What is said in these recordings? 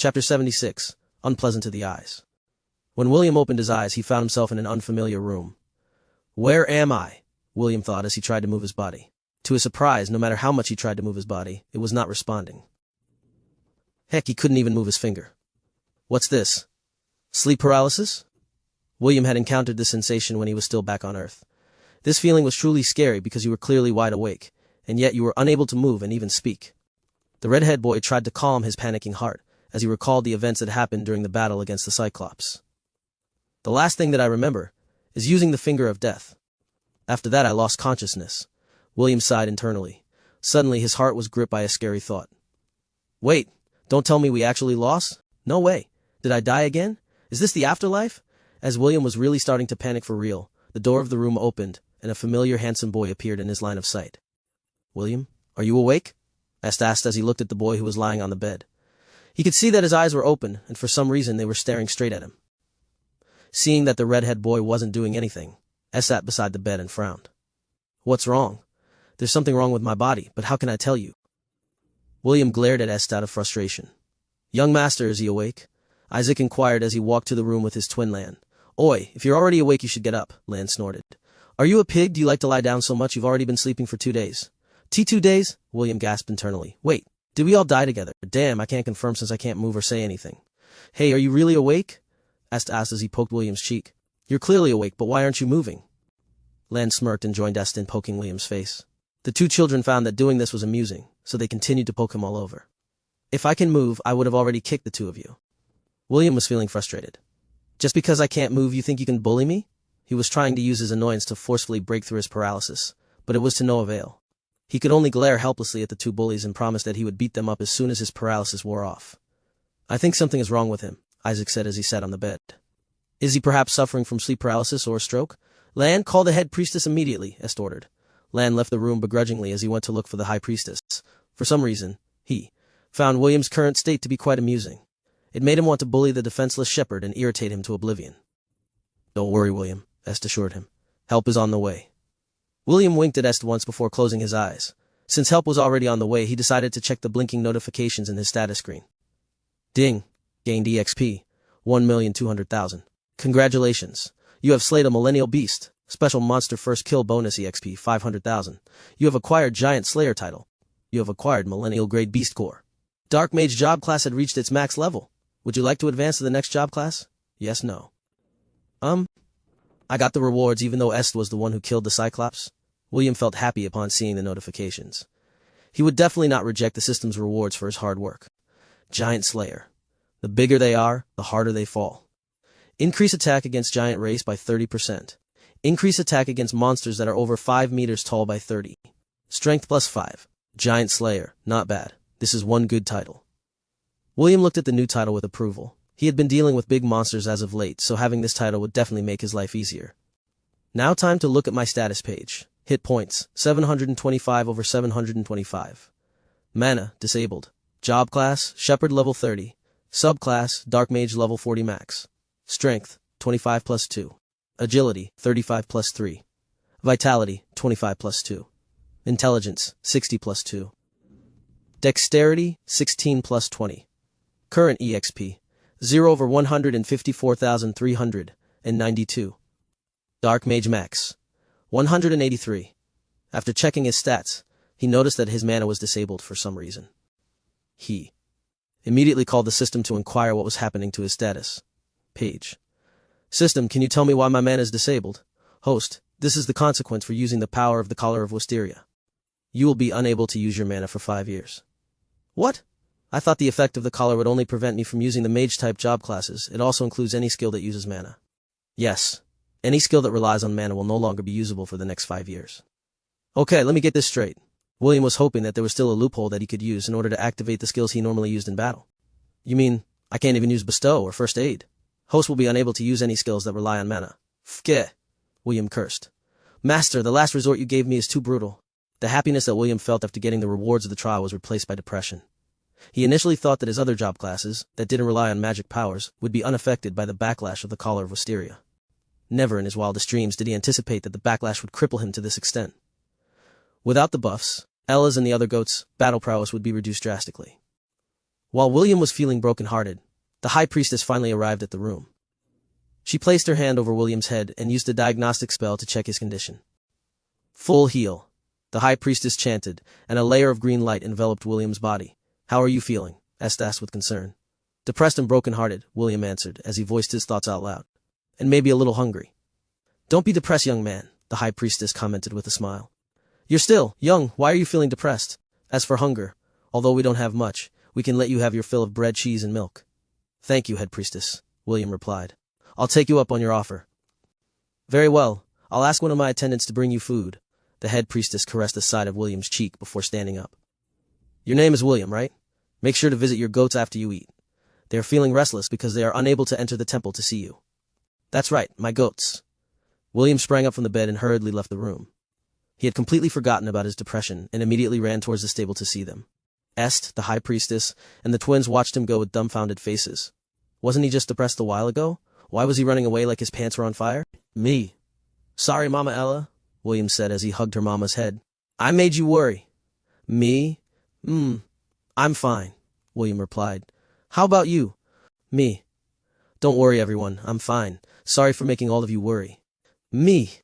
Chapter 76. Unpleasant to the eyes. When William opened his eyes, he found himself in an unfamiliar room. Where am I? William thought as he tried to move his body. To his surprise, no matter how much he tried to move his body, it was not responding. Heck, he couldn't even move his finger. What's this? Sleep paralysis? William had encountered this sensation when he was still back on Earth. This feeling was truly scary because you were clearly wide awake, and yet you were unable to move and even speak. The redhead boy tried to calm his panicking heart as he recalled the events that happened during the battle against the Cyclops. The last thing that I remember is using the finger of death. After that I lost consciousness. William sighed internally. Suddenly his heart was gripped by a scary thought. Wait, don't tell me we actually lost? No way. Did I die again? Is this the afterlife? As William was really starting to panic for real, the door of the room opened, and a familiar handsome boy appeared in his line of sight. William, are you awake? Asked as he looked at the boy who was lying on the bed. He could see that his eyes were open, and for some reason they were staring straight at him. Seeing that the redhead boy wasn't doing anything, S sat beside the bed and frowned. What's wrong? There's something wrong with my body, but how can I tell you? William glared at S out of frustration. Young master, is he awake? Isaac inquired as he walked to the room with his twin Lan. Oi, if you're already awake you should get up, Lan snorted. Are you a pig? Do you like to lie down so much? You've already been sleeping for 2 days. 2 days? William gasped internally. Wait, did we all die together? Damn, I can't confirm since I can't move or say anything. Hey, are you really awake? Asked as he poked William's cheek. You're clearly awake, but why aren't you moving? Lan smirked and joined in poking William's face. The two children found that doing this was amusing, so they continued to poke him all over. If I can move, I would have already kicked the two of you. William was feeling frustrated. Just because I can't move, you think you can bully me? He was trying to use his annoyance to forcefully break through his paralysis, but it was to no avail. He could only glare helplessly at the two bullies and promise that he would beat them up as soon as his paralysis wore off. I think something is wrong with him, Isaac said as he sat on the bed. Is he perhaps suffering from sleep paralysis or a stroke? Lan, call the head priestess immediately, Est ordered. Lan left the room begrudgingly as he went to look for the high priestess. For some reason, he found William's current state to be quite amusing. It made him want to bully the defenseless shepherd and irritate him to oblivion. Don't worry, William, Est assured him. Help is on the way. William winked at Est once before closing his eyes. Since help was already on the way, he decided to check the blinking notifications in his status screen. Ding. Gained EXP. 1,200,000. Congratulations. You have slayed a millennial beast. Special monster first kill bonus EXP 500,000. You have acquired Giant Slayer title. You have acquired millennial grade beast core. Dark Mage job class had reached its max level. Would you like to advance to the next job class? Yes, no. I got the rewards even though Est was the one who killed the Cyclops. William felt happy upon seeing the notifications. He would definitely not reject the system's rewards for his hard work. Giant Slayer. The bigger they are, the harder they fall. Increase attack against giant race by 30%. Increase attack against monsters that are over 5 meters tall by 30. Strength plus 5. Giant Slayer. Not bad. This is one good title. William looked at the new title with approval. He had been dealing with big monsters as of late, so having this title would definitely make his life easier. Now time to look at my status page. Hit points, 725 over 725. Mana, disabled. Job class, Shepherd level 30. Subclass, Dark Mage level 40 max. Strength, 25 plus 2. Agility, 35 plus 3. Vitality, 25 plus 2. Intelligence, 60 plus 2. Dexterity, 16 plus 20. Current EXP, 0 over 154,392. Dark Mage max, 183. After checking his stats, he noticed that his mana was disabled for some reason. He immediately called the system to inquire what was happening to his status page. System, can you tell me why my mana is disabled? Host, this is the consequence for using the power of the Collar of Wisteria. You will be unable to use your mana for 5 years. What? I thought the effect of the collar would only prevent me from using the mage-type job classes. It also includes any skill that uses mana. Yes. Any skill that relies on mana will no longer be usable for the next 5 years. Okay, let me get this straight. William was hoping that there was still a loophole that he could use in order to activate the skills he normally used in battle. You mean, I can't even use Bestow or First Aid? Host will be unable to use any skills that rely on mana. Fke. William cursed. Master, the last resort you gave me is too brutal. The happiness that William felt after getting the rewards of the trial was replaced by depression. He initially thought that his other job classes, that didn't rely on magic powers, would be unaffected by the backlash of the Collar of Wisteria. Never in his wildest dreams did he anticipate that the backlash would cripple him to this extent. Without the buffs, Ella's and the other goats' battle prowess would be reduced drastically. While William was feeling broken-hearted, the high priestess finally arrived at the room. She placed her hand over William's head and used a diagnostic spell to check his condition. Full heal, the high priestess chanted, and a layer of green light enveloped William's body. How are you feeling? Est asked with concern. Depressed and broken-hearted, William answered as he voiced his thoughts out loud. And maybe a little hungry. Don't be depressed, young man, the high priestess commented with a smile. You're still young, why are you feeling depressed? As for hunger, although we don't have much, we can let you have your fill of bread, cheese, and milk. Thank you, head priestess, William replied. I'll take you up on your offer. Very well, I'll ask one of my attendants to bring you food. The head priestess caressed the side of William's cheek before standing up. Your name is William, right? Make sure to visit your goats after you eat. They are feeling restless because they are unable to enter the temple to see you. That's right, my goats. William sprang up from the bed and hurriedly left the room. He had completely forgotten about his depression and immediately ran towards the stable to see them. Est, the high priestess, and the twins watched him go with dumbfounded faces. Wasn't he just depressed a while ago? Why was he running away like his pants were on fire? Me. Sorry, Mama Ella, William said as he hugged her mama's head. I made you worry. Me? I'm fine, William replied. How about you? Me. Don't worry, everyone, I'm fine. Sorry for making all of you worry. Me.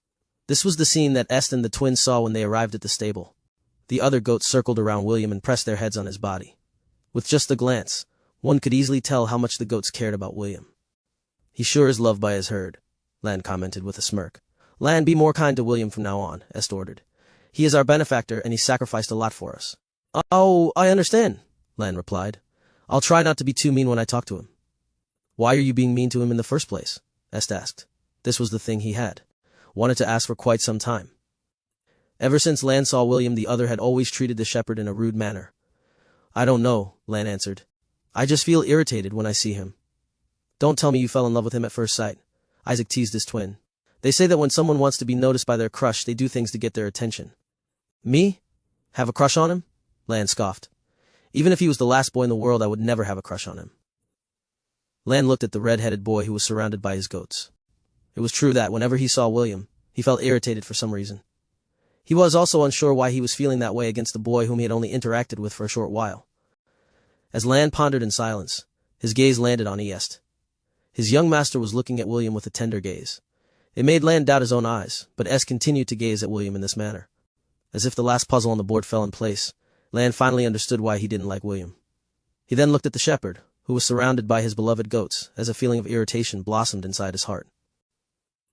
This was the scene that Est and the twins saw when they arrived at the stable. The other goats circled around William and pressed their heads on his body. With just a glance, one could easily tell how much the goats cared about William. He sure is loved by his herd, Lan commented with a smirk. Lan, be more kind to William from now on, Est ordered. He is our benefactor and he sacrificed a lot for us. Oh, I understand, Lan replied. I'll try not to be too mean when I talk to him. Why are you being mean to him in the first place? Est asked. This was the thing he had wanted to ask for quite some time. Ever since Lan saw William, the other had always treated the shepherd in a rude manner. I don't know, Lan answered. I just feel irritated when I see him. Don't tell me you fell in love with him at first sight, Isaac teased his twin. They say that when someone wants to be noticed by their crush, they do things to get their attention. Me? Have a crush on him? Lan scoffed. Even if he was the last boy in the world, I would never have a crush on him. Lan looked at the red-headed boy who was surrounded by his goats. It was true that whenever he saw William, he felt irritated for some reason. He was also unsure why he was feeling that way against the boy whom he had only interacted with for a short while. As Lan pondered in silence, his gaze landed on Est. His young master was looking at William with a tender gaze. It made Lan doubt his own eyes, but Est continued to gaze at William in this manner. As if the last puzzle on the board fell in place, Lan finally understood why he didn't like William. He then looked at the shepherd, who was surrounded by his beloved goats, as a feeling of irritation blossomed inside his heart.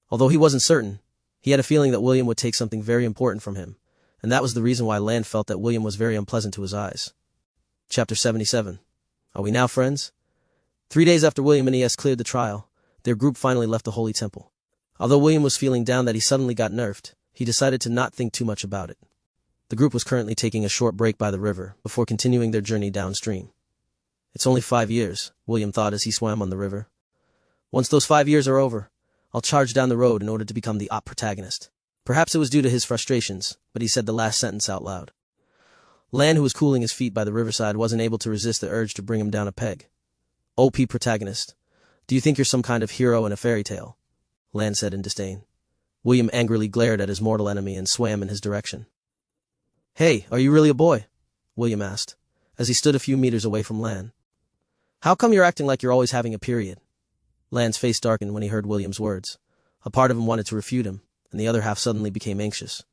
Although he wasn't certain, he had a feeling that William would take something very important from him, and that was the reason why Lan felt that William was very unpleasant to his eyes. Chapter 77. Are we now friends? 3 days after William and Est cleared the trial, their group finally left the Holy Temple. Although William was feeling down that he suddenly got nerfed, he decided to not think too much about it. The group was currently taking a short break by the river before continuing their journey downstream. It's only 5 years, William thought as he swam on the river. Once those 5 years are over, I'll charge down the road in order to become the op protagonist. Perhaps it was due to his frustrations, but he said the last sentence out loud. Lan, who was cooling his feet by the riverside, wasn't able to resist the urge to bring him down a peg. OP protagonist. Do you think you're some kind of hero in a fairy tale? Lan said in disdain. William angrily glared at his mortal enemy and swam in his direction. Hey, are you really a boy? William asked, as he stood a few meters away from Lan. How come you're acting like you're always having a period? Lan's face darkened when he heard William's words. A part of him wanted to refute him, and the other half suddenly became anxious.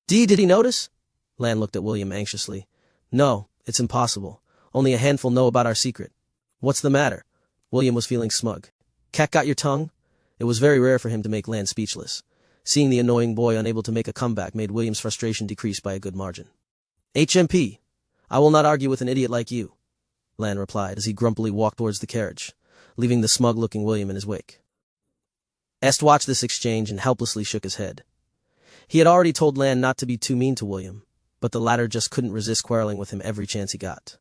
Did he notice? Lan looked at William anxiously. No, it's impossible. Only a handful know about our secret. What's the matter? William was feeling smug. Cat got your tongue? It was very rare for him to make Lan speechless. Seeing the annoying boy unable to make a comeback made William's frustration decrease by a good margin. HMP. I will not argue with an idiot like you, Lan replied as he grumpily walked towards the carriage, leaving the smug-looking William in his wake. Est watched this exchange and helplessly shook his head. He had already told Lan not to be too mean to William, but the latter just couldn't resist quarreling with him every chance he got.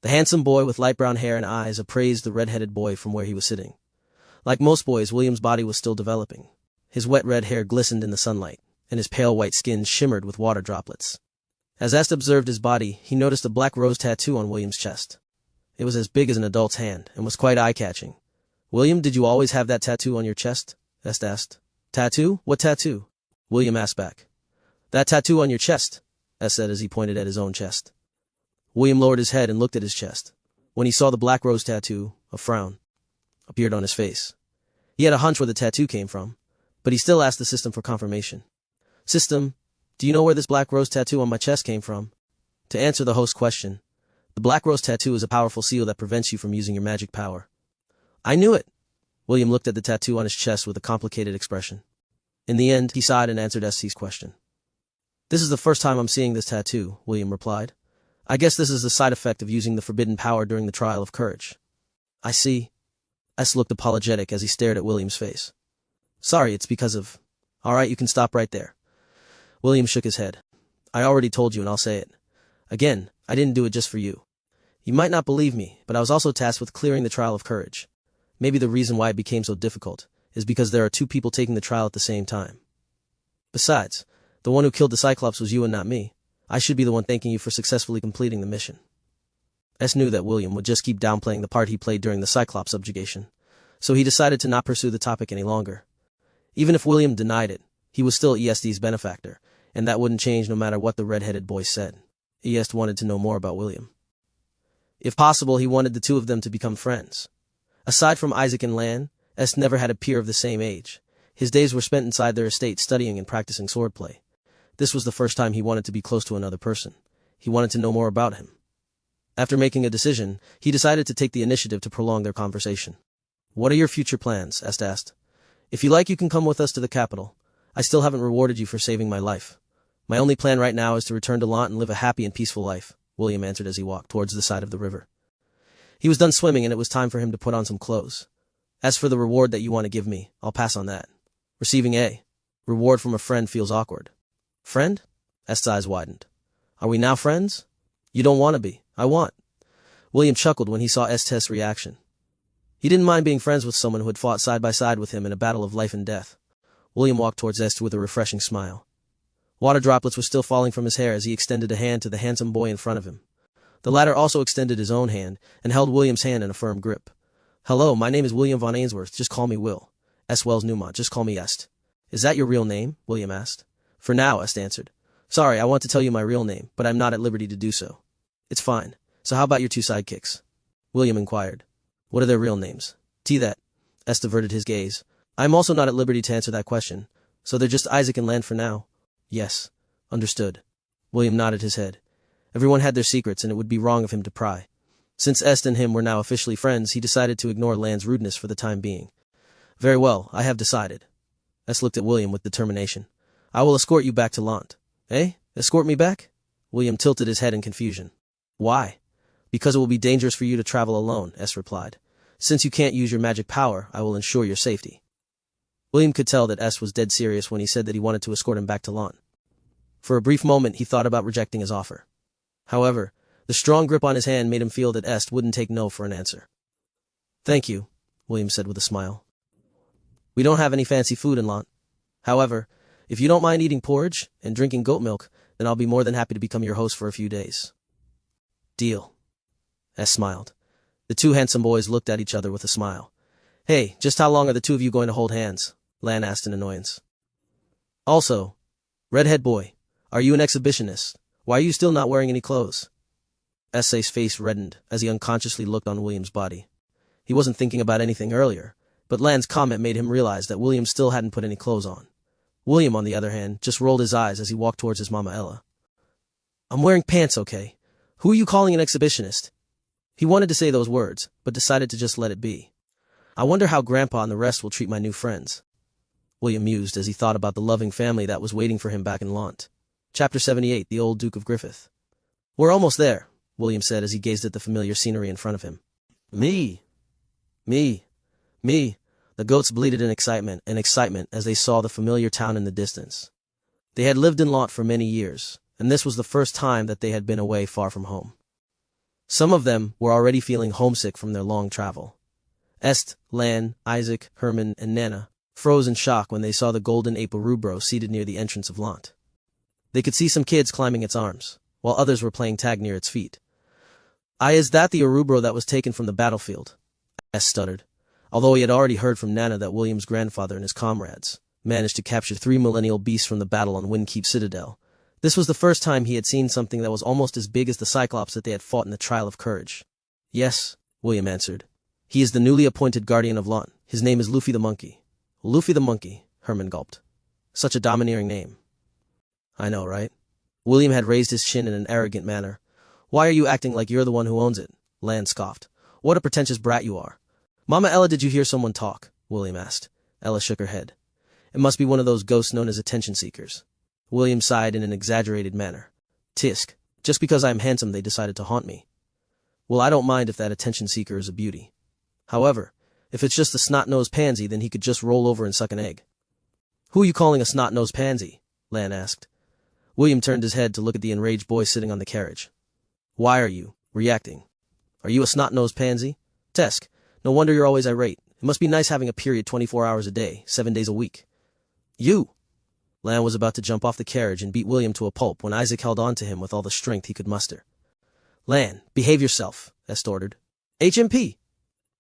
The handsome boy with light brown hair and eyes appraised the red-headed boy from where he was sitting. Like most boys, William's body was still developing. His wet red hair glistened in the sunlight, and his pale white skin shimmered with water droplets. As Est observed his body, he noticed a black rose tattoo on William's chest. It was as big as an adult's hand, and was quite eye-catching. William, did you always have that tattoo on your chest? Est asked. Tattoo? What tattoo? William asked back. That tattoo on your chest, Est said as he pointed at his own chest. William lowered his head and looked at his chest. When he saw the black rose tattoo, a frown appeared on his face. He had a hunch where the tattoo came from, but he still asked the system for confirmation. System, do you know where this black rose tattoo on my chest came from? To answer the host's question, the black rose tattoo is a powerful seal that prevents you from using your magic power. I knew it. William looked at the tattoo on his chest with a complicated expression. In the end, he sighed and answered ST's question. This is the first time I'm seeing this tattoo, William replied. I guess this is the side effect of using the forbidden power during the trial of courage. I see. S looked apologetic as he stared at William's face. Sorry, it's because of... Alright, you can stop right there. William shook his head. I already told you and I'll say it. Again, I didn't do it just for you. You might not believe me, but I was also tasked with clearing the trial of courage. Maybe the reason why it became so difficult is because there are two people taking the trial at the same time. Besides, the one who killed the Cyclops was you and not me. I should be the one thanking you for successfully completing the mission. S knew that William would just keep downplaying the part he played during the Cyclops subjugation, so he decided to not pursue the topic any longer. Even if William denied it, he was still ESD's benefactor, and that wouldn't change no matter what the red-headed boy said. ESD wanted to know more about William. If possible, he wanted the two of them to become friends. Aside from Isaac and Lan, S never had a peer of the same age. His days were spent inside their estate studying and practicing swordplay. This was the first time he wanted to be close to another person. He wanted to know more about him. After making a decision, he decided to take the initiative to prolong their conversation. What are your future plans? S asked. If you like, you can come with us to the capital. I still haven't rewarded you for saving my life. My only plan right now is to return to Lant and live a happy and peaceful life, William answered as he walked towards the side of the river. He was done swimming and it was time for him to put on some clothes. As for the reward that you want to give me, I'll pass on that. Receiving a reward from a friend feels awkward. Friend? Est's eyes widened. Are we now friends? You don't want to be. I want. William chuckled when he saw Est's reaction. He didn't mind being friends with someone who had fought side by side with him in a battle of life and death. William walked towards Est with a refreshing smile. Water droplets were still falling from his hair as he extended a hand to the handsome boy in front of him. The latter also extended his own hand and held William's hand in a firm grip. Hello, my name is William von Ainsworth. Just call me Will. S. Wells Newmont. Just call me Est. Is that your real name? William asked. For now, Est answered. Sorry, I want to tell you my real name, but I'm not at liberty to do so. It's fine. So how about your two sidekicks? William inquired. What are their real names? That. Est averted his gaze. I'm also not at liberty to answer that question. So they're just Isaac and Lan for now? Yes. Understood. William nodded his head. Everyone had their secrets and it would be wrong of him to pry. Since Est and him were now officially friends, he decided to ignore Lan's rudeness for the time being. Very well, I have decided. Est looked at William with determination. I will escort you back to Lant. Eh? Escort me back? William tilted his head in confusion. Why? Because it will be dangerous for you to travel alone, Est replied. Since you can't use your magic power, I will ensure your safety. William could tell that Est was dead serious when he said that he wanted to escort him back to Lant. For a brief moment, he thought about rejecting his offer. However, the strong grip on his hand made him feel that Est wouldn't take no for an answer. Thank you, William said with a smile. We don't have any fancy food in Lant. However, if you don't mind eating porridge and drinking goat milk, then I'll be more than happy to become your host for a few days. Deal. Est smiled. The two handsome boys looked at each other with a smile. Hey, just how long are the two of you going to hold hands? Lan asked in annoyance. Also, redhead boy, are you an exhibitionist? Why are you still not wearing any clothes? Est's face reddened as he unconsciously looked on William's body. He wasn't thinking about anything earlier, but Lan's comment made him realize that William still hadn't put any clothes on. William, on the other hand, just rolled his eyes as he walked towards his Mama Ella. I'm wearing pants, okay? Who are you calling an exhibitionist? He wanted to say those words, but decided to just let it be. I wonder how Grandpa and the rest will treat my new friends. William mused as he thought about the loving family that was waiting for him back in Lant. Chapter 78, The Old Duke of Griffith. We're almost there, William said as he gazed at the familiar scenery in front of him. Me. The goats bleated in excitement as they saw the familiar town in the distance. They had lived in Lant for many years, and this was the first time that they had been away far from home. Some of them were already feeling homesick from their long travel. Est, Lan, Isaac, Herman, and Nana froze in shock when they saw the golden ape Orubro seated near the entrance of Lant. They could see some kids climbing its arms, while others were playing tag near its feet. Is that the Orubro that was taken from the battlefield? Est stuttered, although he had already heard from Nana that William's grandfather and his comrades managed to capture 3 millennial beasts from the battle on Windkeep Citadel. This was the first time he had seen something that was almost as big as the Cyclops that they had fought in the Trial of Courage. Yes, William answered. He is the newly appointed guardian of Lont. His name is Luffy the Monkey. Luffy the Monkey, Herman gulped. Such a domineering name. I know, right? William had raised his chin in an arrogant manner. Why are you acting like you're the one who owns it? Lan scoffed. What a pretentious brat you are. Mama Ella, did you hear someone talk? William asked. Ella shook her head. It must be one of those ghosts known as attention seekers. William sighed in an exaggerated manner. Tisk. Just because I am handsome they decided to haunt me. Well, I don't mind if that attention seeker is a beauty. However, if it's just a snot-nosed pansy, then he could just roll over and suck an egg. Who are you calling a snot-nosed pansy? Lan asked. William turned his head to look at the enraged boy sitting on the carriage. Why are you reacting? Are you a snot-nosed pansy? Tesk, no wonder you're always irate. It must be nice having a period 24 hours a day, 7 days a week. You! Lan was about to jump off the carriage and beat William to a pulp when Isaac held on to him with all the strength he could muster. Lan, behave yourself, Est ordered. HMP!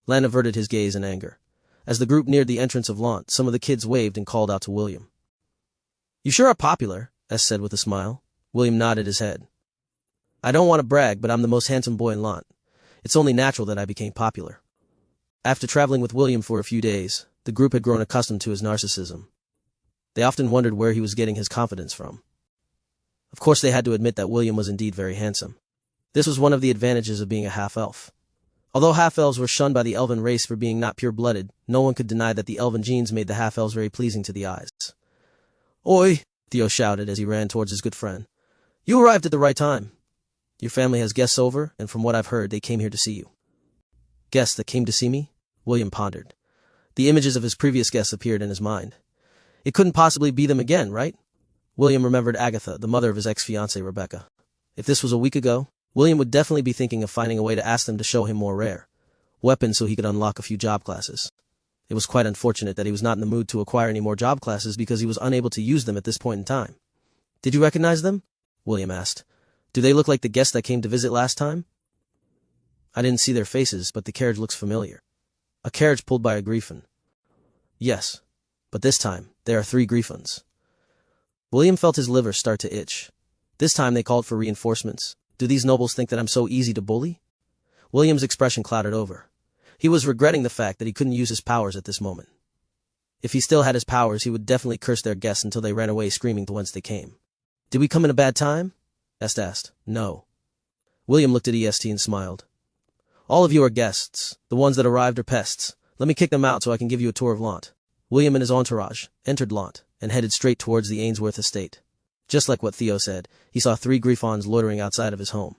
Lan averted his gaze in anger. As the group neared the entrance of Lont, some of the kids waved and called out to William. You sure are popular, Est said with a smile. William nodded his head. I don't want to brag, but I'm the most handsome boy in Lont. It's only natural that I became popular. After traveling with William for a few days, the group had grown accustomed to his narcissism. They often wondered where he was getting his confidence from. Of course, they had to admit that William was indeed very handsome. This was one of the advantages of being a half-elf. Although half-elves were shunned by the elven race for being not pure-blooded, no one could deny that the elven genes made the half-elves very pleasing to the eyes. Oi! Theo shouted as he ran towards his good friend. You arrived at the right time. Your family has guests over, and from what I've heard, they came here to see you. Guests that came to see me? William pondered. The images of his previous guests appeared in his mind. It couldn't possibly be them again, right? William remembered Agatha, the mother of his ex-fiancée Rebecca. If this was a week ago, William would definitely be thinking of finding a way to ask them to show him more rare weapons so he could unlock a few job classes. It was quite unfortunate that he was not in the mood to acquire any more job classes because he was unable to use them at this point in time. Did you recognize them? William asked. Do they look like the guests that came to visit last time? I didn't see their faces, but the carriage looks familiar. A carriage pulled by a griffin. Yes, but this time, there are 3 griffins. William felt his liver start to itch. This time they called for reinforcements. Do these nobles think that I'm so easy to bully? William's expression clouded over. He was regretting the fact that he couldn't use his powers at this moment. If he still had his powers, he would definitely curse their guests until they ran away screaming to whence they came. Did we come in a bad time? Est asked. No. William looked at EST and smiled. All of you are guests. The ones that arrived are pests. Let me kick them out so I can give you a tour of Lont. William and his entourage entered Lont and headed straight towards the Ainsworth estate. Just like what Theo said, he saw 3 griffons loitering outside of his home.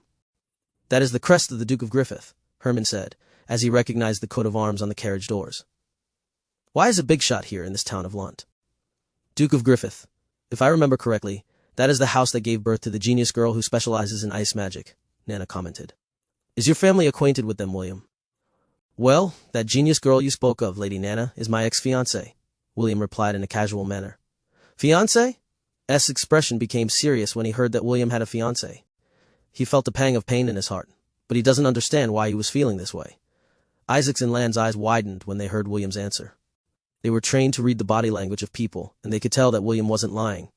That is the crest of the Duke of Griffith, Herman said, as he recognized the coat of arms on the carriage doors. Why is a big shot here in this town of Lont? Duke of Griffith. If I remember correctly, that is the house that gave birth to the genius girl who specializes in ice magic, Nana commented. Is your family acquainted with them, William? Well, that genius girl you spoke of, Lady Nana, is my ex-fiancée, William replied in a casual manner. Fiancé? S.'s expression became serious when he heard that William had a fiancée. He felt a pang of pain in his heart, but he doesn't understand why he was feeling this way. Isaac's and Lan's eyes widened when they heard William's answer. They were trained to read the body language of people, and they could tell that William wasn't lying.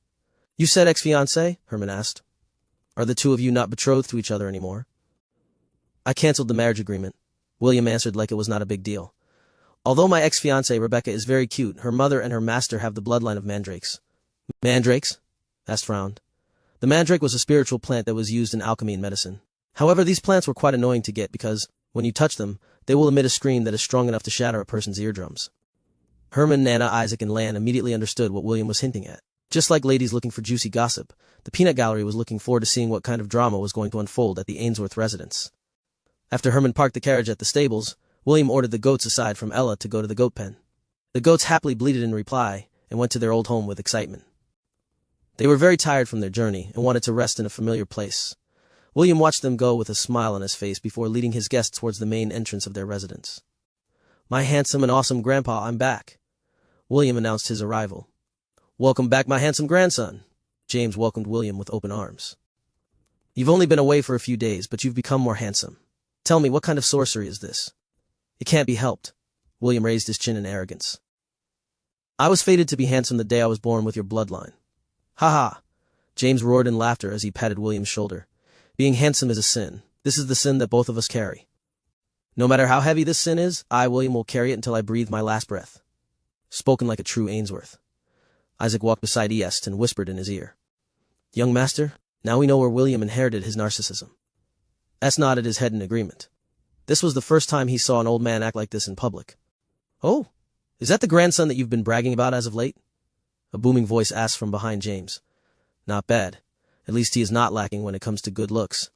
You said ex-fiancé? Herman asked. Are the 2 of you not betrothed to each other anymore? I canceled the marriage agreement, William answered like it was not a big deal. Although my ex-fiancée Rebecca is very cute, her mother and her master have the bloodline of mandrakes. Mandrakes? Est frowned. The mandrake was a spiritual plant that was used in alchemy and medicine. However, these plants were quite annoying to get because, when you touch them, they will emit a scream that is strong enough to shatter a person's eardrums. Herman, Nana, Isaac, and Lan immediately understood what William was hinting at. Just like ladies looking for juicy gossip, the peanut gallery was looking forward to seeing what kind of drama was going to unfold at the Ainsworth residence. After Herman parked the carriage at the stables, William ordered the goats aside from Ella to go to the goat pen. The goats happily bleated in reply and went to their old home with excitement. They were very tired from their journey and wanted to rest in a familiar place. William watched them go with a smile on his face before leading his guests towards the main entrance of their residence. My handsome and awesome grandpa, I'm back. William announced his arrival. Welcome back, my handsome grandson. James welcomed William with open arms. You've only been away for a few days, but you've become more handsome. Tell me, what kind of sorcery is this? It can't be helped. William raised his chin in arrogance. I was fated to be handsome the day I was born with your bloodline. Ha ha! James roared in laughter as he patted William's shoulder. Being handsome is a sin. This is the sin that both of us carry. No matter how heavy this sin is, I, William, will carry it until I breathe my last breath. Spoken like a true Ainsworth. Isaac walked beside Est and whispered in his ear. Young master, now we know where William inherited his narcissism. Est nodded his head in agreement. This was the first time he saw an old man act like this in public. Oh, is that the grandson that you've been bragging about as of late? A booming voice asked from behind James. Not bad. At least he is not lacking when it comes to good looks.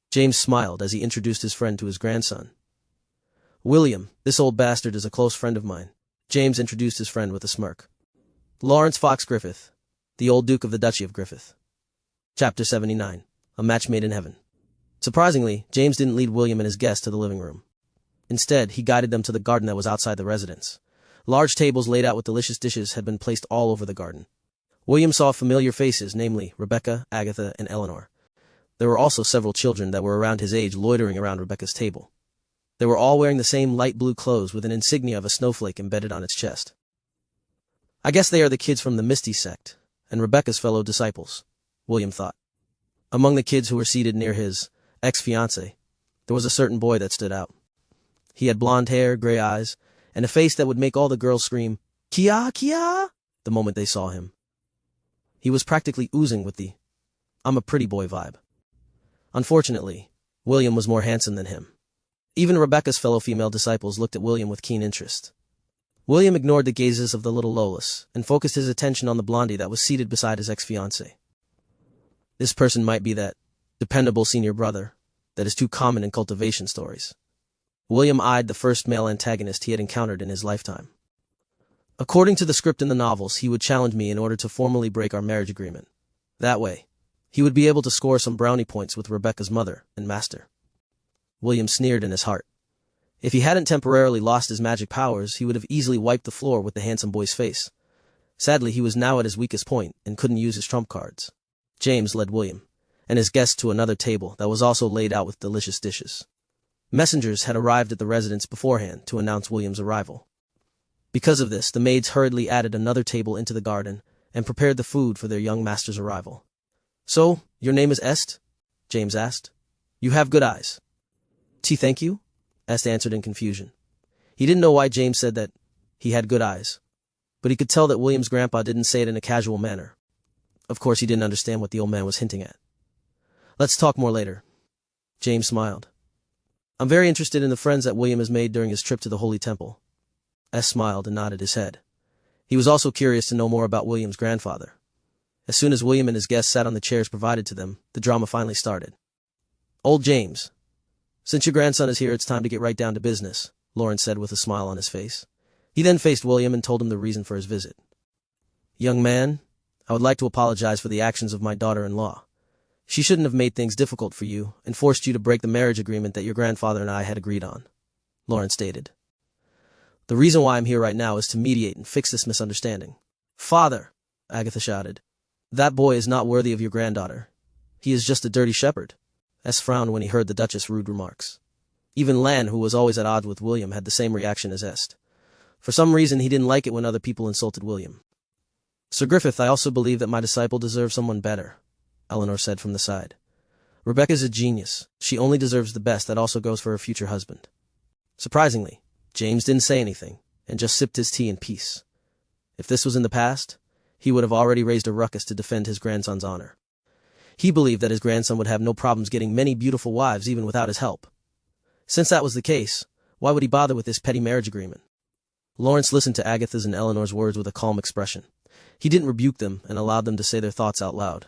James smiled as he introduced his friend to his grandson. William, this old bastard is a close friend of mine. James introduced his friend with a smirk. Lawrence Fox Griffith, the old Duke of the Duchy of Griffith. Chapter 79. A Match Made in Heaven. Surprisingly, James didn't lead William and his guests to the living room. Instead, he guided them to the garden that was outside the residence. Large tables laid out with delicious dishes had been placed all over the garden. William saw familiar faces, namely Rebecca, Agatha, and Eleanor. There were also several children that were around his age loitering around Rebecca's table. They were all wearing the same light blue clothes with an insignia of a snowflake embedded on its chest. I guess they are the kids from the Misty sect, and Rebecca's fellow disciples, William thought. Among the kids who were seated near his ex-fiancée, there was a certain boy that stood out. He had blonde hair, gray eyes, and a face that would make all the girls scream, Kia, Kia, the moment they saw him. He was practically oozing with the I'm a pretty boy vibe. Unfortunately, William was more handsome than him. Even Rebecca's fellow female disciples looked at William with keen interest. William ignored the gazes of the little Lolas and focused his attention on the blondie that was seated beside his ex-fiancée. This person might be that dependable senior brother that is too common in cultivation stories. William eyed the first male antagonist he had encountered in his lifetime. According to the script in the novels, he would challenge me in order to formally break our marriage agreement. That way, he would be able to score some brownie points with Rebecca's mother and master. William sneered in his heart. If he hadn't temporarily lost his magic powers, he would have easily wiped the floor with the handsome boy's face. Sadly, he was now at his weakest point and couldn't use his trump cards. James led William and his guests to another table that was also laid out with delicious dishes. Messengers had arrived at the residence beforehand to announce William's arrival. Because of this, the maids hurriedly added another table into the garden and prepared the food for their young master's arrival. So, your name is Est? James asked. You have good eyes. Thank you, Est answered in confusion. He didn't know why James said that he had good eyes, but he could tell that William's grandpa didn't say it in a casual manner. Of course, he didn't understand what the old man was hinting at. Let's talk more later. James smiled. I'm very interested in the friends that William has made during his trip to the Holy Temple. Est smiled and nodded his head. He was also curious to know more about William's grandfather. As soon as William and his guests sat on the chairs provided to them, the drama finally started. Old James, since your grandson is here, it's time to get right down to business, Lawrence said with a smile on his face. He then faced William and told him the reason for his visit. Young man, I would like to apologize for the actions of my daughter-in-law. She shouldn't have made things difficult for you and forced you to break the marriage agreement that your grandfather and I had agreed on, Lawrence stated. The reason why I'm here right now is to mediate and fix this misunderstanding. Father, Agatha shouted, that boy is not worthy of your granddaughter. He is just a dirty shepherd. Est frowned when he heard the Duchess' rude remarks. Even Lan, who was always at odds with William, had the same reaction as Est. For some reason, he didn't like it when other people insulted William. Sir Griffith, I also believe that my disciple deserves someone better, Eleanor said from the side. Rebecca's a genius. She only deserves the best. That also goes for her future husband. Surprisingly, James didn't say anything and just sipped his tea in peace. If this was in the past, he would have already raised a ruckus to defend his grandson's honor. He believed that his grandson would have no problems getting many beautiful wives even without his help. Since that was the case, why would he bother with this petty marriage agreement? Lawrence listened to Agatha's and Eleanor's words with a calm expression. He didn't rebuke them and allowed them to say their thoughts out loud.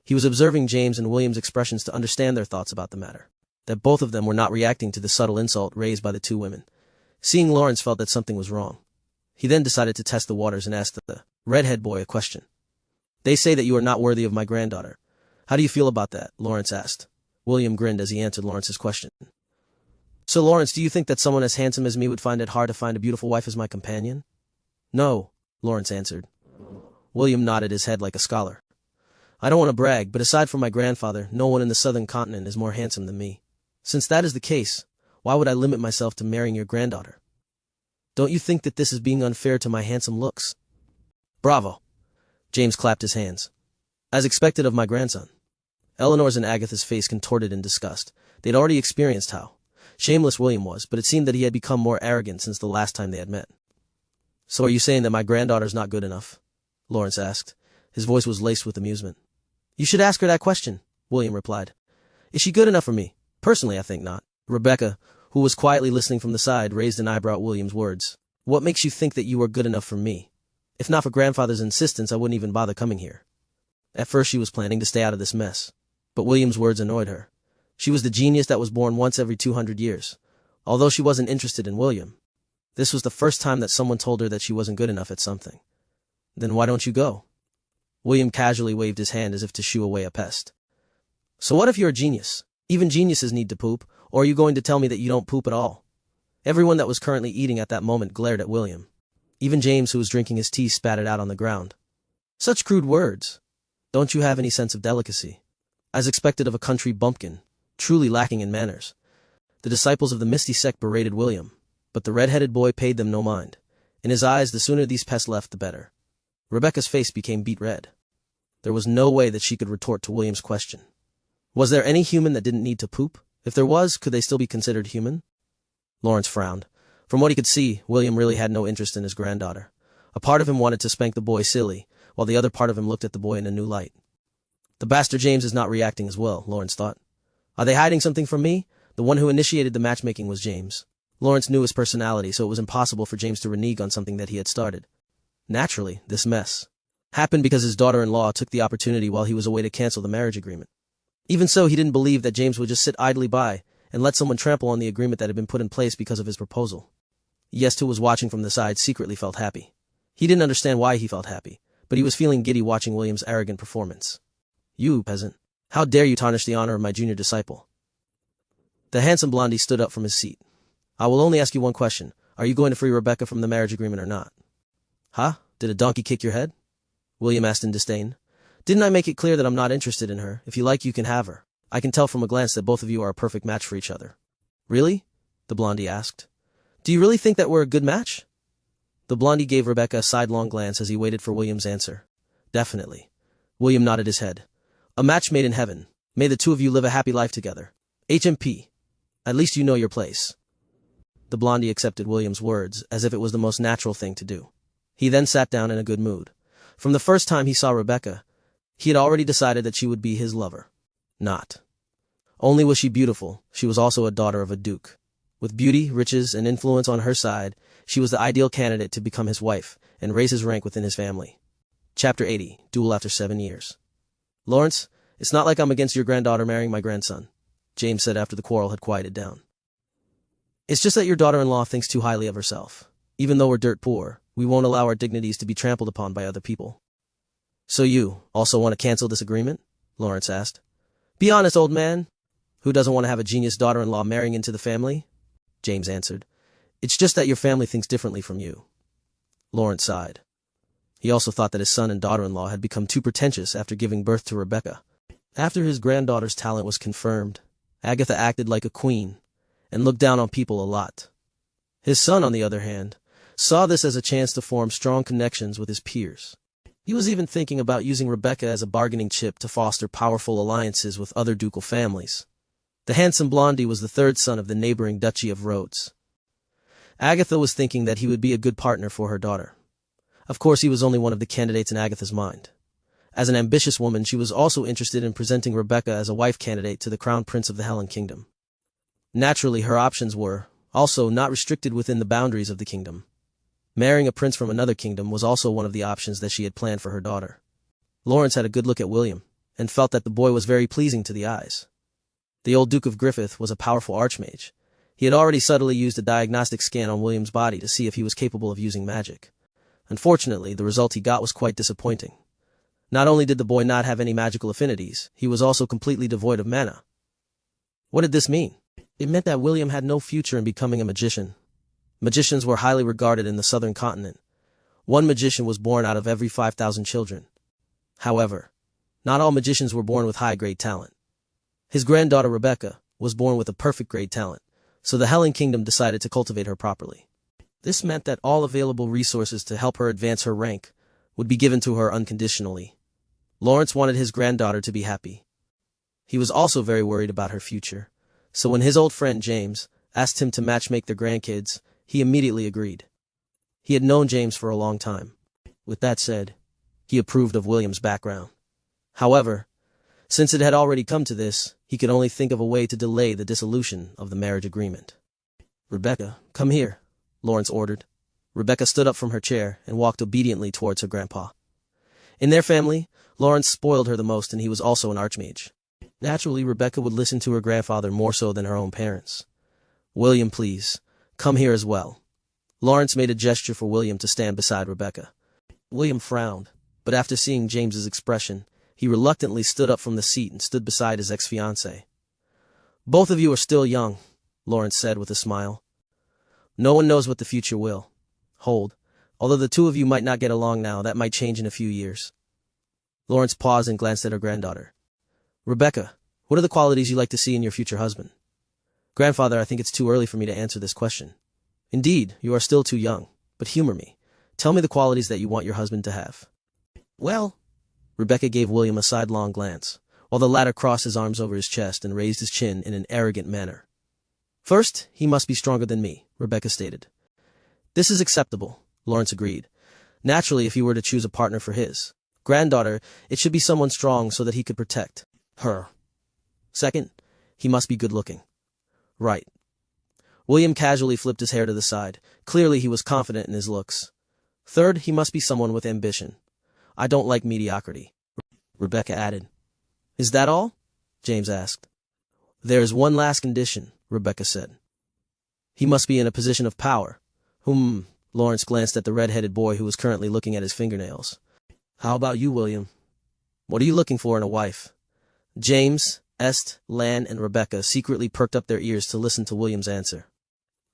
He was observing James and William's expressions to understand their thoughts about the matter, that both of them were not reacting to the subtle insult raised by the two women. Seeing Lawrence felt that something was wrong. He then decided to test the waters and asked the redhead boy a question. They say that you are not worthy of my granddaughter. How do you feel about that? Lawrence asked. William grinned as he answered Lawrence's question. So Lawrence, do you think that someone as handsome as me would find it hard to find a beautiful wife as my companion? No, Lawrence answered. William nodded his head like a scholar. I don't want to brag, but aside from my grandfather, no one in the southern continent is more handsome than me. Since that is the case, why would I limit myself to marrying your granddaughter? Don't you think that this is being unfair to my handsome looks? Bravo! James clapped his hands. As expected of my grandson. Eleanor's and Agatha's face contorted in disgust. They'd already experienced how Shameless William was, but it seemed that he had become more arrogant since the last time they had met. "So are you saying that my granddaughter's not good enough?" Lawrence asked. His voice was laced with amusement. "You should ask her that question," William replied. "Is she good enough for me? Personally, I think not." Rebecca, who was quietly listening from the side, raised an eyebrow at William's words. "What makes you think that you are good enough for me? If not for grandfather's insistence, I wouldn't even bother coming here." At first she was planning to stay out of this mess, but William's words annoyed her. She was the genius that was born once every 200 years. Although she wasn't interested in William, this was the first time that someone told her that she wasn't good enough at something. "Then why don't you go?" William casually waved his hand as if to shoo away a pest. "So what if you're a genius? Even geniuses need to poop, or are you going to tell me that you don't poop at all?" Everyone that was currently eating at that moment glared at William. Even James, who was drinking his tea, spat it out on the ground. "Such crude words. Don't you have any sense of delicacy?" As expected of a country bumpkin, truly lacking in manners, the disciples of the Misty sect berated William, but the red-headed boy paid them no mind. In his eyes, the sooner these pests left, the better. Rebecca's face became beet red. There was no way that she could retort to William's question. Was there any human that didn't need to poop? If there was, could they still be considered human? Lawrence frowned. From what he could see, William really had no interest in his granddaughter. A part of him wanted to spank the boy silly, while the other part of him looked at the boy in a new light. The bastard James is not reacting as well, Lawrence thought. Are they hiding something from me? The one who initiated the matchmaking was James. Lawrence knew his personality, so it was impossible for James to renege on something that he had started. Naturally, this mess happened because his daughter-in-law took the opportunity while he was away to cancel the marriage agreement. Even so, he didn't believe that James would just sit idly by and let someone trample on the agreement that had been put in place because of his proposal. Yes, who was watching from the side secretly felt happy. He didn't understand why he felt happy, but he was feeling giddy watching William's arrogant performance. "You, peasant. How dare you tarnish the honor of my junior disciple?" The handsome blondie stood up from his seat. "I will only ask you one question. Are you going to free Rebecca from the marriage agreement or not?" "Huh? Did a donkey kick your head?" William asked in disdain. "Didn't I make it clear that I'm not interested in her? If you like, you can have her. I can tell from a glance that both of you are a perfect match for each other." "Really?" the blondie asked. "Do you really think that we're a good match?" The blondie gave Rebecca a sidelong glance as he waited for William's answer. "Definitely." William nodded his head. "A match made in heaven. May the two of you live a happy life together. HMP. At least you know your place." The blondie accepted William's words as if it was the most natural thing to do. He then sat down in a good mood. From the first time he saw Rebecca, he had already decided that she would be his lover. Not only was she beautiful, she was also a daughter of a duke. With beauty, riches, and influence on her side, she was the ideal candidate to become his wife and raise his rank within his family. Chapter 80, Duel After 7 Years. "Lawrence, it's not like I'm against your granddaughter marrying my grandson," James said after the quarrel had quieted down. "It's just that your daughter-in-law thinks too highly of herself. Even though we're dirt poor, we won't allow our dignities to be trampled upon by other people." "So you also want to cancel this agreement?" Lawrence asked. "Be honest, old man. Who doesn't want to have a genius daughter-in-law marrying into the family?" James answered. "It's just that your family thinks differently from you." Lawrence sighed. He also thought that his son and daughter-in-law had become too pretentious after giving birth to Rebecca. After his granddaughter's talent was confirmed, Agatha acted like a queen and looked down on people a lot. His son, on the other hand, saw this as a chance to form strong connections with his peers. He was even thinking about using Rebecca as a bargaining chip to foster powerful alliances with other ducal families. The handsome blondie was the third son of the neighboring Duchy of Rhodes. Agatha was thinking that he would be a good partner for her daughter. Of course, he was only one of the candidates in Agatha's mind. As an ambitious woman, she was also interested in presenting Rebecca as a wife candidate to the crown prince of the Helen Kingdom. Naturally, her options were also not restricted within the boundaries of the kingdom. Marrying a prince from another kingdom was also one of the options that she had planned for her daughter. Lawrence had a good look at William, and felt that the boy was very pleasing to the eyes. The old Duke of Griffith was a powerful archmage. He had already subtly used a diagnostic scan on William's body to see if he was capable of using magic. Unfortunately, the result he got was quite disappointing. Not only did the boy not have any magical affinities, he was also completely devoid of mana. What did this mean? It meant that William had no future in becoming a magician. Magicians were highly regarded in the southern continent. One magician was born out of every 5,000 children. However, not all magicians were born with high-grade talent. His granddaughter Rebecca was born with a perfect-grade talent, so the Helen Kingdom decided to cultivate her properly. This meant that all available resources to help her advance her rank would be given to her unconditionally. Lawrence wanted his granddaughter to be happy. He was also very worried about her future, so when his old friend James, asked him to matchmake their grandkids, he immediately agreed. He had known James for a long time. With that said, he approved of William's background. However, since it had already come to this, he could only think of a way to delay the dissolution of the marriage agreement. "Rebecca, come here," Lawrence ordered. Rebecca stood up from her chair and walked obediently towards her grandpa. In their family, Lawrence spoiled her the most, and he was also an archmage. Naturally, Rebecca would listen to her grandfather more so than her own parents. "William, please, come here as well." Lawrence made a gesture for William to stand beside Rebecca. William frowned, but after seeing James's expression, he reluctantly stood up from the seat and stood beside his ex-fiancée. "Both of you are still young," Lawrence said with a smile. "No one knows what the future will hold. Although the two of you might not get along now, that might change in a few years." Lawrence paused and glanced at her granddaughter. "Rebecca, what are the qualities you like to see in your future husband?" "Grandfather, I think it's too early for me to answer this question." "Indeed, you are still too young, but humor me. Tell me the qualities that you want your husband to have." "Well," Rebecca gave William a sidelong glance, while the latter crossed his arms over his chest and raised his chin in an arrogant manner. "First, he must be stronger than me," Rebecca stated. "This is acceptable," Lawrence agreed. "Naturally, if he were to choose a partner for his granddaughter, it should be someone strong so that he could protect her. Second, he must be good-looking." "Right." William casually flipped his hair to the side. Clearly he was confident in his looks. "Third, he must be someone with ambition. I don't like mediocrity," Rebecca added. "Is that all?" James asked. "There is one last condition," Rebecca said. "He must be in a position of power." Lawrence glanced at the red-headed boy who was currently looking at his fingernails. "How about you, William? What are you looking for in a wife?" James, Est, Lan, and Rebecca secretly perked up their ears to listen to William's answer.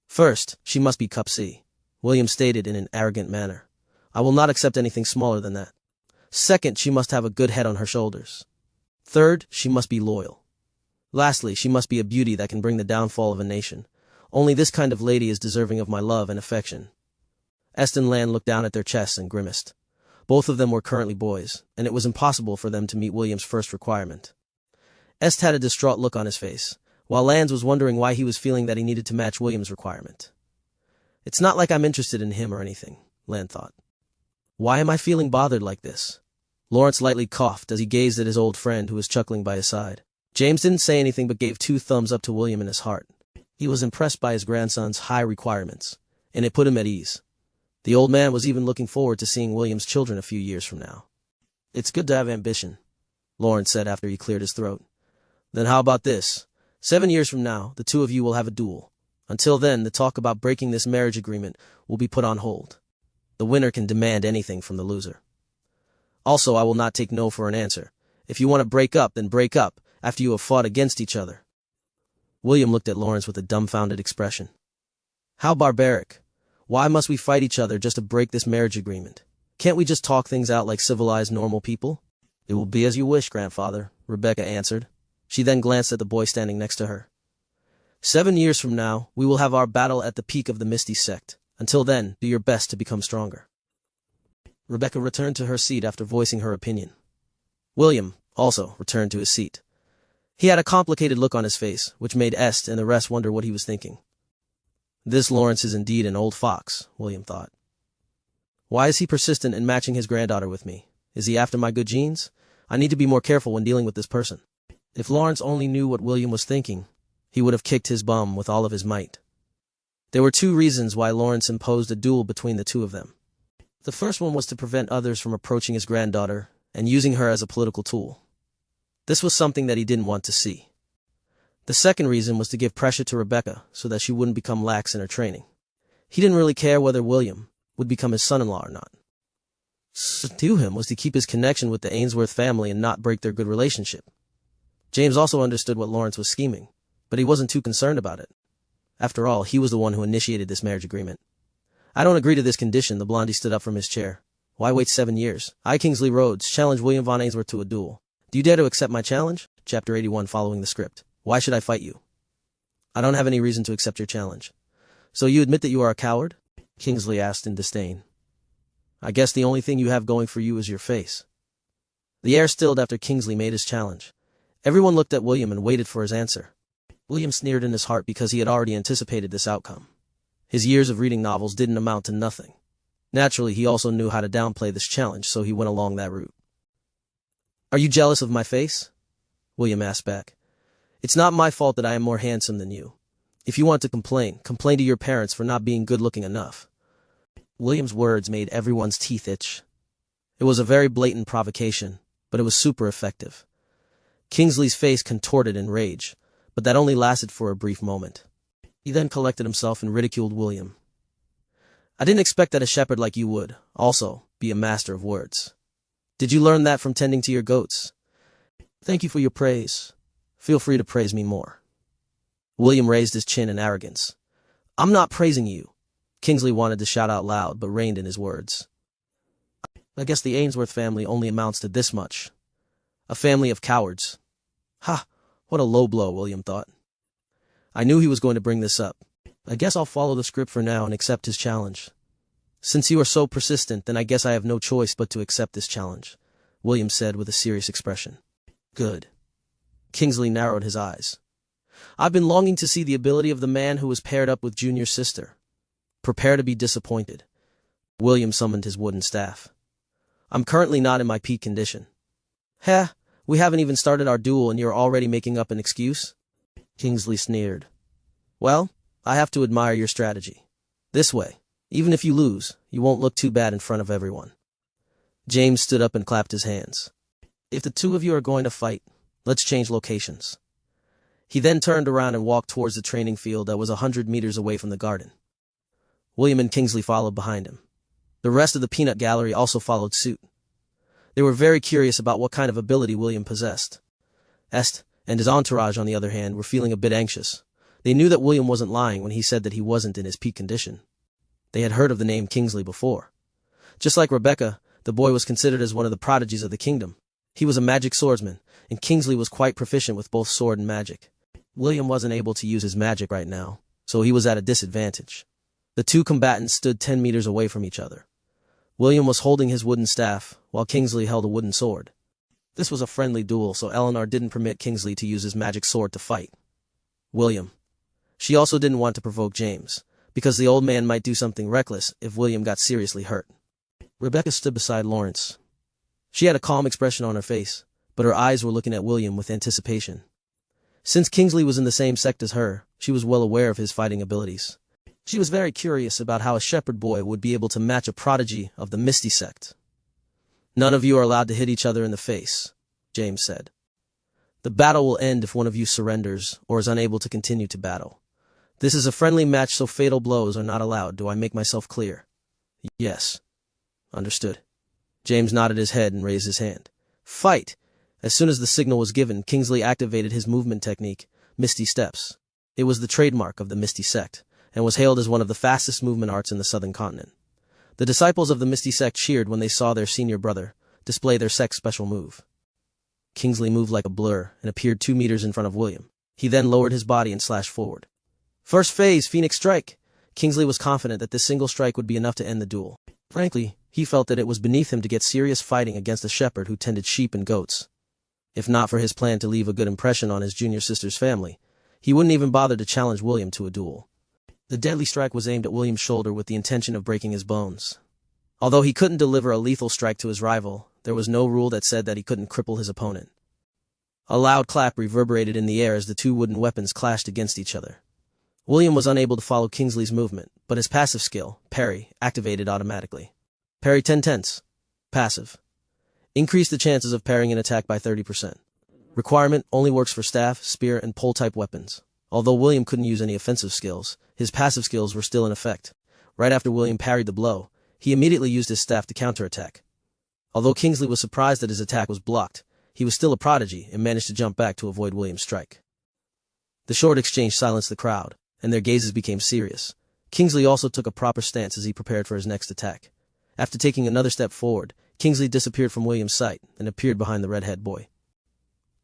"First, she must be cup C," William stated in an arrogant manner. "I will not accept anything smaller than that. Second, she must have a good head on her shoulders. Third, she must be loyal. Lastly, she must be a beauty that can bring the downfall of a nation. Only this kind of lady is deserving of my love and affection." Est and Lan looked down at their chests and grimaced. Both of them were currently boys, and it was impossible for them to meet William's first requirement. Est had a distraught look on his face, while Lans was wondering why he was feeling that he needed to match William's requirement. "It's not like I'm interested in him or anything," Lan thought. "Why am I feeling bothered like this?" Lawrence lightly coughed as he gazed at his old friend who was chuckling by his side. James didn't say anything but gave 2 thumbs up to William in his heart. He was impressed by his grandson's high requirements, and it put him at ease. The old man was even looking forward to seeing William's children a few years from now. "It's good to have ambition," Lawrence said after he cleared his throat. "Then how about this? 7 years from now, the two of you will have a duel. Until then, the talk about breaking this marriage agreement will be put on hold. The winner can demand anything from the loser. Also, I will not take no for an answer. If you want to break up, then break up, after you have fought against each other." William looked at Lawrence with a dumbfounded expression. "How barbaric. Why must we fight each other just to break this marriage agreement? Can't we just talk things out like civilized, normal people?" "It will be as you wish, grandfather," Rebecca answered. She then glanced at the boy standing next to her. 7 years from now, we will have our battle at the peak of the Misty sect. Until then, do your best to become stronger." Rebecca returned to her seat after voicing her opinion. William, also, returned to his seat. He had a complicated look on his face, which made Est and the rest wonder what he was thinking. "This Lawrence is indeed an old fox," William thought. "Why is he persistent in matching his granddaughter with me? Is he after my good genes? I need to be more careful when dealing with this person." If Lawrence only knew what William was thinking, he would have kicked his bum with all of his might. There were 2 reasons why Lawrence imposed a duel between the two of them. The first one was to prevent others from approaching his granddaughter and using her as a political tool. This was something that he didn't want to see. The second reason was to give pressure to Rebecca so that she wouldn't become lax in her training. He didn't really care whether William would become his son-in-law or not. To him was to keep his connection with the Ainsworth family and not break their good relationship. James also understood what Lawrence was scheming, but he wasn't too concerned about it. After all, he was the one who initiated this marriage agreement. "I don't agree to this condition," the blondie stood up from his chair. "Why wait 7 years? I, Kingsley Rhodes, challenge William von Ainsworth to a duel. Do you dare to accept my challenge?" Chapter 81 following the script. "Why should I fight you?" "I don't have any reason to accept your challenge." "So you admit that you are a coward?" Kingsley asked in disdain. "I guess the only thing you have going for you is your face." The air stilled after Kingsley made his challenge. Everyone looked at William and waited for his answer. William sneered in his heart because he had already anticipated this outcome. His years of reading novels didn't amount to nothing. Naturally, he also knew how to downplay this challenge, so he went along that route. "Are you jealous of my face?" William asked back. "It's not my fault that I am more handsome than you. If you want to complain to your parents for not being good-looking enough." William's words made everyone's teeth itch. It was a very blatant provocation, but it was super effective. Kingsley's face contorted in rage, but that only lasted for a brief moment. He then collected himself and ridiculed William. "I didn't expect that a shepherd like you would, also, be a master of words. Did you learn that from tending to your goats? Thank you for your praise. Feel free to praise me more." William raised his chin in arrogance. "I'm not praising you." Kingsley wanted to shout out loud, but reined in his words. "I guess the Ainsworth family only amounts to this much. A family of cowards." Ha! What a low blow, William thought. I knew he was going to bring this up. I guess I'll follow the script for now and accept his challenge. "Since you are so persistent, then I guess I have no choice but to accept this challenge," William said with a serious expression. "Good." Kingsley narrowed his eyes. "I've been longing to see the ability of the man who was paired up with Junior's sister. Prepare to be disappointed." William summoned his wooden staff. "I'm currently not in my peak condition." "Heh, we haven't even started our duel and you're already making up an excuse?" Kingsley sneered. "Well, I have to admire your strategy. This way, even if you lose, you won't look too bad in front of everyone." James stood up and clapped his hands. "If the two of you are going to fight, let's change locations." He then turned around and walked towards the training field that was 100 meters away from the garden. William and Kingsley followed behind him. The rest of the peanut gallery also followed suit. They were very curious about what kind of ability William possessed. Est and his entourage, on the other hand, were feeling a bit anxious. They knew that William wasn't lying when he said that he wasn't in his peak condition. They had heard of the name Kingsley before. Just like Rebecca, the boy was considered as one of the prodigies of the kingdom. He was a magic swordsman, and Kingsley was quite proficient with both sword and magic. William wasn't able to use his magic right now, so he was at a disadvantage. The two combatants stood 10 meters away from each other. William was holding his wooden staff, while Kingsley held a wooden sword. This was a friendly duel, so Eleanor didn't permit Kingsley to use his magic sword to fight William. She also didn't want to provoke James, because the old man might do something reckless if William got seriously hurt. Rebecca stood beside Lawrence. She had a calm expression on her face, but her eyes were looking at William with anticipation. Since Kingsley was in the same sect as her, she was well aware of his fighting abilities. She was very curious about how a shepherd boy would be able to match a prodigy of the Misty sect. "None of you are allowed to hit each other in the face," James said. "The battle will end if one of you surrenders or is unable to continue to battle. This is a friendly match, so fatal blows are not allowed. Do I make myself clear?" "Yes." "Understood." James nodded his head and raised his hand. "Fight!" As soon as the signal was given, Kingsley activated his movement technique, Misty Steps. It was the trademark of the Misty sect, and was hailed as one of the fastest movement arts in the southern continent. The disciples of the Misty sect cheered when they saw their senior brother display their sect's special move. Kingsley moved like a blur and appeared 2 meters in front of William. He then lowered his body and slashed forward. First phase, Phoenix Strike! Kingsley was confident that this single strike would be enough to end the duel. Frankly, he felt that it was beneath him to get serious fighting against a shepherd who tended sheep and goats. If not for his plan to leave a good impression on his junior sister's family, he wouldn't even bother to challenge William to a duel. The deadly strike was aimed at William's shoulder with the intention of breaking his bones. Although he couldn't deliver a lethal strike to his rival, there was no rule that said that he couldn't cripple his opponent. A loud clap reverberated in the air as the two wooden weapons clashed against each other. William was unable to follow Kingsley's movement, but his passive skill, Parry, activated automatically. Parry 10/10. Passive. Increase the chances of parrying an attack by 30%. Requirement only works for staff, spear, and pole-type weapons. Although William couldn't use any offensive skills, his passive skills were still in effect. Right after William parried the blow, he immediately used his staff to counterattack. Although Kingsley was surprised that his attack was blocked, he was still a prodigy and managed to jump back to avoid William's strike. The short exchange silenced the crowd, and their gazes became serious. Kingsley also took a proper stance as he prepared for his next attack. After taking another step forward, Kingsley disappeared from William's sight and appeared behind the redhead boy.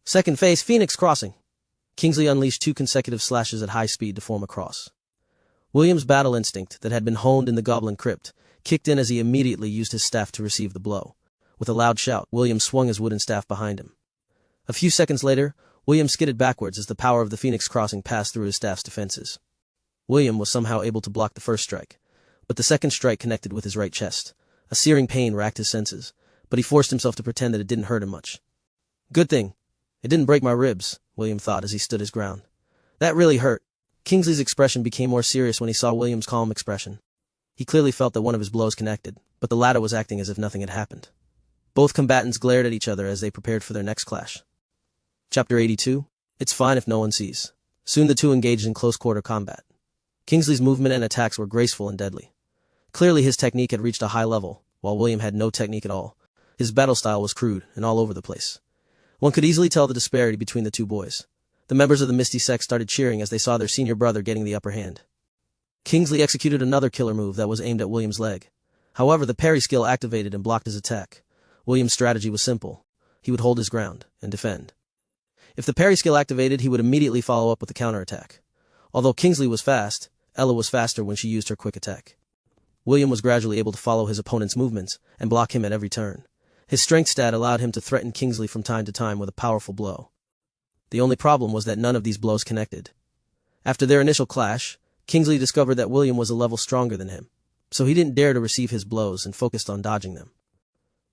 Second phase, Phoenix Crossing! Kingsley unleashed 2 consecutive slashes at high speed to form a cross. William's battle instinct, that had been honed in the Goblin Crypt, kicked in as he immediately used his staff to receive the blow. With a loud shout, William swung his wooden staff behind him. A few seconds later, William skidded backwards as the power of the Phoenix Crossing passed through his staff's defenses. William was somehow able to block the first strike, but the second strike connected with his right chest. A searing pain racked his senses, but he forced himself to pretend that it didn't hurt him much. Good thing. It didn't break my ribs, William thought as he stood his ground. That really hurt. Kingsley's expression became more serious when he saw William's calm expression. He clearly felt that one of his blows connected, but the latter was acting as if nothing had happened. Both combatants glared at each other as they prepared for their next clash. Chapter 82. It's fine if no one sees. Soon the two engaged in close-quarter combat. Kingsley's movement and attacks were graceful and deadly. Clearly his technique had reached a high level, while William had no technique at all. His battle style was crude and all over the place. One could easily tell the disparity between the two boys. The members of the Misty Sect started cheering as they saw their senior brother getting the upper hand. Kingsley executed another killer move that was aimed at William's leg. However, the parry skill activated and blocked his attack. William's strategy was simple. He would hold his ground and defend. If the parry skill activated, he would immediately follow up with a counterattack. Although Kingsley was fast, Ella was faster when she used her quick attack. William was gradually able to follow his opponent's movements and block him at every turn. His strength stat allowed him to threaten Kingsley from time to time with a powerful blow. The only problem was that none of these blows connected. After their initial clash, Kingsley discovered that William was a level stronger than him, so he didn't dare to receive his blows and focused on dodging them.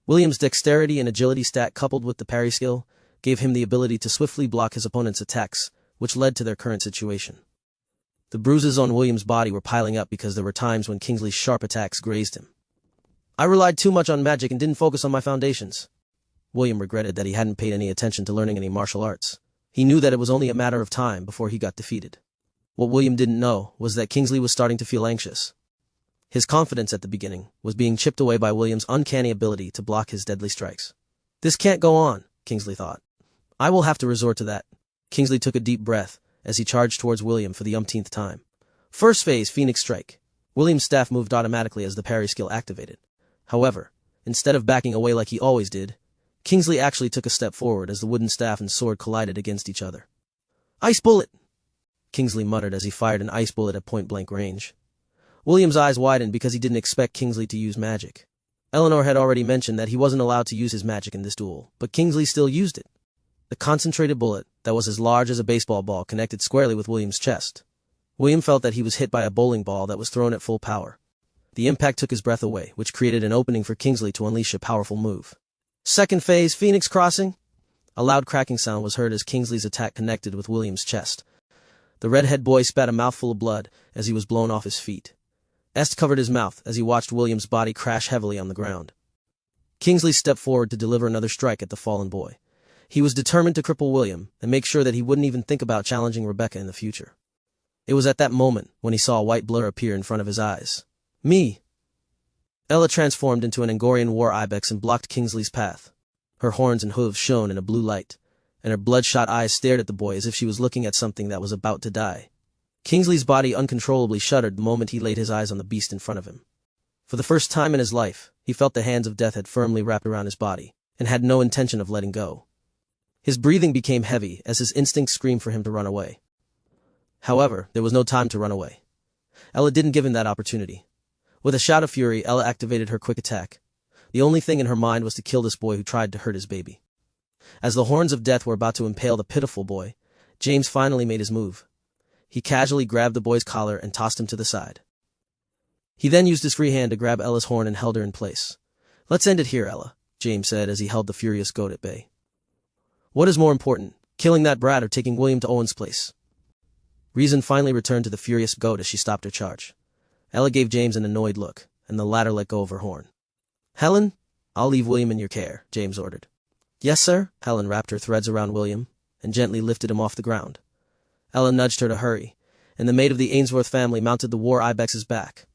William's dexterity and agility stat coupled with the parry skill gave him the ability to swiftly block his opponent's attacks, which led to their current situation. The bruises on William's body were piling up because there were times when Kingsley's sharp attacks grazed him. I relied too much on magic and didn't focus on my foundations. William regretted that he hadn't paid any attention to learning any martial arts. He knew that it was only a matter of time before he got defeated. What William didn't know was that Kingsley was starting to feel anxious. His confidence at the beginning was being chipped away by William's uncanny ability to block his deadly strikes. This can't go on, Kingsley thought. I will have to resort to that. Kingsley took a deep breath as he charged towards William for the umpteenth time. First phase, Phoenix Strike. William's staff moved automatically as the parry skill activated. However, instead of backing away like he always did, Kingsley actually took a step forward as the wooden staff and sword collided against each other. Ice bullet! Kingsley muttered as he fired an ice bullet at point-blank range. William's eyes widened because he didn't expect Kingsley to use magic. Eleanor had already mentioned that he wasn't allowed to use his magic in this duel, but Kingsley still used it. The concentrated bullet, that was as large as a baseball ball, connected squarely with William's chest. William felt that he was hit by a bowling ball that was thrown at full power. The impact took his breath away, which created an opening for Kingsley to unleash a powerful move. Second phase, Phoenix Crossing. A loud cracking sound was heard as Kingsley's attack connected with William's chest. The redhead boy spat a mouthful of blood as he was blown off his feet. Est covered his mouth as he watched William's body crash heavily on the ground. Kingsley stepped forward to deliver another strike at the fallen boy. He was determined to cripple William and make sure that he wouldn't even think about challenging Rebecca in the future. It was at that moment when he saw a white blur appear in front of his eyes. Me! Ella transformed into an Angorian war ibex and blocked Kingsley's path. Her horns and hooves shone in a blue light, and her bloodshot eyes stared at the boy as if she was looking at something that was about to die. Kingsley's body uncontrollably shuddered the moment he laid his eyes on the beast in front of him. For the first time in his life, he felt the hands of death had firmly wrapped around his body, and had no intention of letting go. His breathing became heavy as his instincts screamed for him to run away. However, there was no time to run away. Ella didn't give him that opportunity. With a shout of fury, Ella activated her quick attack. The only thing in her mind was to kill this boy who tried to hurt his baby. As the horns of death were about to impale the pitiful boy, James finally made his move. He casually grabbed the boy's collar and tossed him to the side. He then used his free hand to grab Ella's horn and held her in place. Let's end it here, Ella, James said as he held the furious goat at bay. What is more important, killing that brat or taking William to Owen's place? Reason finally returned to the furious goat as she stopped her charge. Ella gave James an annoyed look, and the latter let go of her horn. Helen, I'll leave William in your care, James ordered. Yes, sir. Helen wrapped her threads around William and gently lifted him off the ground. Ella nudged her to hurry, and the maid of the Ainsworth family mounted the war ibex's back.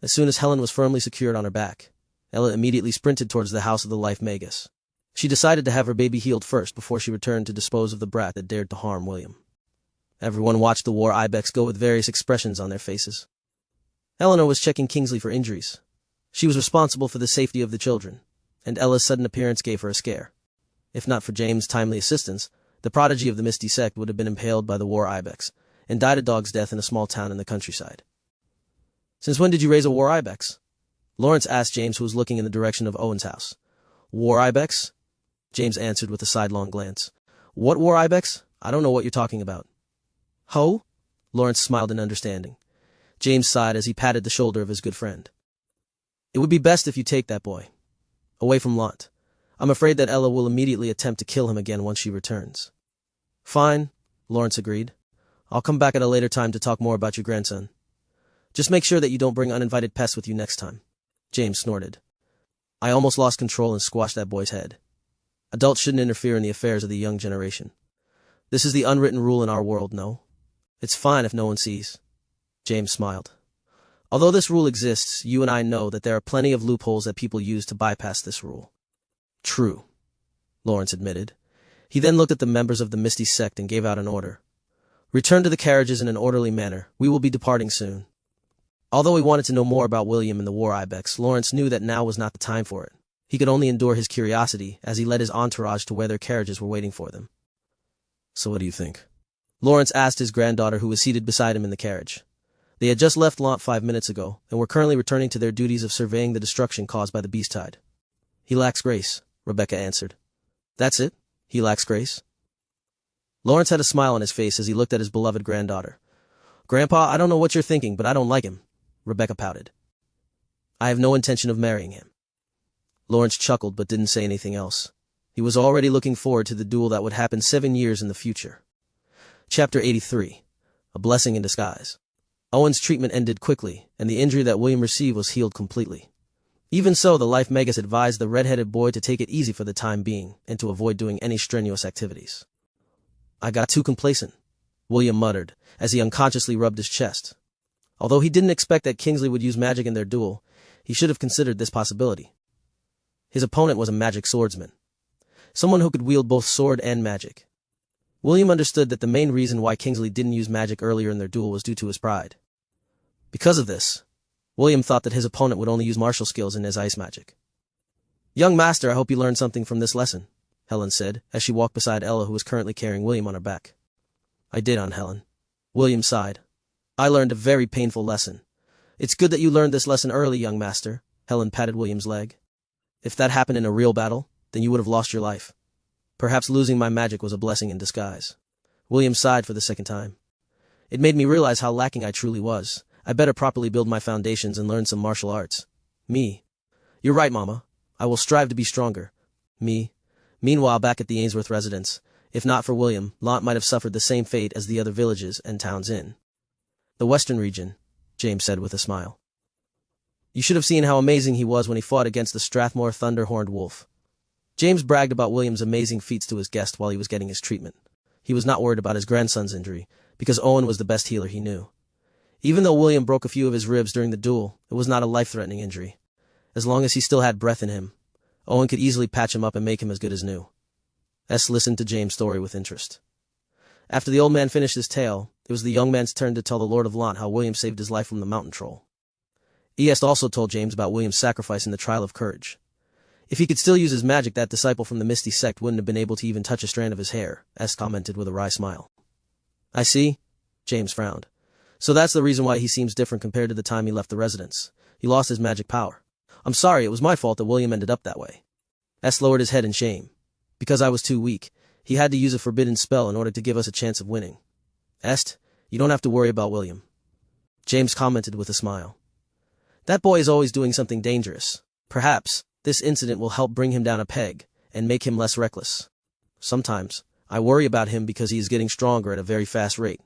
As soon as Helen was firmly secured on her back, Ella immediately sprinted towards the house of the life magus. She decided to have her baby healed first before she returned to dispose of the brat that dared to harm William. Everyone watched the war ibex go with various expressions on their faces. Eleanor was checking Kingsley for injuries. She was responsible for the safety of the children, and Ella's sudden appearance gave her a scare. If not for James' timely assistance, the prodigy of the Misty Sect would have been impaled by the war ibex, and died a dog's death in a small town in the countryside. Since when did you raise a war ibex? Lawrence asked James, who was looking in the direction of Owen's house. War ibex? James answered with a sidelong glance. What war ibex? I don't know what you're talking about. Ho? Lawrence smiled in understanding. James sighed as he patted the shoulder of his good friend. It would be best if you take that boy away from Lant. I'm afraid that Ella will immediately attempt to kill him again once she returns. Fine, Lawrence agreed. I'll come back at a later time to talk more about your grandson. Just make sure that you don't bring uninvited pests with you next time. James snorted. I almost lost control and squashed that boy's head. Adults shouldn't interfere in the affairs of the young generation. This is the unwritten rule in our world, no? It's fine if no one sees. James smiled. Although this rule exists, you and I know that there are plenty of loopholes that people use to bypass this rule. True, Lawrence admitted. He then looked at the members of the Misty sect and gave out an order. Return to the carriages in an orderly manner. We will be departing soon. Although he wanted to know more about William and the war ibex, Lawrence knew that now was not the time for it. He could only endure his curiosity as he led his entourage to where their carriages were waiting for them. So what do you think? Lawrence asked his granddaughter, who was seated beside him in the carriage. They had just left Lant 5 minutes ago, and were currently returning to their duties of surveying the destruction caused by the beast tide. He lacks grace, Rebecca answered. That's it? He lacks grace? Lawrence had a smile on his face as he looked at his beloved granddaughter. Grandpa, I don't know what you're thinking, but I don't like him, Rebecca pouted. I have no intention of marrying him. Lawrence chuckled but didn't say anything else. He was already looking forward to the duel that would happen 7 years in the future. Chapter 83. A Blessing in Disguise. Owen's treatment ended quickly, and the injury that William received was healed completely. Even so, the Life Magus advised the red-headed boy to take it easy for the time being, and to avoid doing any strenuous activities. I got too complacent, William muttered, as he unconsciously rubbed his chest. Although he didn't expect that Kingsley would use magic in their duel, he should have considered this possibility. His opponent was a magic swordsman. Someone who could wield both sword and magic. William understood that the main reason why Kingsley didn't use magic earlier in their duel was due to his pride. Because of this, William thought that his opponent would only use martial skills in his ice magic. Young master, I hope you learned something from this lesson, Helen said, as she walked beside Ella, who was currently carrying William on her back. I did, Aunt Helen. William sighed. I learned a very painful lesson. It's good that you learned this lesson early, young master, Helen patted William's leg. If that happened in a real battle, then you would have lost your life. Perhaps losing my magic was a blessing in disguise. William sighed for the second time. It made me realize how lacking I truly was. I better properly build my foundations and learn some martial arts. Me. You're right, Mama. I will strive to be stronger. Me. Meanwhile, back at the Ainsworth residence, if not for William, Lant might have suffered the same fate as the other villages and towns in the western region, James said with a smile. You should have seen how amazing he was when he fought against the Strathmore Thunder-Horned Wolf. James bragged about William's amazing feats to his guest while he was getting his treatment. He was not worried about his grandson's injury, because Owen was the best healer he knew. Even though William broke a few of his ribs during the duel, it was not a life-threatening injury. As long as he still had breath in him, Owen could easily patch him up and make him as good as new. S listened to James' story with interest. After the old man finished his tale, it was the young man's turn to tell the Lord of Lant how William saved his life from the mountain troll. Est also told James about William's sacrifice in the trial of courage. If he could still use his magic, that disciple from the Misty sect wouldn't have been able to even touch a strand of his hair, Est commented with a wry smile. I see, James frowned. So that's the reason why he seems different compared to the time he left the residence. He lost his magic power. I'm sorry, it was my fault that William ended up that way. Est lowered his head in shame. Because I was too weak, he had to use a forbidden spell in order to give us a chance of winning. Est, you don't have to worry about William. James commented with a smile. That boy is always doing something dangerous. Perhaps this incident will help bring him down a peg and make him less reckless. Sometimes I worry about him because he is getting stronger at a very fast rate.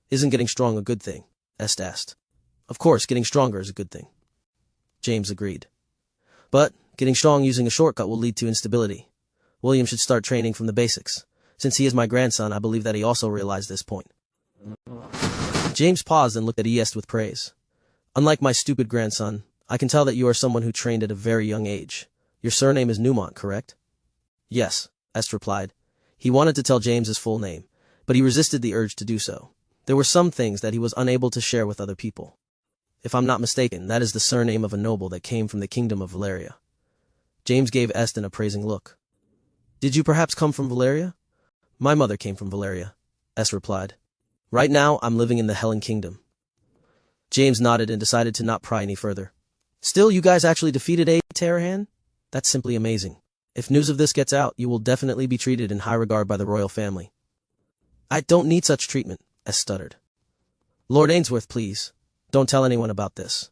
Isn't getting strong a good thing? Est asked. Of course, getting stronger is a good thing. James agreed. But getting strong using a shortcut will lead to instability. William should start training from the basics. Since he is my grandson, I believe that he also realized this point. James paused and looked at Est with praise. Unlike my stupid grandson, I can tell that you are someone who trained at a very young age. Your surname is Newmont, correct? Yes, Est replied. He wanted to tell James his full name, but he resisted the urge to do so. There were some things that he was unable to share with other people. If I'm not mistaken, that is the surname of a noble that came from the kingdom of Valeria. James gave Est an appraising look. Did you perhaps come from Valeria? My mother came from Valeria, Est replied. Right now, I'm living in the Helen Kingdom. James nodded and decided to not pry any further. Still, you guys actually defeated a Tarahan? That's simply amazing. If news of this gets out, you will definitely be treated in high regard by the royal family. I don't need such treatment, S stuttered. Lord Ainsworth, please. Don't tell anyone about this.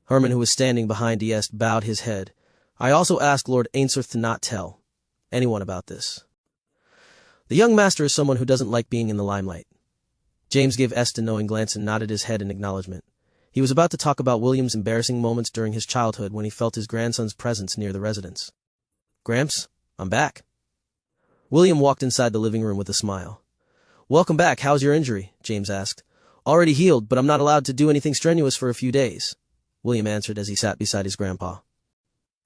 Herman, who was standing behind Est, bowed his head. I also ask Lord Ainsworth to not tell anyone about this. The young master is someone who doesn't like being in the limelight. James gave Est a knowing glance and nodded his head in acknowledgement. He was about to talk about William's embarrassing moments during his childhood when he felt his grandson's presence near the residence. Gramps, I'm back. William walked inside the living room with a smile. Welcome back, how's your injury? James asked. Already healed, but I'm not allowed to do anything strenuous for a few days, William answered as he sat beside his grandpa.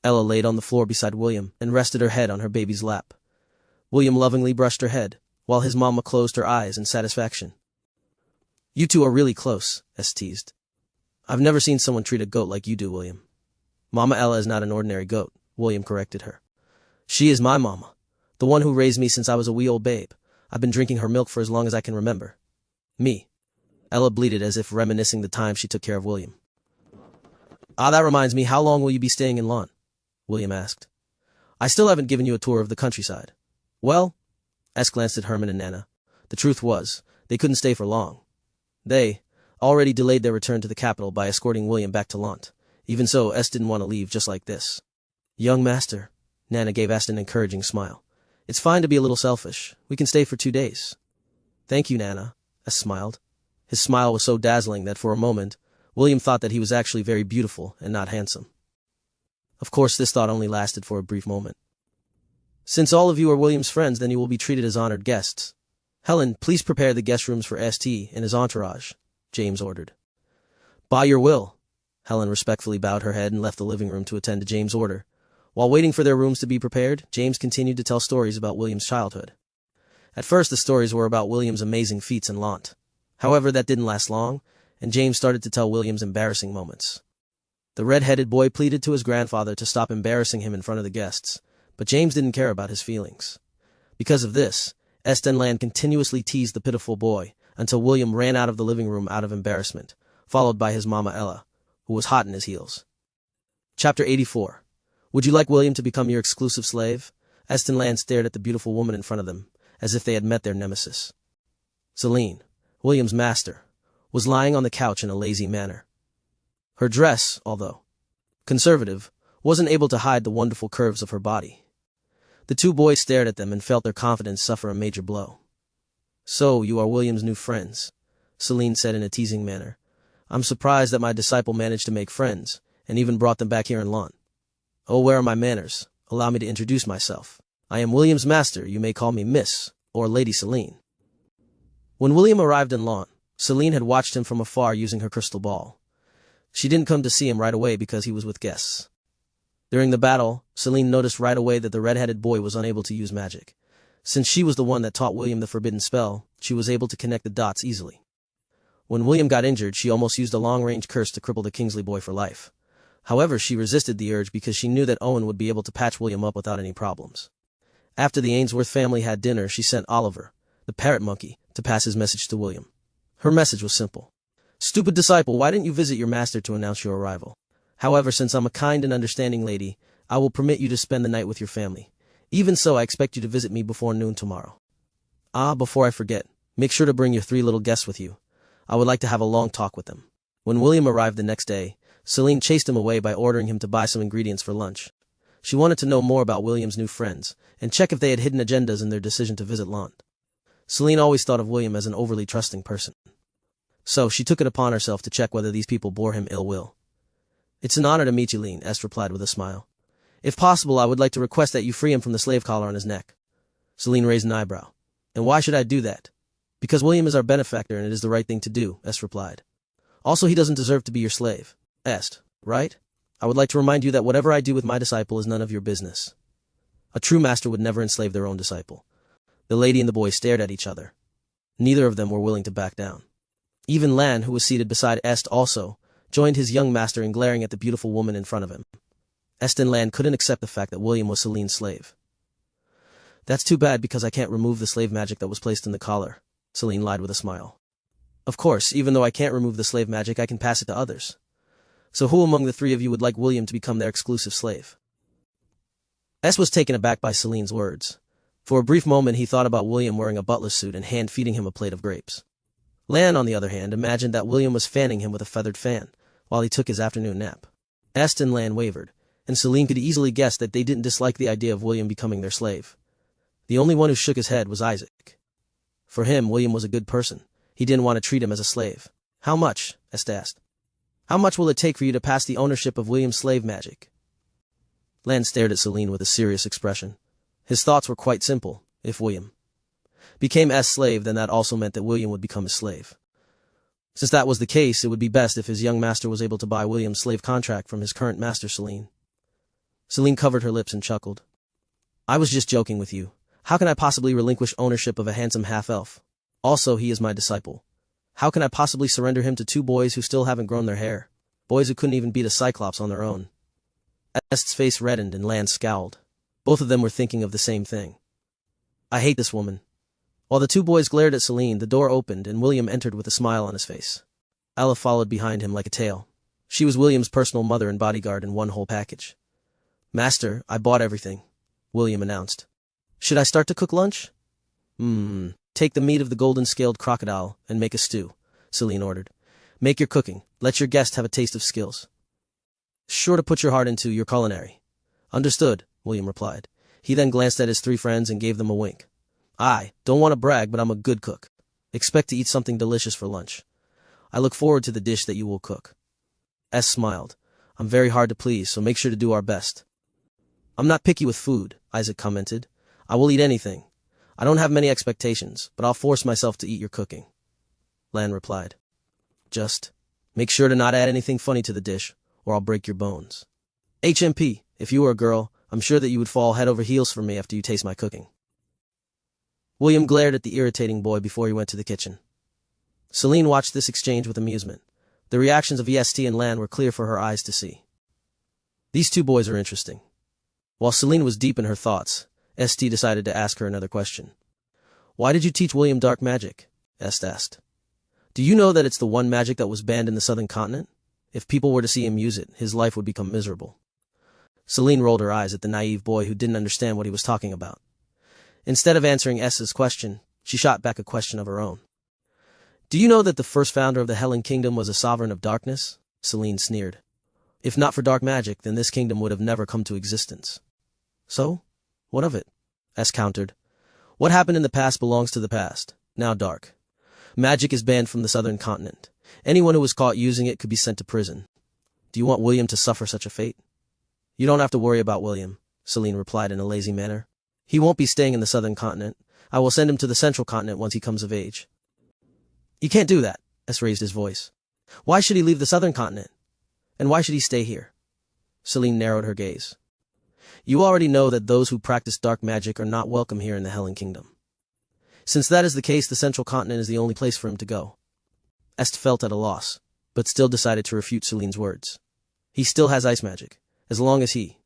Ella laid on the floor beside William and rested her head on her baby's lap. William lovingly brushed her head, while his mama closed her eyes in satisfaction. You two are really close, S teased. I've never seen someone treat a goat like you do, William. Mama Ella is not an ordinary goat, William corrected her. She is my mama, the one who raised me since I was a wee old babe. I've been drinking her milk for as long as I can remember. Me. Ella bleated as if reminiscing the time she took care of William. That reminds me, how long will you be staying in Lon? William asked. I still haven't given you a tour of the countryside. Well, S glanced at Herman and Nana. The truth was, they couldn't stay for long. They already delayed their return to the capital by escorting William back to Lant. Even so, S didn't want to leave just like this. Young master, Nana gave S an encouraging smile. It's fine to be a little selfish. We can stay for 2 days. Thank you, Nana, S smiled. His smile was so dazzling that for a moment, William thought that he was actually very beautiful and not handsome. Of course, this thought only lasted for a brief moment. Since all of you are William's friends, then you will be treated as honored guests. Helen, please prepare the guest rooms for St. and his entourage, James ordered. By your will. Helen respectfully bowed her head and left the living room to attend to James' order. While waiting for their rooms to be prepared, James continued to tell stories about William's childhood. At first, the stories were about William's amazing feats in Lant. However, that didn't last long, and James started to tell William's embarrassing moments. The red-headed boy pleaded to his grandfather to stop embarrassing him in front of the guests, but James didn't care about his feelings. Because of this, Estenland continuously teased the pitiful boy until William ran out of the living room out of embarrassment, followed by his mama Ella, who was hot in his heels. Chapter 84. Would you like William to become your exclusive slave? Estenland stared at the beautiful woman in front of them, as if they had met their nemesis. Celine, William's master, was lying on the couch in a lazy manner. Her dress, although conservative, wasn't able to hide the wonderful curves of her body. The two boys stared at them and felt their confidence suffer a major blow. So, you are William's new friends, Celine said in a teasing manner. I'm surprised that my disciple managed to make friends, and even brought them back here in Lon. Oh, where are my manners? Allow me to introduce myself. I am William's master. You may call me Miss, or Lady Celine. When William arrived in Lon, Celine had watched him from afar using her crystal ball. She didn't come to see him right away because he was with guests. During the battle, Celine noticed right away that the red-headed boy was unable to use magic. Since she was the one that taught William the forbidden spell, she was able to connect the dots easily. When William got injured, she almost used a long-range curse to cripple the Kingsley boy for life. However, she resisted the urge because she knew that Owen would be able to patch William up without any problems. After the Ainsworth family had dinner, she sent Oliver, the parrot monkey, to pass his message to William. Her message was simple. Stupid disciple, why didn't you visit your master to announce your arrival? However, since I'm a kind and understanding lady, I will permit you to spend the night with your family. Even so, I expect you to visit me before noon tomorrow. Before I forget, make sure to bring your 3 little guests with you. I would like to have a long talk with them. When William arrived the next day, Celine chased him away by ordering him to buy some ingredients for lunch. She wanted to know more about William's new friends, and check if they had hidden agendas in their decision to visit Lont. Celine always thought of William as an overly trusting person. So, she took it upon herself to check whether these people bore him ill will. It's an honor to meet you, Celine, Est replied with a smile. If possible, I would like to request that you free him from the slave collar on his neck. Celine raised an eyebrow. And why should I do that? Because William is our benefactor and it is the right thing to do, Est replied. Also, he doesn't deserve to be your slave. Est, right? I would like to remind you that whatever I do with my disciple is none of your business. A true master would never enslave their own disciple. The lady and the boy stared at each other. Neither of them were willing to back down. Even Lan, who was seated beside Est also, joined his young master in glaring at the beautiful woman in front of him. Est and Lan couldn't accept the fact that William was Celine's slave. That's too bad because I can't remove the slave magic that was placed in the collar, Celine lied with a smile. Of course, even though I can't remove the slave magic, I can pass it to others. So who among the 3 of you would like William to become their exclusive slave? Est was taken aback by Celine's words. For a brief moment he thought about William wearing a butler suit and hand-feeding him a plate of grapes. Lan, on the other hand, imagined that William was fanning him with a feathered fan while he took his afternoon nap. Est and Lan wavered, and Celine could easily guess that they didn't dislike the idea of William becoming their slave. The only one who shook his head was Isaac. For him, William was a good person. He didn't want to treat him as a slave. "How much?" Est asked. "How much will it take for you to pass the ownership of William's slave magic?" Lan stared at Celine with a serious expression. His thoughts were quite simple. If William became Est's slave, then that also meant that William would become his slave. Since that was the case, it would be best if his young master was able to buy William's slave contract from his current master, Celine. Celine covered her lips and chuckled. "I was just joking with you. How can I possibly relinquish ownership of a handsome half-elf? Also, he is my disciple. How can I possibly surrender him to two boys who still haven't grown their hair? Boys who couldn't even beat a cyclops on their own?" Est's face reddened and Lan scowled. Both of them were thinking of the same thing. "I hate this woman." While the two boys glared at Celine, the door opened and William entered with a smile on his face. Ella followed behind him like a tail. She was William's personal mother and bodyguard in one whole package. "Master, I bought everything," William announced. "Should I start to cook lunch?" Take the meat of the golden-scaled crocodile and make a stew," Celine ordered. "Make your cooking. Let your guest have a taste of skills. Sure to put your heart into your culinary." "Understood," William replied. He then glanced at his three friends and gave them a wink. "I don't want to brag, but I'm a good cook. Expect to eat something delicious for lunch. I look forward to the dish that you will cook." S smiled. "I'm very hard to please, so make sure to do our best." "I'm not picky with food," Isaac commented. "I will eat anything. I don't have many expectations, but I'll force myself to eat your cooking," Lan replied. "Just make sure to not add anything funny to the dish, or I'll break your bones. HMP, if you were a girl, I'm sure that you would fall head over heels for me after you taste my cooking." William glared at the irritating boy before he went to the kitchen. Celine watched this exchange with amusement. The reactions of EST and Lan were clear for her eyes to see. These two boys are interesting. While Celine was deep in her thoughts, ST decided to ask her another question. "Why did you teach William dark magic?" Est asked. "Do you know that it's the one magic that was banned in the southern continent? If people were to see him use it, his life would become miserable." Celine rolled her eyes at the naive boy who didn't understand what he was talking about. Instead of answering S's question, she shot back a question of her own. "Do you know that the first founder of the Helen Kingdom was a sovereign of darkness?" Celine sneered. "If not for dark magic, then this kingdom would have never come to existence." "So? What of it?" S countered. "What happened in the past belongs to the past. Now dark magic is banned from the southern continent. Anyone who was caught using it could be sent to prison. Do you want William to suffer such a fate?" "You don't have to worry about William," Celine replied in a lazy manner. "He won't be staying in the southern continent. I will send him to the central continent once he comes of age." "You can't do that," S raised his voice. "Why should he leave the southern continent? And why should he stay here?" Celine narrowed her gaze. "You already know that those who practice dark magic are not welcome here in the Helen Kingdom. Since that is the case, the central continent is the only place for him to go." Est felt at a loss, but still decided to refute Celine's words. "He still has ice magic. As long as he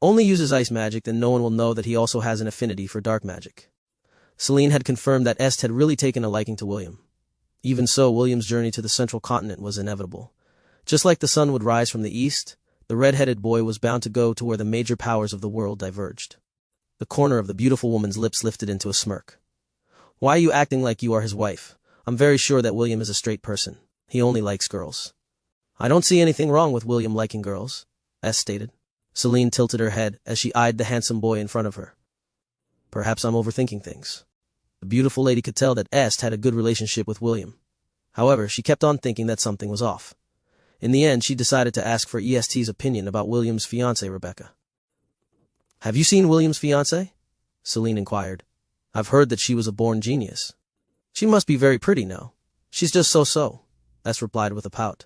only uses ice magic, then no one will know that he also has an affinity for dark magic." Celine had confirmed that Est had really taken a liking to William. Even so, William's journey to the central continent was inevitable. Just like the sun would rise from the east, the red-headed boy was bound to go to where the major powers of the world diverged. The corner of the beautiful woman's lips lifted into a smirk. "Why are you acting like you are his wife? I'm very sure that William is a straight person. He only likes girls." "I don't see anything wrong with William liking girls," S stated. Celine tilted her head as she eyed the handsome boy in front of her. "Perhaps I'm overthinking things." The beautiful lady could tell that Est had a good relationship with William. However, she kept on thinking that something was off. In the end, she decided to ask for EST's opinion about William's fiancée, Rebecca. "Have you seen William's fiancée?" Celine inquired. "I've heard that she was a born genius." "She must be very pretty now." "She's just so-so," S replied with a pout.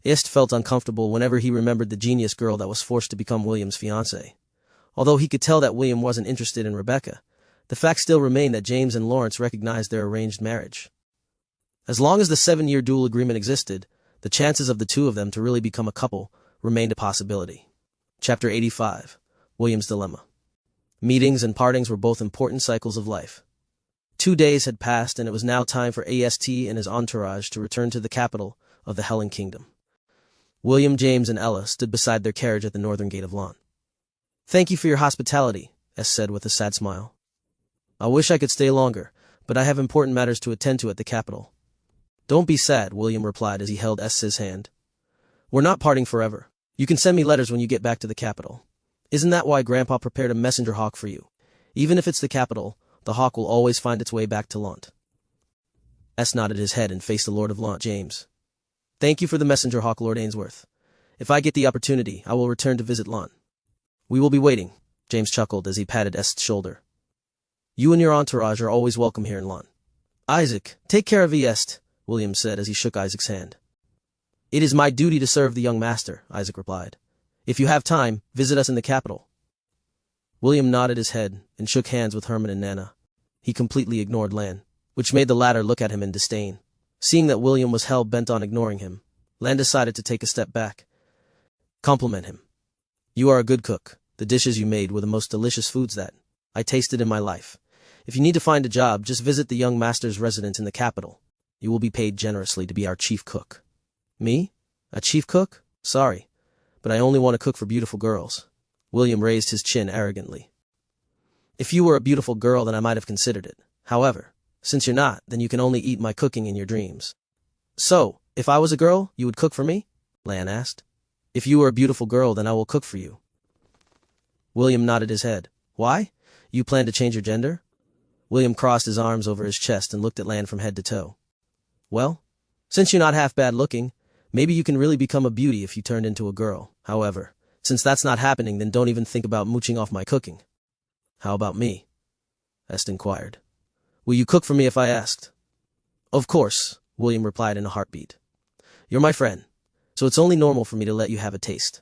Est felt uncomfortable whenever he remembered the genius girl that was forced to become William's fiancée. Although he could tell that William wasn't interested in Rebecca, the fact still remained that James and Lawrence recognized their arranged marriage. As long as the 7-year dual agreement existed, the chances of the two of them to really become a couple remained a possibility. Chapter 85. William's Dilemma. Meetings and partings were both important cycles of life. 2 days had passed and it was now time for AST and his entourage to return to the capital of the Helen Kingdom. William, James, and Ella stood beside their carriage at the northern gate of Lawn. "Thank you for your hospitality," S said with a sad smile. I wish I could stay longer, but I have important matters to attend to at the capital. Don't be sad, William replied as he held S's hand. We're not parting forever. You can send me letters when you get back to the capital. Isn't that why Grandpa prepared a messenger hawk for you? Even if it's the capital, the hawk will always find its way back to Lant. S nodded his head and faced the Lord of Lant, James. Thank you for the messenger hawk, Lord Ainsworth. If I get the opportunity, I will return to visit Lant. We will be waiting, James chuckled as he patted Est's shoulder. You and your entourage are always welcome here in Lant. Isaac, take care of Est, William said as he shook Isaac's hand. It is my duty to serve the young master, Isaac replied. If you have time, visit us in the capital. William nodded his head and shook hands with Herman and Nana. He completely ignored Lan, which made the latter look at him in disdain. Seeing that William was hell-bent on ignoring him, Lan decided to take a step back. Compliment him. You are a good cook. The dishes you made were the most delicious foods that I tasted in my life. If you need to find a job, just visit the young master's residence in the capital. You will be paid generously to be our chief cook. Me? A chief cook? Sorry, but I only want to cook for beautiful girls. William raised his chin arrogantly. If you were a beautiful girl, then I might have considered it. However, since you're not, then you can only eat my cooking in your dreams. So, if I was a girl, you would cook for me? Lan asked. If you were a beautiful girl, then I will cook for you. William nodded his head. Why? You plan to change your gender? William crossed his arms over his chest and looked at Lan from head to toe. Well, since you're not half bad looking, maybe you can really become a beauty if you turned into a girl. However, since that's not happening, then don't even think about mooching off my cooking. How about me? Est inquired. Will you cook for me if I asked? Of course, William replied in a heartbeat. You're my friend, so it's only normal for me to let you have a taste.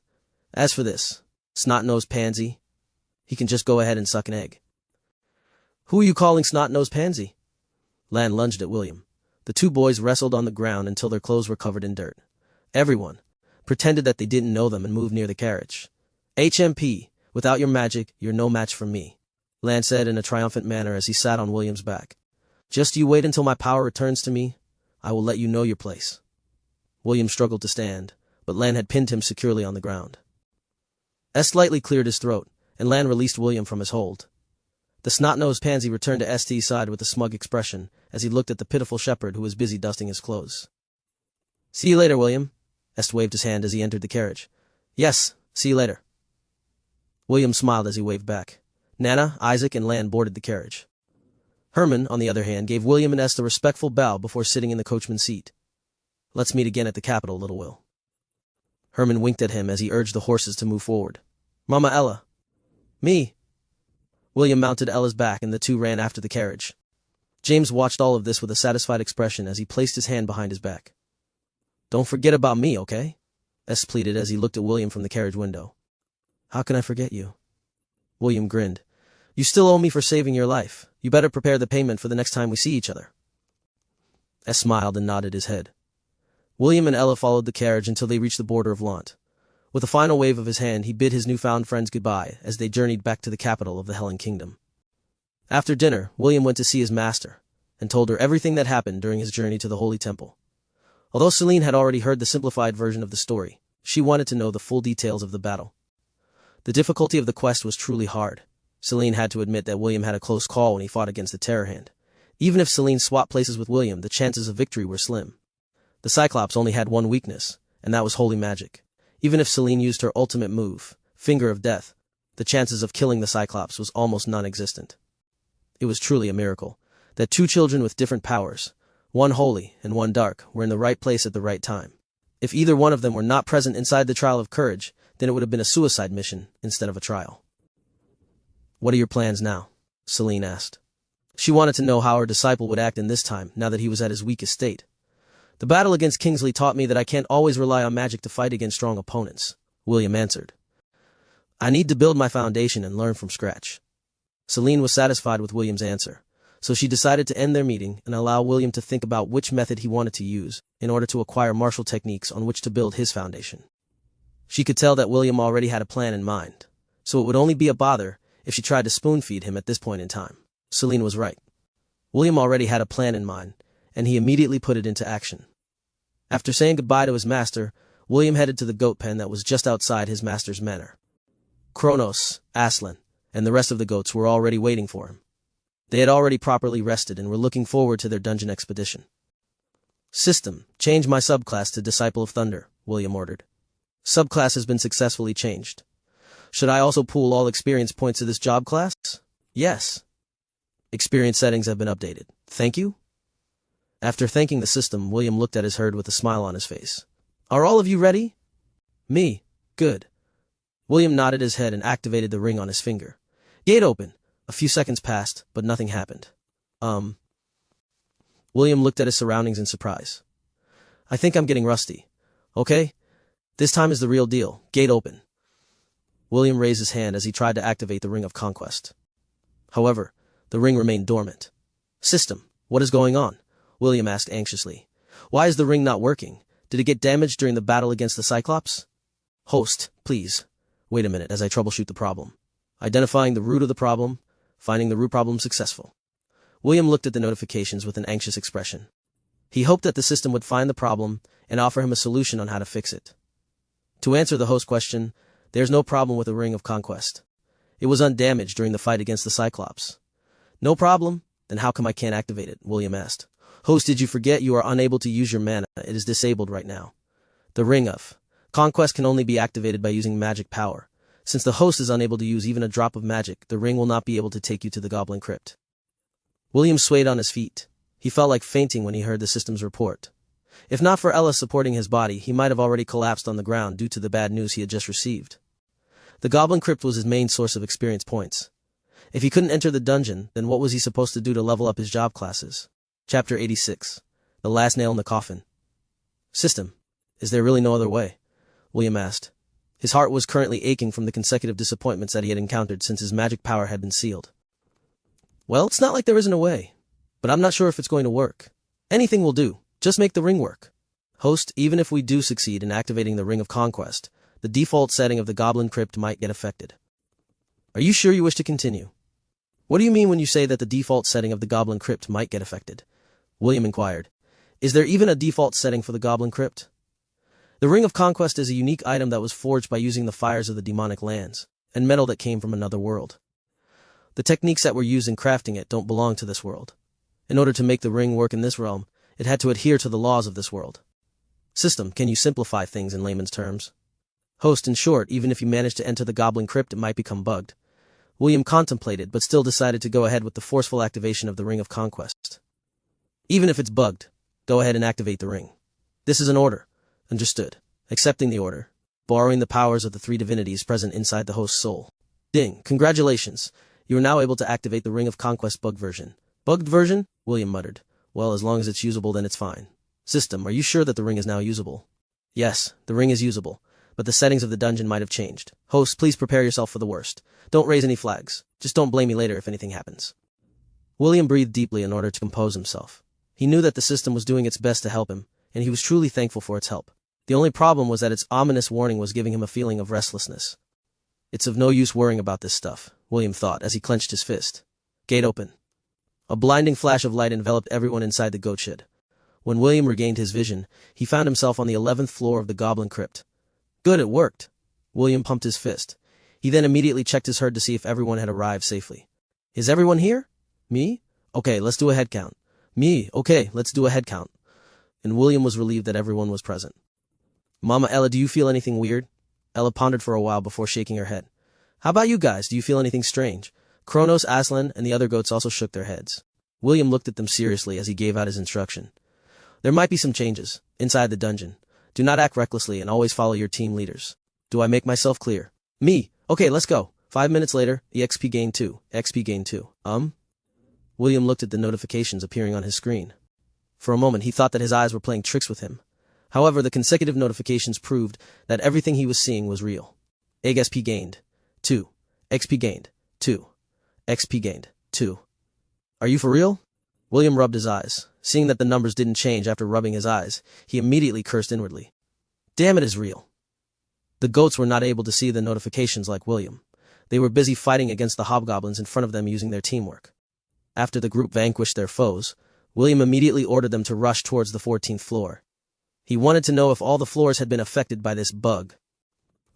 As for this snot-nosed pansy, he can just go ahead and suck an egg. Who are you calling snot-nosed pansy? Lan lunged at William. The two boys wrestled on the ground until their clothes were covered in dirt. Everyone pretended that they didn't know them and moved near the carriage. HMP, without your magic, you're no match for me, Lan said in a triumphant manner as he sat on William's back. Just you wait until my power returns to me. I will let you know your place. William struggled to stand, but Lan had pinned him securely on the ground. S slightly cleared his throat, and Lan released William from his hold. The snot-nosed pansy returned to ST's side with a smug expression as he looked at the pitiful shepherd who was busy dusting his clothes. See you later, William. Est waved his hand as he entered the carriage. Yes, see you later. William smiled as he waved back. Nana, Isaac, and Lan boarded the carriage. Herman, on the other hand, gave William and Est a respectful bow before sitting in the coachman's seat. Let's meet again at the capital, little Will. Herman winked at him as he urged the horses to move forward. Mama Ella. Me. William mounted Ella's back and the two ran after the carriage. James watched all of this with a satisfied expression as he placed his hand behind his back. Don't forget about me, okay? Est pleaded as he looked at William from the carriage window. How can I forget you? William grinned. You still owe me for saving your life. You better prepare the payment for the next time we see each other. Est smiled and nodded his head. William and Ella followed the carriage until they reached the border of Lant. With a final wave of his hand, he bid his newfound friends goodbye as they journeyed back to the capital of the Helen Kingdom. After dinner, William went to see his master, and told her everything that happened during his journey to the Holy Temple. Although Celine had already heard the simplified version of the story, she wanted to know the full details of the battle. The difficulty of the quest was truly hard. Celine had to admit that William had a close call when he fought against the Terror Hand. Even if Celine swapped places with William, the chances of victory were slim. The Cyclops only had one weakness, and that was holy magic. Even if Celine used her ultimate move, Finger of Death, the chances of killing the Cyclops was almost non-existent. It was truly a miracle that two children with different powers, one holy and one dark, were in the right place at the right time. If either one of them were not present inside the trial of courage, then it would have been a suicide mission instead of a trial. What are your plans now? Celine asked. She wanted to know how her disciple would act in this time, now that he was at his weakest state. The battle against Kingsley taught me that I can't always rely on magic to fight against strong opponents, William answered. I need to build my foundation and learn from scratch. Celine was satisfied with William's answer, so she decided to end their meeting and allow William to think about which method he wanted to use in order to acquire martial techniques on which to build his foundation. She could tell that William already had a plan in mind, so it would only be a bother if she tried to spoon-feed him at this point in time. Celine was right. William already had a plan in mind, and he immediately put it into action. After saying goodbye to his master, William headed to the goat pen that was just outside his master's manor. Kronos, Aslan, and the rest of the goats were already waiting for him. They had already properly rested and were looking forward to their dungeon expedition. System, change my subclass to Disciple of Thunder, William ordered. Subclass has been successfully changed. Should I also pool all experience points to this job class? Yes. Experience settings have been updated. Thank you? After thanking the system, William looked at his herd with a smile on his face. Are all of you ready? Me. Good. William nodded his head and activated the ring on his finger. Gate open. A few seconds passed, but nothing happened. William looked at his surroundings in surprise. I think I'm getting rusty. Okay? This time is the real deal. Gate open. William raised his hand as he tried to activate the Ring of Conquest. However, the ring remained dormant. System, what is going on? William asked anxiously. Why is the ring not working? Did it get damaged during the battle against the Cyclops? Host, please. Wait a minute as I troubleshoot the problem. Identifying the root of the problem, finding the root problem successful. William looked at the notifications with an anxious expression. He hoped that the system would find the problem and offer him a solution on how to fix it. To answer the host question, there's no problem with the Ring of Conquest. It was undamaged during the fight against the Cyclops. No problem? Then how come I can't activate it? William asked. Host, did you forget you are unable to use your mana? It is disabled right now. The Ring of Conquest can only be activated by using magic power. Since the host is unable to use even a drop of magic, the ring will not be able to take you to the Goblin Crypt. William swayed on his feet. He felt like fainting when he heard the system's report. If not for Ella supporting his body, he might have already collapsed on the ground due to the bad news he had just received. The Goblin Crypt was his main source of experience points. If he couldn't enter the dungeon, then what was he supposed to do to level up his job classes? Chapter 86. The Last Nail in the Coffin. System, is there really no other way? William asked. His heart was currently aching from the consecutive disappointments that he had encountered since his magic power had been sealed. Well, it's not like there isn't a way, but I'm not sure if it's going to work. Anything will do. Just make the ring work. Host, even if we do succeed in activating the Ring of Conquest, the default setting of the Goblin Crypt might get affected. Are you sure you wish to continue? What do you mean when you say that the default setting of the Goblin Crypt might get affected? William inquired. Is there even a default setting for the Goblin Crypt? The Ring of Conquest is a unique item that was forged by using the fires of the demonic lands, and metal that came from another world. The techniques that were used in crafting it don't belong to this world. In order to make the ring work in this realm, it had to adhere to the laws of this world. System, can you simplify things in layman's terms? Host, in short, even if you manage to enter the Goblin Crypt, it might become bugged. William contemplated, but still decided to go ahead with the forceful activation of the Ring of Conquest. Even if it's bugged, go ahead and activate the ring. This is an order. Understood. Accepting the order. Borrowing the powers of the three divinities present inside the host's soul. Ding. Congratulations. You are now able to activate the Ring of Conquest bugged version. Bugged version? William muttered. Well, as long as it's usable, then it's fine. System, are you sure that the ring is now usable? Yes, the ring is usable, but the settings of the dungeon might have changed. Host, please prepare yourself for the worst. Don't raise any flags. Just don't blame me later if anything happens. William breathed deeply in order to compose himself. He knew that the system was doing its best to help him, and he was truly thankful for its help. The only problem was that its ominous warning was giving him a feeling of restlessness. It's of no use worrying about this stuff, William thought as he clenched his fist. Gate open. A blinding flash of light enveloped everyone inside the goat shed. When William regained his vision, he found himself on the 11th floor of the Goblin Crypt. Good, it worked. William pumped his fist. He then immediately checked his herd to see if everyone had arrived safely. Is everyone here? Me? Okay, let's do a head count. Me? Okay, let's do a head count. And William was relieved that everyone was present. Mama Ella, do you feel anything weird? Ella pondered for a while before shaking her head. How about you guys? Do you feel anything strange? Kronos, Aslan, and the other goats also shook their heads. William looked at them seriously as he gave out his instruction. There might be some changes inside the dungeon. Do not act recklessly and always follow your team leaders. Do I make myself clear? Me. Okay, let's go. 5 minutes later, EXP gain 2. XP gain 2. William looked at the notifications appearing on his screen. For a moment, he thought that his eyes were playing tricks with him. However, the consecutive notifications proved that everything he was seeing was real. XP gained 2. XP gained 2. XP gained 2. Are you for real? William rubbed his eyes. Seeing that the numbers didn't change after rubbing his eyes, he immediately cursed inwardly. Damn, it is real. The goats were not able to see the notifications like William. They were busy fighting against the hobgoblins in front of them using their teamwork. After the group vanquished their foes, William immediately ordered them to rush towards the 14th floor. He wanted to know if all the floors had been affected by this bug.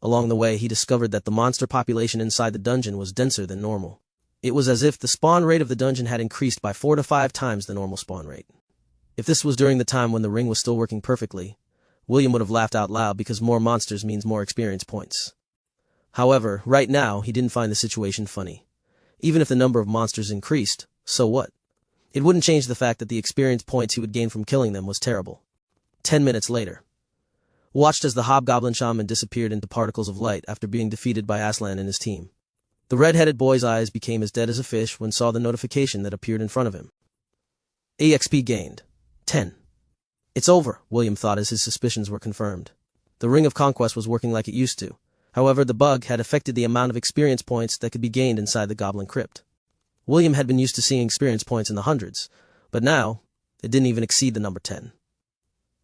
Along the way, he discovered that the monster population inside the dungeon was denser than normal. It was as if the spawn rate of the dungeon had increased by 4 to 5 times the normal spawn rate. If this was during the time when the ring was still working perfectly, William would have laughed out loud because more monsters means more experience points. However, right now, he didn't find the situation funny. Even if the number of monsters increased, so what? It wouldn't change the fact that the experience points he would gain from killing them was terrible. 10 minutes later. Watched as the hobgoblin shaman disappeared into particles of light after being defeated by Aslan and his team. The red-headed boy's eyes became as dead as a fish when saw the notification that appeared in front of him. EXP gained. 10. It's over, William thought as his suspicions were confirmed. The Ring of Conquest was working like it used to. However, the bug had affected the amount of experience points that could be gained inside the goblin crypt. William had been used to seeing experience points in the hundreds, but now, it didn't even exceed the number 10.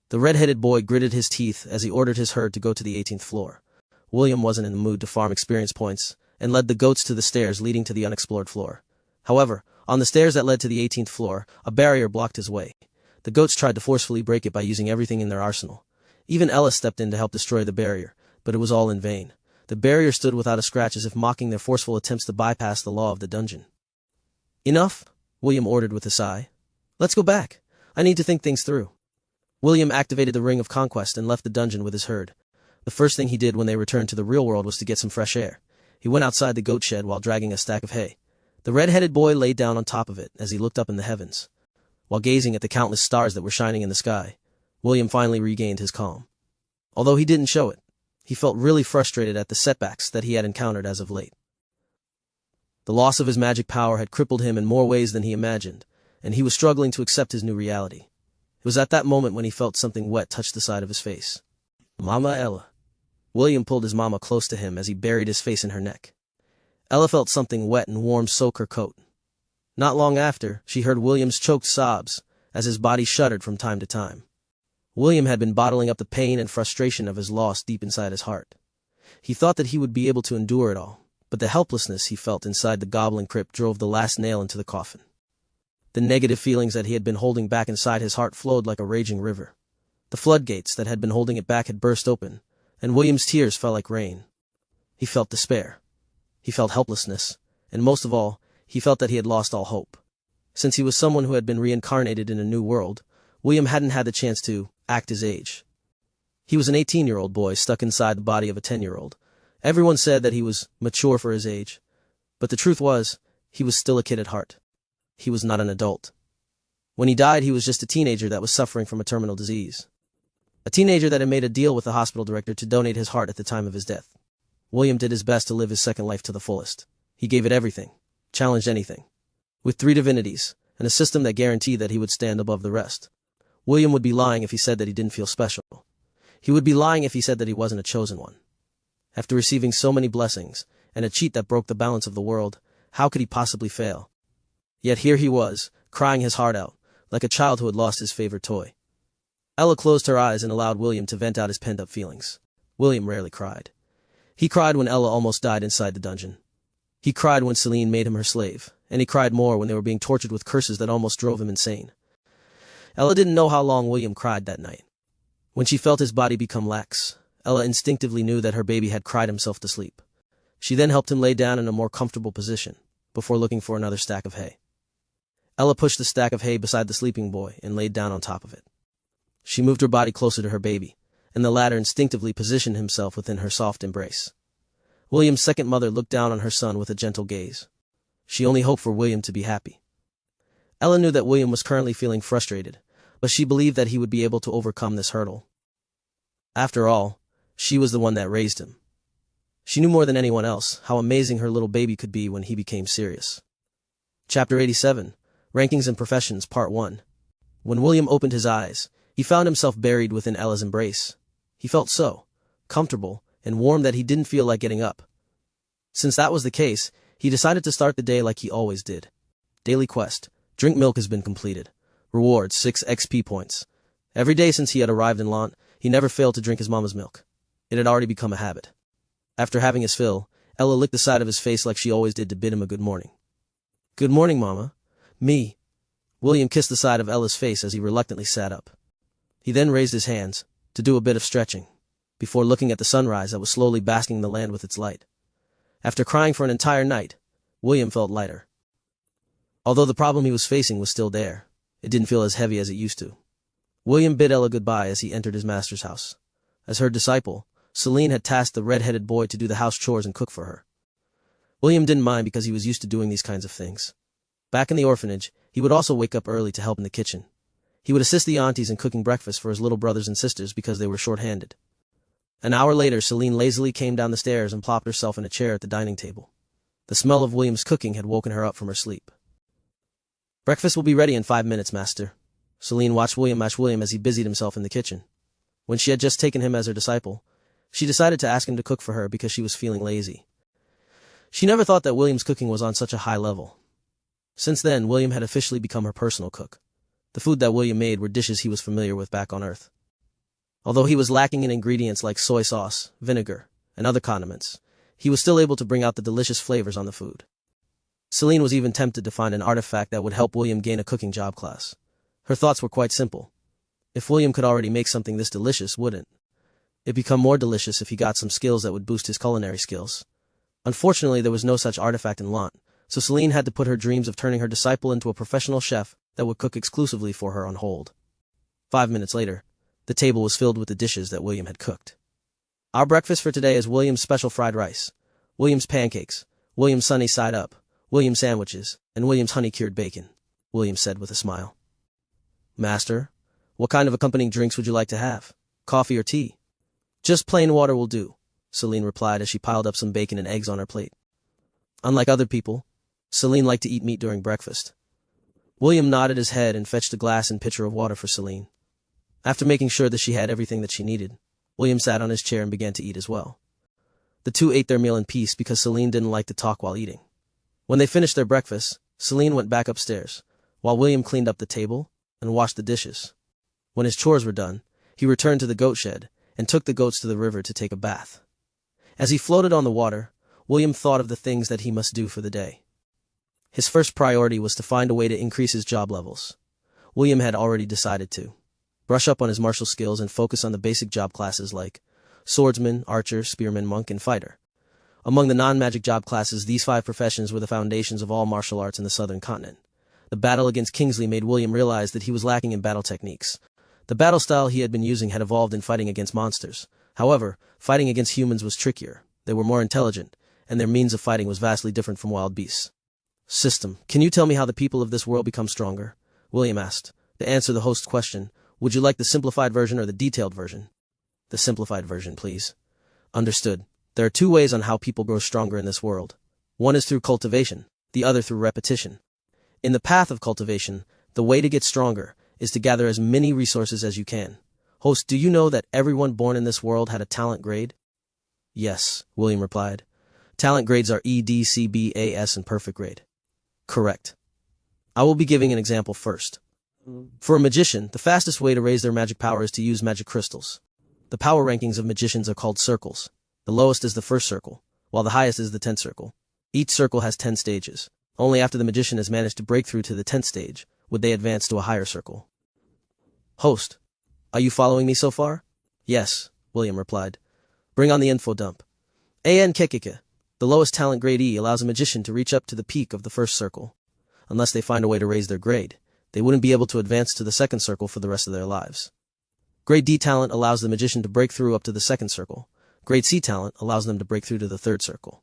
The red-headed boy gritted his teeth as he ordered his herd to go to the 18th floor. William wasn't in the mood to farm experience points, and led the goats to the stairs leading to the unexplored floor. However, on the stairs that led to the 18th floor, a barrier blocked his way. The goats tried to forcefully break it by using everything in their arsenal. Even Ella stepped in to help destroy the barrier, but it was all in vain. The barrier stood without a scratch as if mocking their forceful attempts to bypass the law of the dungeon. Enough, William ordered with a sigh. Let's go back. I need to think things through. William activated the Ring of Conquest and left the dungeon with his herd. The first thing he did when they returned to the real world was to get some fresh air. He went outside the goat shed while dragging a stack of hay. The red-headed boy lay down on top of it as he looked up in the heavens. While gazing at the countless stars that were shining in the sky, William finally regained his calm. Although he didn't show it, he felt really frustrated at the setbacks that he had encountered as of late. The loss of his magic power had crippled him in more ways than he imagined, and he was struggling to accept his new reality. It was at that moment when he felt something wet touch the side of his face. Mama Ella. William pulled his mama close to him as he buried his face in her neck. Ella felt something wet and warm soak her coat. Not long after, she heard William's choked sobs as his body shuddered from time to time. William had been bottling up the pain and frustration of his loss deep inside his heart. He thought that he would be able to endure it all, but the helplessness he felt inside the goblin crypt drove the last nail into the coffin. The negative feelings that he had been holding back inside his heart flowed like a raging river. The floodgates that had been holding it back had burst open, and William's tears fell like rain. He felt despair. He felt helplessness, and most of all, he felt that he had lost all hope. Since he was someone who had been reincarnated in a new world, William hadn't had the chance to act his age. He was an 18-year-old boy stuck inside the body of a 10-year-old. Everyone said that he was mature for his age, but the truth was, he was still a kid at heart. He was not an adult. When he died, he was just a teenager that was suffering from a terminal disease. A teenager that had made a deal with the hospital director to donate his heart at the time of his death. William did his best to live his second life to the fullest. He gave it everything, challenged anything. With 3 divinities, and a system that guaranteed that he would stand above the rest. William would be lying if he said that he didn't feel special. He would be lying if he said that he wasn't a chosen one. After receiving so many blessings, and a cheat that broke the balance of the world, how could he possibly fail? Yet here he was, crying his heart out, like a child who had lost his favorite toy. Ella closed her eyes and allowed William to vent out his pent-up feelings. William rarely cried. He cried when Ella almost died inside the dungeon. He cried when Celine made him her slave, and he cried more when they were being tortured with curses that almost drove him insane. Ella didn't know how long William cried that night. When she felt his body become lax, Ella instinctively knew that her baby had cried himself to sleep. She then helped him lay down in a more comfortable position, before looking for another stack of hay. Ella pushed the stack of hay beside the sleeping boy and laid down on top of it. She moved her body closer to her baby, and the latter instinctively positioned himself within her soft embrace. William's second mother looked down on her son with a gentle gaze. She only hoped for William to be happy. Ella knew that William was currently feeling frustrated, but she believed that he would be able to overcome this hurdle. After all, she was the one that raised him. She knew more than anyone else how amazing her little baby could be when he became serious. Chapter 87, Rankings and Professions, Part 1. When William opened his eyes, he found himself buried within Ella's embrace. He felt so comfortable and warm that he didn't feel like getting up. Since that was the case, he decided to start the day like he always did. Daily quest. Drink milk has been completed. Rewards 6 XP points. Every day since he had arrived in Lant, he never failed to drink his mama's milk. It had already become a habit. After having his fill, Ella licked the side of his face like she always did to bid him a good morning. Good morning, Mama. Me. William kissed the side of Ella's face as he reluctantly sat up. He then raised his hands, to do a bit of stretching, before looking at the sunrise that was slowly basking the land with its light. After crying for an entire night, William felt lighter. Although the problem he was facing was still there, it didn't feel as heavy as it used to. William bid Ella goodbye as he entered his master's house. As her disciple, Celine had tasked the red-headed boy to do the house chores and cook for her. William didn't mind because he was used to doing these kinds of things. Back in the orphanage, he would also wake up early to help in the kitchen. He would assist the aunties in cooking breakfast for his little brothers and sisters because they were short-handed. An hour later, Celine lazily came down the stairs and plopped herself in a chair at the dining table. The smell of William's cooking had woken her up from her sleep. "Breakfast will be ready in 5 minutes, master." Celine watched William as he busied himself in the kitchen. When she had just taken him as her disciple, she decided to ask him to cook for her because she was feeling lazy. She never thought that William's cooking was on such a high level. Since then, William had officially become her personal cook. The food that William made were dishes he was familiar with back on Earth. Although he was lacking in ingredients like soy sauce, vinegar, and other condiments, he was still able to bring out the delicious flavors on the food. Celine was even tempted to find an artifact that would help William gain a cooking job class. Her thoughts were quite simple. If William could already make something this delicious, wouldn't it become more delicious if he got some skills that would boost his culinary skills? Unfortunately, there was no such artifact in Lant, so Celine had to put her dreams of turning her disciple into a professional chef that would cook exclusively for her on hold. 5 minutes later, the table was filled with the dishes that William had cooked. "Our breakfast for today is William's special fried rice, William's pancakes, William's sunny side up, William's sandwiches, and William's honey-cured bacon," William said with a smile. "Master, what kind of accompanying drinks would you like to have? Coffee or tea?" "Just plain water will do," Celine replied as she piled up some bacon and eggs on her plate. Unlike other people, Celine liked to eat meat during breakfast. William nodded his head and fetched a glass and pitcher of water for Celine. After making sure that she had everything that she needed, William sat on his chair and began to eat as well. The two ate their meal in peace because Celine didn't like to talk while eating. When they finished their breakfast, Celine went back upstairs, while William cleaned up the table and washed the dishes. When his chores were done, he returned to the goat shed and took the goats to the river to take a bath. As he floated on the water, William thought of the things that he must do for the day. His first priority was to find a way to increase his job levels. William had already decided to brush up on his martial skills and focus on the basic job classes like swordsman, archer, spearman, monk, and fighter. Among the non-magic job classes, these 5 professions were the foundations of all martial arts in the southern continent. The battle against Kingsley made William realize that he was lacking in battle techniques. The battle style he had been using had evolved in fighting against monsters. However, fighting against humans was trickier. They were more intelligent, and their means of fighting was vastly different from wild beasts. "System, can you tell me how the people of this world become stronger?" William asked. To answer the host's question, "Would you like the simplified version or the detailed version?" "The simplified version, please." "Understood. There are 2 ways on how people grow stronger in this world. One is through cultivation, the other through repetition. In the path of cultivation, the way to get stronger is to gather as many resources as you can. Host, do you know that everyone born in this world had a talent grade?" "Yes," William replied. "Talent grades are E, D, C, B, A, S, and perfect grade." "Correct. I will be giving an example first. For a magician, the fastest way to raise their magic power is to use magic crystals. The power rankings of magicians are called circles. The lowest is the first circle, while the highest is the 10th circle. Each circle has 10 stages. Only after the magician has managed to break through to the 10th stage would they advance to a higher circle." "Host, are you following me so far?" "Yes," William replied. "Bring on the info dump." "AN Kekike. The lowest talent grade E allows a magician to reach up to the peak of the first circle. Unless they find a way to raise their grade, they wouldn't be able to advance to the 2nd circle for the rest of their lives. Grade D talent allows the magician to break through up to the 2nd circle. Grade C talent allows them to break through to the 3rd circle.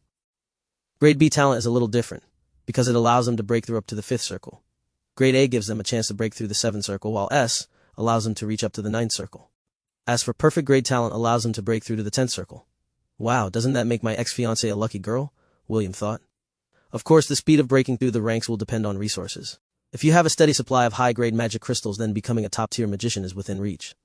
Grade B talent is a little different, because it allows them to break through up to the 5th circle. Grade A gives them a chance to break through the 7th circle, while S allows them to reach up to the 9th circle. As for perfect grade talent allows them to break through to the 10th circle. Wow, doesn't that make my ex-fiancée a lucky girl? William thought. Of course, the speed of breaking through the ranks will depend on resources. If you have a steady supply of high-grade magic crystals, then becoming a top-tier magician is within reach.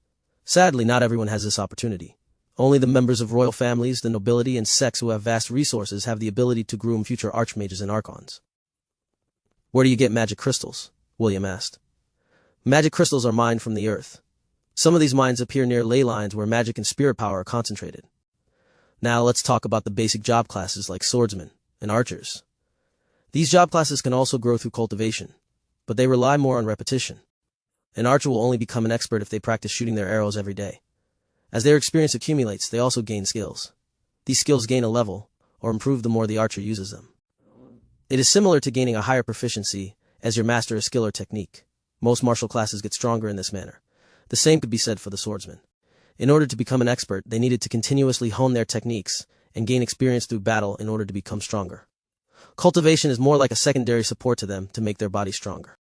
Sadly, not everyone has this opportunity. Only the members of royal families, the nobility, and sects who have vast resources have the ability to groom future archmages and archons. "Where do you get magic crystals?" William asked. "Magic crystals are mined from the earth. Some of these mines appear near ley lines where magic and spirit power are concentrated. Now let's talk about the basic job classes like swordsmen and archers. These job classes can also grow through cultivation, but they rely more on repetition. An archer will only become an expert if they practice shooting their arrows every day. As their experience accumulates, they also gain skills. These skills gain a level, or improve the more the archer uses them. It is similar to gaining a higher proficiency as your master a skill or technique. Most martial classes get stronger in this manner. The same could be said for the swordsman. In order to become an expert, they needed to continuously hone their techniques and gain experience through battle in order to become stronger. Cultivation is more like a secondary support to them to make their body stronger.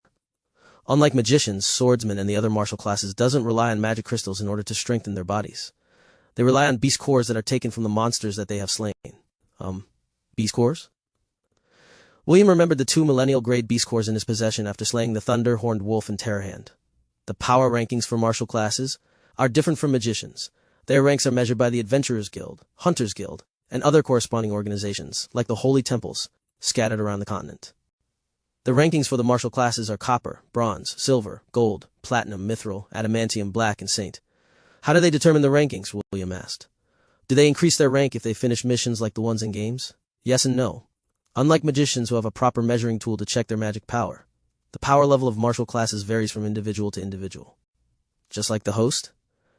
Unlike magicians, swordsmen, and the other martial classes doesn't rely on magic crystals in order to strengthen their bodies. They rely on beast cores that are taken from the monsters that they have slain. Beast cores? William remembered the 2 millennial-grade beast cores in his possession after slaying the Thunder-Horned Wolf and Terrorhand. The power rankings for martial classes are different from magicians. Their ranks are measured by the Adventurers Guild, Hunters Guild, and other corresponding organizations, like the Holy Temples, scattered around the continent. The rankings for the martial classes are Copper, Bronze, Silver, Gold, Platinum, Mithril, Adamantium, Black, and Saint. How do they determine the rankings? William asked. Do they increase their rank if they finish missions like the ones in games? Yes and no. Unlike magicians who have a proper measuring tool to check their magic power, the power level of martial classes varies from individual to individual. Just like the host,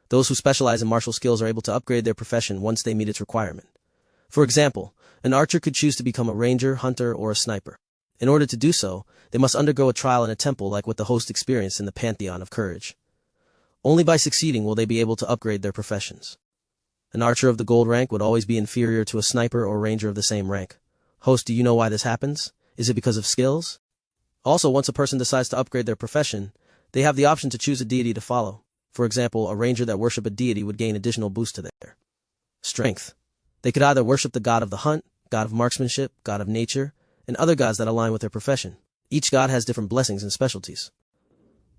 those who specialize in martial skills are able to upgrade their profession once they meet its requirement. For example, an archer could choose to become a ranger, hunter, or a sniper. In order to do so, they must undergo a trial in a temple like what the host experienced in the Pantheon of Courage. Only by succeeding will they be able to upgrade their professions. An archer of the gold rank would always be inferior to a sniper or ranger of the same rank. Host, do you know why this happens? Is it because of skills? Also, once a person decides to upgrade their profession, they have the option to choose a deity to follow. For example, a ranger that worship a deity would gain additional boost to their strength. They could either worship the god of the hunt, god of marksmanship, god of nature, and other gods that align with their profession. Each god has different blessings and specialties.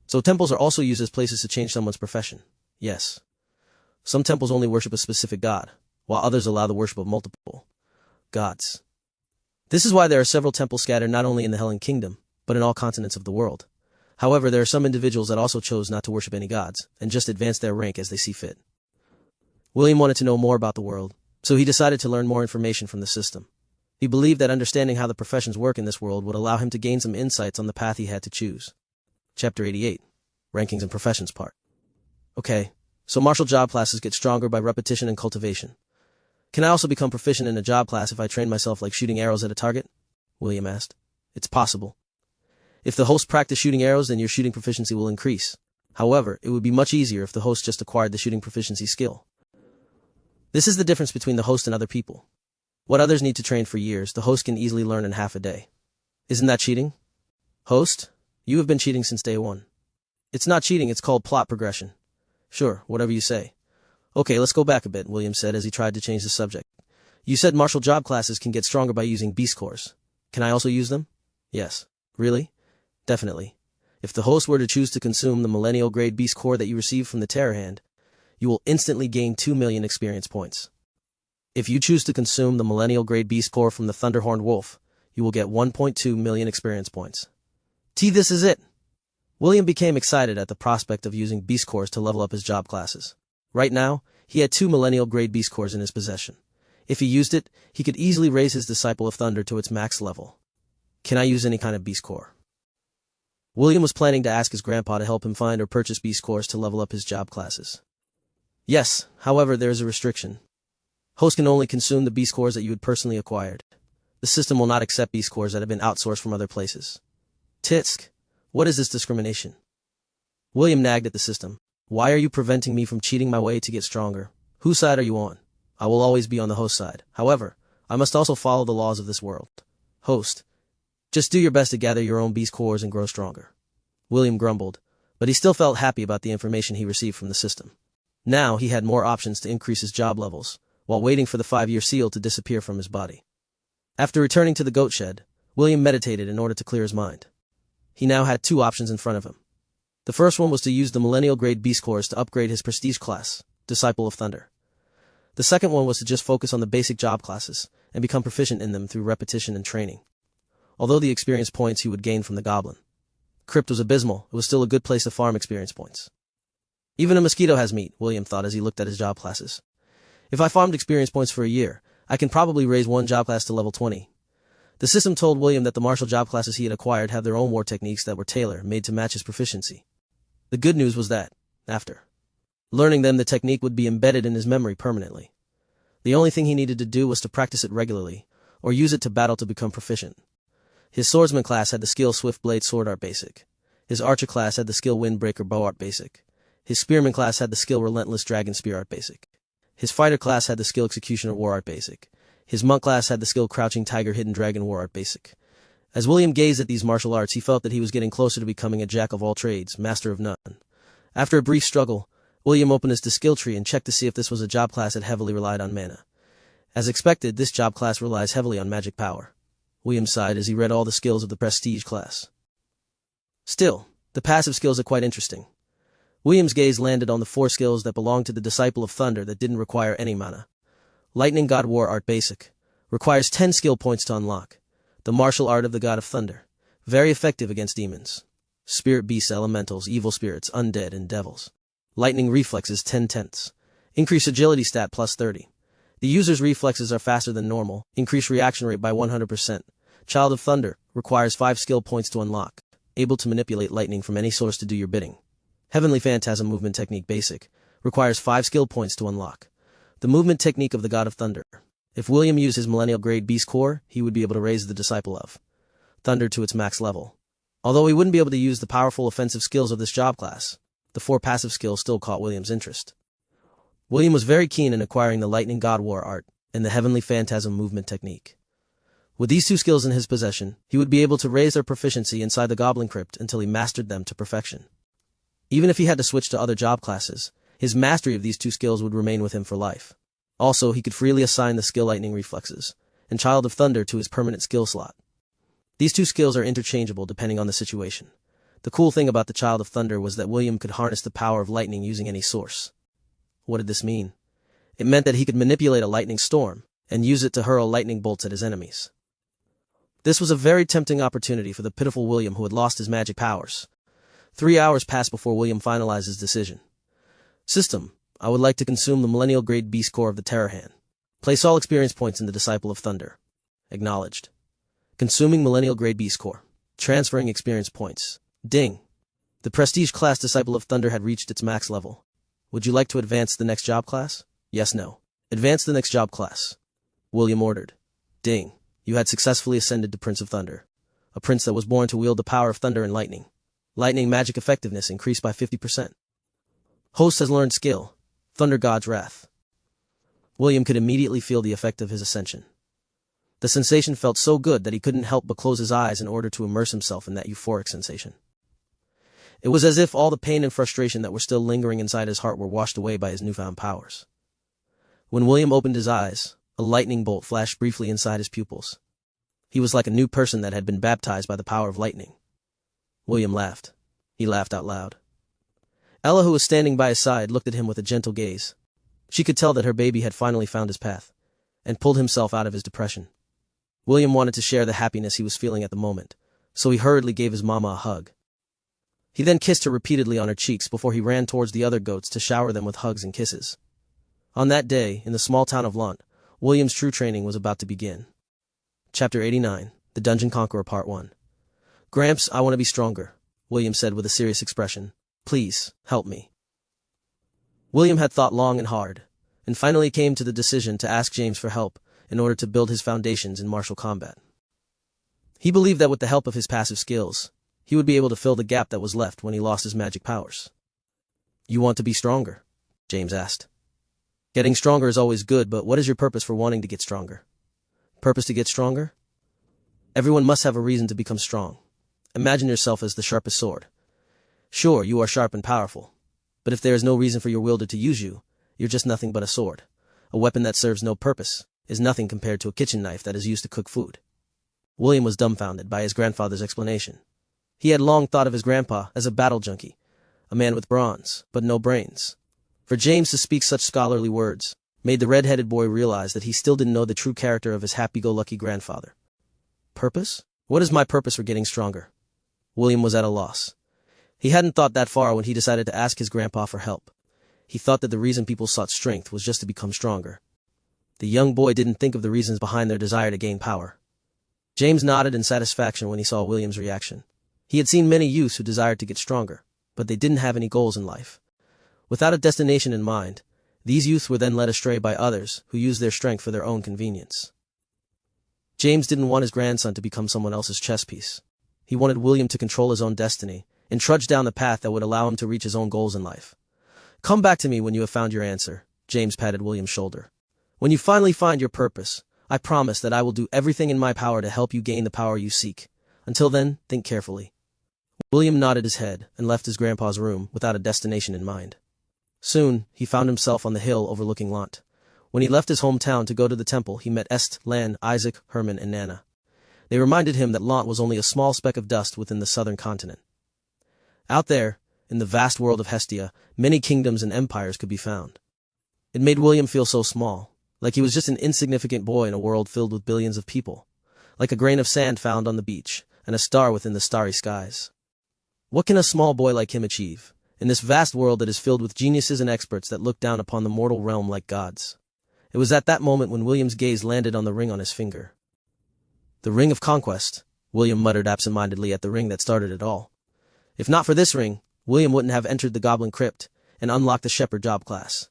So temples are also used as places to change someone's profession. Yes. Some temples only worship a specific god, while others allow the worship of multiple gods. This is why there are several temples scattered not only in the Helen Kingdom, but in all continents of the world. However, there are some individuals that also chose not to worship any gods, and just advance their rank as they see fit. William wanted to know more about the world, so he decided to learn more information from the system. He believed that understanding how the professions work in this world would allow him to gain some insights on the path he had to choose. Chapter 88. Rankings and Professions Part. Okay, so martial job classes get stronger by repetition and cultivation. Can I also become proficient in a job class if I train myself like shooting arrows at a target? William asked. It's possible. If the host practice shooting arrows, then your shooting proficiency will increase. However, it would be much easier if the host just acquired the shooting proficiency skill. This is the difference between the host and other people. What others need to train for years, the host can easily learn in half a day. Isn't that cheating? Host, you have been cheating since day one. It's not cheating, it's called plot progression. Sure, whatever you say. Okay, let's go back a bit, William said as he tried to change the subject. You said martial job classes can get stronger by using beast cores. Can I also use them? Yes. Really? Definitely. If the host were to choose to consume the millennial grade beast core that you received from the Terrorhand, you will instantly gain 2 million experience points. If you choose to consume the millennial grade beast core from the Thunderhorned Wolf, you will get 1.2 million experience points. This is it! William became excited at the prospect of using beast cores to level up his job classes. Right now, he had 2 millennial grade beast cores in his possession. If he used it, he could easily raise his Disciple of Thunder to its max level. Can I use any kind of beast core? William was planning to ask his grandpa to help him find or purchase beast cores to level up his job classes. Yes, however, there is a restriction. Host can only consume the beast cores that you had personally acquired. The system will not accept beast cores that have been outsourced from other places. Tisk, what is this discrimination? William nagged at the system. Why are you preventing me from cheating my way to get stronger? Whose side are you on? I will always be on the host side. However, I must also follow the laws of this world. Host, just do your best to gather your own beast cores and grow stronger. William grumbled, but he still felt happy about the information he received from the system. Now he had more options to increase his job levels, while waiting for the 5-year seal to disappear from his body. After returning to the goat shed, William meditated in order to clear his mind. He now had 2 options in front of him. The first one was to use the millennial grade beast cores to upgrade his prestige class, Disciple of Thunder. The second one was to just focus on the basic job classes and become proficient in them through repetition and training. Although the experience points he would gain from the goblin crypt was abysmal, it was still a good place to farm experience points. Even a mosquito has meat, William thought as he looked at his job classes. If I farmed experience points for a year, I can probably raise one job class to level 20. The system told William that the martial job classes he had acquired have their own war techniques that were tailor-made to match his proficiency. The good news was that, after learning them, the technique would be embedded in his memory permanently. The only thing he needed to do was to practice it regularly, or use it to battle to become proficient. His swordsman class had the skill Swift Blade Sword Art Basic. His archer class had the skill Windbreaker Bow Art Basic. His spearman class had the skill Relentless Dragon Spear Art Basic. His fighter class had the skill Executioner War Art Basic. His monk class had the skill Crouching Tiger Hidden Dragon War Art Basic. As William gazed at these martial arts, he felt that he was getting closer to becoming a jack of all trades, master of none. After a brief struggle, William opened his skill tree and checked to see if this was a job class that heavily relied on mana. As expected, this job class relies heavily on magic power. William sighed as he read all the skills of the prestige class. Still, the passive skills are quite interesting. William's gaze landed on the 4 skills that belonged to the Disciple of Thunder that didn't require any mana. Lightning God War Art Basic. Requires 10 skill points to unlock. The Martial Art of the God of Thunder. Very effective against demons. Spirit Beasts, Elementals, Evil Spirits, Undead, and Devils. Lightning Reflexes 10/10. Increase Agility stat plus 30. The user's reflexes are faster than normal. Increase reaction rate by 100%. Child of Thunder. Requires 5 skill points to unlock. Able to manipulate lightning from any source to do your bidding. Heavenly Phantasm Movement Technique Basic. Requires 5 skill points to unlock. The movement technique of the God of Thunder. If William used his Millennial Grade Beast Core, he would be able to raise the Disciple of Thunder to its max level. Although he wouldn't be able to use the powerful offensive skills of this job class, the 4 passive skills still caught William's interest. William was very keen in acquiring the Lightning God War Art and the Heavenly Phantasm Movement Technique. With these 2 skills in his possession, he would be able to raise their proficiency inside the Goblin Crypt until he mastered them to perfection. Even if he had to switch to other job classes, his mastery of these 2 skills would remain with him for life. Also, he could freely assign the skill Lightning Reflexes and Child of Thunder to his permanent skill slot. These 2 skills are interchangeable depending on the situation. The cool thing about the Child of Thunder was that William could harness the power of lightning using any source. What did this mean? It meant that he could manipulate a lightning storm and use it to hurl lightning bolts at his enemies. This was a very tempting opportunity for the pitiful William who had lost his magic powers. 3 hours passed before William finalized his decision. System: I would like to consume the Millennial Grade Beast Core of the Terror Hand. Place all experience points in the Disciple of Thunder. Acknowledged. Consuming Millennial Grade Beast Core. Transferring experience points. Ding. The Prestige class Disciple of Thunder had reached its max level. Would you like to advance the next job class? Yes, no. Advance the next job class. William ordered. Ding. You had successfully ascended to Prince of Thunder. A prince that was born to wield the power of thunder and lightning. Lightning magic effectiveness increased by 50%. Host has learned skill. Thunder God's Wrath. William could immediately feel the effect of his ascension. The sensation felt so good that he couldn't help but close his eyes in order to immerse himself in that euphoric sensation. It was as if all the pain and frustration that were still lingering inside his heart were washed away by his newfound powers. When William opened his eyes, a lightning bolt flashed briefly inside his pupils. He was like a new person that had been baptized by the power of lightning. William laughed. He laughed out loud. Ella, who was standing by his side, looked at him with a gentle gaze. She could tell that her baby had finally found his path, and pulled himself out of his depression. William wanted to share the happiness he was feeling at the moment, so he hurriedly gave his mama a hug. He then kissed her repeatedly on her cheeks before he ran towards the other goats to shower them with hugs and kisses. On that day, in the small town of Lant, William's true training was about to begin. Chapter 89, The Dungeon Conqueror Part 1. Gramps, I want to be stronger, William said with a serious expression. Please, help me. William had thought long and hard, and finally came to the decision to ask James for help in order to build his foundations in martial combat. He believed that with the help of his passive skills, he would be able to fill the gap that was left when he lost his magic powers. You want to be stronger? James asked. Getting stronger is always good, but what is your purpose for wanting to get stronger? Purpose to get stronger? Everyone must have a reason to become strong. Imagine yourself as the sharpest sword. Sure, you are sharp and powerful, but if there is no reason for your wielder to use you, you're just nothing but a sword. A weapon that serves no purpose is nothing compared to a kitchen knife that is used to cook food. William was dumbfounded by his grandfather's explanation. He had long thought of his grandpa as a battle junkie, a man with bronze, but no brains. For James to speak such scholarly words made the red-headed boy realize that he still didn't know the true character of his happy-go-lucky grandfather. Purpose? What is my purpose for getting stronger? William was at a loss. He hadn't thought that far when he decided to ask his grandpa for help. He thought that the reason people sought strength was just to become stronger. The young boy didn't think of the reasons behind their desire to gain power. James nodded in satisfaction when he saw William's reaction. He had seen many youths who desired to get stronger, but they didn't have any goals in life. Without a destination in mind, these youths were then led astray by others who used their strength for their own convenience. James didn't want his grandson to become someone else's chess piece. He wanted William to control his own destiny and trudge down the path that would allow him to reach his own goals in life. "Come back to me when you have found your answer," James patted William's shoulder. "When you finally find your purpose, I promise that I will do everything in my power to help you gain the power you seek. Until then, think carefully." William nodded his head and left his grandpa's room without a destination in mind. Soon, he found himself on the hill overlooking Lant. When he left his hometown to go to the temple, he met Est, Lan, Isaac, Herman, and Nana. They reminded him that Lant was only a small speck of dust within the southern continent. Out there, in the vast world of Hestia, many kingdoms and empires could be found. It made William feel so small, like he was just an insignificant boy in a world filled with billions of people, like a grain of sand found on the beach, and a star within the starry skies. What can a small boy like him achieve, in this vast world that is filled with geniuses and experts that look down upon the mortal realm like gods? It was at that moment when William's gaze landed on the ring on his finger. "The ring of conquest," William muttered absent-mindedly at the ring that started it all. If not for this ring, William wouldn't have entered the Goblin Crypt and unlocked the Shepherd job class.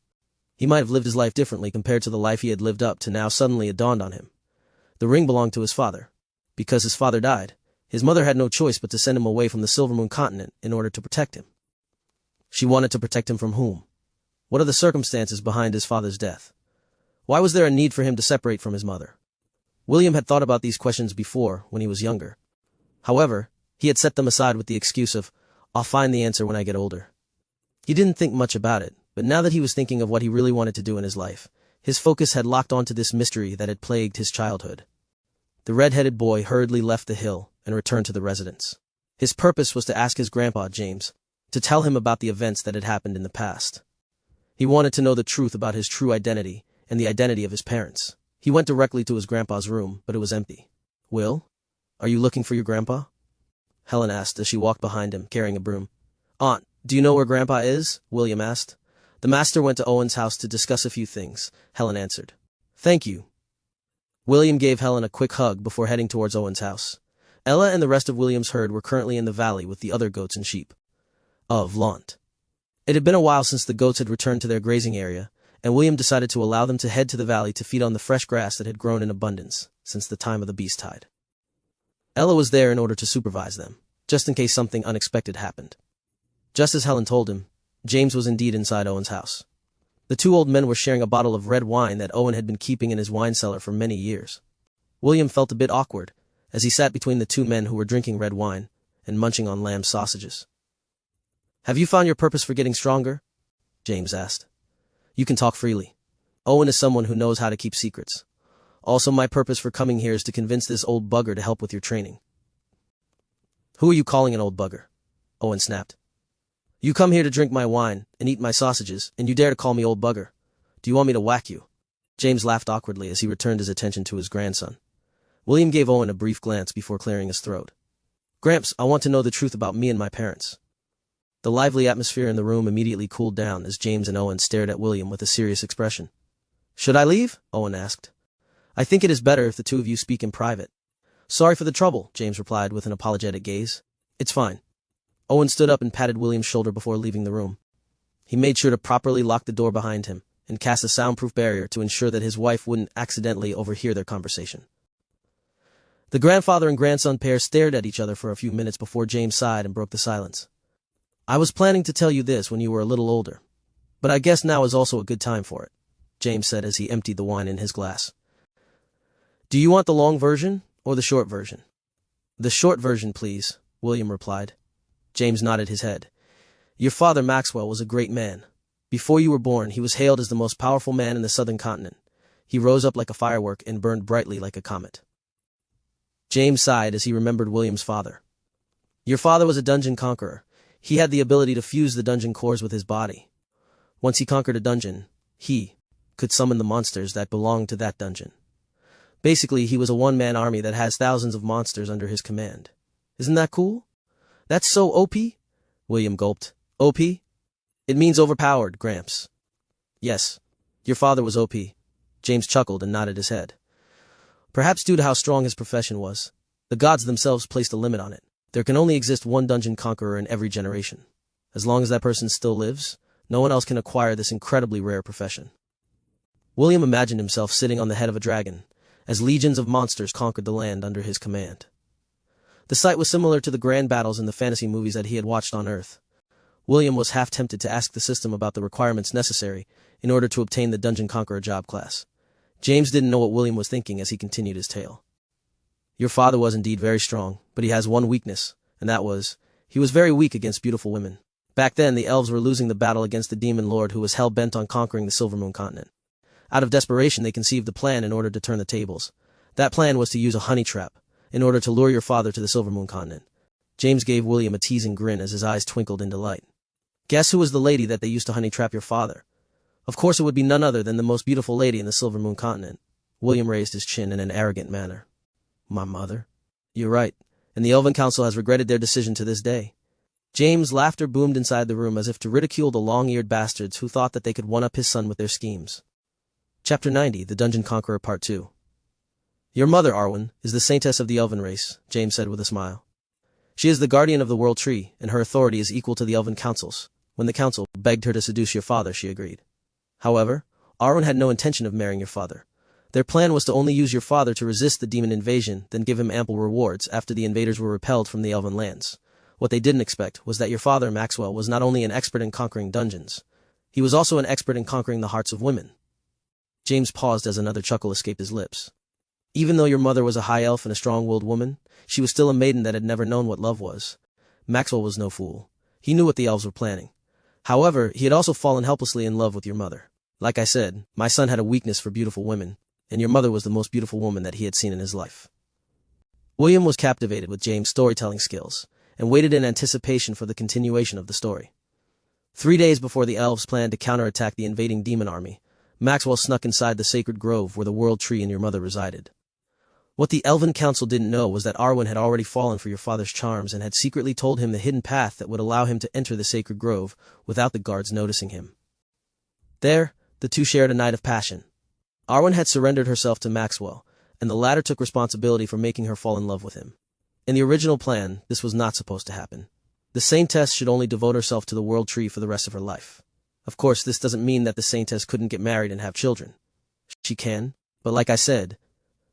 He might have lived his life differently compared to the life he had lived up to now. Suddenly it dawned on him. The ring belonged to his father. Because his father died, his mother had no choice but to send him away from the Silvermoon continent in order to protect him. She wanted to protect him from whom? What are the circumstances behind his father's death? Why was there a need for him to separate from his mother? William had thought about these questions before, when he was younger. However, he had set them aside with the excuse of, "I'll find the answer when I get older." He didn't think much about it, but now that he was thinking of what he really wanted to do in his life, his focus had locked onto this mystery that had plagued his childhood. The red-headed boy hurriedly left the hill and returned to the residence. His purpose was to ask his grandpa, James, to tell him about the events that had happened in the past. He wanted to know the truth about his true identity and the identity of his parents. He went directly to his grandpa's room, but it was empty. "Will, are you looking for your grandpa?" Helen asked as she walked behind him, carrying a broom. "Aunt, do you know where Grandpa is?" William asked. "The master went to Owen's house to discuss a few things," Helen answered. "Thank you." William gave Helen a quick hug before heading towards Owen's house. Ella and the rest of William's herd were currently in the valley with the other goats and sheep of Lant. It had been a while since the goats had returned to their grazing area, and William decided to allow them to head to the valley to feed on the fresh grass that had grown in abundance since the time of the beast tide. Ella was there in order to supervise them, just in case something unexpected happened. Just as Helen told him, James was indeed inside Owen's house. The two old men were sharing a bottle of red wine that Owen had been keeping in his wine cellar for many years. William felt a bit awkward as he sat between the two men who were drinking red wine and munching on lamb sausages. "Have you found your purpose for getting stronger?" James asked. "You can talk freely. Owen is someone who knows how to keep secrets. Also, my purpose for coming here is to convince this old bugger to help with your training." "Who are you calling an old bugger?" Owen snapped. "You come here to drink my wine and eat my sausages, and you dare to call me old bugger. Do you want me to whack you?" James laughed awkwardly as he returned his attention to his grandson. William gave Owen a brief glance before clearing his throat. "Gramps, I want to know the truth about me and my parents." The lively atmosphere in the room immediately cooled down as James and Owen stared at William with a serious expression. "Should I leave?" Owen asked. "I think it is better if the two of you speak in private." "Sorry for the trouble," James replied with an apologetic gaze. "It's fine." Owen stood up and patted William's shoulder before leaving the room. He made sure to properly lock the door behind him and cast a soundproof barrier to ensure that his wife wouldn't accidentally overhear their conversation. The grandfather and grandson pair stared at each other for a few minutes before James sighed and broke the silence. "I was planning to tell you this when you were a little older, but I guess now is also a good time for it," James said as he emptied the wine in his glass. "Do you want the long version or the short version?" "The short version, please," William replied. James nodded his head. "Your father, Maxwell, was a great man. Before you were born, he was hailed as the most powerful man in the southern continent. He rose up like a firework and burned brightly like a comet." James sighed as he remembered William's father. "Your father was a dungeon conqueror. He had the ability to fuse the dungeon cores with his body. Once he conquered a dungeon, he could summon the monsters that belonged to that dungeon. Basically, he was a one-man army that has thousands of monsters under his command. Isn't that cool?" "That's so OP?" William gulped. "OP? It means overpowered, Gramps." "Yes, your father was OP." James chuckled and nodded his head. Perhaps due to how strong his profession was, the gods themselves placed a limit on it. There can only exist one dungeon conqueror in every generation. As long as that person still lives, no one else can acquire this incredibly rare profession. William imagined himself sitting on the head of a dragon, as legions of monsters conquered the land under his command. The sight was similar to the grand battles in the fantasy movies that he had watched on Earth. William was half tempted to ask the system about the requirements necessary in order to obtain the Dungeon Conqueror job class. James didn't know what William was thinking as he continued his tale. Your father was indeed very strong, but he has one weakness, and that was, he was very weak against beautiful women. Back then, the elves were losing the battle against the demon lord who was hell-bent on conquering the Silvermoon continent. Out of desperation, they conceived a plan in order to turn the tables. That plan was to use a honey trap, in order to lure your father to the Silvermoon continent. James gave William a teasing grin as his eyes twinkled in delight. Guess who was the lady that they used to honey trap your father? Of course it would be none other than the most beautiful lady in the Silvermoon continent. William raised his chin in an arrogant manner. My mother? You're right, and the Elven Council has regretted their decision to this day. James' laughter boomed inside the room as if to ridicule the long-eared bastards who thought that they could one-up his son with their schemes. Chapter 90, The Dungeon Conqueror Part 2. Your mother, Arwen, is the saintess of the Elven race, James said with a smile. She is the guardian of the World Tree, and her authority is equal to the Elven Council's. When the Council begged her to seduce your father, she agreed. However, Arwen had no intention of marrying your father. Their plan was to only use your father to resist the demon invasion, then give him ample rewards after the invaders were repelled from the Elven lands. What they didn't expect was that your father, Maxwell, was not only an expert in conquering dungeons, he was also an expert in conquering the hearts of women. James paused as another chuckle escaped his lips. Even though your mother was a high elf and a strong-willed woman, she was still a maiden that had never known what love was. Maxwell was no fool. He knew what the elves were planning. However, he had also fallen helplessly in love with your mother. Like I said, my son had a weakness for beautiful women, and your mother was the most beautiful woman that he had seen in his life. William was captivated with James' storytelling skills, and waited in anticipation for the continuation of the story. 3 days before the elves planned to counterattack the invading demon army, Maxwell snuck inside the sacred grove where the World Tree and your mother resided. What the Elven Council didn't know was that Arwen had already fallen for your father's charms and had secretly told him the hidden path that would allow him to enter the sacred grove without the guards noticing him. There, the two shared a night of passion. Arwen had surrendered herself to Maxwell, and the latter took responsibility for making her fall in love with him. In the original plan, this was not supposed to happen. The Saintess should only devote herself to the World Tree for the rest of her life. Of course, this doesn't mean that the Saintess couldn't get married and have children. She can, but like I said,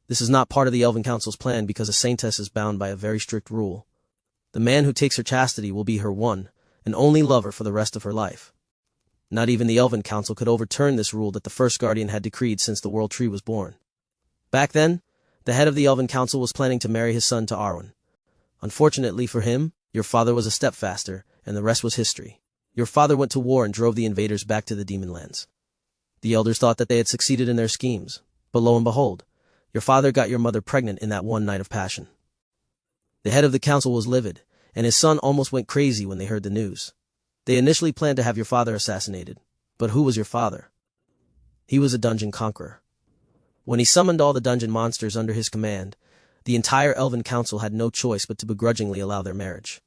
this is not part of the Elven Council's plan because a Saintess is bound by a very strict rule. The man who takes her chastity will be her one and only lover for the rest of her life. Not even the Elven Council could overturn this rule that the first Guardian had decreed since the World Tree was born. Back then, the head of the Elven Council was planning to marry his son to Arwen. Unfortunately for him, your father was a step faster, and the rest was history. Your father went to war and drove the invaders back to the demon lands. The elders thought that they had succeeded in their schemes, but lo and behold, your father got your mother pregnant in that one night of passion. The head of the council was livid, and his son almost went crazy when they heard the news. They initially planned to have your father assassinated, but who was your father? He was a dungeon conqueror. When he summoned all the dungeon monsters under his command, the entire Elven Council had no choice but to begrudgingly allow their marriage.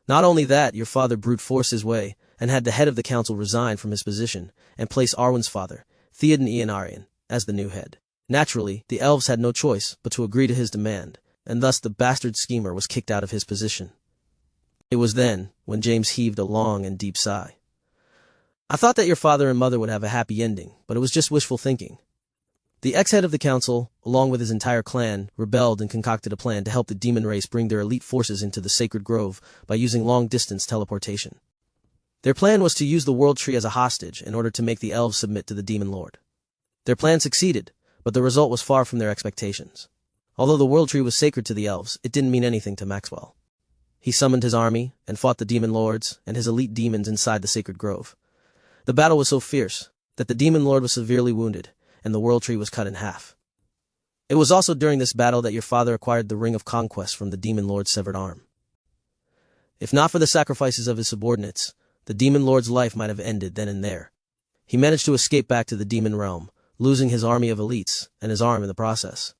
Not only that, your father brute forced his way and had the head of the council resign from his position and place Arwen's father, Theoden Ianarion, as the new head. Naturally, the elves had no choice but to agree to his demand, and thus the bastard schemer was kicked out of his position. It was then when James heaved a long and deep sigh. I thought that your father and mother would have a happy ending, but it was just wishful thinking. The ex-head of the council, along with his entire clan, rebelled and concocted a plan to help the demon race bring their elite forces into the sacred grove by using long-distance teleportation. Their plan was to use the World Tree as a hostage in order to make the elves submit to the demon lord. Their plan succeeded, but the result was far from their expectations. Although the World Tree was sacred to the elves, it didn't mean anything to Maxwell. He summoned his army and fought the demon lords and his elite demons inside the sacred grove. The battle was so fierce that the demon lord was severely wounded, and the World Tree was cut in half. It was also during this battle that your father acquired the Ring of Conquest from the demon lord's severed arm. If not for the sacrifices of his subordinates, the demon lord's life might have ended then and there. He managed to escape back to the demon realm, losing his army of elites and his arm in the process.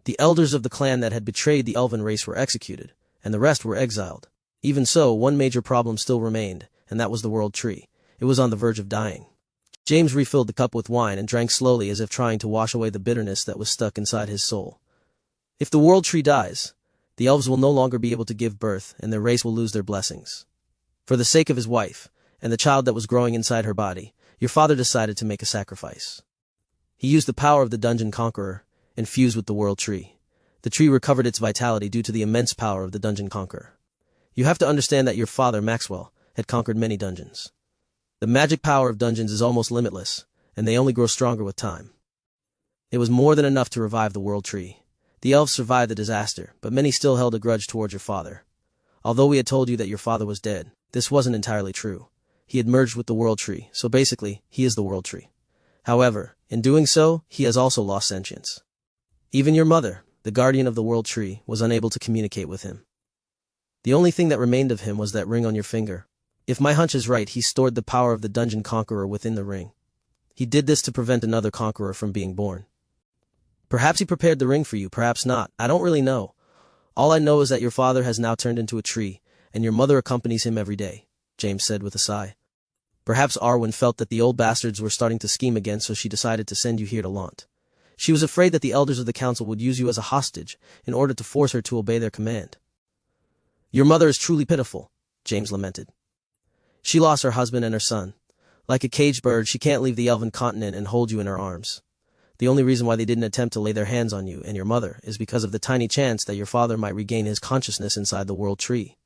The elders of the clan that had betrayed the elven race were executed, and the rest were exiled. Even so, one major problem still remained, and that was the World Tree. It was on the verge of dying. James refilled the cup with wine and drank slowly as if trying to wash away the bitterness that was stuck inside his soul. If the World Tree dies, the elves will no longer be able to give birth and their race will lose their blessings. For the sake of his wife, and the child that was growing inside her body, your father decided to make a sacrifice. He used the power of the Dungeon Conqueror and fused with the world tree. The tree recovered its vitality due to the immense power of the dungeon conqueror. You have to understand that your father, Maxwell, had conquered many dungeons. The magic power of dungeons is almost limitless, and they only grow stronger with time. It was more than enough to revive the world tree. The elves survived the disaster, but many still held a grudge towards your father. Although we had told you that your father was dead, this wasn't entirely true. He had merged with the world tree, so basically, he is the world tree. However, in doing so, he has also lost sentience. Even your mother, the guardian of the world tree, was unable to communicate with him. The only thing that remained of him was that ring on your finger. If my hunch is right, he stored the power of the dungeon conqueror within the ring. He did this to prevent another conqueror from being born. Perhaps he prepared the ring for you, perhaps not. I don't really know. All I know is that your father has now turned into a tree, and your mother accompanies him every day, James said with a sigh. Perhaps Arwen felt that the old bastards were starting to scheme again, so she decided to send you here to Launt. She was afraid that the elders of the council would use you as a hostage in order to force her to obey their command. Your mother is truly pitiful, James lamented. She lost her husband and her son. Like a caged bird, she can't leave the elven continent and hold you in her arms. The only reason why they didn't attempt to lay their hands on you and your mother is because of the tiny chance that your father might regain his consciousness inside the world tree.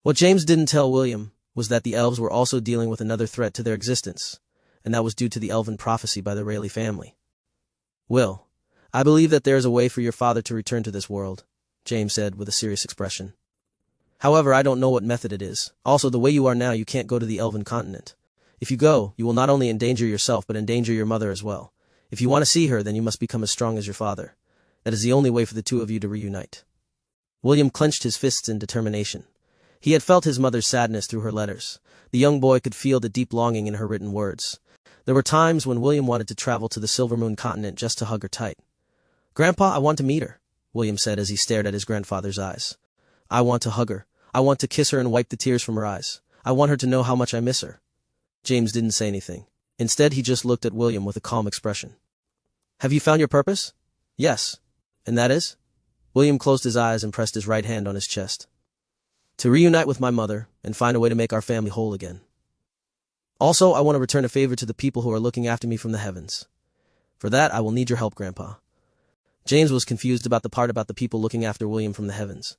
What James didn't tell William was that the elves were also dealing with another threat to their existence, and that was due to the elven prophecy by the Rayleigh family. Will, I believe that there is a way for your father to return to this world, James said with a serious expression. However, I don't know what method it is. Also, the way you are now, you can't go to the elven continent. If you go, you will not only endanger yourself but endanger your mother as well. If you want to see her, then you must become as strong as your father. That is the only way for the two of you to reunite. William clenched his fists in determination. He had felt his mother's sadness through her letters. The young boy could feel the deep longing in her written words. There were times when William wanted to travel to the Silvermoon continent just to hug her tight. "Grandpa, I want to meet her," William said as he stared at his grandfather's eyes. "I want to hug her. I want to kiss her and wipe the tears from her eyes. I want her to know how much I miss her." James didn't say anything. Instead, he just looked at William with a calm expression. "Have you found your purpose?" "Yes." "And that is?" William closed his eyes and pressed his right hand on his chest. "To reunite with my mother and find a way to make our family whole again. Also, I want to return a favor to the people who are looking after me from the heavens. For that, I will need your help, Grandpa." James was confused about the part about the people looking after William from the heavens.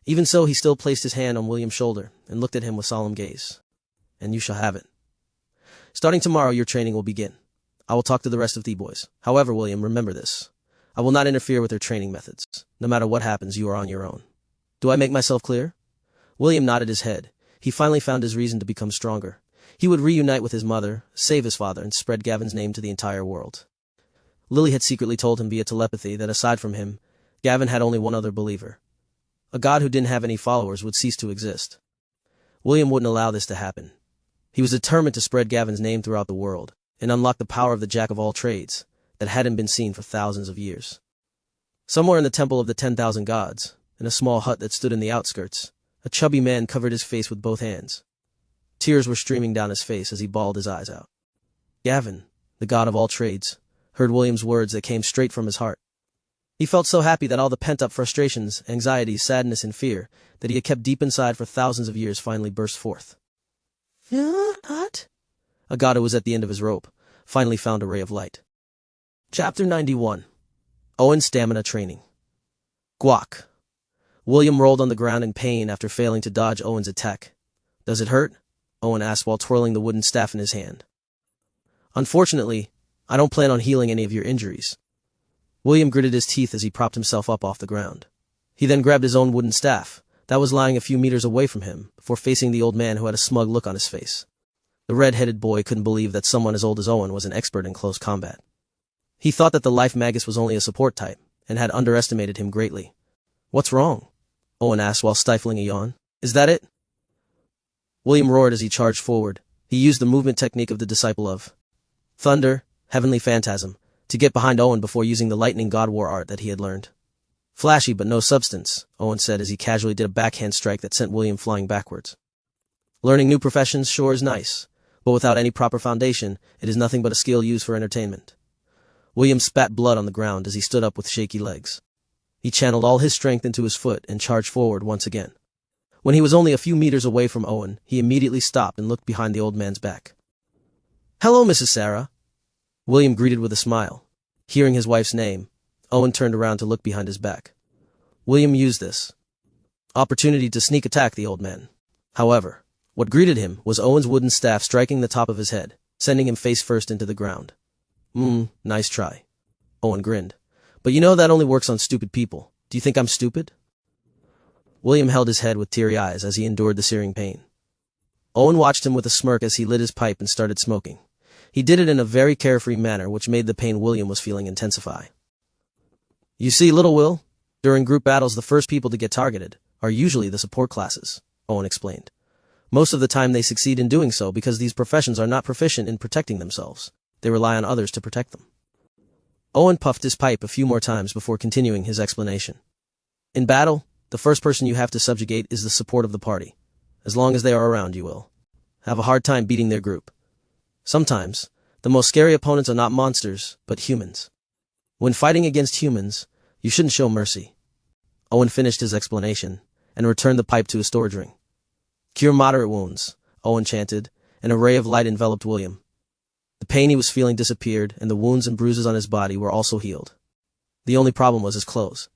Even so, he still placed his hand on William's shoulder and looked at him with solemn gaze. "And you shall have it. Starting tomorrow, your training will begin. I will talk to the rest of the boys. However, William, remember this. I will not interfere with their training methods. No matter what happens, you are on your own. Do I make myself clear?" William nodded his head. He finally found his reason to become stronger. He would reunite with his mother, save his father, and spread Gavin's name to the entire world. Lily had secretly told him via telepathy that aside from him, Gavin had only one other believer. A god who didn't have any followers would cease to exist. William wouldn't allow this to happen. He was determined to spread Gavin's name throughout the world and unlock the power of the Jack of all trades that hadn't been seen for thousands of years. Somewhere in the Temple of the 10,000 Gods, in a small hut that stood in the outskirts, a chubby man covered his face with both hands. Tears were streaming down his face as he bawled his eyes out. Gavin, the god of all trades, heard William's words that came straight from his heart. He felt so happy that all the pent-up frustrations, anxieties, sadness, and fear that he had kept deep inside for thousands of years finally burst forth. "What?" A god who was at the end of his rope finally found a ray of light. Chapter 91. Owen's Stamina Training. Guac. William rolled on the ground in pain after failing to dodge Owen's attack. "Does it hurt?" Owen asked while twirling the wooden staff in his hand. "Unfortunately, I don't plan on healing any of your injuries." William gritted his teeth as he propped himself up off the ground. He then grabbed his own wooden staff, that was lying a few meters away from him, before facing the old man who had a smug look on his face. The red-headed boy couldn't believe that someone as old as Owen was an expert in close combat. He thought that the life magus was only a support type, and had underestimated him greatly. "What's wrong?" Owen asked while stifling a yawn. "Is that it?" William roared as he charged forward. He used the movement technique of the Disciple of Thunder, Heavenly Phantasm, to get behind Owen before using the lightning god war art that he had learned. "Flashy but no substance," Owen said as he casually did a backhand strike that sent William flying backwards. "Learning new professions sure is nice, but without any proper foundation, it is nothing but a skill used for entertainment." William spat blood on the ground as he stood up with shaky legs. He channeled all his strength into his foot and charged forward once again. When he was only a few meters away from Owen, he immediately stopped and looked behind the old man's back. "Hello, Mrs. Sarah," William greeted with a smile. Hearing his wife's name, Owen turned around to look behind his back. William used this opportunity to sneak attack the old man. However, what greeted him was Owen's wooden staff striking the top of his head, sending him face first into the ground. Nice try. Owen grinned. But you know that only works on stupid people. Do you think I'm stupid? William held his head with teary eyes as he endured the searing pain. Owen watched him with a smirk as he lit his pipe and started smoking. He did it in a very carefree manner, which made the pain William was feeling intensify. You see, little Will, during group battles the first people to get targeted are usually the support classes, Owen explained. Most of the time they succeed in doing so because these professions are not proficient in protecting themselves. They rely on others to protect them. Owen puffed his pipe a few more times before continuing his explanation. In battle, the first person you have to subjugate is the support of the party. As long as they are around, you will have a hard time beating their group. Sometimes, the most scary opponents are not monsters, but humans. When fighting against humans, you shouldn't show mercy. Owen finished his explanation and returned the pipe to his storage ring. Cure moderate wounds, Owen chanted. An array of light enveloped William. The pain he was feeling disappeared, and the wounds and bruises on his body were also healed. The only problem was his clothes.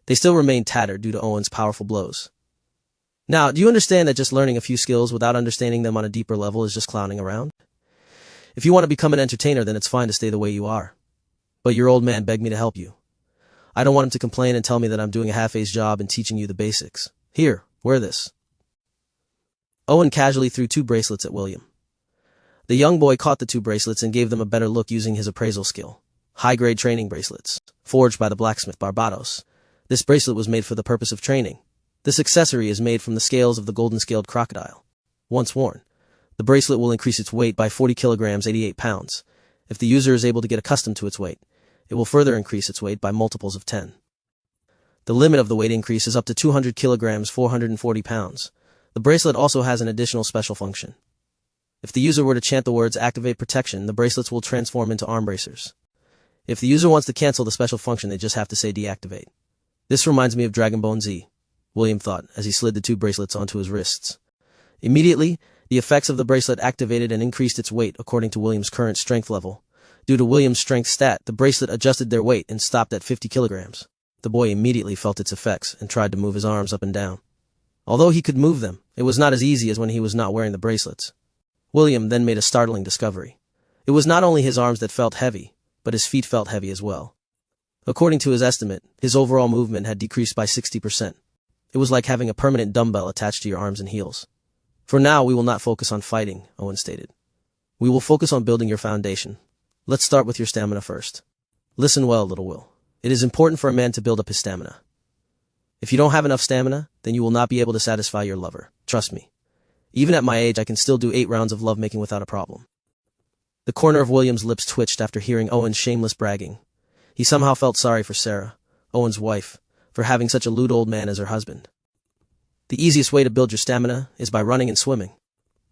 They still remained tattered due to Owen's powerful blows. Now, do you understand that just learning a few skills without understanding them on a deeper level is just clowning around? If you want to become an entertainer, then it's fine to stay the way you are. But your old man begged me to help you. I don't want him to complain and tell me that I'm doing a half-ace job in teaching you the basics. Here, wear this. Owen casually threw 2 bracelets at William. The young boy caught the 2 bracelets and gave them a better look using his appraisal skill. High-grade training bracelets, forged by the blacksmith Barbados. This bracelet was made for the purpose of training. This accessory is made from the scales of the golden-scaled crocodile. Once worn, the bracelet will increase its weight by 40 kilograms, 88 pounds. If the user is able to get accustomed to its weight, it will further increase its weight by multiples of 10. The limit of the weight increase is up to 200 kilograms, 440 pounds. The bracelet also has an additional special function. If the user were to chant the words activate protection, the bracelets will transform into arm bracers. If the user wants to cancel the special function, they just have to say deactivate. This reminds me of Dragon Ball Z, William thought as he slid the 2 bracelets onto his wrists. Immediately, the effects of the bracelet activated and increased its weight according to William's current strength level. Due to William's strength stat, the bracelet adjusted their weight and stopped at 50 kilograms. The boy immediately felt its effects and tried to move his arms up and down. Although he could move them, it was not as easy as when he was not wearing the bracelets. William then made a startling discovery. It was not only his arms that felt heavy, but his feet felt heavy as well. According to his estimate, his overall movement had decreased by 60%. It was like having a permanent dumbbell attached to your arms and heels. For now, we will not focus on fighting, Owen stated. We will focus on building your foundation. Let's start with your stamina first. Listen well, little Will. It is important for a man to build up his stamina. If you don't have enough stamina, then you will not be able to satisfy your lover. Trust me. Even at my age, I can still do 8 rounds of lovemaking without a problem. The corner of William's lips twitched after hearing Owen's shameless bragging. He somehow felt sorry for Sarah, Owen's wife, for having such a lewd old man as her husband. The easiest way to build your stamina is by running and swimming.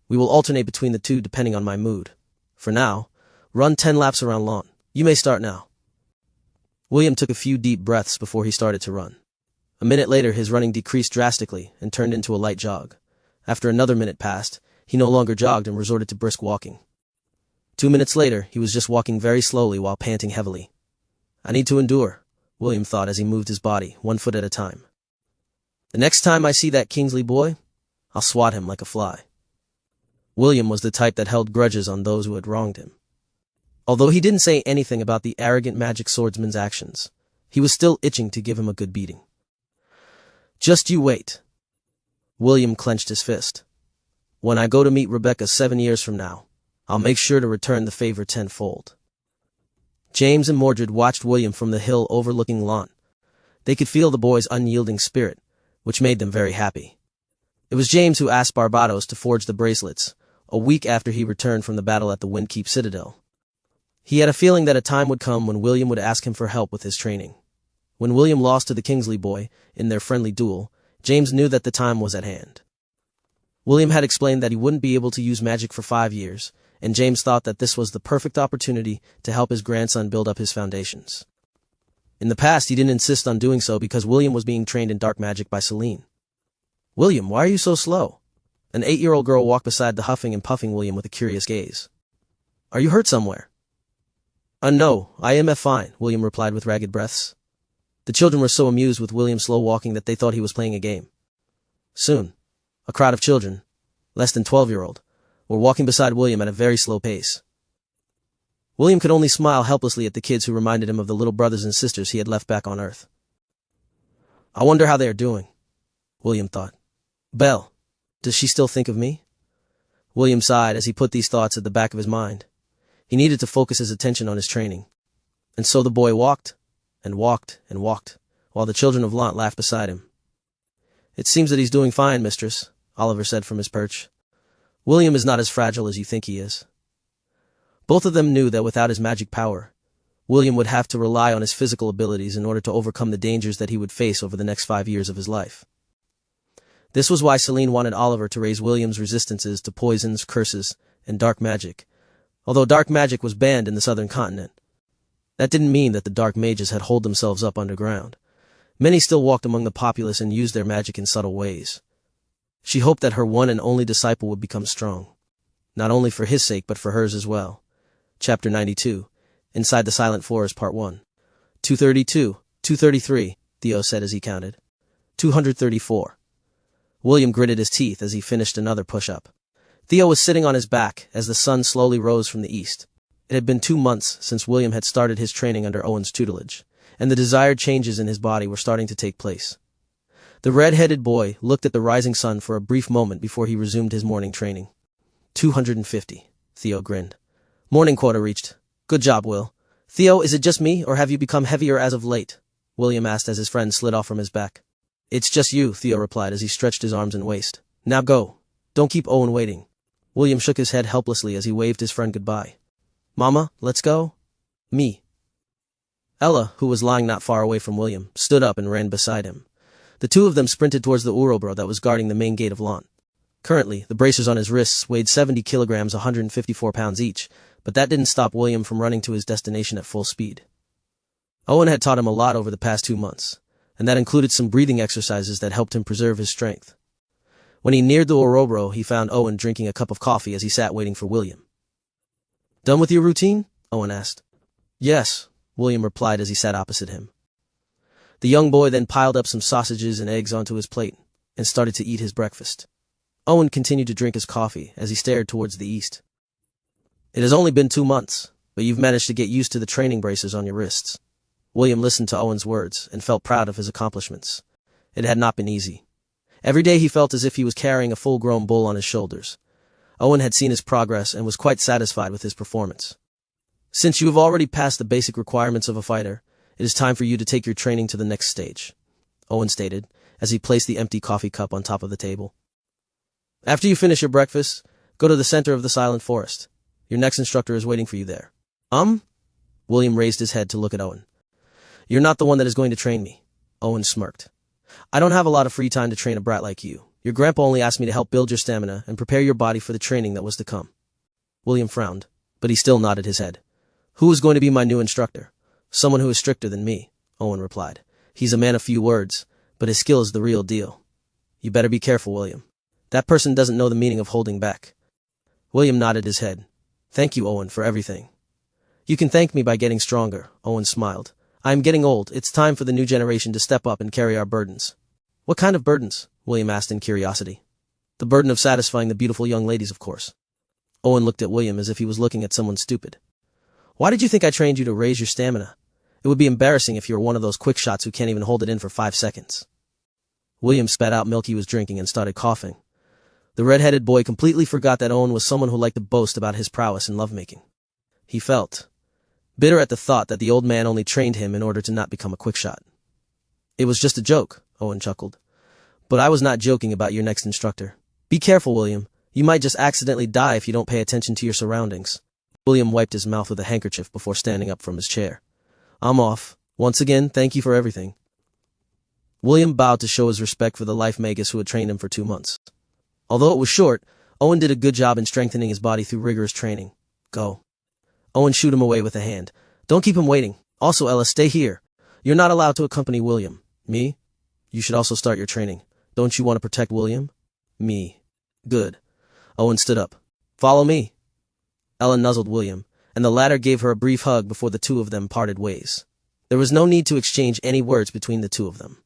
We will alternate between the two depending on my mood. For now, run 10 laps around lawn. You may start now. William took a few deep breaths before he started to run. A minute later, his running decreased drastically and turned into a light jog. After another minute passed, he no longer jogged and resorted to brisk walking. 2 minutes later, he was just walking very slowly while panting heavily. I need to endure, William thought as he moved his body, 1 foot at a time. The next time I see that Kingsley boy, I'll swat him like a fly. William was the type that held grudges on those who had wronged him. Although he didn't say anything about the arrogant magic swordsman's actions, he was still itching to give him a good beating. Just you wait. William clenched his fist. When I go to meet Rebecca 7 years from now, I'll make sure to return the favor tenfold. James and Mordred watched William from the hill overlooking lawn. They could feel the boy's unyielding spirit, which made them very happy. It was James who asked Barbados to forge the bracelets, a week after he returned from the battle at the Windkeep Citadel. He had a feeling that a time would come when William would ask him for help with his training. When William lost to the Kingsley boy in their friendly duel, James knew that the time was at hand. William had explained that he wouldn't be able to use magic for 5 years, and James thought that this was the perfect opportunity to help his grandson build up his foundations. In the past, he didn't insist on doing so because William was being trained in dark magic by Celine. William, why are you so slow? An 8-year-old girl walked beside the huffing and puffing William with a curious gaze. Are you hurt somewhere? No, I am fine, William replied with ragged breaths. The children were so amused with William's slow walking that they thought he was playing a game. Soon, a crowd of children, less than 12-year-old, were walking beside William at a very slow pace. William could only smile helplessly at the kids who reminded him of the little brothers and sisters he had left back on Earth. I wonder how they are doing, William thought. Belle, does she still think of me? William sighed as he put these thoughts at the back of his mind. He needed to focus his attention on his training. And so the boy walked, and walked, and walked, while the children of Lant laughed beside him. It seems that he's doing fine, mistress, Oliver said from his perch. William is not as fragile as you think he is. Both of them knew that without his magic power, William would have to rely on his physical abilities in order to overcome the dangers that he would face over the next 5 years of his life. This was why Celine wanted Oliver to raise William's resistances to poisons, curses, and dark magic, although dark magic was banned in the southern continent. That didn't mean that the dark mages had holed themselves up underground. Many still walked among the populace and used their magic in subtle ways. She hoped that her one and only disciple would become strong, not only for his sake but for hers as well. Chapter 92, Inside the Silent Forest, Part 1. 232, 233, Theo said as he counted. 234. William gritted his teeth as he finished another push-up. Theo was sitting on his back as the sun slowly rose from the east. It had been 2 months since William had started his training under Owen's tutelage, and the desired changes in his body were starting to take place. The red-headed boy looked at the rising sun for a brief moment before he resumed his morning training. 250, Theo grinned. Morning quota reached. Good job, Will. Theo, is it just me, or have you become heavier as of late? William asked as his friend slid off from his back. It's just you, Theo replied as he stretched his arms and waist. Now go. Don't keep Owen waiting. William shook his head helplessly as he waved his friend goodbye. Mama, let's go? Me. Ella, who was lying not far away from William, stood up and ran beside him. The two of them sprinted towards the Urobro that was guarding the main gate of Lant. Currently, the bracers on his wrists weighed 70 kilograms, 154 pounds each, but that didn't stop William from running to his destination at full speed. Owen had taught him a lot over the past 2 months, and that included some breathing exercises that helped him preserve his strength. When he neared the Urobro, he found Owen drinking a cup of coffee as he sat waiting for William. Done with your routine? Owen asked. Yes, William replied as he sat opposite him. The young boy then piled up some sausages and eggs onto his plate and started to eat his breakfast. Owen continued to drink his coffee as he stared towards the east. It has only been 2 months, but you've managed to get used to the training braces on your wrists. William listened to Owen's words and felt proud of his accomplishments. It had not been easy. Every day he felt as if he was carrying a full-grown bull on his shoulders. Owen had seen his progress and was quite satisfied with his performance. Since you have already passed the basic requirements of a fighter, it is time for you to take your training to the next stage, Owen stated, as he placed the empty coffee cup on top of the table. After you finish your breakfast, go to the center of the Silent Forest. Your next instructor is waiting for you there. William raised his head to look at Owen. You're not the one that is going to train me, Owen smirked. I don't have a lot of free time to train a brat like you. Your grandpa only asked me to help build your stamina and prepare your body for the training that was to come. William frowned, but he still nodded his head. Who is going to be my new instructor? Someone who is stricter than me, Owen replied. He's a man of few words, but his skill is the real deal. You better be careful, William. That person doesn't know the meaning of holding back. William nodded his head. Thank you, Owen, for everything. You can thank me by getting stronger, Owen smiled. I am getting old. It's time for the new generation to step up and carry our burdens. What kind of burdens? William asked in curiosity. The burden of satisfying the beautiful young ladies, of course. Owen looked at William as if he was looking at someone stupid. Why did you think I trained you to raise your stamina? It would be embarrassing if you were one of those quick shots who can't even hold it in for 5 seconds. William spat out milk he was drinking and started coughing. The red-headed boy completely forgot that Owen was someone who liked to boast about his prowess in lovemaking. He felt bitter at the thought that the old man only trained him in order to not become a quick shot. It was just a joke, Owen chuckled. But I was not joking about your next instructor. Be careful, William. You might just accidentally die if you don't pay attention to your surroundings. William wiped his mouth with a handkerchief before standing up from his chair. I'm off. Once again, thank you for everything. William bowed to show his respect for the life magus who had trained him for 2 months. Although it was short, Owen did a good job in strengthening his body through rigorous training. Go. Owen shooed him away with a hand. Don't keep him waiting. Also, Ella, stay here. You're not allowed to accompany William. Me? You should also start your training. Don't you want to protect William? Me. Good. Owen stood up. Follow me. Ella nuzzled William, and the latter gave her a brief hug before the two of them parted ways. There was no need to exchange any words between the two of them.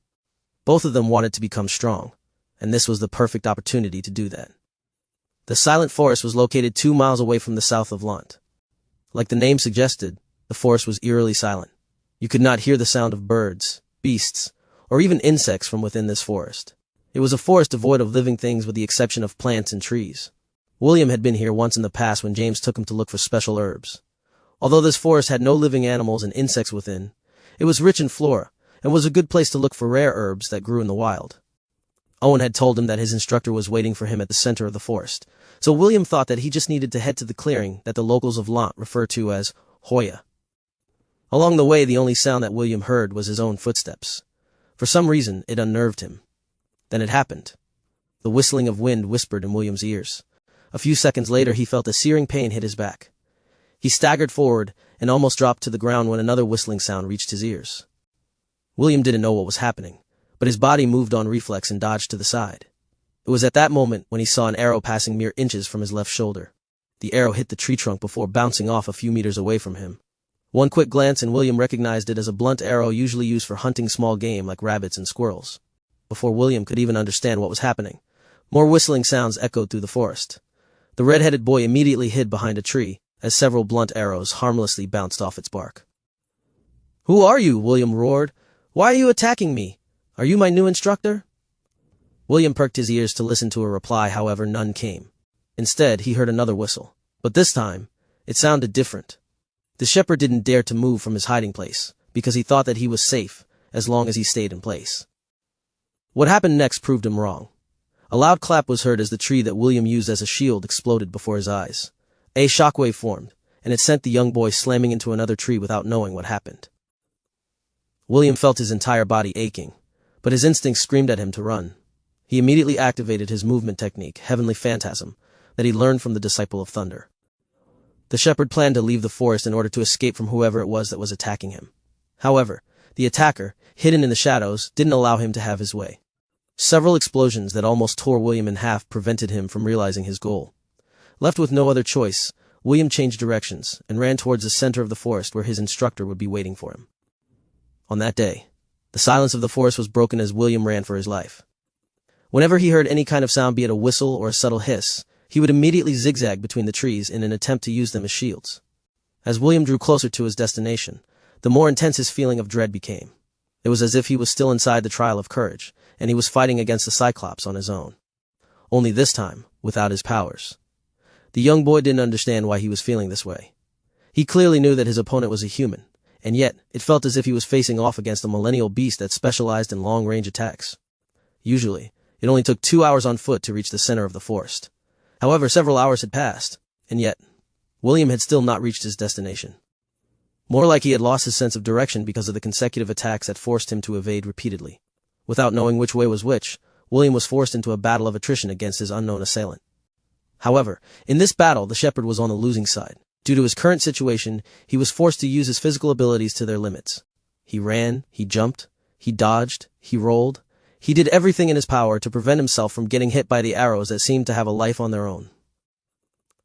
Both of them wanted to become strong, and this was the perfect opportunity to do that. The silent forest was located 2 miles away from the south of Lant. Like the name suggested, the forest was eerily silent. You could not hear the sound of birds, beasts, or even insects from within this forest. It was a forest devoid of living things with the exception of plants and trees. William had been here once in the past when James took him to look for special herbs. Although this forest had no living animals and insects within, it was rich in flora, and was a good place to look for rare herbs that grew in the wild. Owen had told him that his instructor was waiting for him at the center of the forest, so William thought that he just needed to head to the clearing that the locals of Lant refer to as Hoya. Along the way, the only sound that William heard was his own footsteps. For some reason, it unnerved him. Then it happened. The whistling of wind whispered in William's ears. A few seconds later, he felt a searing pain hit his back. He staggered forward and almost dropped to the ground when another whistling sound reached his ears. William didn't know what was happening, but his body moved on reflex and dodged to the side. It was at that moment when he saw an arrow passing mere inches from his left shoulder. The arrow hit the tree trunk before bouncing off a few meters away from him. One quick glance and William recognized it as a blunt arrow usually used for hunting small game like rabbits and squirrels. Before William could even understand what was happening, more whistling sounds echoed through the forest. The red-headed boy immediately hid behind a tree, as several blunt arrows harmlessly bounced off its bark. "Who are you?" William roared. "Why are you attacking me? Are you my new instructor?" William perked his ears to listen to a reply, however none came. Instead, he heard another whistle. But this time, it sounded different. The shepherd didn't dare to move from his hiding place, because he thought that he was safe, as long as he stayed in place. What happened next proved him wrong. A loud clap was heard as the tree that William used as a shield exploded before his eyes. A shockwave formed, and it sent the young boy slamming into another tree without knowing what happened. William felt his entire body aching, but his instincts screamed at him to run. He immediately activated his movement technique, Heavenly Phantasm, that he learned from the Disciple of Thunder. The shepherd planned to leave the forest in order to escape from whoever it was that was attacking him. However, the attacker, hidden in the shadows, didn't allow him to have his way. Several explosions that almost tore William in half prevented him from realizing his goal. Left with no other choice, William changed directions and ran towards the center of the forest where his instructor would be waiting for him. On that day, the silence of the forest was broken as William ran for his life. Whenever he heard any kind of sound, be it a whistle or a subtle hiss, he would immediately zigzag between the trees in an attempt to use them as shields. As William drew closer to his destination, the more intense his feeling of dread became. It was as if he was still inside the trial of courage, and he was fighting against the Cyclops on his own. Only this time, without his powers. The young boy didn't understand why he was feeling this way. He clearly knew that his opponent was a human, and yet it felt as if he was facing off against a millennial beast that specialized in long-range attacks. Usually, it only took 2 hours on foot to reach the center of the forest. However, several hours had passed, and yet, William had still not reached his destination. More like he had lost his sense of direction because of the consecutive attacks that forced him to evade repeatedly. Without knowing which way was which, William was forced into a battle of attrition against his unknown assailant. However, in this battle, the shepherd was on the losing side. Due to his current situation, he was forced to use his physical abilities to their limits. He ran, he jumped, he dodged, he rolled. He did everything in his power to prevent himself from getting hit by the arrows that seemed to have a life on their own.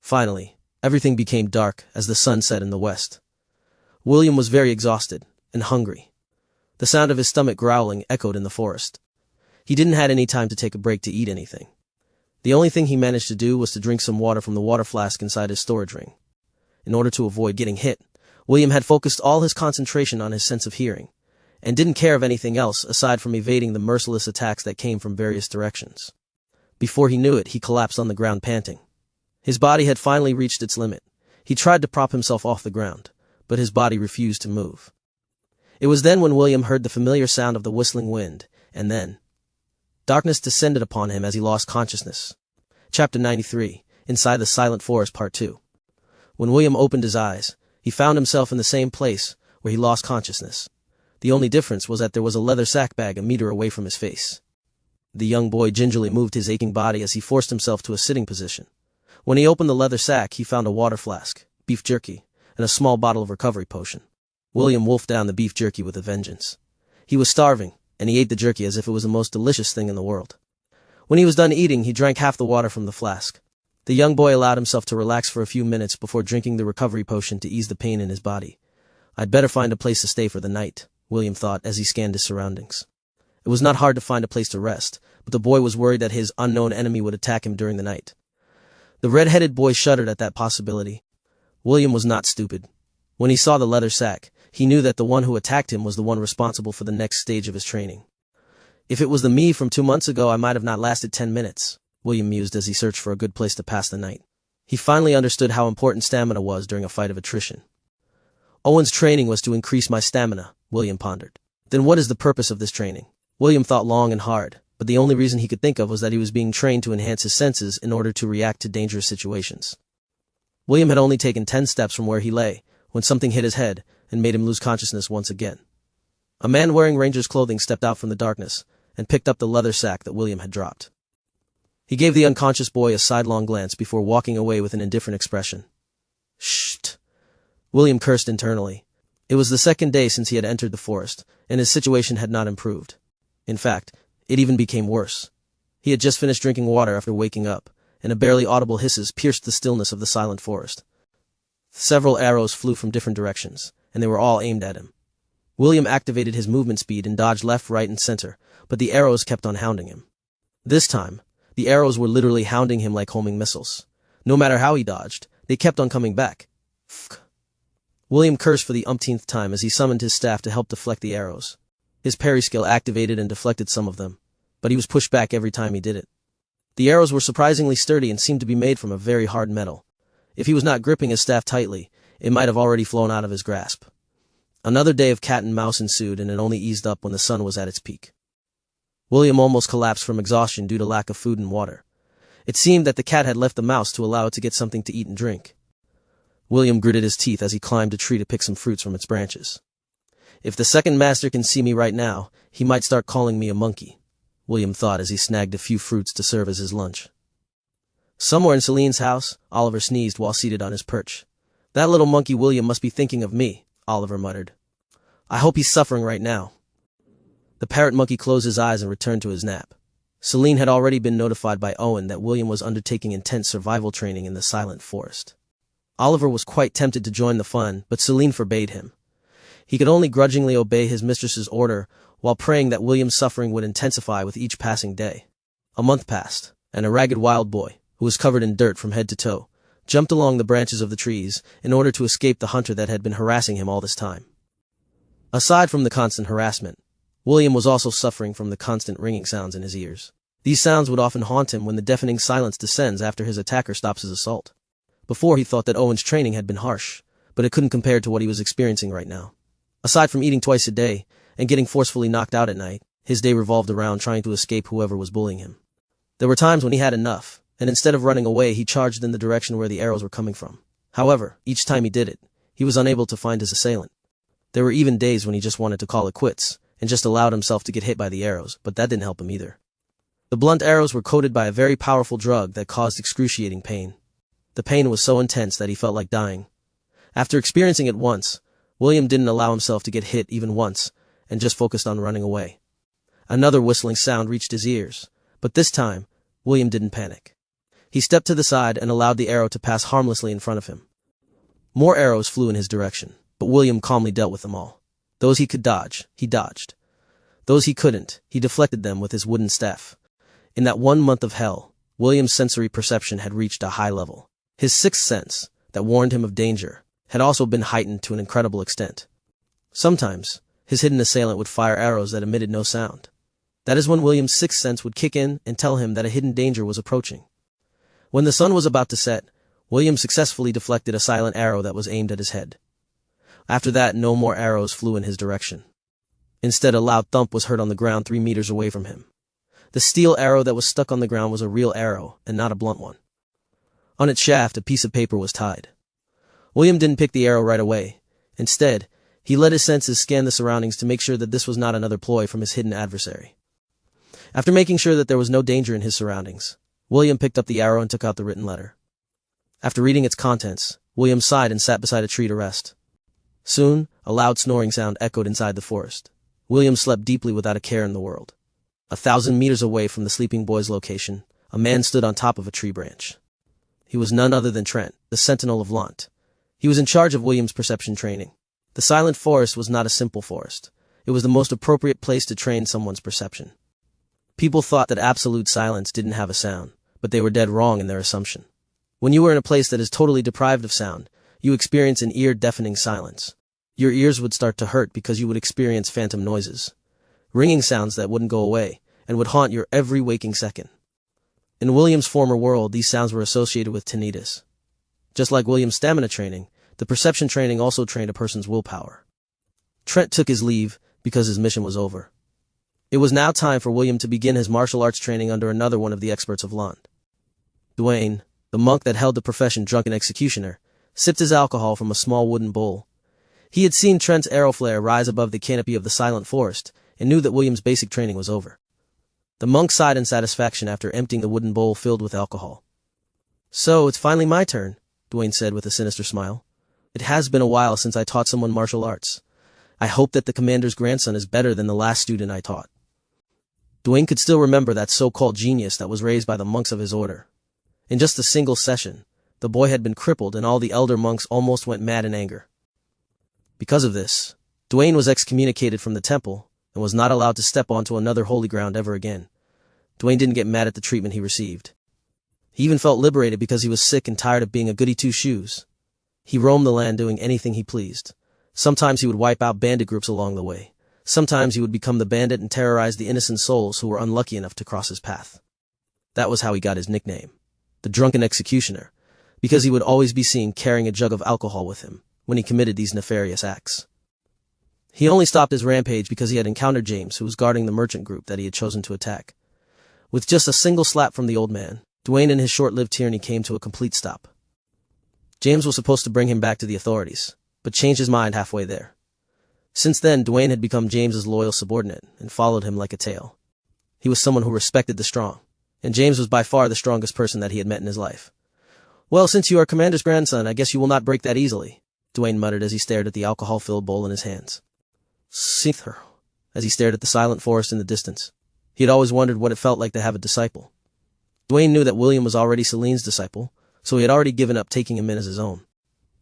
Finally, everything became dark as the sun set in the west. William was very exhausted and hungry. The sound of his stomach growling echoed in the forest. He didn't have any time to take a break to eat anything. The only thing he managed to do was to drink some water from the water flask inside his storage ring. In order to avoid getting hit, William had focused all his concentration on his sense of hearing, and didn't care of anything else aside from evading the merciless attacks that came from various directions. Before he knew it, he collapsed on the ground panting. His body had finally reached its limit. He tried to prop himself off the ground, but his body refused to move. It was then when William heard the familiar sound of the whistling wind, and then darkness descended upon him as he lost consciousness. Chapter 93, Inside the Silent Forest, Part 2. When William opened his eyes, he found himself in the same place where he lost consciousness. The only difference was that there was a leather sack bag a meter away from his face. The young boy gingerly moved his aching body as he forced himself to a sitting position. When he opened the leather sack, he found a water flask, beef jerky, and a small bottle of recovery potion. William wolfed down the beef jerky with a vengeance. He was starving, and he ate the jerky as if it was the most delicious thing in the world. When he was done eating, he drank half the water from the flask. The young boy allowed himself to relax for a few minutes before drinking the recovery potion to ease the pain in his body. "I'd better find a place to stay for the night," William thought as he scanned his surroundings. It was not hard to find a place to rest, but the boy was worried that his unknown enemy would attack him during the night. The red-headed boy shuddered at that possibility. William was not stupid. When he saw the leather sack, he knew that the one who attacked him was the one responsible for the next stage of his training. If it was the me from 2 months ago, I might have not lasted 10 minutes, William mused as he searched for a good place to pass the night. He finally understood how important stamina was during a fight of attrition. Owen's training was to increase my stamina, William pondered. Then what is the purpose of this training? William thought long and hard, but the only reason he could think of was that he was being trained to enhance his senses in order to react to dangerous situations. William had only taken 10 steps from where he lay, when something hit his head and made him lose consciousness once again. A man wearing ranger's clothing stepped out from the darkness and picked up the leather sack that William had dropped. He gave the unconscious boy a sidelong glance before walking away with an indifferent expression. Shh! William cursed internally. It was the second day since he had entered the forest, and his situation had not improved. In fact, it even became worse. He had just finished drinking water after waking up, and a barely audible hisses pierced the stillness of the silent forest. Several arrows flew from different directions, and they were all aimed at him. William activated his movement speed and dodged left, right, and center, but the arrows kept on hounding him. This time, the arrows were literally hounding him like homing missiles. No matter how he dodged, they kept on coming back. William cursed for the umpteenth time as he summoned his staff to help deflect the arrows. His parry skill activated and deflected some of them, but he was pushed back every time he did it. The arrows were surprisingly sturdy and seemed to be made from a very hard metal. If he was not gripping his staff tightly, it might have already flown out of his grasp. Another day of cat and mouse ensued, and it only eased up when the sun was at its peak. William almost collapsed from exhaustion due to lack of food and water. It seemed that the cat had left the mouse to allow it to get something to eat and drink. William gritted his teeth as he climbed a tree to pick some fruits from its branches. If the second master can see me right now, he might start calling me a monkey, William thought as he snagged a few fruits to serve as his lunch. Somewhere in Celine's house, Oliver sneezed while seated on his perch. That little monkey William must be thinking of me, Oliver muttered. I hope he's suffering right now. The parrot monkey closed his eyes and returned to his nap. Celine had already been notified by Owen that William was undertaking intense survival training in the silent forest. Oliver was quite tempted to join the fun, but Celine forbade him. He could only grudgingly obey his mistress's order while praying that William's suffering would intensify with each passing day. A month passed, and a ragged wild boy, who was covered in dirt from head to toe, jumped along the branches of the trees in order to escape the hunter that had been harassing him all this time. Aside from the constant harassment, William was also suffering from the constant ringing sounds in his ears. These sounds would often haunt him when the deafening silence descends after his attacker stops his assault. Before, he thought that Owen's training had been harsh, but it couldn't compare to what he was experiencing right now. Aside from eating twice a day and getting forcefully knocked out at night, his day revolved around trying to escape whoever was bullying him. There were times when he had enough, and instead of running away, he charged in the direction where the arrows were coming from. However, each time he did it, he was unable to find his assailant. There were even days when he just wanted to call it quits and just allowed himself to get hit by the arrows, but that didn't help him either. The blunt arrows were coated by a very powerful drug that caused excruciating pain. The pain was so intense that he felt like dying. After experiencing it once, William didn't allow himself to get hit even once and just focused on running away. Another whistling sound reached his ears, but this time, William didn't panic. He stepped to the side and allowed the arrow to pass harmlessly in front of him. More arrows flew in his direction, but William calmly dealt with them all. Those he could dodge, he dodged. Those he couldn't, he deflected them with his wooden staff. In that 1 month of hell, William's sensory perception had reached a high level. His sixth sense, that warned him of danger, had also been heightened to an incredible extent. Sometimes, his hidden assailant would fire arrows that emitted no sound. That is when William's sixth sense would kick in and tell him that a hidden danger was approaching. When the sun was about to set, William successfully deflected a silent arrow that was aimed at his head. After that, no more arrows flew in his direction. Instead, a loud thump was heard on the ground 3 meters away from him. The steel arrow that was stuck on the ground was a real arrow, and not a blunt one. On its shaft, a piece of paper was tied. William didn't pick the arrow right away. Instead, he let his senses scan the surroundings to make sure that this was not another ploy from his hidden adversary. After making sure that there was no danger in his surroundings, William picked up the arrow and took out the written letter. After reading its contents, William sighed and sat beside a tree to rest. Soon, a loud snoring sound echoed inside the forest. William slept deeply without a care in the world. 1,000 meters away from the sleeping boy's location, a man stood on top of a tree branch. He was none other than Trent, the sentinel of Lant. He was in charge of William's perception training. The silent forest was not a simple forest. it was the most appropriate place to train someone's perception. People thought that absolute silence didn't have a sound, but they were dead wrong in their assumption. When you were in a place that is totally deprived of sound, you experience an ear-deafening silence. Your ears would start to hurt because you would experience phantom noises, ringing sounds that wouldn't go away and would haunt your every waking second. In William's former world, these sounds were associated with tinnitus. Just like William's stamina training, the perception training also trained a person's willpower. Trent took his leave because his mission was over. It was now time for William to begin his martial arts training under another one of the experts of Lund. Duane, the monk that held the profession drunken executioner, sipped his alcohol from a small wooden bowl. He had seen Trent's arrow flare rise above the canopy of the silent forest and knew that William's basic training was over. The monk sighed in satisfaction after emptying the wooden bowl filled with alcohol. "So, it's finally my turn," Duane said with a sinister smile. "It has been a while since I taught someone martial arts. I hope that the commander's grandson is better than the last student I taught." Duane could still remember that so-called genius that was raised by the monks of his order. In just a single session, the boy had been crippled and all the elder monks almost went mad in anger. Because of this, Duane was excommunicated from the temple and was not allowed to step onto another holy ground ever again. Duane didn't get mad at the treatment he received. He even felt liberated because he was sick and tired of being a goody-two-shoes. He roamed the land doing anything he pleased. Sometimes he would wipe out bandit groups along the way. Sometimes he would become the bandit and terrorize the innocent souls who were unlucky enough to cross his path. That was how he got his nickname, the Drunken Executioner, because he would always be seen carrying a jug of alcohol with him when he committed these nefarious acts. He only stopped his rampage because he had encountered James, who was guarding the merchant group that he had chosen to attack. With just a single slap from the old man, Duane and his short-lived tyranny came to a complete stop. James was supposed to bring him back to the authorities, but changed his mind halfway there. Since then, Duane had become James's loyal subordinate and followed him like a tail. He was someone who respected the strong, and James was by far the strongest person that he had met in his life. "Well, since you are Commander's grandson, I guess you will not break that easily," Duane muttered as he stared at the alcohol-filled bowl in his hands. "Sither," as he stared at the silent forest in the distance. He had always wondered what it felt like to have a disciple. Duane knew that William was already Celine's disciple, so he had already given up taking him in as his own.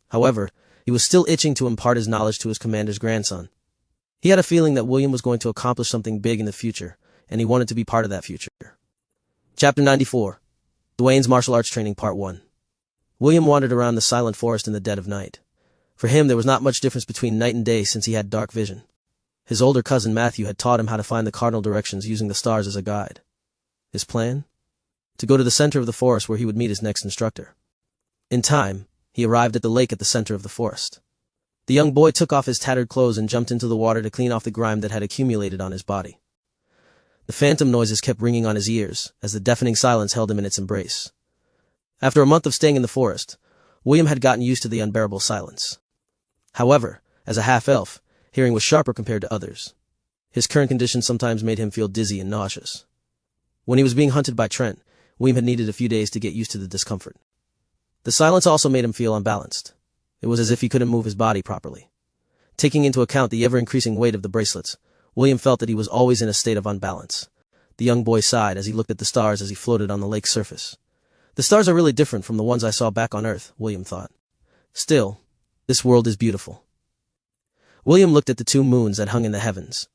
However, he was still itching to impart his knowledge to his commander's grandson. He had a feeling that William was going to accomplish something big in the future, and he wanted to be part of that future. Chapter 94. Duane's Martial Arts Training Part 1. William wandered around the silent forest in the dead of night. For him, there was not much difference between night and day since he had dark vision. His older cousin Matthew had taught him how to find the cardinal directions using the stars as a guide. His plan? To go to the center of the forest where he would meet his next instructor. In time, he arrived at the lake at the center of the forest. The young boy took off his tattered clothes and jumped into the water to clean off the grime that had accumulated on his body. The phantom noises kept ringing on his ears as the deafening silence held him in its embrace. After a month of staying in the forest, William had gotten used to the unbearable silence. However, as a half-elf, hearing was sharper compared to others. His current condition sometimes made him feel dizzy and nauseous. When he was being hunted by Trent, William had needed a few days to get used to the discomfort. The silence also made him feel unbalanced. It was as if he couldn't move his body properly. Taking into account the ever-increasing weight of the bracelets, William felt that he was always in a state of unbalance. The young boy sighed as he looked at the stars as he floated on the lake's surface. "The stars are really different from the ones I saw back on Earth," William thought. "Still, this world is beautiful." William looked at the two moons that hung in the heavens.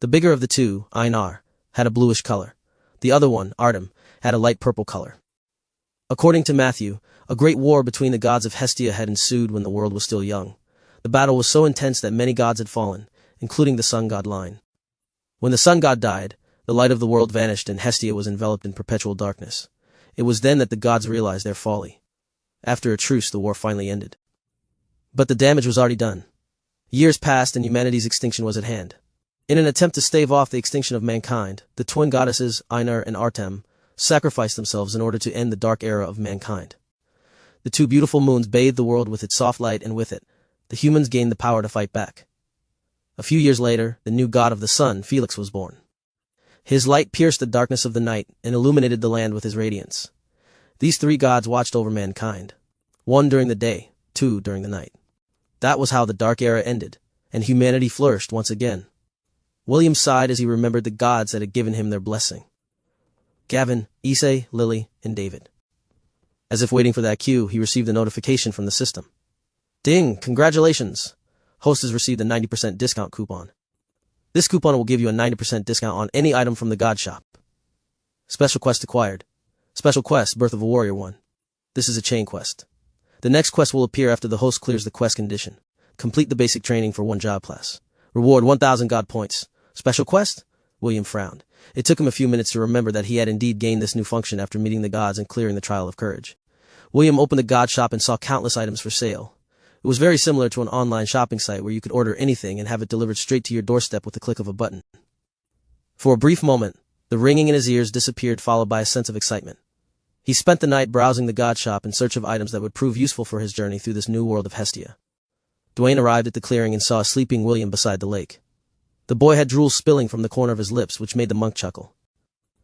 The bigger of the two, Einar, had a bluish color. The other one, Artem, had a light purple color. According to Matthew, a great war between the gods of Hestia had ensued when the world was still young. The battle was so intense that many gods had fallen, including the sun god line. When the sun god died, the light of the world vanished and Hestia was enveloped in perpetual darkness. It was then that the gods realized their folly. After a truce, the war finally ended. But the damage was already done. Years passed and humanity's extinction was at hand. In an attempt to stave off the extinction of mankind, the twin goddesses, Einar and Artem, sacrificed themselves in order to end the dark era of mankind. The two beautiful moons bathed the world with its soft light, and with it, the humans gained the power to fight back. A few years later, the new god of the sun, Felix, was born. His light pierced the darkness of the night and illuminated the land with his radiance. These three gods watched over mankind. One during the day, two during the night. That was how the dark era ended, and humanity flourished once again. William sighed as he remembered the gods that had given him their blessing. Gavin, Issei, Lily, and David. As if waiting for that cue, he received a notification from the system. "Ding, congratulations! Host has received a 90% discount coupon." This coupon will give you a 90% discount on any item from the God Shop. Special quest acquired. Special quest, Birth of a Warrior 1. This is a chain quest. The next quest will appear after the host clears the quest condition. Complete the basic training for 1 job class. Reward 1,000 God points. Special quest? William frowned. It took him a few minutes to remember that he had indeed gained this new function after meeting the gods and clearing the trial of courage. William opened the God Shop and saw countless items for sale. It was very similar to an online shopping site where you could order anything and have it delivered straight to your doorstep with the click of a button. For a brief moment, the ringing in his ears disappeared, followed by a sense of excitement. He spent the night browsing the God Shop in search of items that would prove useful for his journey through this new world of Hestia. Dwayne arrived at the clearing and saw a sleeping William beside the lake. The boy had drool spilling from the corner of his lips, which made the monk chuckle.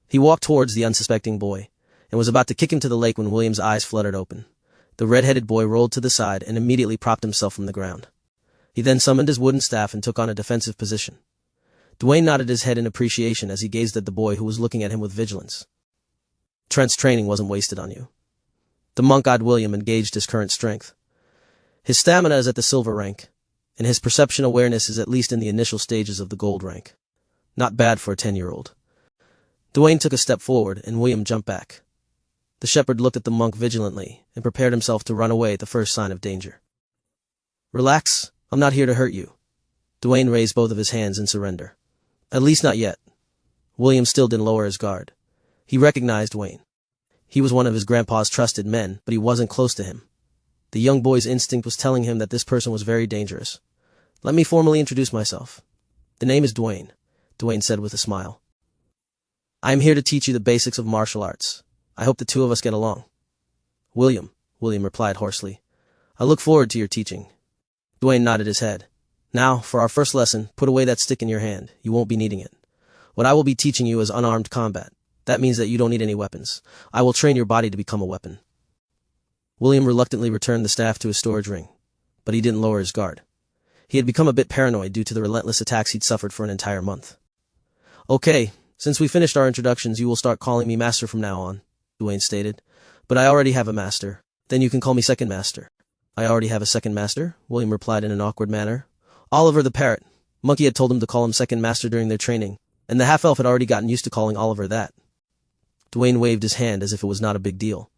He walked towards the unsuspecting boy and was about to kick him to the lake when William's eyes fluttered open. The red-headed boy rolled to the side and immediately propped himself from the ground. He then summoned his wooden staff and took on a defensive position. Dwayne nodded his head in appreciation as he gazed at the boy who was looking at him with vigilance. Trent's training wasn't wasted on you. The monk eyed William and gauged his current strength. His stamina is at the silver rank, and his perception awareness is at least in the initial stages of the gold rank. Not bad for a 10-year-old. Dwayne took a step forward, and William jumped back. The shepherd looked at the monk vigilantly and prepared himself to run away at the first sign of danger. Relax, I'm not here to hurt you. Dwayne raised both of his hands in surrender. At least not yet. William still didn't lower his guard. He recognized Dwayne. He was one of his grandpa's trusted men, but he wasn't close to him. The young boy's instinct was telling him that this person was very dangerous. Let me formally introduce myself. The name is Dwayne, Dwayne said with a smile. I am here to teach you the basics of martial arts. I hope the two of us get along. William replied hoarsely. I look forward to your teaching. Dwayne nodded his head. Now, for our first lesson, put away that stick in your hand. You won't be needing it. What I will be teaching you is unarmed combat. That means that you don't need any weapons. I will train your body to become a weapon. William reluctantly returned the staff to his storage ring, but he didn't lower his guard. He had become a bit paranoid due to the relentless attacks he'd suffered for an entire month. Okay, since we finished our introductions, you will start calling me Master from now on, Dwayne stated. But I already have a master. Then you can call me Second Master. I already have a second master, William replied in an awkward manner. Oliver the parrot. Monkey had told him to call him Second Master during their training, and the half-elf had already gotten used to calling Oliver that. Dwayne waved his hand as if it was not a big deal.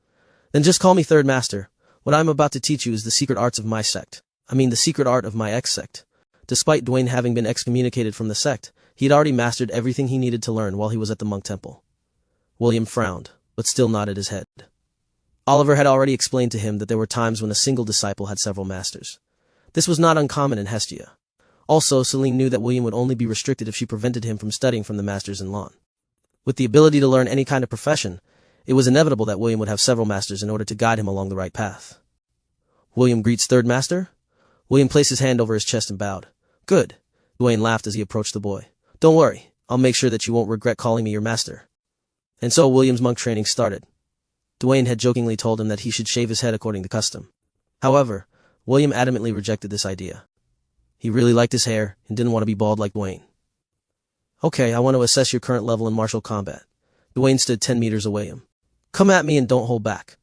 Then just call me Third Master. What I am about to teach you is the secret arts of my sect. The secret art of my ex-sect. Despite Dwayne having been excommunicated from the sect, he had already mastered everything he needed to learn while he was at the monk temple. William frowned, but still nodded his head. Oliver had already explained to him that there were times when a single disciple had several masters. This was not uncommon in Hestia. Also, Celine knew that William would only be restricted if she prevented him from studying from the masters in Lon. With the ability to learn any kind of profession, it was inevitable that William would have several masters in order to guide him along the right path. William greets Third Master? William placed his hand over his chest and bowed. Good. Dwayne laughed as he approached the boy. Don't worry, I'll make sure that you won't regret calling me your master. And so William's monk training started. Dwayne had jokingly told him that he should shave his head according to custom. However, William adamantly rejected this idea. He really liked his hair and didn't want to be bald like Dwayne. Okay, I want to assess your current level in martial combat. Dwayne stood 10 meters away. Come at me and don't hold back.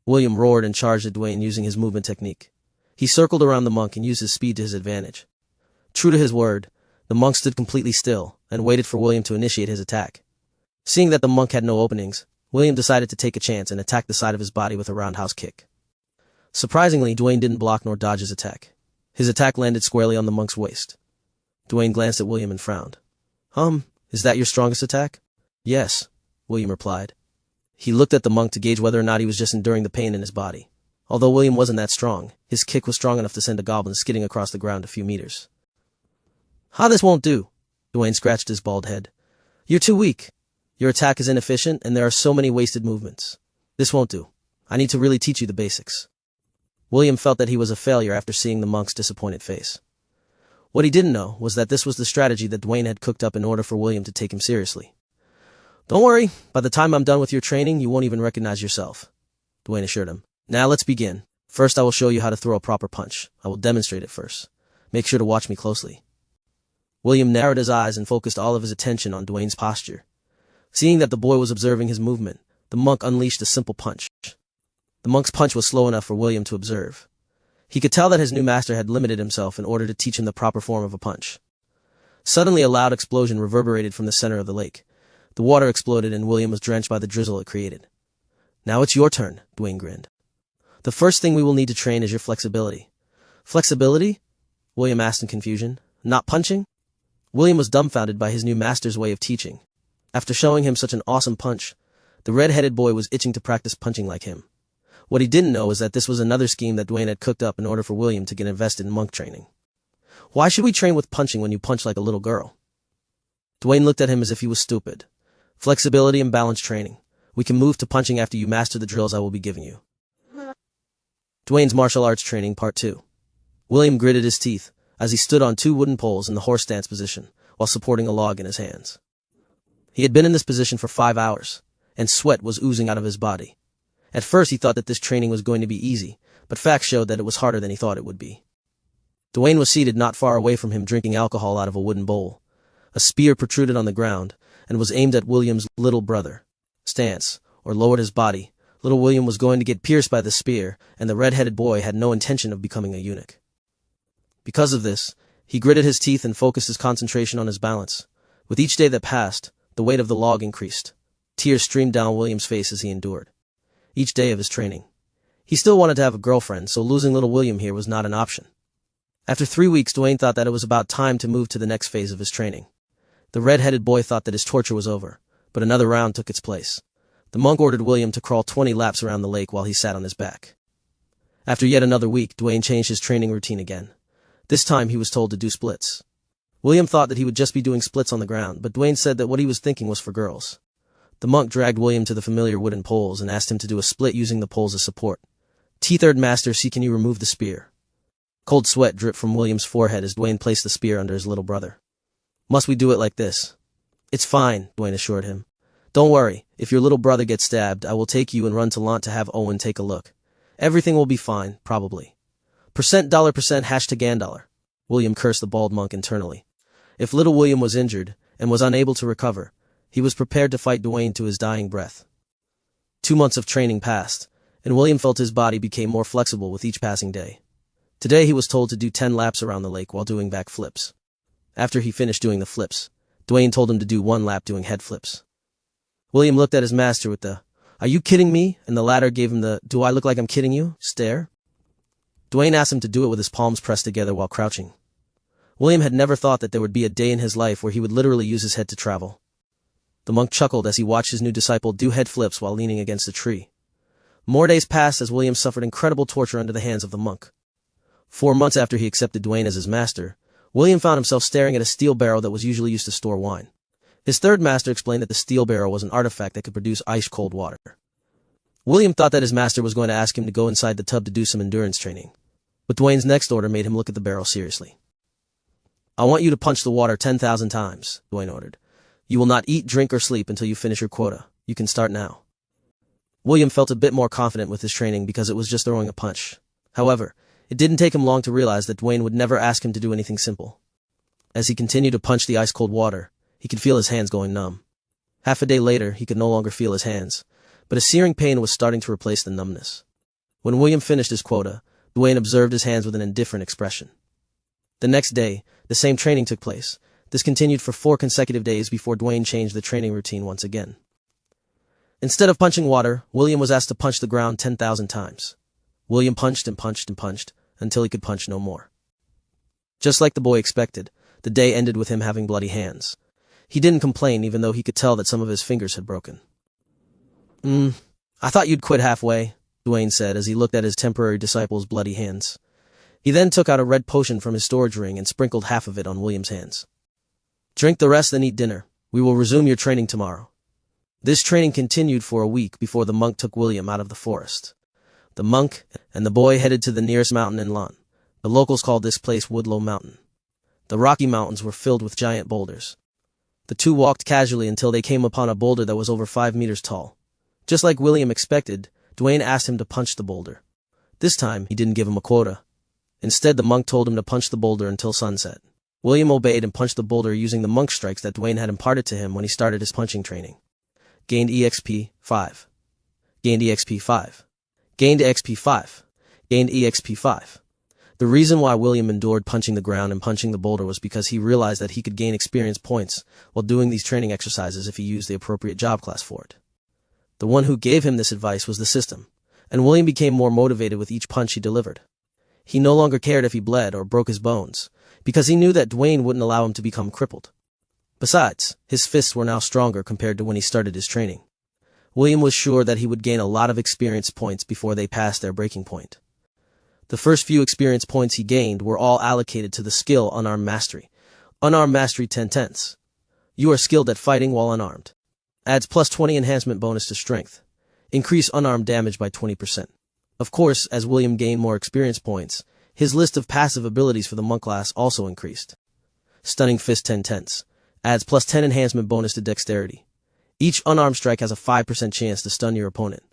William roared and charged at Dwayne using his movement technique. He circled around the monk and used his speed to his advantage. True to his word, the monk stood completely still and waited for William to initiate his attack. Seeing that the monk had no openings, William decided to take a chance and attack the side of his body with a roundhouse kick. Surprisingly, Dwayne didn't block nor dodge his attack. His attack landed squarely on the monk's waist. Dwayne glanced at William and frowned. Is that your strongest attack? Yes, William replied. He looked at the monk to gauge whether or not he was just enduring the pain in his body. Although William wasn't that strong, his kick was strong enough to send a goblin skidding across the ground a few meters. This won't do. Dwayne scratched his bald head. You're too weak. Your attack is inefficient, and there are so many wasted movements. This won't do. I need to really teach you the basics. William felt that he was a failure after seeing the monk's disappointed face. What he didn't know was that this was the strategy that Dwayne had cooked up in order for William to take him seriously. Don't worry, by the time I'm done with your training, you won't even recognize yourself, Dwayne assured him. Now let's begin. First, I will show you how to throw a proper punch. I will demonstrate it first. Make sure to watch me closely. William narrowed his eyes and focused all of his attention on Dwayne's posture. Seeing that the boy was observing his movement, the monk unleashed a simple punch. The monk's punch was slow enough for William to observe. He could tell that his new master had limited himself in order to teach him the proper form of a punch. Suddenly a loud explosion reverberated from the center of the lake. The water exploded and William was drenched by the drizzle it created. "Now it's your turn," Dwayne grinned. "The first thing we will need to train is your flexibility." "Flexibility?" William asked in confusion. "Not punching?" William was dumbfounded by his new master's way of teaching. After showing him such an awesome punch, the red-headed boy was itching to practice punching like him. What he didn't know was that this was another scheme that Dwayne had cooked up in order for William to get invested in monk training. "Why should we train with punching when you punch like a little girl?" Dwayne looked at him as if he was stupid. "Flexibility and balance training. We can move to punching after you master the drills I will be giving you." Dwayne's martial arts training part 2. William gritted his teeth as he stood on 2 wooden poles in the horse stance position while supporting a log in his hands. He had been in this position for 5 hours, and sweat was oozing out of his body. At first he thought that this training was going to be easy, but facts showed that it was harder than he thought it would be. Dwayne was seated not far away from him drinking alcohol out of a wooden bowl. A spear protruded on the ground and was aimed at William's little brother. Stance, or lowered his body, little William was going to get pierced by the spear, and the red-headed boy had no intention of becoming a eunuch. Because of this, he gritted his teeth and focused his concentration on his balance. With each day that passed, the weight of the log increased. Tears streamed down William's face as he endured each day of his training. He still wanted to have a girlfriend, so losing little William here was not an option. After 3 weeks, Dwayne thought that it was about time to move to the next phase of his training. The red-headed boy thought that his torture was over, but another round took its place. The monk ordered William to crawl 20 laps around the lake while he sat on his back. After yet another week, Dwayne changed his training routine again. This time he was told to do splits. William thought that he would just be doing splits on the ground, but Dwayne said that what he was thinking was for girls. The monk dragged William to the familiar wooden poles and asked him to do a split using the poles as support. "T-third master, see can you remove the spear?" Cold sweat dripped from William's forehead as Dwayne placed the spear under his little brother. "Must we do it like this?" "It's fine," Dwayne assured him. "Don't worry, if your little brother gets stabbed, I will take you and run to Lant to have Owen take a look. Everything will be fine, probably." $%, $. William cursed the bald monk internally. If little William was injured and was unable to recover, he was prepared to fight Dwayne to his dying breath. 2 months of training passed, and William felt his body became more flexible with each passing day. Today he was told to do 10 laps around the lake while doing back flips. After he finished doing the flips, Dwayne told him to do 1 lap doing head flips. William looked at his master with the, "Are you kidding me?" and the latter gave him the, "Do I look like I'm kidding you?" stare. Dwayne asked him to do it with his palms pressed together while crouching. William had never thought that there would be a day in his life where he would literally use his head to travel. The monk chuckled as he watched his new disciple do head flips while leaning against a tree. More days passed as William suffered incredible torture under the hands of the monk. 4 months after he accepted Dwayne as his master, William found himself staring at a steel barrel that was usually used to store wine. His third master explained that the steel barrel was an artifact that could produce ice-cold water. William thought that his master was going to ask him to go inside the tub to do some endurance training, but Dwayne's next order made him look at the barrel seriously. "I want you to punch the water 10,000 times, Dwayne ordered. "You will not eat, drink, or sleep until you finish your quota. You can start now." William felt a bit more confident with his training because it was just throwing a punch. However, it didn't take him long to realize that Dwayne would never ask him to do anything simple. As he continued to punch the ice-cold water, he could feel his hands going numb. Half a day later, he could no longer feel his hands, but a searing pain was starting to replace the numbness. When William finished his quota, Dwayne observed his hands with an indifferent expression. The next day, the same training took place. This continued for 4 consecutive days before Dwayne changed the training routine once again. Instead of punching water, William was asked to punch the ground 10,000 times. William punched and punched and punched until he could punch no more. Just like the boy expected, the day ended with him having bloody hands. He didn't complain even though he could tell that some of his fingers had broken. I thought you'd quit halfway," Dwayne said as he looked at his temporary disciple's bloody hands. He then took out a red potion from his storage ring and sprinkled half of it on William's hands. "Drink the rest and eat dinner. We will resume your training tomorrow." This training continued for a week before the monk took William out of the forest. The monk and the boy headed to the nearest mountain in Lant. The locals called this place Woodlow Mountain. The Rocky Mountains were filled with giant boulders. The two walked casually until they came upon a boulder that was over 5 meters tall. Just like William expected, Dwayne asked him to punch the boulder. This time, he didn't give him a quota. Instead, the monk told him to punch the boulder until sunset. William obeyed and punched the boulder using the monk strikes that Dwayne had imparted to him when he started his punching training. Gained EXP 5. Gained EXP 5. Gained EXP 5. Gained EXP 5. The reason why William endured punching the ground and punching the boulder was because he realized that he could gain experience points while doing these training exercises if he used the appropriate job class for it. The one who gave him this advice was the system, and William became more motivated with each punch he delivered. He no longer cared if he bled or broke his bones, because he knew that Dwayne wouldn't allow him to become crippled. Besides, his fists were now stronger compared to when he started his training. William was sure that he would gain a lot of experience points before they passed their breaking point. The first few experience points he gained were all allocated to the skill Unarmed Mastery. Unarmed Mastery 10/10. You are skilled at fighting while unarmed. Adds plus 20 enhancement bonus to strength. Increase unarmed damage by 20%. Of course, as William gained more experience points, his list of passive abilities for the monk class also increased. Stunning Fist 10/10. Adds plus 10 enhancement bonus to dexterity. Each unarmed strike has a 5% chance to stun your opponent.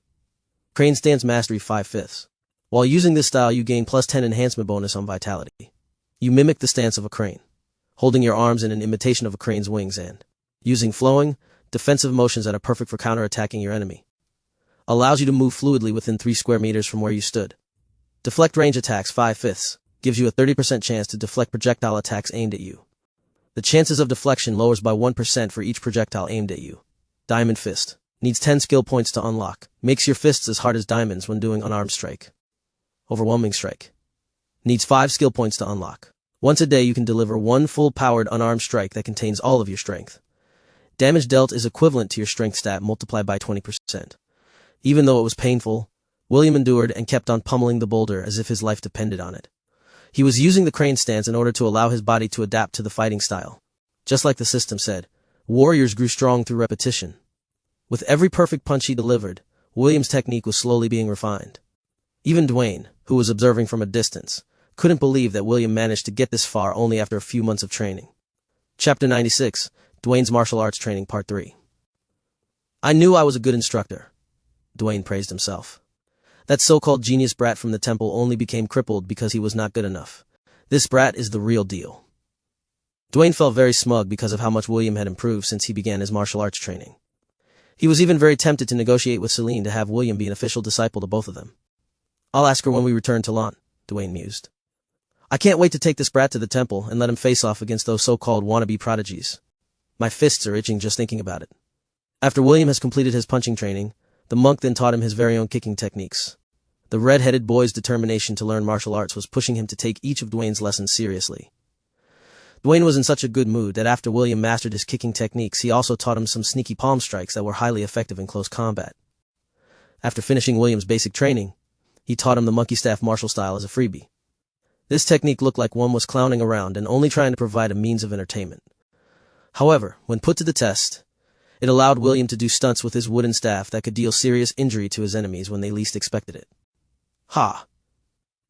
Crane Stance Mastery 5/5. While using this style, you gain plus 10 enhancement bonus on vitality. You mimic the stance of a crane, holding your arms in an imitation of a crane's wings and using flowing, defensive motions that are perfect for counterattacking your enemy. Allows you to move fluidly within 3 square meters from where you stood. Deflect range attacks 5/5. Gives you a 30% chance to deflect projectile attacks aimed at you. The chances of deflection lowers by 1% for each projectile aimed at you. Diamond Fist. Needs 10 skill points to unlock. Makes your fists as hard as diamonds when doing unarmed strike. Overwhelming Strike. Needs 5 skill points to unlock. Once a day you can deliver one full-powered unarmed strike that contains all of your strength. Damage dealt is equivalent to your strength stat multiplied by 20%. Even though it was painful, William endured and kept on pummeling the boulder as if his life depended on it. He was using the crane stance in order to allow his body to adapt to the fighting style. Just like the system said, warriors grew strong through repetition. With every perfect punch he delivered, William's technique was slowly being refined. Even Dwayne, who was observing from a distance, couldn't believe that William managed to get this far only after a few months of training. Chapter 96, Dwayne's Martial Arts Training Part 3. I knew I was a good instructor, Dwayne praised himself. That so-called genius brat from the temple only became crippled because he was not good enough. This brat is the real deal. Dwayne felt very smug because of how much William had improved since he began his martial arts training. He was even very tempted to negotiate with Celine to have William be an official disciple to both of them. I'll ask her when we return to Lon, Dwayne mused. I can't wait to take this brat to the temple and let him face off against those so-called wannabe prodigies. My fists are itching just thinking about it. After William has completed his punching training, the monk then taught him his very own kicking techniques. The red-headed boy's determination to learn martial arts was pushing him to take each of Dwayne's lessons seriously. Dwayne was in such a good mood that after William mastered his kicking techniques, he also taught him some sneaky palm strikes that were highly effective in close combat. After finishing William's basic training, he taught him the monkey staff martial style as a freebie. This technique looked like one was clowning around and only trying to provide a means of entertainment. However, when put to the test, it allowed William to do stunts with his wooden staff that could deal serious injury to his enemies when they least expected it. Ha!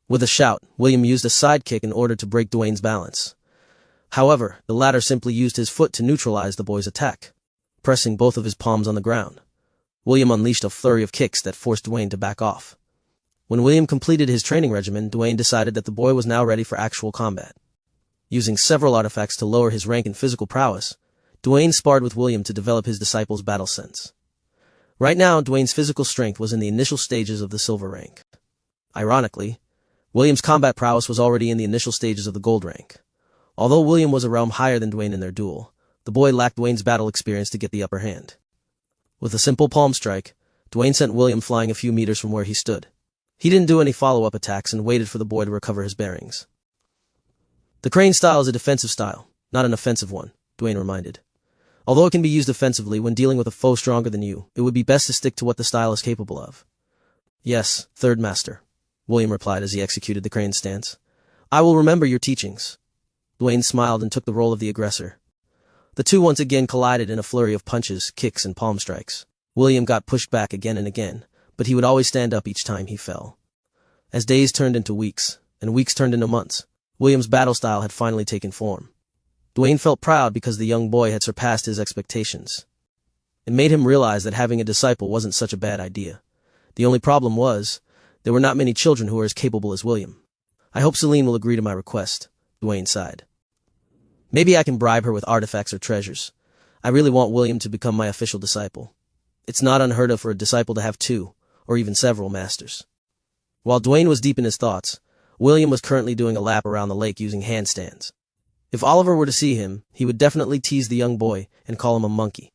With a shout, William used a side kick in order to break Dwayne's balance. However, the latter simply used his foot to neutralize the boy's attack, pressing both of his palms on the ground. William unleashed a flurry of kicks that forced Dwayne to back off. When William completed his training regimen, Dwayne decided that the boy was now ready for actual combat. Using several artifacts to lower his rank in physical prowess, Dwayne sparred with William to develop his disciple's battle sense. Right now, Dwayne's physical strength was in the initial stages of the silver rank. Ironically, William's combat prowess was already in the initial stages of the gold rank. Although William was a realm higher than Dwayne in their duel, the boy lacked Dwayne's battle experience to get the upper hand. With a simple palm strike, Dwayne sent William flying a few meters from where he stood. He didn't do any follow-up attacks and waited for the boy to recover his bearings. The crane style is a defensive style, not an offensive one, Dwayne reminded. Although it can be used offensively when dealing with a foe stronger than you, it would be best to stick to what the style is capable of. Yes, third master, William replied as he executed the crane stance. I will remember your teachings. Dwayne smiled and took the role of the aggressor. The two once again collided in a flurry of punches, kicks, and palm strikes. William got pushed back again and again, but he would always stand up each time he fell. As days turned into weeks, and weeks turned into months, William's battle style had finally taken form. Dwayne felt proud because the young boy had surpassed his expectations. It made him realize that having a disciple wasn't such a bad idea. The only problem was, there were not many children who were as capable as William. I hope Celine will agree to my request, Dwayne sighed. Maybe I can bribe her with artifacts or treasures. I really want William to become my official disciple. It's not unheard of for a disciple to have 2, or even several masters. While Dwayne was deep in his thoughts, William was currently doing a lap around the lake using handstands. If Oliver were to see him, he would definitely tease the young boy and call him a monkey.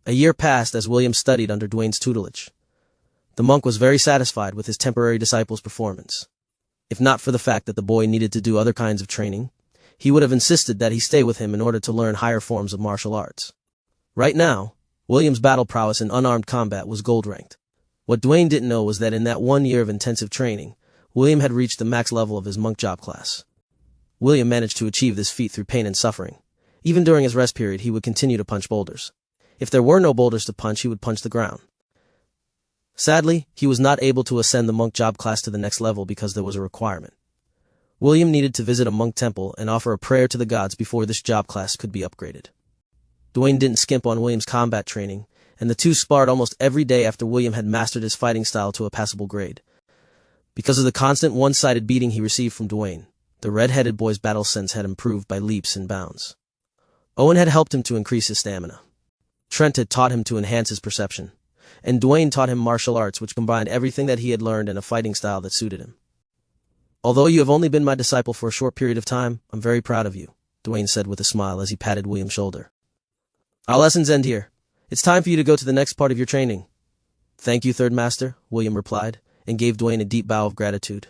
A year passed as William studied under Dwayne's tutelage. The monk was very satisfied with his temporary disciple's performance. If not for the fact that the boy needed to do other kinds of training, he would have insisted that he stay with him in order to learn higher forms of martial arts. Right now, William's battle prowess in unarmed combat was gold-ranked. What Dwayne didn't know was that in that 1 year of intensive training, William had reached the max level of his monk job class. William managed to achieve this feat through pain and suffering. Even during his rest period, he would continue to punch boulders. If there were no boulders to punch, he would punch the ground. Sadly, he was not able to ascend the monk job class to the next level because there was a requirement. William needed to visit a monk temple and offer a prayer to the gods before this job class could be upgraded. Dwayne didn't skimp on William's combat training, and the two sparred almost every day after William had mastered his fighting style to a passable grade. Because of the constant one-sided beating he received from Dwayne, the red-headed boy's battle sense had improved by leaps and bounds. Owen had helped him to increase his stamina. Trent had taught him to enhance his perception, and Dwayne taught him martial arts which combined everything that he had learned in a fighting style that suited him. "Although you have only been my disciple for a short period of time, I'm very proud of you," Dwayne said with a smile as he patted William's shoulder. "Our lessons end here. It's time for you to go to the next part of your training." "Thank you, Third Master," William replied, and gave Dwayne a deep bow of gratitude.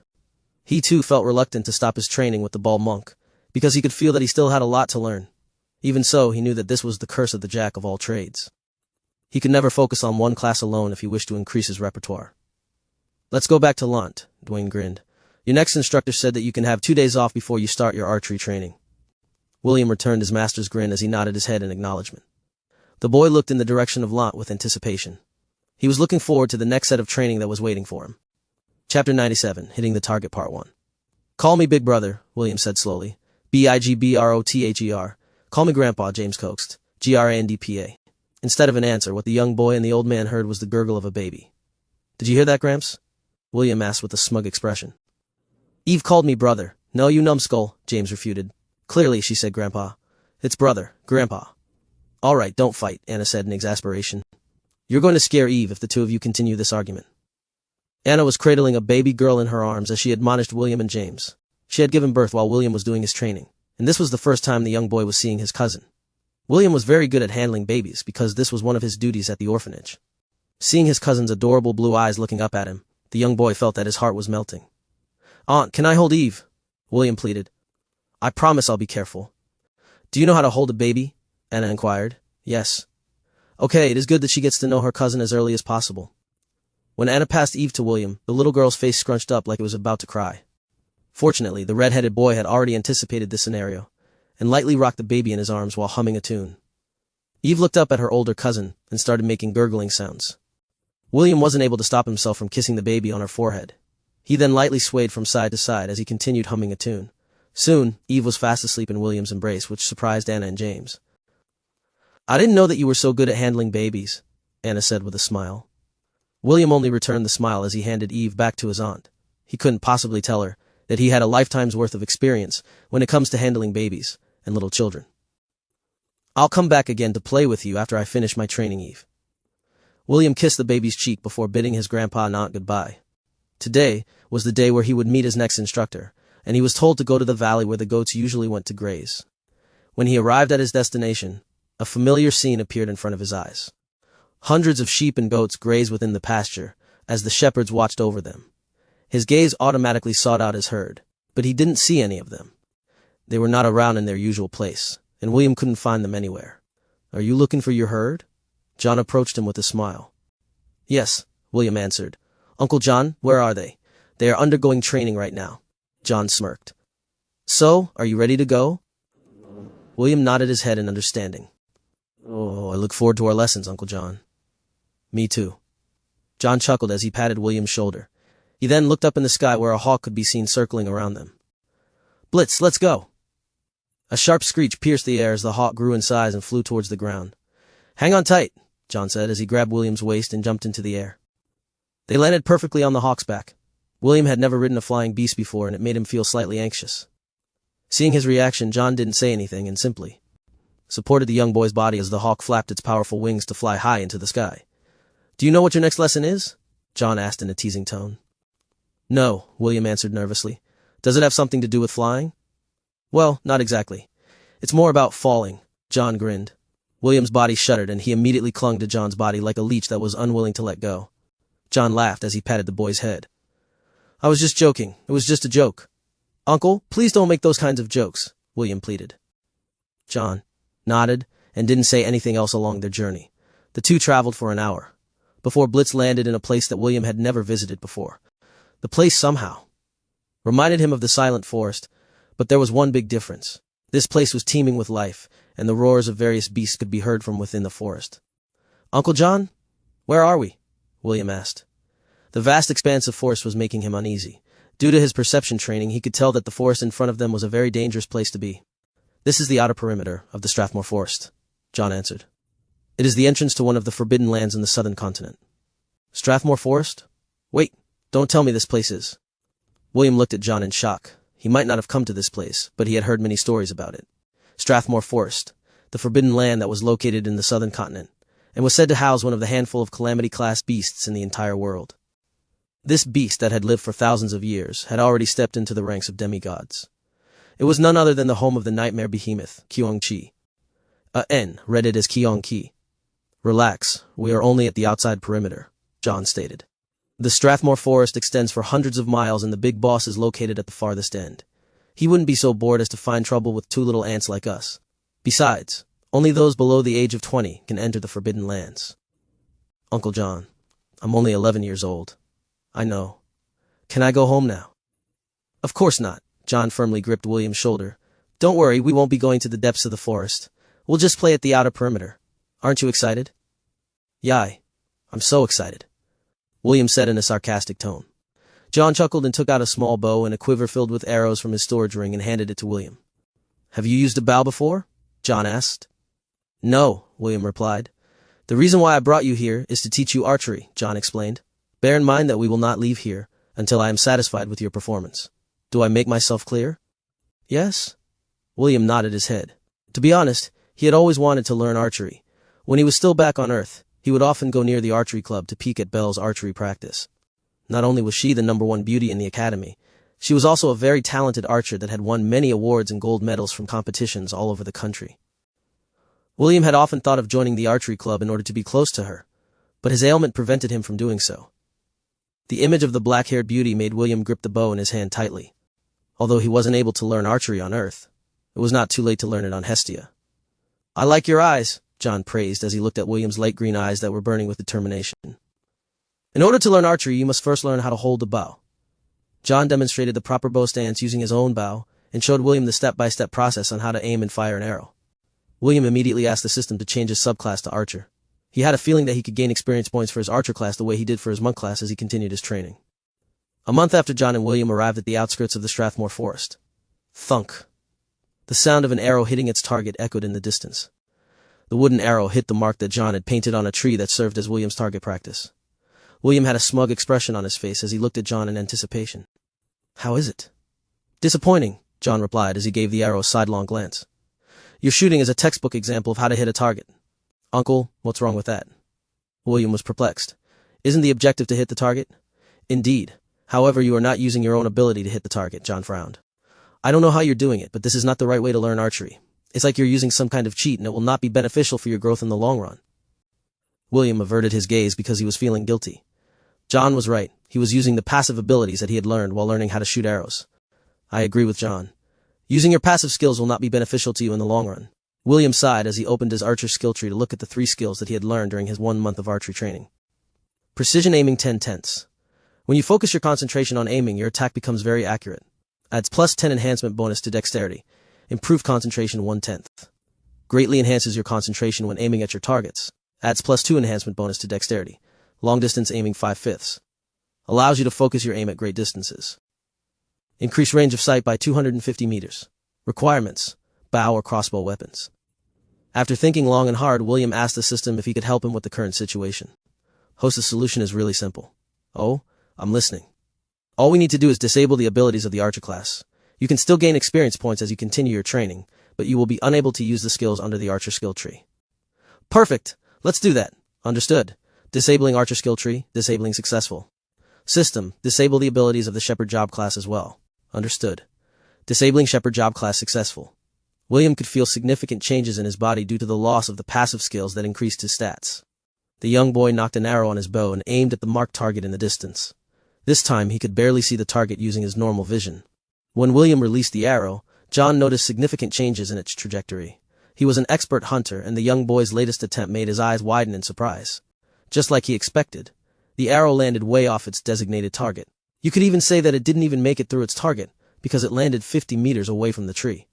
He too felt reluctant to stop his training with the bald monk, because he could feel that he still had a lot to learn. Even so, he knew that this was the curse of the jack of all trades. He could never focus on one class alone if he wished to increase his repertoire. "Let's go back to Lant," Dwayne grinned. "Your next instructor said that you can have 2 days off before you start your archery training." William returned his master's grin as he nodded his head in acknowledgement. The boy looked in the direction of Lant with anticipation. He was looking forward to the next set of training that was waiting for him. Chapter 97, Hitting the Target Part 1. "Call me Big Brother," William said slowly. "Bigbrother. Call me Grandpa," James coaxed. Grandpa. Instead of an answer, what the young boy and the old man heard was the gurgle of a baby. "Did you hear that, Gramps?" William asked with a smug expression. "Eve called me brother." "No, you numbskull," James refuted. "Clearly," she said, "Grandpa. It's brother, Grandpa." "All right, don't fight," Anna said in exasperation. "You're going to scare Eve if the two of you continue this argument." Anna was cradling a baby girl in her arms as she admonished William and James. She had given birth while William was doing his training, and this was the first time the young boy was seeing his cousin. William was very good at handling babies because this was one of his duties at the orphanage. Seeing his cousin's adorable blue eyes looking up at him, the young boy felt that his heart was melting. "Aunt, can I hold Eve?" William pleaded. "I promise I'll be careful." "Do you know how to hold a baby?" Anna inquired. "Yes." "Okay, it is good that she gets to know her cousin as early as possible." When Anna passed Eve to William, the little girl's face scrunched up like it was about to cry. Fortunately, the red-headed boy had already anticipated this scenario, and lightly rocked the baby in his arms while humming a tune. Eve looked up at her older cousin and started making gurgling sounds. William wasn't able to stop himself from kissing the baby on her forehead. He then lightly swayed from side to side as he continued humming a tune. Soon, Eve was fast asleep in William's embrace, which surprised Anna and James. "I didn't know that you were so good at handling babies," Anna said with a smile. William only returned the smile as he handed Eve back to his aunt. He couldn't possibly tell her that he had a lifetime's worth of experience when it comes to handling babies and little children. "I'll come back again to play with you after I finish my training, Eve." William kissed the baby's cheek before bidding his grandpa and aunt goodbye. Today was the day where he would meet his next instructor, and he was told to go to the valley where the goats usually went to graze. When he arrived at his destination, a familiar scene appeared in front of his eyes. Hundreds of sheep and goats grazed within the pasture as the shepherds watched over them. His gaze automatically sought out his herd, but he didn't see any of them. They were not around in their usual place, and William couldn't find them anywhere. "Are you looking for your herd?" John approached him with a smile. "Yes," William answered. "Uncle John, where are they?" "They are undergoing training right now." John smirked. "So, are you ready to go?" William nodded his head in understanding. "Oh, I look forward to our lessons, Uncle John." "Me too." John chuckled as he patted William's shoulder. He then looked up in the sky where a hawk could be seen circling around them. "Blitz, let's go!" A sharp screech pierced the air as the hawk grew in size and flew towards the ground. "Hang on tight," John said as he grabbed William's waist and jumped into the air. They landed perfectly on the hawk's back. William had never ridden a flying beast before, and it made him feel slightly anxious. Seeing his reaction, John didn't say anything and simply supported the young boy's body as the hawk flapped its powerful wings to fly high into the sky. "Do you know what your next lesson is?" John asked in a teasing tone. "No," William answered nervously. Does it have something to do with flying? Well, not exactly. It's more about falling, John grinned. William's body shuddered and he immediately clung to John's body like a leech that was unwilling to let go. John laughed as he patted the boy's head. I was just joking. It was just a joke. Uncle, please don't make those kinds of jokes, William pleaded. John nodded and didn't say anything else along their journey. The two traveled for an hour before Blitz landed in a place that William had never visited before. The place somehow reminded him of the silent forest, but there was one big difference. This place was teeming with life, and the roars of various beasts could be heard from within the forest. Uncle John, where are we? William asked. The vast expanse of forest was making him uneasy. Due to his perception training, he could tell that the forest in front of them was a very dangerous place to be. This is the outer perimeter of the Strathmore Forest, John answered. It is the entrance to one of the forbidden lands in the southern continent. Strathmore Forest? Wait, don't tell me this place is. William looked at John in shock. He might not have come to this place, but he had heard many stories about it. Strathmore Forest, the forbidden land that was located in the southern continent, and was said to house one of the handful of calamity-class beasts in the entire world. This beast that had lived for thousands of years had already stepped into the ranks of demigods. It was none other than the home of the nightmare behemoth, Kyong-chi. N read it as Kyong-ki. Relax, we are only at the outside perimeter, John stated. The Strathmore Forest extends for hundreds of miles and the big boss is located at the farthest end. He wouldn't be so bored as to find trouble with two little ants like us. Besides, only those below the age of 20 can enter the forbidden lands. Uncle John, I'm only 11 years old. I know. Can I go home now? Of course not. John firmly gripped William's shoulder. Don't worry, we won't be going to the depths of the forest. We'll just play at the outer perimeter. Aren't you excited? Yai, I'm so excited, William said in a sarcastic tone. John chuckled and took out a small bow and a quiver filled with arrows from his storage ring and handed it to William. Have you used a bow before? John asked. No, William replied. The reason why I brought you here is to teach you archery, John explained. Bear in mind that we will not leave here until I am satisfied with your performance. Do I make myself clear? Yes? William nodded his head. To be honest, he had always wanted to learn archery. When he was still back on Earth, he would often go near the archery club to peek at Belle's archery practice. Not only was she the #1 beauty in the academy, she was also a very talented archer that had won many awards and gold medals from competitions all over the country. William had often thought of joining the archery club in order to be close to her, but his ailment prevented him from doing so. The image of the black-haired beauty made William grip the bow in his hand tightly. Although he wasn't able to learn archery on Earth, it was not too late to learn it on Hestia. I like your eyes, John praised as he looked at William's light green eyes that were burning with determination. In order to learn archery, you must first learn how to hold the bow. John demonstrated the proper bow stance using his own bow and showed William the step-by-step process on how to aim and fire an arrow. William immediately asked the system to change his subclass to archer. He had a feeling that he could gain experience points for his archer class the way he did for his monk class as he continued his training. A month after John and William arrived at the outskirts of the Strathmore Forest. Thunk. The sound of an arrow hitting its target echoed in the distance. The wooden arrow hit the mark that John had painted on a tree that served as William's target practice. William had a smug expression on his face as he looked at John in anticipation. How is it? Disappointing, John replied as he gave the arrow a sidelong glance. Your shooting is a textbook example of how to hit a target. Uncle, what's wrong with that? William was perplexed. Isn't the objective to hit the target? Indeed. However, you are not using your own ability to hit the target, John frowned. I don't know how you're doing it, but this is not the right way to learn archery. It's like you're using some kind of cheat and it will not be beneficial for your growth in the long run. William averted his gaze because he was feeling guilty. John was right. He was using the passive abilities that he had learned while learning how to shoot arrows. I agree with John. Using your passive skills will not be beneficial to you in the long run. William sighed as he opened his archer skill tree to look at the 3 skills that he had learned during his 1 month of archery training. Precision aiming 10/10. When you focus your concentration on aiming, your attack becomes very accurate. Adds +10 enhancement bonus to dexterity. Improved concentration 1/10. Greatly enhances your concentration when aiming at your targets. Adds +2 enhancement bonus to dexterity. Long distance aiming 5/5. Allows you to focus your aim at great distances. Increase range of sight by 250 meters. Requirements: bow or crossbow weapons. After thinking long and hard, William asked the system if he could help him with the current situation. Host, the solution is really simple. Oh, I'm listening. All we need to do is disable the abilities of the archer class. You can still gain experience points as you continue your training, but you will be unable to use the skills under the archer skill tree. Perfect! Let's do that. Understood. Disabling archer skill tree, disabling successful. System, disable the abilities of the shepherd job class as well. Understood. Disabling Shepherd job class successful. William could feel significant changes in his body due to the loss of the passive skills that increased his stats. The young boy knocked an arrow on his bow and aimed at the marked target in the distance. This time he could barely see the target using his normal vision. When William released the arrow, John noticed significant changes in its trajectory. He was an expert hunter, and the young boy's latest attempt made his eyes widen in surprise. Just like he expected, the arrow landed way off its designated target. You could even say that it didn't even make it through its target, because it landed 50 meters away from the tree.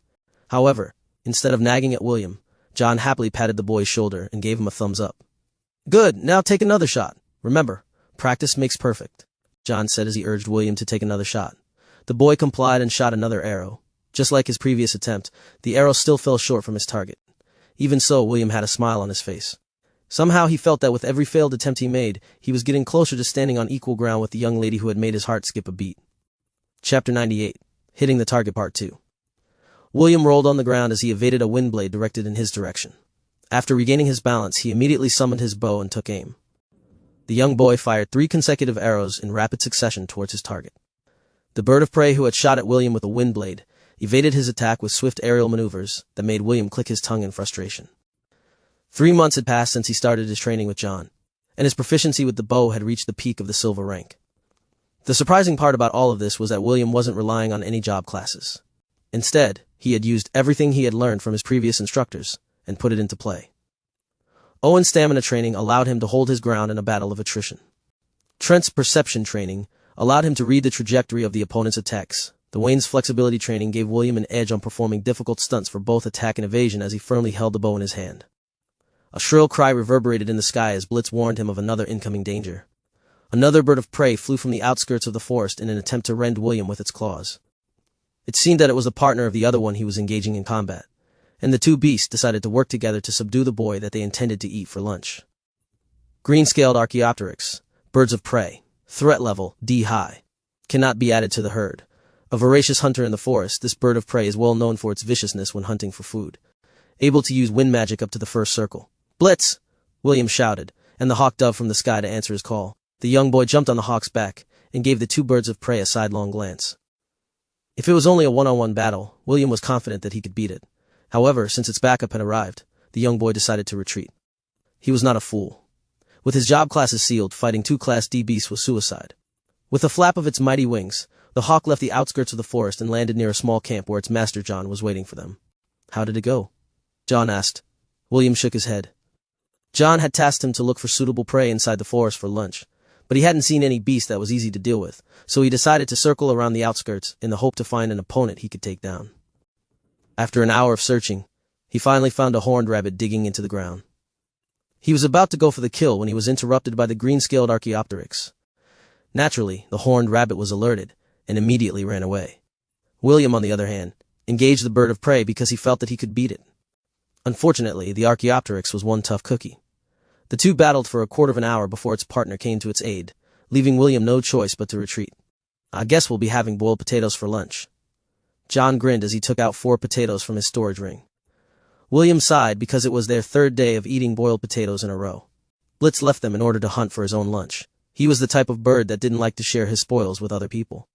However, instead of nagging at William, John happily patted the boy's shoulder and gave him a thumbs up. Good, now take another shot. Remember, practice makes perfect, John said as he urged William to take another shot. The boy complied and shot another arrow. Just like his previous attempt, the arrow still fell short from his target. Even so, William had a smile on his face. Somehow he felt that with every failed attempt he made, he was getting closer to standing on equal ground with the young lady who had made his heart skip a beat. Chapter 98. Hitting the Target Part 2. William rolled on the ground as he evaded a wind blade directed in his direction. After regaining his balance, he immediately summoned his bow and took aim. The young boy fired 3 consecutive arrows in rapid succession towards his target. The bird of prey who had shot at William with a wind blade evaded his attack with swift aerial maneuvers that made William click his tongue in frustration. 3 months had passed since he started his training with John, and his proficiency with the bow had reached the peak of the silver rank. The surprising part about all of this was that William wasn't relying on any job classes. Instead, he had used everything he had learned from his previous instructors and put it into play. Owen's stamina training allowed him to hold his ground in a battle of attrition. Trent's perception training allowed him to read the trajectory of the opponent's attacks. The Wayne's flexibility training gave William an edge on performing difficult stunts for both attack and evasion as he firmly held the bow in his hand. A shrill cry reverberated in the sky as Blitz warned him of another incoming danger. Another bird of prey flew from the outskirts of the forest in an attempt to rend William with its claws. It seemed that it was the partner of the other one he was engaging in combat, and the two beasts decided to work together to subdue the boy that they intended to eat for lunch. Green-scaled Archaeopteryx, birds of prey, threat level D high, cannot be added to the herd. A voracious hunter in the forest, this bird of prey is well known for its viciousness when hunting for food, able to use wind magic up to the first circle. Blitz! William shouted, and the hawk dove from the sky to answer his call. The young boy jumped on the hawk's back and gave the 2 birds of prey a sidelong glance. If it was only a one-on-one battle, William was confident that he could beat it. However, since its backup had arrived, the young boy decided to retreat. He was not a fool. With his job classes sealed, fighting 2 Class D beasts was suicide. With a flap of its mighty wings, the hawk left the outskirts of the forest and landed near a small camp where its master John was waiting for them. How did it go? John asked. William shook his head. John had tasked him to look for suitable prey inside the forest for lunch, but he hadn't seen any beast that was easy to deal with, so he decided to circle around the outskirts in the hope to find an opponent he could take down. After an hour of searching, he finally found a horned rabbit digging into the ground. He was about to go for the kill when he was interrupted by the green-scaled Archaeopteryx. Naturally, the horned rabbit was alerted and immediately ran away. William, on the other hand, engaged the bird of prey because he felt that he could beat it. Unfortunately, the Archaeopteryx was one tough cookie. The two battled for a quarter of an hour before its partner came to its aid, leaving William no choice but to retreat. I guess we'll be having boiled potatoes for lunch. John grinned as he took out 4 potatoes from his storage ring. William sighed because it was their 3rd day of eating boiled potatoes in a row. Blitz left them in order to hunt for his own lunch. He was the type of bird that didn't like to share his spoils with other people.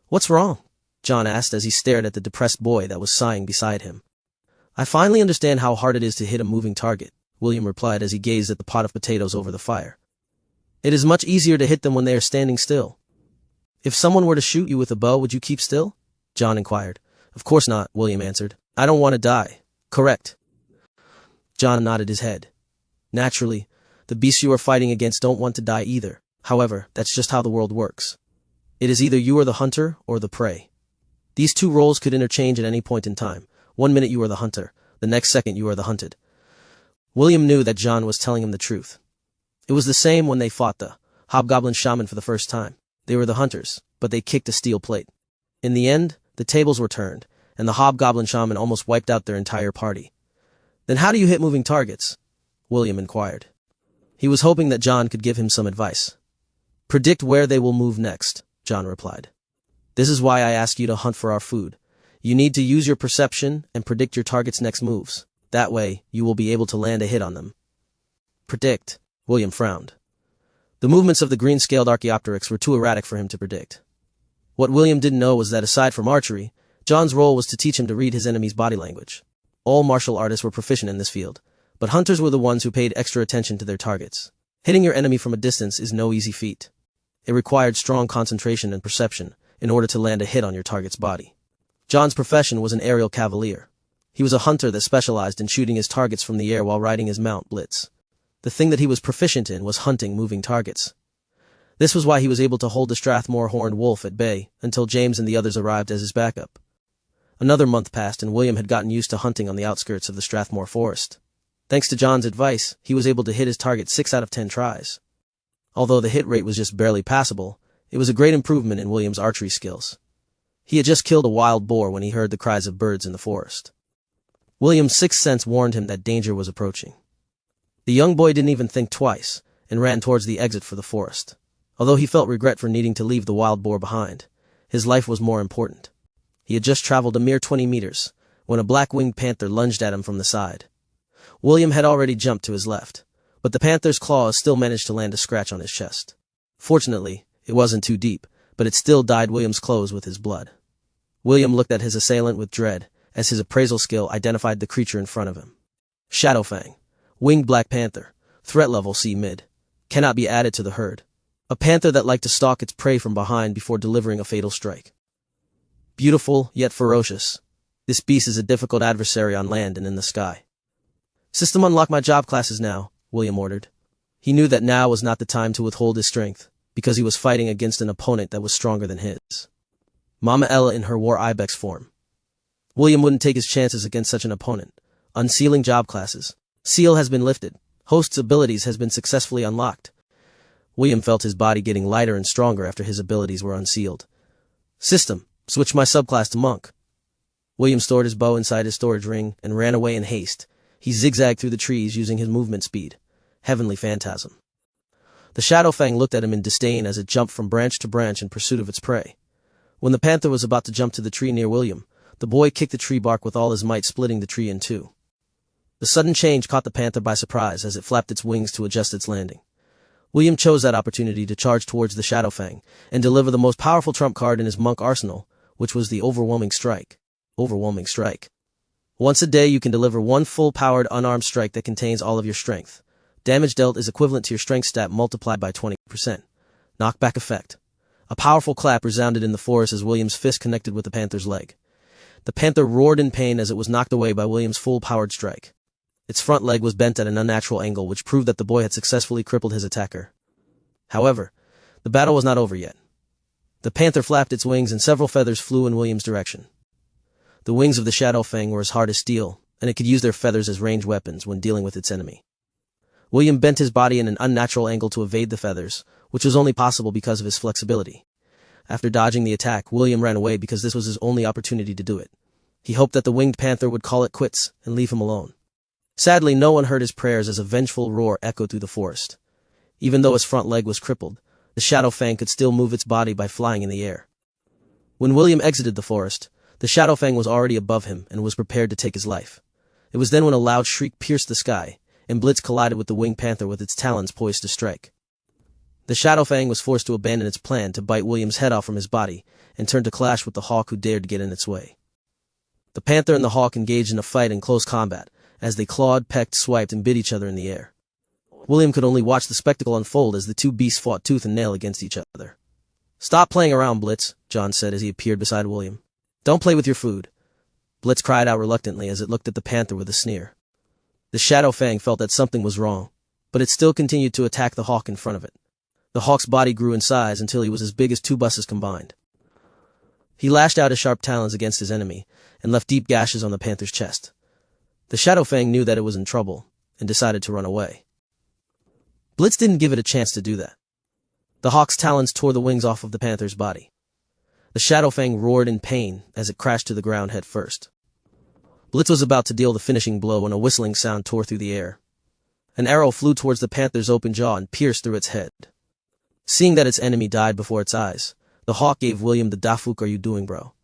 What's wrong? John asked as he stared at the depressed boy that was sighing beside him. I finally understand how hard it is to hit a moving target, William replied as he gazed at the pot of potatoes over the fire. It is much easier to hit them when they are standing still. If someone were to shoot you with a bow, would you keep still? John inquired. Of course not, William answered. I don't want to die. Correct. John nodded his head. Naturally, the beasts you are fighting against don't want to die either. However, that's just how the world works. It is either you are the hunter or the prey. These 2 roles could interchange at any point in time. 1 minute you are the hunter, the next second you are the hunted. William knew that John was telling him the truth. It was the same when they fought the hobgoblin shaman for the first time. They were the hunters, but they kicked a steel plate. In the end, the tables were turned, and the hobgoblin shaman almost wiped out their entire party. Then how do you hit moving targets? William inquired. He was hoping that John could give him some advice. Predict where they will move next, John replied. This is why I ask you to hunt for our food. You need to use your perception and predict your target's next moves. That way, you will be able to land a hit on them. Predict, William frowned. The movements of the green-scaled Archaeopteryx were too erratic for him to predict. What William didn't know was that aside from archery, John's role was to teach him to read his enemy's body language. All martial artists were proficient in this field, but hunters were the ones who paid extra attention to their targets. Hitting your enemy from a distance is no easy feat. It required strong concentration and perception in order to land a hit on your target's body. John's profession was an aerial cavalier. He was a hunter that specialized in shooting his targets from the air while riding his mount Blitz. The thing that he was proficient in was hunting moving targets. This was why he was able to hold the Strathmore horned wolf at bay until James and the others arrived as his backup. Another month passed and William had gotten used to hunting on the outskirts of the Strathmore forest. Thanks to John's advice, he was able to hit his target 6 out of 10 tries. Although the hit rate was just barely passable, it was a great improvement in William's archery skills. He had just killed a wild boar when he heard the cries of birds in the forest. William's sixth sense warned him that danger was approaching. The young boy didn't even think twice and ran towards the exit for the forest. Although he felt regret for needing to leave the wild boar behind, his life was more important. He had just traveled a mere 20 meters when a black-winged panther lunged at him from the side. William had already jumped to his left, but the panther's claws still managed to land a scratch on his chest. Fortunately, it wasn't too deep, but it still dyed William's clothes with his blood. William looked at his assailant with dread as his appraisal skill identified the creature in front of him. Shadowfang, winged black panther, threat level C mid, cannot be added to the herd. A panther that liked to stalk its prey from behind before delivering a fatal strike. Beautiful, yet ferocious. This beast is a difficult adversary on land and in the sky. System unlock my job classes now, William ordered. He knew that now was not the time to withhold his strength, because he was fighting against an opponent that was stronger than his. Mama Ella in her war ibex form. William wouldn't take his chances against such an opponent. Unsealing job classes. Seal has been lifted. Host's abilities has been successfully unlocked. William felt his body getting lighter and stronger after his abilities were unsealed. System, switch my subclass to monk. William stored his bow inside his storage ring and ran away in haste. He zigzagged through the trees using his movement speed. Heavenly phantasm. The Shadowfang looked at him in disdain as it jumped from branch to branch in pursuit of its prey. When the panther was about to jump to the tree near William, the boy kicked the tree bark with all his might, splitting the tree in two. The sudden change caught the panther by surprise as it flapped its wings to adjust its landing. William chose that opportunity to charge towards the Shadowfang and deliver the most powerful trump card in his monk arsenal, which was the Overwhelming Strike. Overwhelming Strike. Once a day you can deliver one full-powered unarmed strike that contains all of your strength. Damage dealt is equivalent to your strength stat multiplied by 20%. Knockback effect. A powerful clap resounded in the forest as William's fist connected with the panther's leg. The panther roared in pain as it was knocked away by William's full-powered strike. Its front leg was bent at an unnatural angle, which proved that the boy had successfully crippled his attacker. However, the battle was not over yet. The panther flapped its wings and several feathers flew in William's direction. The wings of the Shadowfang were as hard as steel, and it could use their feathers as ranged weapons when dealing with its enemy. William bent his body in an unnatural angle to evade the feathers, which was only possible because of his flexibility. After dodging the attack, William ran away because this was his only opportunity to do it. He hoped that the winged panther would call it quits and leave him alone. Sadly, no one heard his prayers as a vengeful roar echoed through the forest. Even though his front leg was crippled, the Shadowfang could still move its body by flying in the air. When William exited the forest, the Shadowfang was already above him and was prepared to take his life. It was then when a loud shriek pierced the sky, and Blitz collided with the winged panther with its talons poised to strike. The Shadowfang was forced to abandon its plan to bite William's head off from his body and turn to clash with the hawk who dared to get in its way. The panther and the hawk engaged in a fight in close combat, as they clawed, pecked, swiped, and bit each other in the air. William could only watch the spectacle unfold as the two beasts fought tooth and nail against each other. "Stop playing around, Blitz," John said as he appeared beside William. "Don't play with your food." Blitz cried out reluctantly as it looked at the panther with a sneer. The Shadowfang felt that something was wrong, but it still continued to attack the hawk in front of it. The hawk's body grew in size until he was as big as 2 buses combined. He lashed out his sharp talons against his enemy and left deep gashes on the panther's chest. The Shadowfang knew that it was in trouble and decided to run away. Blitz didn't give it a chance to do that. The hawk's talons tore the wings off of the panther's body. The Shadowfang roared in pain as it crashed to the ground head first. Blitz was about to deal the finishing blow when a whistling sound tore through the air. An arrow flew towards the panther's open jaw and pierced through its head. Seeing that its enemy died before its eyes, the hawk gave William the "Da fuck are you doing, bro?"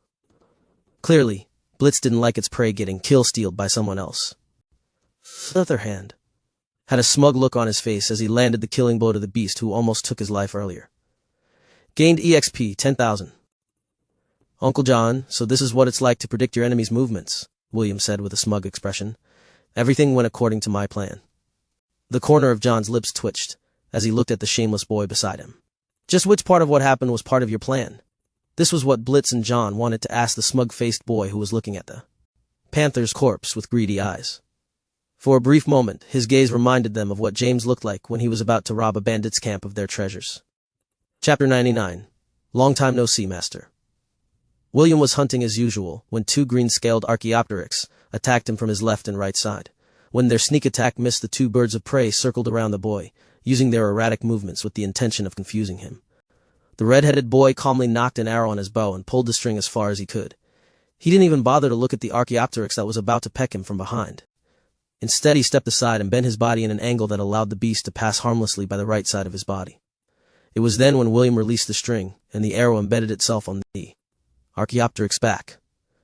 Clearly, Blitz didn't like its prey getting kill-stealed by someone else. The other hand had a smug look on his face as he landed the killing blow to the beast who almost took his life earlier. Gained EXP 10,000. Uncle John, so this is what it's like to predict your enemy's movements, William said with a smug expression. Everything went according to my plan. The corner of John's lips twitched as he looked at the shameless boy beside him. Just which part of what happened was part of your plan? This was what Blitz and John wanted to ask the smug-faced boy who was looking at the panther's corpse with greedy eyes. For a brief moment, his gaze reminded them of what James looked like when he was about to rob a bandit's camp of their treasures. Chapter 99. Long time no see, Master. William was hunting as usual when two green-scaled Archaeopteryx attacked him from his left and right side. When their sneak attack missed, the two birds of prey circled around the boy, using their erratic movements with the intention of confusing him. The red-headed boy calmly knocked an arrow on his bow and pulled the string as far as he could. He didn't even bother to look at the Archaeopteryx that was about to peck him from behind. Instead, he stepped aside and bent his body in an angle that allowed the beast to pass harmlessly by the right side of his body. It was then when William released the string, and the arrow embedded itself on the Archaeopteryx's back.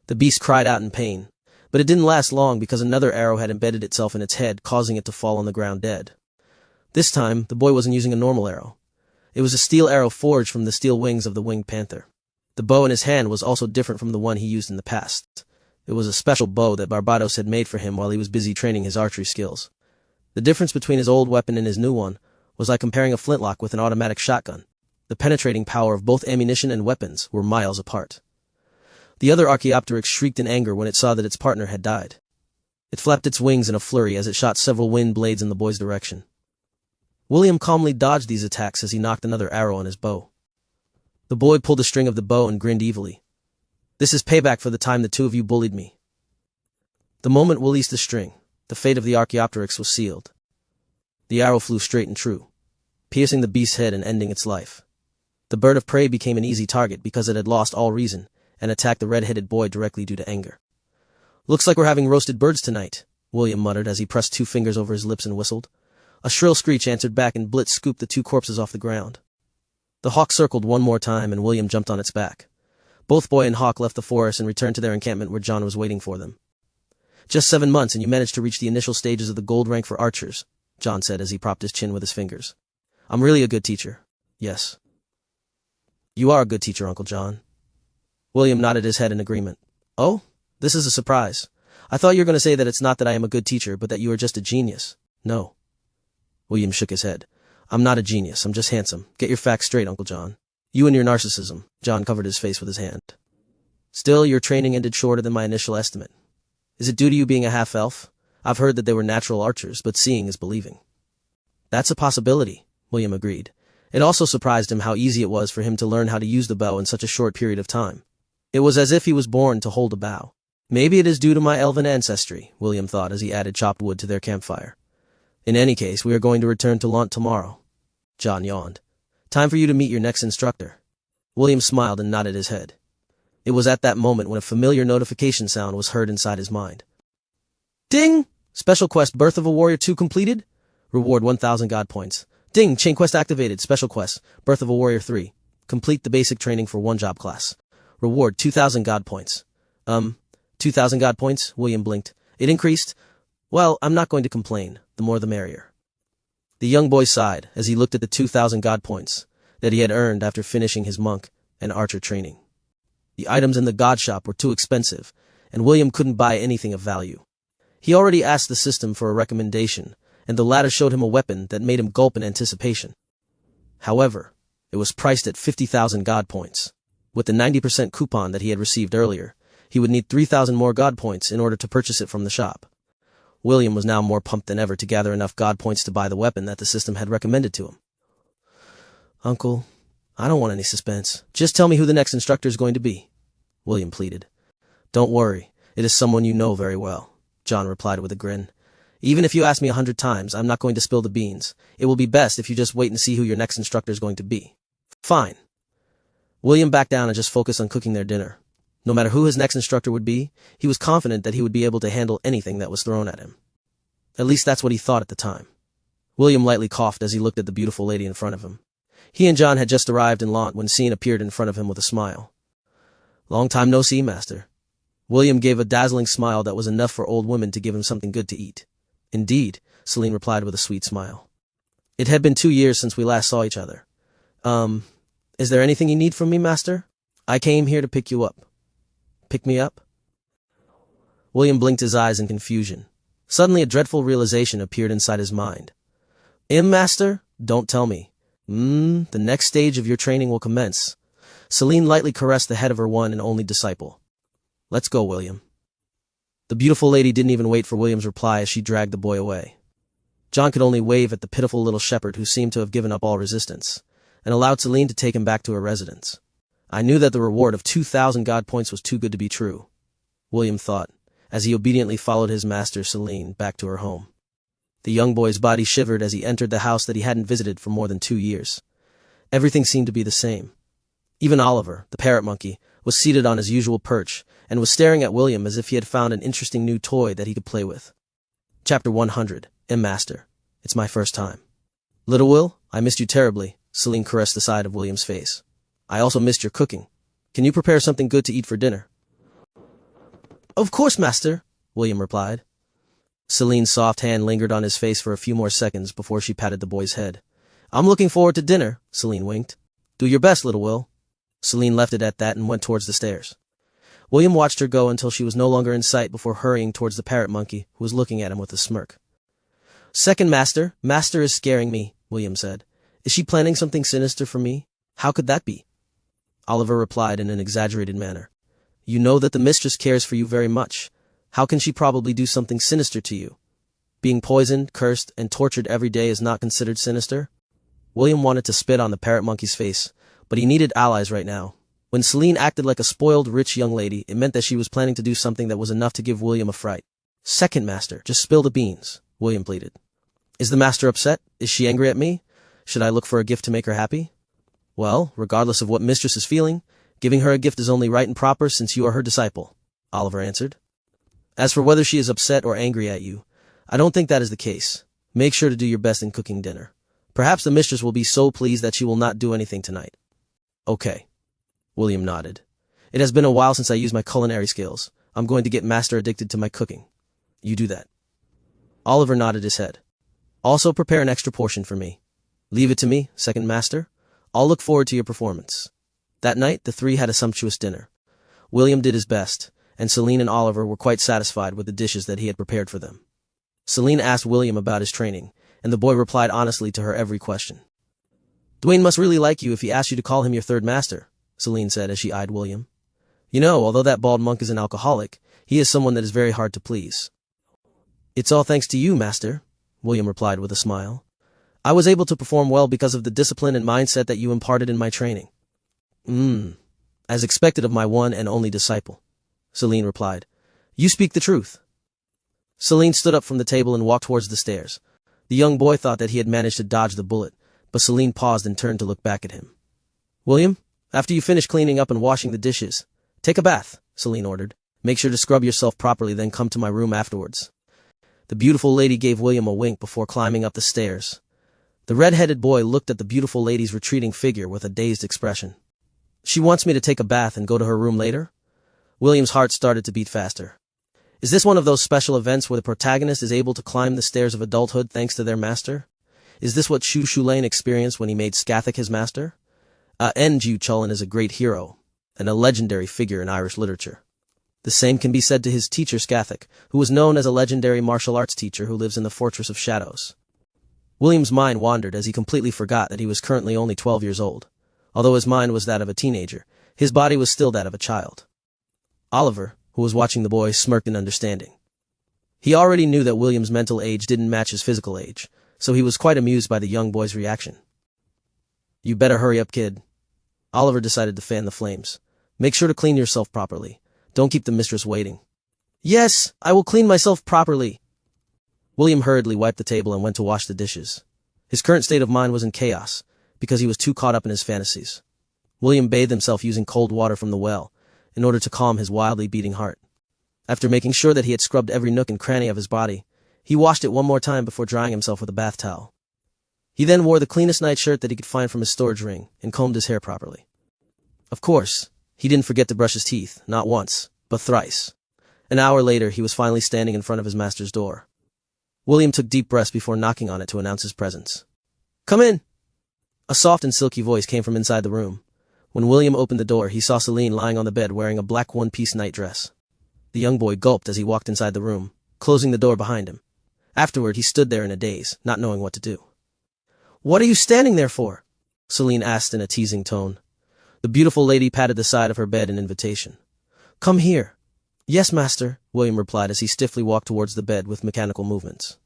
The beast cried out in pain, but it didn't last long because another arrow had embedded itself in its head, causing it to fall on the ground dead. This time, the boy wasn't using a normal arrow. It was a steel arrow forged from the steel wings of the winged panther. The bow in his hand was also different from the one he used in the past. It was a special bow that Barbados had made for him while he was busy training his archery skills. The difference between his old weapon and his new one was like comparing a flintlock with an automatic shotgun. The penetrating power of both ammunition and weapons were miles apart. The other Archaeopteryx shrieked in anger when it saw that its partner had died. It flapped its wings in a flurry as it shot several wind blades in the boy's direction. William calmly dodged these attacks as he knocked another arrow on his bow. The boy pulled the string of the bow and grinned evilly. This is payback for the time the two of you bullied me. The moment Will released the string, the fate of the Archaeopteryx was sealed. The arrow flew straight and true, piercing the beast's head and ending its life. The bird of prey became an easy target because it had lost all reason and attacked the red-headed boy directly due to anger. Looks like we're having roasted birds tonight, William muttered as he pressed two fingers over his lips and whistled. A shrill screech answered back and Blitz scooped the two corpses off the ground. The hawk circled one more time and William jumped on its back. Both boy and hawk left the forest and returned to their encampment where John was waiting for them. Just 7 months and you managed to reach the initial stages of the gold rank for archers, John said as he propped his chin with his fingers. I'm really a good teacher. Yes. You are a good teacher, Uncle John. William nodded his head in agreement. Oh, this is a surprise. I thought you were going to say that it's not that I am a good teacher, but that you are just a genius. No. William shook his head. I'm not a genius, I'm just handsome. Get your facts straight, Uncle John. You and your narcissism. John covered his face with his hand. Still, your training ended shorter than my initial estimate. Is it due to you being a half-elf? I've heard that they were natural archers, but seeing is believing. That's a possibility, William agreed. It also surprised him how easy it was for him to learn how to use the bow in such a short period of time. It was as if he was born to hold a bow. Maybe it is due to my elven ancestry, William thought as he added chopped wood to their campfire. In any case, we are going to return to Lant tomorrow. John yawned. Time for you to meet your next instructor. William smiled and nodded his head. It was at that moment when a familiar notification sound was heard inside his mind. Ding! Special quest Birth of a Warrior 2 completed? Reward 1,000 God points. Ding! Chain quest activated. Special quest Birth of a Warrior 3. Complete the basic training for 1 job class. Reward 2,000 God points. 2,000 God points? William blinked. It increased? Well, I'm not going to complain. The more the merrier. The young boy sighed as he looked at the 2,000 God points that he had earned after finishing his monk and archer training. The items in the God shop were too expensive, and William couldn't buy anything of value. He already asked the system for a recommendation, and the latter showed him a weapon that made him gulp in anticipation. However, it was priced at 50,000 God points. With the 90% coupon that he had received earlier, he would need 3,000 more God points in order to purchase it from the shop. William was now more pumped than ever to gather enough God points to buy the weapon that the system had recommended to him. Uncle, I don't want any suspense. Just tell me who the next instructor is going to be, William pleaded. Don't worry, it is someone you know very well, John replied with a grin. Even if you ask me 100 times, I'm not going to spill the beans. It will be best if you just wait and see who your next instructor is going to be. Fine. William backed down and just focused on cooking their dinner. No matter who his next instructor would be, he was confident that he would be able to handle anything that was thrown at him. At least that's what he thought at the time. William lightly coughed as he looked at the beautiful lady in front of him. He and John had just arrived in Lant when Scene appeared in front of him with a smile. Long time no see, Master. William gave a dazzling smile that was enough for old women to give him something good to eat. Indeed, Celine replied with a sweet smile. It had been 2 years since we last saw each other. Is there anything you need from me, Master? I came here to pick you up. Pick me up? William blinked his eyes in confusion. Suddenly a dreadful realization appeared inside his mind. Master? Don't tell me. The next stage of your training will commence. Celine lightly caressed the head of her one and only disciple. Let's go, William. The beautiful lady didn't even wait for William's reply as she dragged the boy away. John could only wave at the pitiful little shepherd who seemed to have given up all resistance, and allowed Celine to take him back to her residence. I knew that the reward of 2,000 God points was too good to be true, William thought, as he obediently followed his master Celine back to her home. The young boy's body shivered as he entered the house that he hadn't visited for more than 2 years. Everything seemed to be the same. Even Oliver, the parrot monkey, was seated on his usual perch and was staring at William as if he had found an interesting new toy that he could play with. Chapter 100. Master. It's my first time. Little Will, I missed you terribly. Celine caressed the side of William's face. I also missed your cooking. Can you prepare something good to eat for dinner? Of course, master, William replied. Celine's soft hand lingered on his face for a few more seconds before she patted the boy's head. I'm looking forward to dinner, Celine winked. Do your best, little Will. Celine left it at that and went towards the stairs. William watched her go until she was no longer in sight before hurrying towards the parrot monkey, who was looking at him with a smirk. Second master is scaring me, William said. Is she planning something sinister for me? How could that be? Oliver replied in an exaggerated manner. You know that the mistress cares for you very much. How can she probably do something sinister to you? Being poisoned, cursed, and tortured every day is not considered sinister? William wanted to spit on the parrot monkey's face, but he needed allies right now. When Celine acted like a spoiled, rich young lady, it meant that she was planning to do something that was enough to give William a fright. Second master, just spill the beans, William pleaded. Is the master upset? Is she angry at me? Should I look for a gift to make her happy? Well, regardless of what mistress is feeling, giving her a gift is only right and proper since you are her disciple, Oliver answered. As for whether she is upset or angry at you, I don't think that is the case. Make sure to do your best in cooking dinner. Perhaps the mistress will be so pleased that she will not do anything tonight. Okay. William nodded. It has been a while since I used my culinary skills. I'm going to get master addicted to my cooking. You do that. Oliver nodded his head. Also prepare an extra portion for me. Leave it to me, second master. I'll look forward to your performance. That night, the three had a sumptuous dinner. William did his best, and Celine and Oliver were quite satisfied with the dishes that he had prepared for them. Celine asked William about his training, and the boy replied honestly to her every question. Dwayne must really like you if he asked you to call him your third master, Celine said as she eyed William. You know, although that bald monk is an alcoholic, he is someone that is very hard to please. It's all thanks to you, master, William replied with a smile. I was able to perform well because of the discipline and mindset that you imparted in my training. As expected of my one and only disciple, Celine replied. You speak the truth. Celine stood up from the table and walked towards the stairs. The young boy thought that he had managed to dodge the bullet, but Celine paused and turned to look back at him. William, after you finish cleaning up and washing the dishes, take a bath, Celine ordered. Make sure to scrub yourself properly, then come to my room afterwards. The beautiful lady gave William a wink before climbing up the stairs. The red-headed boy looked at the beautiful lady's retreating figure with a dazed expression. She wants me to take a bath and go to her room later? William's heart started to beat faster. Is this one of those special events where the protagonist is able to climb the stairs of adulthood thanks to their master? Is this what Shu Shulane experienced when he made Scathach his master? N.G. Chulin is a great hero, and a legendary figure in Irish literature. The same can be said to his teacher Scathach, who was known as a legendary martial arts teacher who lives in the Fortress of Shadows. William's mind wandered as he completely forgot that he was currently only 12 years old. Although his mind was that of a teenager, his body was still that of a child. Oliver, who was watching the boy, smirked in understanding. He already knew that William's mental age didn't match his physical age, so he was quite amused by the young boy's reaction. You better hurry up, kid. Oliver decided to fan the flames. Make sure to clean yourself properly. Don't keep the mistress waiting. Yes, I will clean myself properly. William hurriedly wiped the table and went to wash the dishes. His current state of mind was in chaos, because he was too caught up in his fantasies. William bathed himself using cold water from the well, in order to calm his wildly beating heart. After making sure that he had scrubbed every nook and cranny of his body, he washed it one more time before drying himself with a bath towel. He then wore the cleanest nightshirt that he could find from his storage ring and combed his hair properly. Of course, he didn't forget to brush his teeth, not once, but thrice. An hour later, he was finally standing in front of his master's door. William took deep breaths before knocking on it to announce his presence. Come in! A soft and silky voice came from inside the room. When William opened the door, he saw Celine lying on the bed wearing a black one-piece nightdress. The young boy gulped as he walked inside the room, closing the door behind him. Afterward, he stood there in a daze, not knowing what to do. "What are you standing there for?" Celine asked in a teasing tone. The beautiful lady patted the side of her bed in invitation. "Come here." "Yes, master," William replied as he stiffly walked towards the bed with mechanical movements.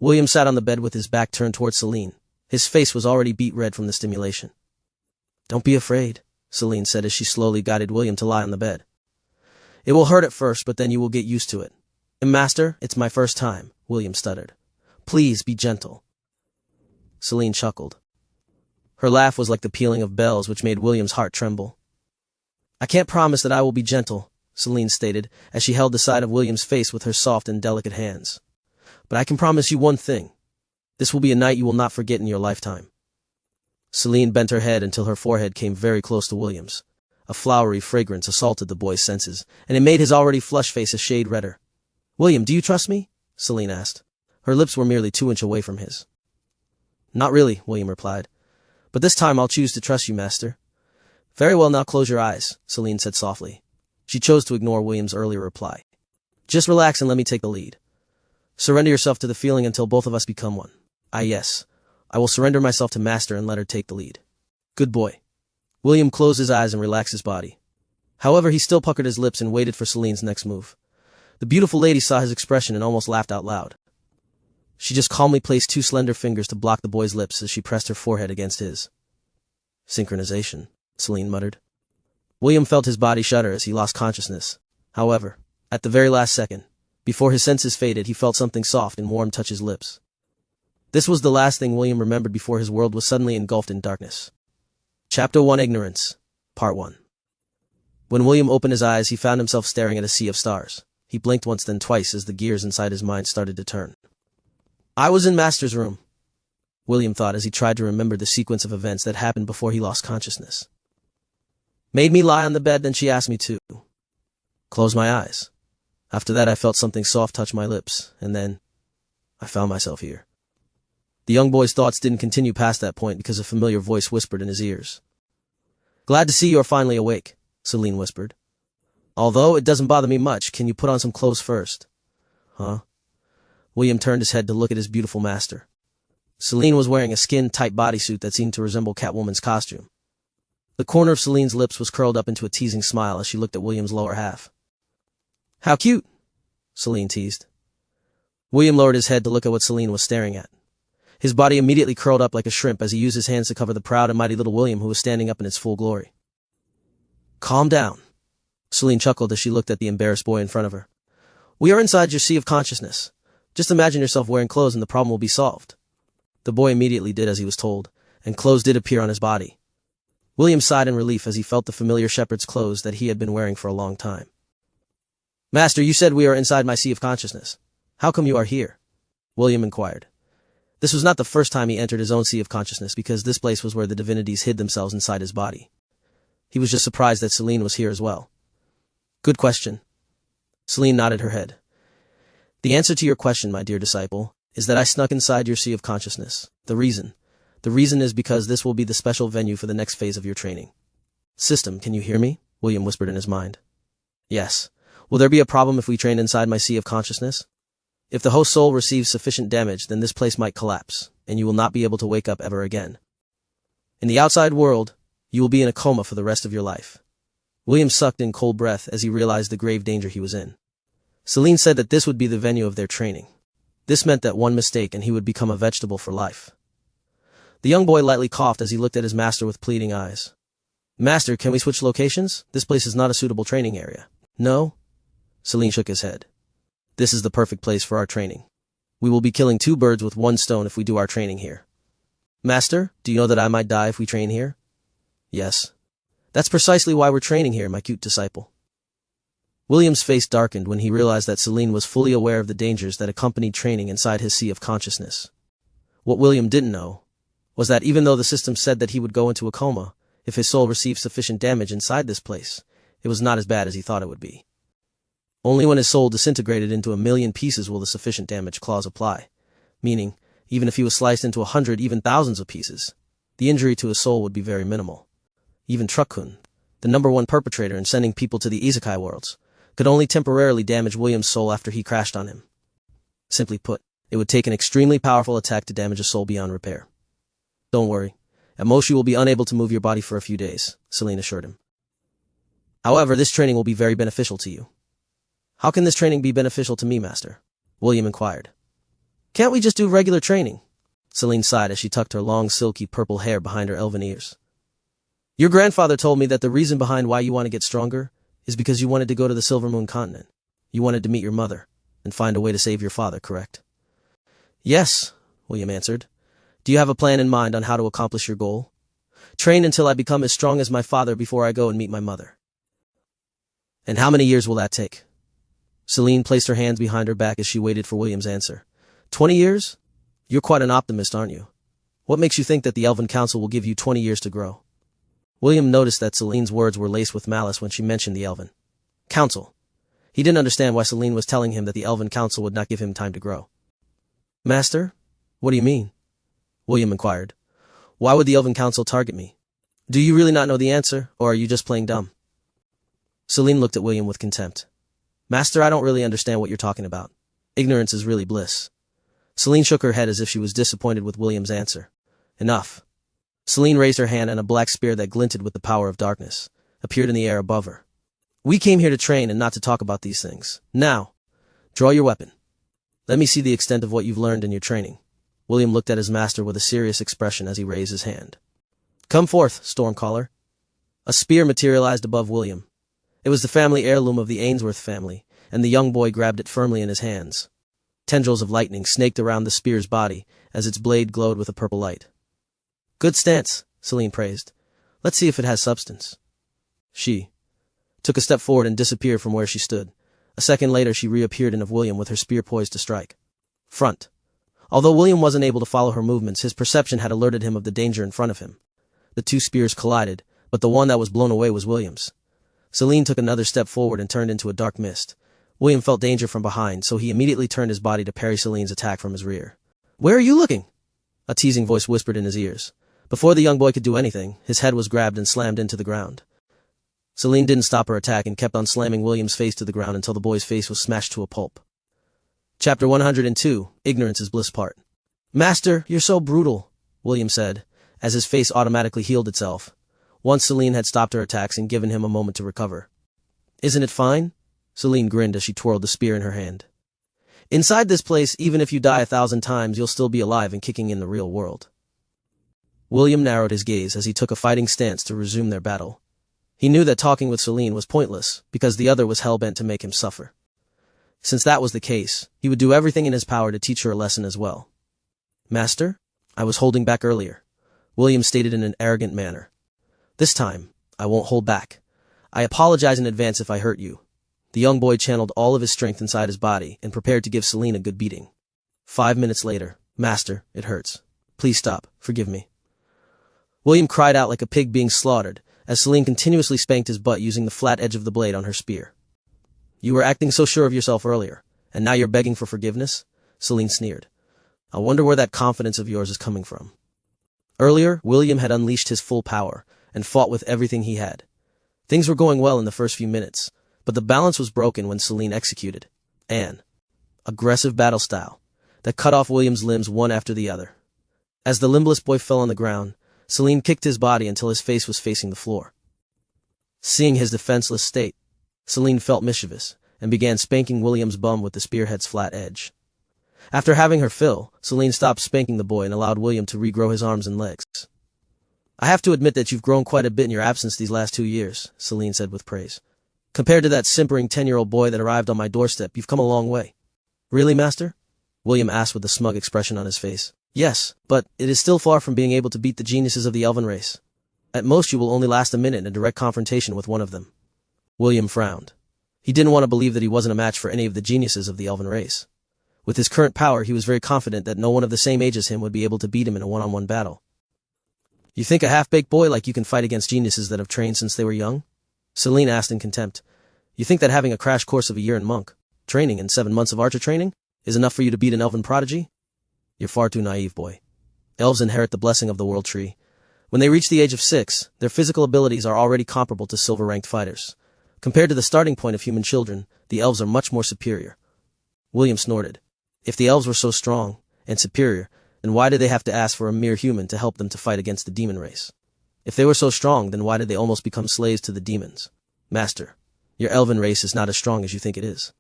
William sat on the bed with his back turned towards Celine. His face was already beet red from the stimulation. "Don't be afraid," Celine said as she slowly guided William to lie on the bed. "It will hurt at first, but then you will get used to it." "Master, it's my first time," William stuttered. "Please be gentle." Celine chuckled. Her laugh was like the pealing of bells, which made William's heart tremble. "I can't promise that I will be gentle," Celine stated, as she held the side of William's face with her soft and delicate hands. "But I can promise you one thing. This will be a night you will not forget in your lifetime." Celine bent her head until her forehead came very close to William's. A flowery fragrance assaulted the boy's senses, and it made his already flushed face a shade redder. "William, do you trust me?" Celine asked. Her lips were merely 2 inches away from his. "Not really," William replied. "But this time I'll choose to trust you, master." "Very well, now close your eyes," Celine said softly. She chose to ignore William's earlier reply. "Just relax and let me take the lead. Surrender yourself to the feeling until both of us become one." Yes. I will surrender myself to master and let her take the lead." "Good boy." William closed his eyes and relaxed his body. However, he still puckered his lips and waited for Celine's next move. The beautiful lady saw his expression and almost laughed out loud. She just calmly placed 2 slender fingers to block the boy's lips as she pressed her forehead against his. "Synchronization," Celine muttered. William felt his body shudder as he lost consciousness. However, at the very last second, before his senses faded, he felt something soft and warm touch his lips. This was the last thing William remembered before his world was suddenly engulfed in darkness. Chapter 1: Ignorance, Part 1. When William opened his eyes, he found himself staring at a sea of stars. He blinked once then twice as the gears inside his mind started to turn. "I was in Master's room," William thought as he tried to remember the sequence of events that happened before he lost consciousness. "Made me lie on the bed, then she asked me to close my eyes. After that I felt something soft touch my lips, and then I found myself here." The young boy's thoughts didn't continue past that point because a familiar voice whispered in his ears. "Glad to see you are finally awake," Celine whispered. "Although it doesn't bother me much, can you put on some clothes first?" "Huh?" William turned his head to look at his beautiful master. Celine was wearing a skin-tight bodysuit that seemed to resemble Catwoman's costume. The corner of Celine's lips was curled up into a teasing smile as she looked at William's lower half. "How cute," Celine teased. William lowered his head to look at what Celine was staring at. His body immediately curled up like a shrimp as he used his hands to cover the proud and mighty little William who was standing up in its full glory. "Calm down," Celine chuckled as she looked at the embarrassed boy in front of her. "We are inside your sea of consciousness. Just imagine yourself wearing clothes and the problem will be solved." The boy immediately did as he was told, and clothes did appear on his body. William sighed in relief as he felt the familiar shepherd's clothes that he had been wearing for a long time. "Master, you said we are inside my sea of consciousness. How come you are here?" William inquired. This was not the first time he entered his own sea of consciousness because this place was where the divinities hid themselves inside his body. He was just surprised that Celine was here as well. "Good question." Celine nodded her head. "The answer to your question, my dear disciple, is that I snuck inside your sea of consciousness. The reason is because this will be the special venue for the next phase of your training." "System, can you hear me?" William whispered in his mind. "Yes. Will there be a problem if we train inside my sea of consciousness? If the host soul receives sufficient damage, then this place might collapse, and you will not be able to wake up ever again. In the outside world, you will be in a coma for the rest of your life." William sucked in cold breath as he realized the grave danger he was in. Celine said that this would be the venue of their training. This meant that one mistake and he would become a vegetable for life. The young boy lightly coughed as he looked at his master with pleading eyes. "Master, can we switch locations? This place is not a suitable training area." "No?" Celine shook his head. "This is the perfect place for our training. We will be killing 2 birds with 1 stone if we do our training here." "Master, do you know that I might die if we train here?" "Yes. That's precisely why we're training here, my cute disciple." William's face darkened when he realized that Celine was fully aware of the dangers that accompanied training inside his sea of consciousness. What William didn't know was that even though the system said that he would go into a coma if his soul received sufficient damage inside this place, it was not as bad as he thought it would be. Only when his soul disintegrated into 1,000,000 pieces will the sufficient damage clause apply, meaning, even if he was sliced into 100, even thousands of pieces, the injury to his soul would be very minimal. even Truck-kun, the #1 perpetrator in sending people to the isekai worlds, could only temporarily damage William's soul after he crashed on him. Simply put, it would take an extremely powerful attack to damage a soul beyond repair. Don't worry. At most you will be unable to move your body for a few days, Celine assured him. However, this training will be very beneficial to you. How can this training be beneficial to me, Master? William inquired. Can't we just do regular training? Celine sighed as she tucked her long silky purple hair behind her elven ears. Your grandfather told me that the reason behind why you want to get stronger is because you wanted to go to the Silver Moon continent. You wanted to meet your mother and find a way to save your father, correct? Yes, William answered. Do you have a plan in mind on how to accomplish your goal? Train until I become as strong as my father before I go and meet my mother. And how many years will that take? Celine placed her hands behind her back as she waited for William's answer. 20 years? You're quite an optimist, aren't you? What makes you think that the Elven Council will give you 20 years to grow? William noticed that Celine's words were laced with malice when she mentioned the Elven Council. He didn't understand why Celine was telling him that the Elven Council would not give him time to grow. Master? What do you mean? William inquired. Why would the Elven Council target me? Do you really not know the answer, or are you just playing dumb? Celine looked at William with contempt. Master, I don't really understand what you're talking about. Ignorance is really bliss. Celine shook her head as if she was disappointed with William's answer. Enough. Celine raised her hand and a black spear that glinted with the power of darkness appeared in the air above her. We came here to train and not to talk about these things. Now, draw your weapon. Let me see the extent of what you've learned in your training. William looked at his master with a serious expression as he raised his hand. Come forth, Stormcaller. A spear materialized above William. It was the family heirloom of the Ainsworth family, and the young boy grabbed it firmly in his hands. Tendrils of lightning snaked around the spear's body as its blade glowed with a purple light. Good stance, Celine praised. Let's see if it has substance. She took a step forward and disappeared from where she stood. A second later she reappeared in front of William with her spear poised to strike. Front. Although William wasn't able to follow her movements, his perception had alerted him of the danger in front of him. The two spears collided, but the one that was blown away was William's. Celine took another step forward and turned into a dark mist. William felt danger from behind, so he immediately turned his body to parry Celine's attack from his rear. Where are you looking? A teasing voice whispered in his ears. Before the young boy could do anything, his head was grabbed and slammed into the ground. Celine didn't stop her attack and kept on slamming William's face to the ground until the boy's face was smashed to a pulp. Chapter 102, Ignorance is Bliss Part. Master, you're so brutal, William said, as his face automatically healed itself, once Celine had stopped her attacks and given him a moment to recover. Isn't it fine? Celine grinned as she twirled the spear in her hand. Inside this place, even if you die 1,000 times, you'll still be alive and kicking in the real world. William narrowed his gaze as he took a fighting stance to resume their battle. He knew that talking with Celine was pointless, because the other was hell-bent to make him suffer. Since that was the case, he would do everything in his power to teach her a lesson as well. Master, I was holding back earlier, William stated in an arrogant manner. This time, I won't hold back. I apologize in advance if I hurt you. The young boy channeled all of his strength inside his body and prepared to give Celine a good beating. 5 minutes later, Master, it hurts. Please stop. Forgive me. William cried out like a pig being slaughtered, as Celine continuously spanked his butt using the flat edge of the blade on her spear. You were acting so sure of yourself earlier, and now you're begging for forgiveness? Celine sneered. I wonder where that confidence of yours is coming from. Earlier, William had unleashed his full power and fought with everything he had. Things were going well in the first few minutes, but the balance was broken when Celine executed an aggressive battle style that cut off William's limbs one after the other. As the limbless boy fell on the ground, Celine kicked his body until his face was facing the floor. Seeing his defenseless state, Celine felt mischievous and began spanking William's bum with the spearhead's flat edge. After having her fill, Celine stopped spanking the boy and allowed William to regrow his arms and legs. I have to admit that you've grown quite a bit in your absence these last 2 years, Celine said with praise. Compared to that simpering 10-year-old boy that arrived on my doorstep, you've come a long way. Really, Master? William asked with a smug expression on his face. Yes, but it is still far from being able to beat the geniuses of the elven race. At most you will only last a minute in a direct confrontation with one of them. William frowned. He didn't want to believe that he wasn't a match for any of the geniuses of the elven race. With his current power, he was very confident that no one of the same age as him would be able to beat him in a one-on-one battle. You think a half-baked boy like you can fight against geniuses that have trained since they were young? Celine asked in contempt. You think that having a crash course of a year in monk training and 7 months of archer training is enough for you to beat an elven prodigy? You're far too naive, boy. Elves inherit the blessing of the world tree, When they reach the age of 6, their physical abilities are already comparable to silver-ranked fighters. Compared to the starting point of human children, the elves are much more superior. William snorted. If the elves were so strong and superior, then why did they have to ask for a mere human to help them to fight against the demon race? If they were so strong, then why did they almost become slaves to the demons? Master, your elven race is not as strong as you think it is.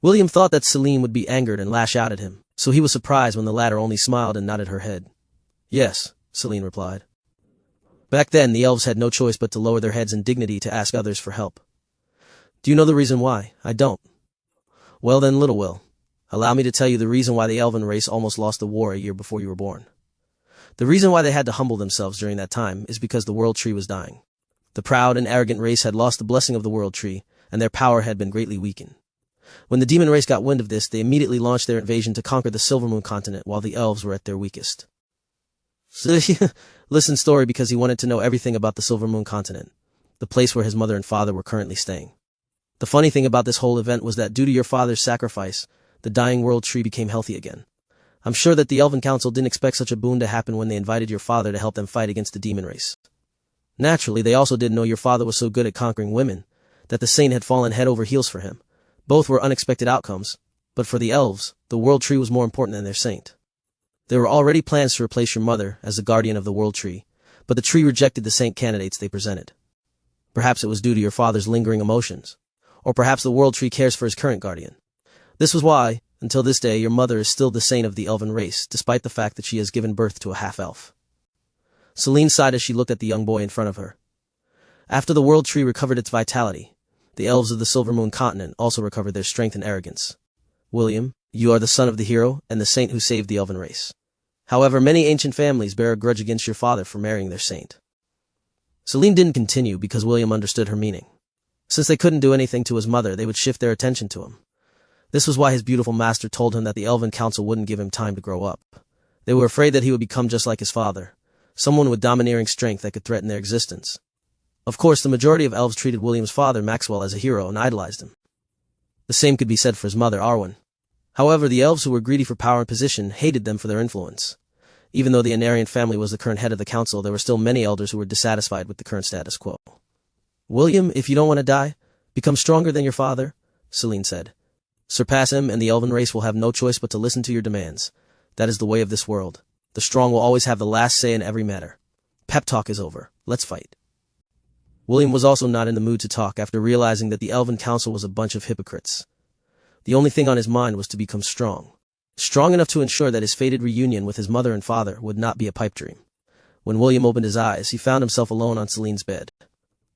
William thought that Celine would be angered and lash out at him, so he was surprised when the latter only smiled and nodded her head. Yes, Celine replied. Back then, the elves had no choice but to lower their heads in dignity to ask others for help. Do you know the reason why? I don't. Well then, little Will, allow me to tell you the reason why the elven race almost lost the war a year before you were born. The reason why they had to humble themselves during that time is because the world tree was dying. The proud and arrogant race had lost the blessing of the world tree, and their power had been greatly weakened. When the demon race got wind of this, they immediately launched their invasion to conquer the Silvermoon continent while the elves were at their weakest. Listened story because he wanted to know everything about the Silvermoon continent, the place where his mother and father were currently staying. The funny thing about this whole event was that due to your father's sacrifice, the dying world tree became healthy again. I'm sure that the Elven Council didn't expect such a boon to happen when they invited your father to help them fight against the demon race. Naturally, they also didn't know your father was so good at conquering women, that the saint had fallen head over heels for him. Both were unexpected outcomes, but for the elves, the world tree was more important than their saint. There were already plans to replace your mother as the guardian of the world tree, but the tree rejected the saint candidates they presented. Perhaps it was due to your father's lingering emotions, or perhaps the world tree cares for his current guardian. This was why, until this day, your mother is still the saint of the elven race, despite the fact that she has given birth to a half-elf. Celine sighed as she looked at the young boy in front of her. After the world tree recovered its vitality, the elves of the Silvermoon continent also recovered their strength and arrogance. William, you are the son of the hero and the saint who saved the elven race. However, many ancient families bear a grudge against your father for marrying their saint. Celine didn't continue because William understood her meaning. Since they couldn't do anything to his mother, they would shift their attention to him. This was why his beautiful master told him that the Elven Council wouldn't give him time to grow up. They were afraid that he would become just like his father, someone with domineering strength that could threaten their existence. Of course, the majority of elves treated William's father, Maxwell, as a hero and idolized him. The same could be said for his mother, Arwen. However, the elves who were greedy for power and position hated them for their influence. Even though the Anarian family was the current head of the council, there were still many elders who were dissatisfied with the current status quo. William, if you don't want to die, become stronger than your father, Celine said. Surpass him, and the elven race will have no choice but to listen to your demands. That is the way of this world. The strong will always have the last say in every matter. Pep talk is over. Let's fight. William was also not in the mood to talk after realizing that the Elven Council was a bunch of hypocrites. The only thing on his mind was to become strong. Strong enough to ensure that his fated reunion with his mother and father would not be a pipe dream. When William opened his eyes, he found himself alone on Celine's bed.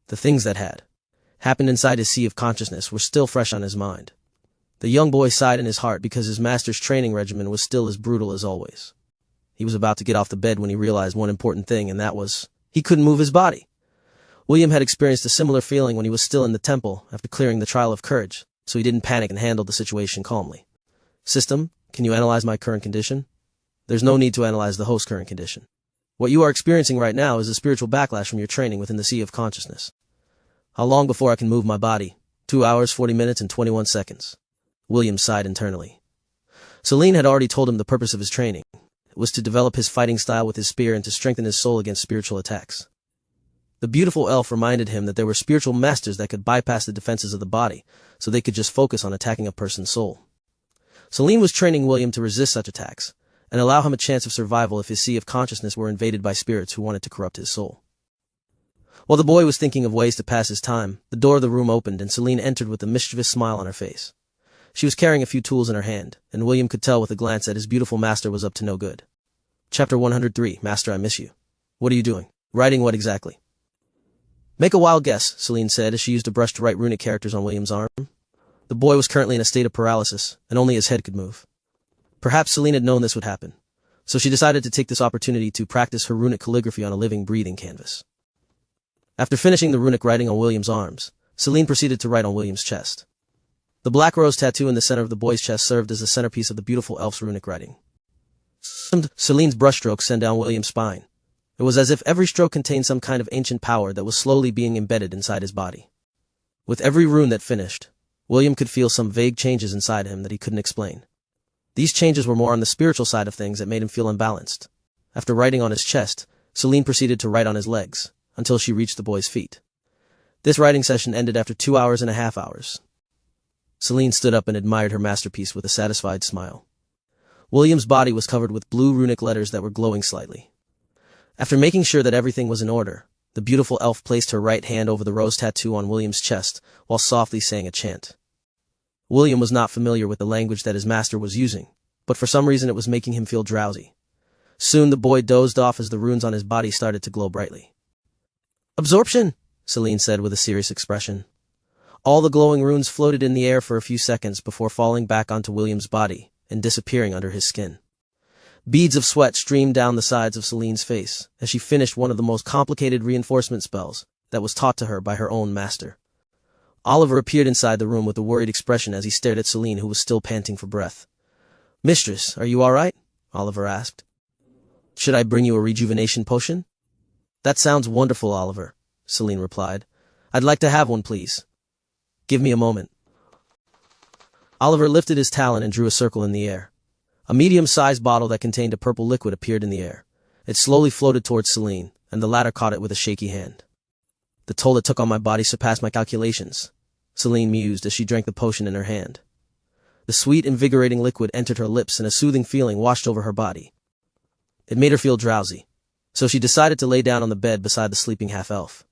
The things that had happened inside his sea of consciousness were still fresh on his mind. The young boy sighed in his heart because his master's training regimen was still as brutal as always. He was about to get off the bed when he realized one important thing, and that was, he couldn't move his body. William had experienced a similar feeling when he was still in the temple after clearing the trial of courage, so he didn't panic and handled the situation calmly. System, can you analyze my current condition? There's no need to analyze the host's current condition. What you are experiencing right now is a spiritual backlash from your training within the sea of consciousness. How long before I can move my body? 2 hours, 40 minutes, and 21 seconds. William sighed internally. Celine had already told him the purpose of his training. It was to develop his fighting style with his spear and to strengthen his soul against spiritual attacks. The beautiful elf reminded him that there were spiritual masters that could bypass the defenses of the body, so they could just focus on attacking a person's soul. Celine was training William to resist such attacks, and allow him a chance of survival if his sea of consciousness were invaded by spirits who wanted to corrupt his soul. While the boy was thinking of ways to pass his time, the door of the room opened and Celine entered with a mischievous smile on her face. She was carrying a few tools in her hand, and William could tell with a glance that his beautiful master was up to no good. Chapter 103, Master, I miss you. What are you doing? Writing what exactly? Make a wild guess, Celine said as she used a brush to write runic characters on William's arm. The boy was currently in a state of paralysis, and only his head could move. Perhaps Celine had known this would happen, so she decided to take this opportunity to practice her runic calligraphy on a living, breathing canvas. After finishing the runic writing on William's arms, Celine proceeded to write on William's chest. The black rose tattoo in the center of the boy's chest served as the centerpiece of the beautiful elf's runic writing. Celine's brushstrokes sent down William's spine. It was as if every stroke contained some kind of ancient power that was slowly being embedded inside his body. With every rune that finished, William could feel some vague changes inside him that he couldn't explain. These changes were more on the spiritual side of things that made him feel unbalanced. After writing on his chest, Celine proceeded to write on his legs, until she reached the boy's feet. This writing session ended after 2.5 hours. Celine stood up and admired her masterpiece with a satisfied smile. William's body was covered with blue runic letters that were glowing slightly. After making sure that everything was in order, the beautiful elf placed her right hand over the rose tattoo on William's chest while softly saying a chant. William was not familiar with the language that his master was using, but for some reason it was making him feel drowsy. Soon the boy dozed off as the runes on his body started to glow brightly. "Absorption," Celine said with a serious expression. All the glowing runes floated in the air for a few seconds before falling back onto William's body and disappearing under his skin. Beads of sweat streamed down the sides of Celine's face as she finished one of the most complicated reinforcement spells that was taught to her by her own master. Oliver appeared inside the room with a worried expression as he stared at Celine, who was still panting for breath. "Mistress, are you all right?" Oliver asked. "Should I bring you a rejuvenation potion?" "That sounds wonderful, Oliver," Celine replied. "I'd like to have one, please." "Give me a moment." Oliver lifted his talon and drew a circle in the air. A medium-sized bottle that contained a purple liquid appeared in the air. It slowly floated towards Celine, and the latter caught it with a shaky hand. "The toll it took on my body surpassed my calculations," Celine mused as she drank the potion in her hand. The sweet, invigorating liquid entered her lips and a soothing feeling washed over her body. It made her feel drowsy, so she decided to lay down on the bed beside the sleeping half-elf.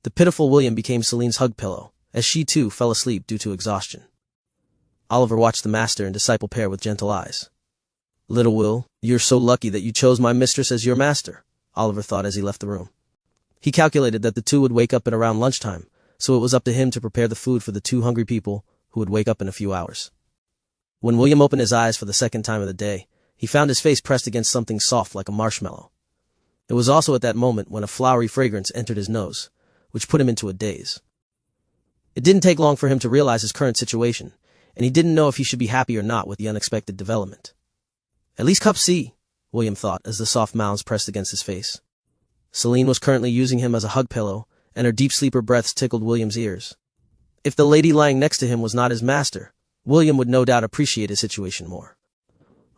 The pitiful William became Celine's hug pillow, as she too fell asleep due to exhaustion. Oliver watched the master and disciple pair with gentle eyes. "Little Will, you're so lucky that you chose my mistress as your master," Oliver thought as he left the room. He calculated that the two would wake up at around lunchtime, so it was up to him to prepare the food for the two hungry people who would wake up in a few hours. When William opened his eyes for the second time of the day, he found his face pressed against something soft like a marshmallow. It was also at that moment when a flowery fragrance entered his nose, which put him into a daze. It didn't take long for him to realize his current situation, and he didn't know if he should be happy or not with the unexpected development. "At least cup C," William thought as the soft mouths pressed against his face. Celine was currently using him as a hug pillow, and her deep sleeper breaths tickled William's ears. If the lady lying next to him was not his master, William would no doubt appreciate his situation more.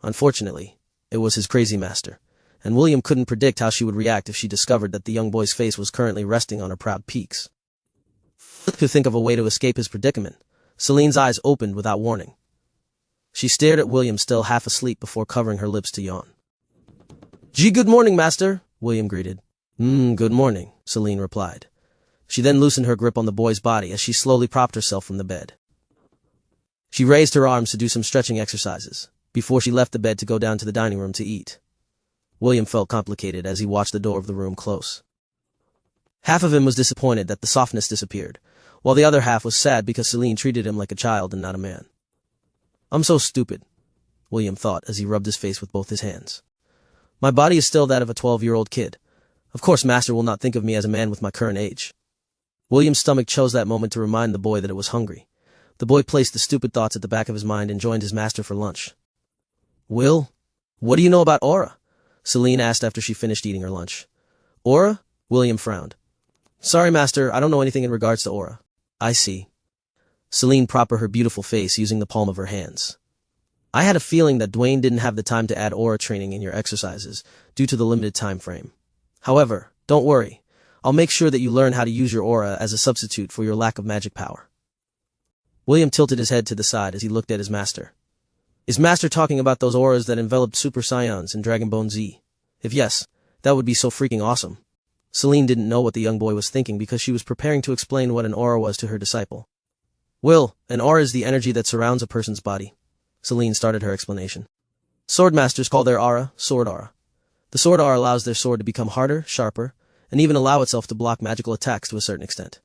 Unfortunately, it was his crazy master, and William couldn't predict how she would react if she discovered that the young boy's face was currently resting on her proud peaks. To think of a way to escape his predicament, Celine's eyes opened without warning. She stared at William still half asleep before covering her lips to yawn. Good morning, master," William greeted. Good morning," Celine replied. She then loosened her grip on the boy's body as she slowly propped herself from the bed. She raised her arms to do some stretching exercises, before she left the bed to go down to the dining room to eat. William felt complicated as he watched the door of the room close. Half of him was disappointed that the softness disappeared, while the other half was sad because Celine treated him like a child and not a man. "I'm so stupid," William thought as he rubbed his face with both his hands. "My body is still that of a 12-year-old kid. Of course master will not think of me as a man with my current age." William's stomach chose that moment to remind the boy that it was hungry. The boy placed the stupid thoughts at the back of his mind and joined his master for lunch. "Will, what do you know about aura?" Celine asked after she finished eating her lunch. "Aura?" William frowned. "Sorry, master, I don't know anything in regards to aura." "I see." Celine propped her beautiful face using the palm of her hands. "I had a feeling that Dwayne didn't have the time to add aura training in your exercises due to the limited time frame. However, don't worry. I'll make sure that you learn how to use your aura as a substitute for your lack of magic power." William tilted his head to the side as he looked at his master. "Is master talking about those auras that enveloped Super Saiyans in Dragon Ball Z? If yes, that would be so freaking awesome." Celine didn't know what the young boy was thinking because she was preparing to explain what an aura was to her disciple. "Will, an aura is the energy that surrounds a person's body." Celine started her explanation. "Swordmasters call their aura sword aura. The sword aura allows their sword to become harder, sharper, and even allow itself to block magical attacks to a certain extent.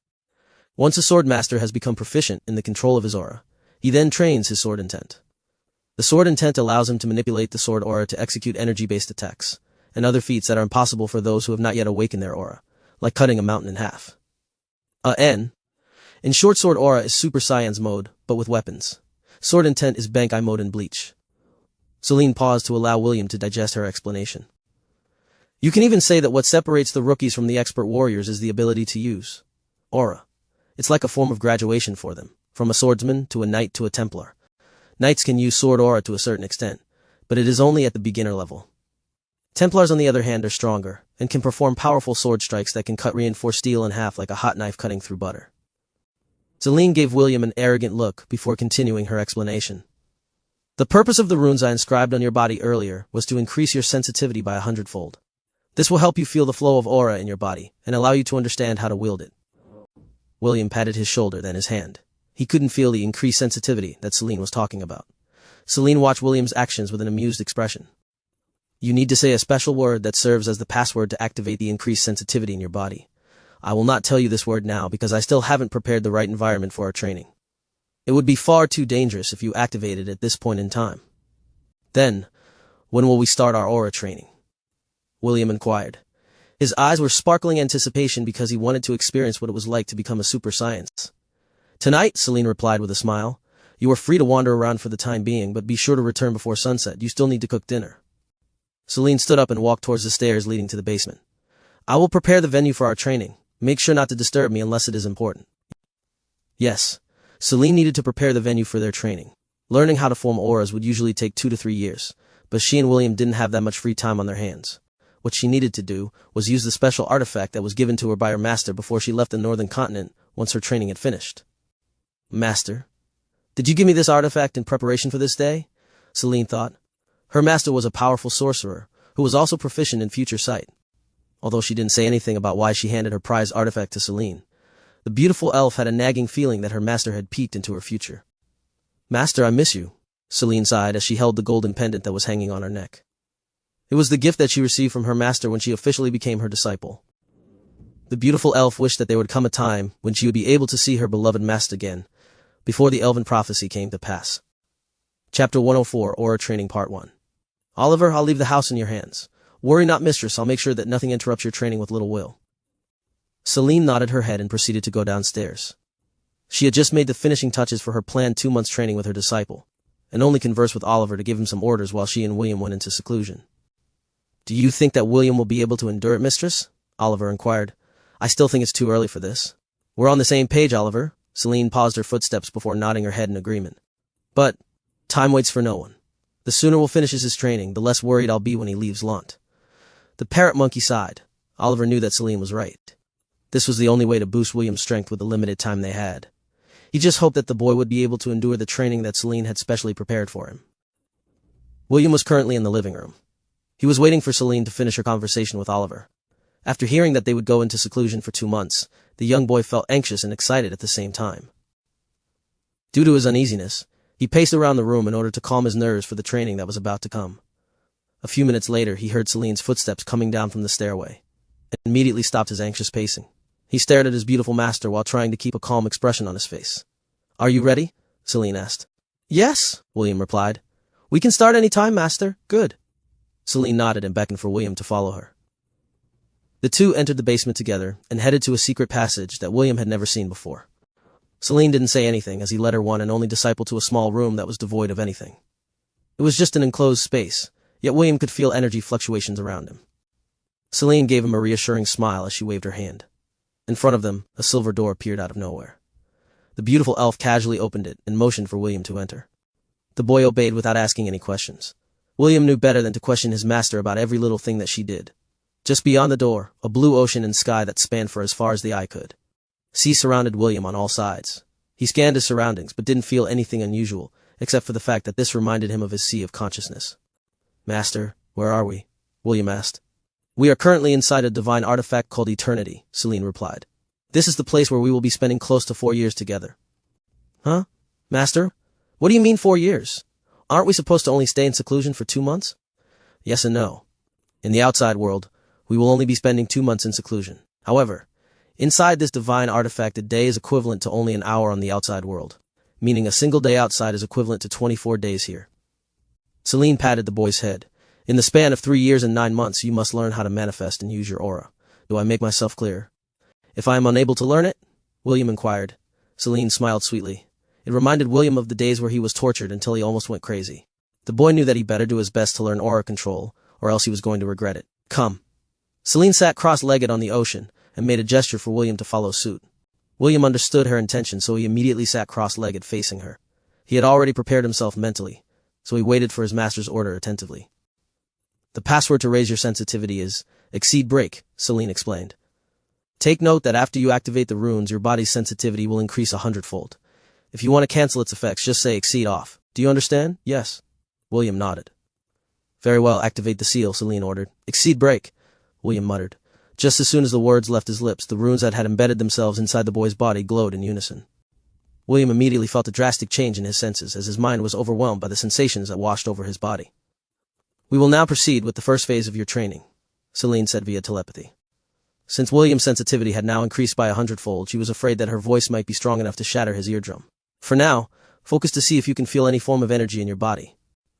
Once a swordmaster has become proficient in the control of his aura, he then trains his sword intent. The sword intent allows him to manipulate the sword aura to execute energy-based attacks, and other feats that are impossible for those who have not yet awakened their aura, like cutting a mountain in half. In short, sword aura is Super Saiyan's mode, but with weapons. Sword intent is Bankai mode in Bleach." Celine paused to allow William to digest her explanation. "You can even say that what separates the rookies from the expert warriors is the ability to use aura. It's like a form of graduation for them, from a swordsman to a knight to a Templar. Knights can use sword aura to a certain extent, but it is only at the beginner level. Templars, on the other hand, are stronger, and can perform powerful sword strikes that can cut reinforced steel in half like a hot knife cutting through butter. Celine gave William an arrogant look before continuing her explanation. The purpose of the runes I inscribed on your body earlier was to increase your sensitivity by 100-fold. This will help you feel the flow of aura in your body, and allow you to understand how to wield it. William patted his shoulder, then his hand. He couldn't feel the increased sensitivity that Celine was talking about. Celine watched William's actions with an amused expression. You need to say a special word that serves as the password to activate the increased sensitivity in your body. I will not tell you this word now because I still haven't prepared the right environment for our training. It would be far too dangerous if you activated at this point in time. Then, when will we start our aura training? William inquired. His eyes were sparkling anticipation because he wanted to experience what it was like to become a super science. Tonight, Celine replied with a smile. You are free to wander around for the time being, but be sure to return before sunset. You still need to cook dinner. Celine stood up and walked towards the stairs leading to the basement. I will prepare the venue for our training. Make sure not to disturb me unless it is important. Yes, Celine needed to prepare the venue for their training. Learning how to form auras would usually take 2 to 3 years, but she and William didn't have that much free time on their hands. What she needed to do was use the special artifact that was given to her by her master before she left the northern continent once her training had finished. Master? Did you give me this artifact in preparation for this day? Celine thought. Her master was a powerful sorcerer, who was also proficient in future sight. Although she didn't say anything about why she handed her prized artifact to Celine, the beautiful elf had a nagging feeling that her master had peeked into her future. Master, I miss you, Celine sighed as she held the golden pendant that was hanging on her neck. It was the gift that she received from her master when she officially became her disciple. The beautiful elf wished that there would come a time when she would be able to see her beloved master again, before the elven prophecy came to pass. Chapter 104, Aura Training Part 1. Oliver, I'll leave the house in your hands. Worry not, mistress, I'll make sure that nothing interrupts your training with little Will. Celine nodded her head and proceeded to go downstairs. She had just made the finishing touches for her planned 2 months training with her disciple, and only conversed with Oliver to give him some orders while she and William went into seclusion. Do you think that William will be able to endure it, mistress? Oliver inquired. I still think it's too early for this. We're on the same page, Oliver. Celine paused her footsteps before nodding her head in agreement. But time waits for no one. The sooner Will finishes his training, the less worried I'll be when he leaves Lant. The parrot monkey sighed. Oliver knew that Celine was right. This was the only way to boost William's strength with the limited time they had. He just hoped that the boy would be able to endure the training that Celine had specially prepared for him. William was currently in the living room. He was waiting for Celine to finish her conversation with Oliver. After hearing that they would go into seclusion for 2 months, the young boy felt anxious and excited at the same time. Due to his uneasiness, he paced around the room in order to calm his nerves for the training that was about to come. A few minutes later, he heard Celine's footsteps coming down from the stairway, and immediately stopped his anxious pacing. He stared at his beautiful master while trying to keep a calm expression on his face. Are you ready? Celine asked. Yes, William replied. We can start any time, master. Good. Celine nodded and beckoned for William to follow her. The two entered the basement together and headed to a secret passage that William had never seen before. Celine didn't say anything as he led her one and only disciple to a small room that was devoid of anything. It was just an enclosed space, yet William could feel energy fluctuations around him. Celine gave him a reassuring smile as she waved her hand. In front of them, a silver door appeared out of nowhere. The beautiful elf casually opened it and motioned for William to enter. The boy obeyed without asking any questions. William knew better than to question his master about every little thing that she did. Just beyond the door, a blue ocean and sky that spanned for as far as the eye could. Sea surrounded William on all sides. He scanned his surroundings but didn't feel anything unusual, except for the fact that this reminded him of his sea of consciousness. Master, where are we? William asked. We are currently inside a divine artifact called Eternity, Celine replied. This is the place where we will be spending close to 4 years together. Huh? Master? What do you mean 4 years? Aren't we supposed to only stay in seclusion for 2 months? Yes and no. In the outside world, we will only be spending 2 months in seclusion. However, inside this divine artifact, a day is equivalent to only an hour on the outside world, meaning a single day outside is equivalent to 24 days here. Celine patted the boy's head. In the span of 3 years and 9 months, you must learn how to manifest and use your aura. Do I make myself clear? If I am unable to learn it? William inquired. Celine smiled sweetly. It reminded William of the days where he was tortured until he almost went crazy. The boy knew that he better do his best to learn aura control, or else he was going to regret it. Come. Celine sat cross-legged on the ocean and made a gesture for William to follow suit. William understood her intention, so he immediately sat cross-legged facing her. He had already prepared himself mentally, so he waited for his master's order attentively. The password to raise your sensitivity is Exceed Break, Celine explained. Take note that after you activate the runes, your body's sensitivity will increase 100-fold. If you want to cancel its effects, just say Exceed off. Do you understand? Yes. William nodded. Very well, activate the seal, Celine ordered. Exceed Break, William muttered. Just as soon as the words left his lips, the runes that had embedded themselves inside the boy's body glowed in unison. William immediately felt a drastic change in his senses as his mind was overwhelmed by the sensations that washed over his body. We will now proceed with the first phase of your training, Celine said via telepathy. Since William's sensitivity had now increased by 100-fold, she was afraid that her voice might be strong enough to shatter his eardrum. For now, focus to see if you can feel any form of energy in your body.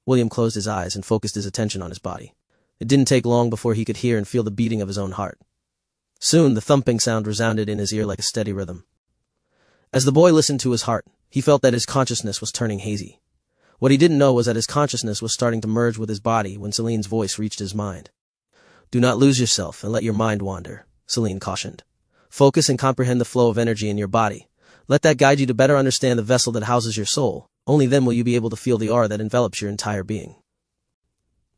William closed his eyes and focused his attention on his body. It didn't take long before he could hear and feel the beating of his own heart. Soon, the thumping sound resounded in his ear like a steady rhythm. As the boy listened to his heart, he felt that his consciousness was turning hazy. What he didn't know was that his consciousness was starting to merge with his body when Celine's voice reached his mind. Do not lose yourself and let your mind wander, Celine cautioned. Focus and comprehend the flow of energy in your body. Let that guide you to better understand the vessel that houses your soul. Only then will you be able to feel the aura that envelops your entire being.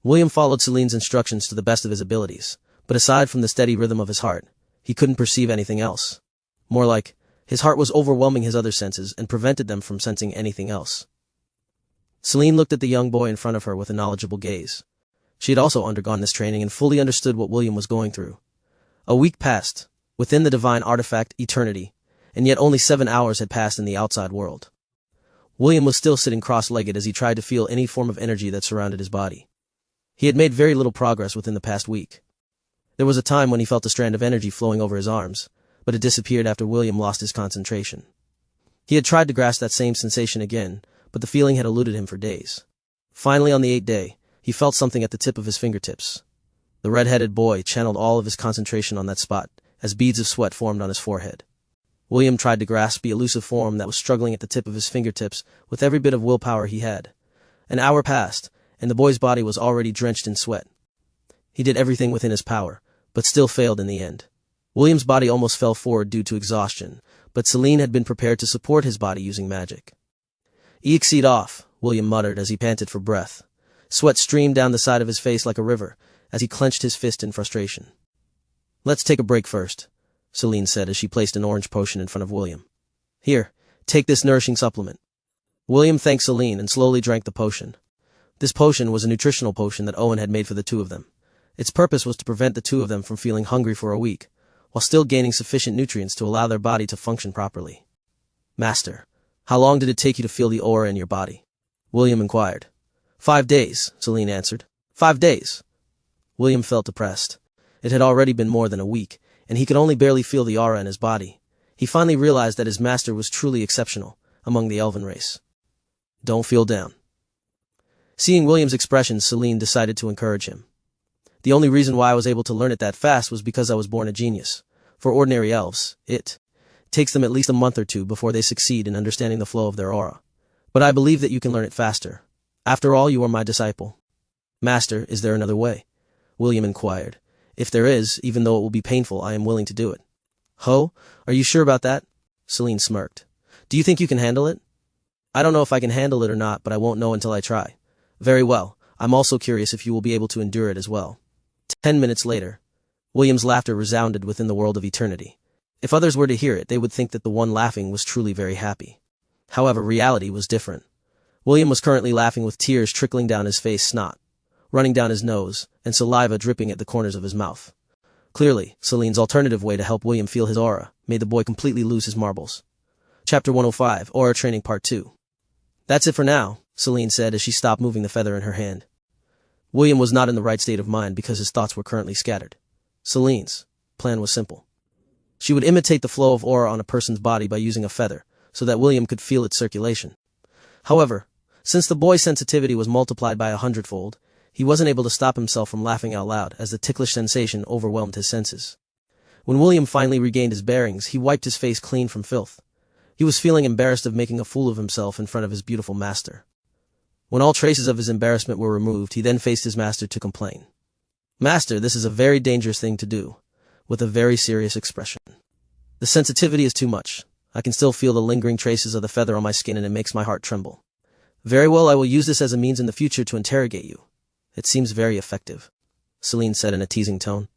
William followed Celine's instructions to the best of his abilities, but aside from the steady rhythm of his heart, he couldn't perceive anything else. More like, his heart was overwhelming his other senses and prevented them from sensing anything else. Celine looked at the young boy in front of her with a knowledgeable gaze. She had also undergone this training and fully understood what William was going through. A week passed, within the divine artifact, eternity, and yet only 7 hours had passed in the outside world. William was still sitting cross-legged as he tried to feel any form of energy that surrounded his body. He had made very little progress within the past week. There was a time when he felt a strand of energy flowing over his arms, but it disappeared after William lost his concentration. He had tried to grasp that same sensation again, but the feeling had eluded him for days. Finally, on the 8th day, he felt something at the tip of his fingertips. The red-headed boy channeled all of his concentration on that spot, as beads of sweat formed on his forehead. William tried to grasp the elusive form that was struggling at the tip of his fingertips with every bit of willpower he had. An hour passed, and the boy's body was already drenched in sweat. He did everything within his power, but still failed in the end. William's body almost fell forward due to exhaustion, but Celine had been prepared to support his body using magic. Exceed off, William muttered as he panted for breath. Sweat streamed down the side of his face like a river, as he clenched his fist in frustration. Let's take a break first, Celine said as she placed an orange potion in front of William. Here, take this nourishing supplement. William thanked Celine and slowly drank the potion. This potion was a nutritional potion that Owen had made for the two of them. Its purpose was to prevent the two of them from feeling hungry for a week, while still gaining sufficient nutrients to allow their body to function properly. Master, how long did it take you to feel the aura in your body? William inquired. 5 days, Celine answered. 5 days. William felt depressed. It had already been more than a week, and he could only barely feel the aura in his body. He finally realized that his master was truly exceptional among the elven race. Don't feel down. Seeing William's expression, Celine decided to encourage him. The only reason why I was able to learn it that fast was because I was born a genius. For ordinary elves, it takes them at least a month or two before they succeed in understanding the flow of their aura. But I believe that you can learn it faster. After all, you are my disciple. Master, is there another way? William inquired. If there is, even though it will be painful, I am willing to do it. Ho, are you sure about that? Celine smirked. Do you think you can handle it? I don't know if I can handle it or not, but I won't know until I try. Very well. I'm also curious if you will be able to endure it as well. 10 minutes later, William's laughter resounded within the world of eternity. If others were to hear it, they would think that the one laughing was truly very happy. However, reality was different. William was currently laughing with tears trickling down his face, snot running down his nose, and saliva dripping at the corners of his mouth. Clearly, Celine's alternative way to help William feel his aura made the boy completely lose his marbles. Chapter 105, Aura Training Part 2. That's it for now, Celine said as she stopped moving the feather in her hand. William was not in the right state of mind because his thoughts were currently scattered. Celine's plan was simple. She would imitate the flow of aura on a person's body by using a feather, so that William could feel its circulation. However, since the boy's sensitivity was multiplied by 100-fold, he wasn't able to stop himself from laughing out loud as the ticklish sensation overwhelmed his senses. When William finally regained his bearings, he wiped his face clean from filth. He was feeling embarrassed of making a fool of himself in front of his beautiful master. When all traces of his embarrassment were removed, he then faced his master to complain. Master, this is a very dangerous thing to do, with a very serious expression. The sensitivity is too much. I can still feel the lingering traces of the feather on my skin and it makes my heart tremble. Very well, I will use this as a means in the future to interrogate you. It seems very effective. Celine said in a teasing tone.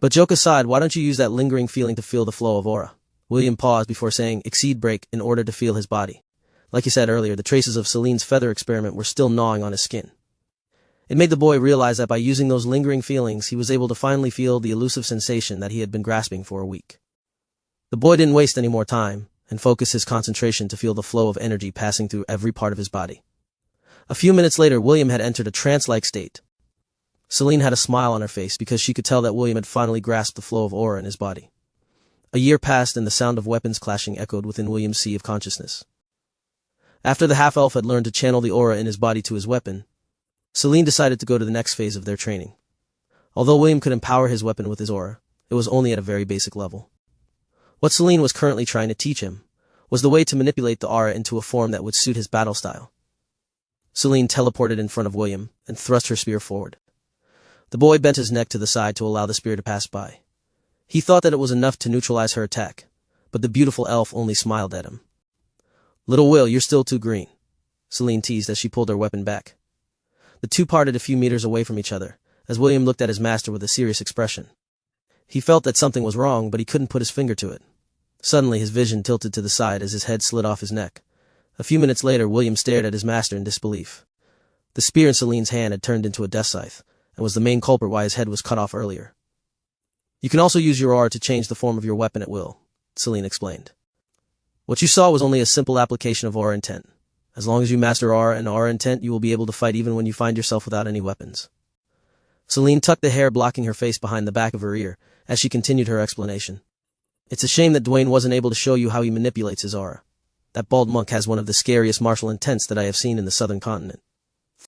But joke aside, why don't you use that lingering feeling to feel the flow of aura? William paused before saying exceed break in order to feel his body. Like he said earlier, the traces of Celine's feather experiment were still gnawing on his skin. It made the boy realize that by using those lingering feelings, he was able to finally feel the elusive sensation that he had been grasping for a week. The boy didn't waste any more time and focused his concentration to feel the flow of energy passing through every part of his body. A few minutes later, William had entered a trance-like state. Celine had a smile on her face because she could tell that William had finally grasped the flow of aura in his body. A year passed and the sound of weapons clashing echoed within William's sea of consciousness. After the half-elf had learned to channel the aura in his body to his weapon, Celine decided to go to the next phase of their training. Although William could empower his weapon with his aura, it was only at a very basic level. What Celine was currently trying to teach him was the way to manipulate the aura into a form that would suit his battle style. Celine teleported in front of William and thrust her spear forward. The boy bent his neck to the side to allow the spear to pass by. He thought that it was enough to neutralize her attack, but the beautiful elf only smiled at him. "Little Will, you're still too green," Celine teased as she pulled her weapon back. The two parted a few meters away from each other, as William looked at his master with a serious expression. He felt that something was wrong, but he couldn't put his finger to it. Suddenly, his vision tilted to the side as his head slid off his neck. A few minutes later, William stared at his master in disbelief. The spear in Celine's hand had turned into a death scythe, and was the main culprit why his head was cut off earlier. "You can also use your aura to change the form of your weapon at will," Celine explained. "What you saw was only a simple application of aura intent. As long as you master aura and aura intent, you will be able to fight even when you find yourself without any weapons." Celine tucked the hair blocking her face behind the back of her ear as she continued her explanation. "It's a shame that Dwayne wasn't able to show you how he manipulates his aura. That bald monk has one of the scariest martial intents that I have seen in the southern continent."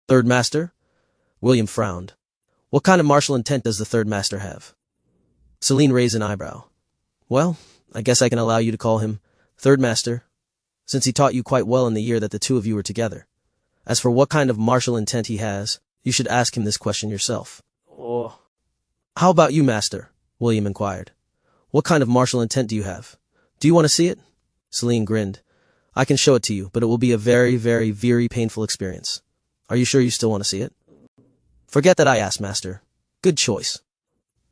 "Third Master?" William frowned. "What kind of martial intent does the Third Master have?" Celine raised an eyebrow. "Well, I guess I can allow you to call him Third Master, since he taught you quite well in the year that the two of you were together. As for what kind of martial intent he has, you should ask him this question yourself." "Oh. How about you, Master?" William inquired. "What kind of martial intent do you have? Do you want to see it?" Celine grinned. "I can show it to you, but it will be a very, very, very painful experience. Are you sure you still want to see it?" "Forget that I asked, Master. Good choice."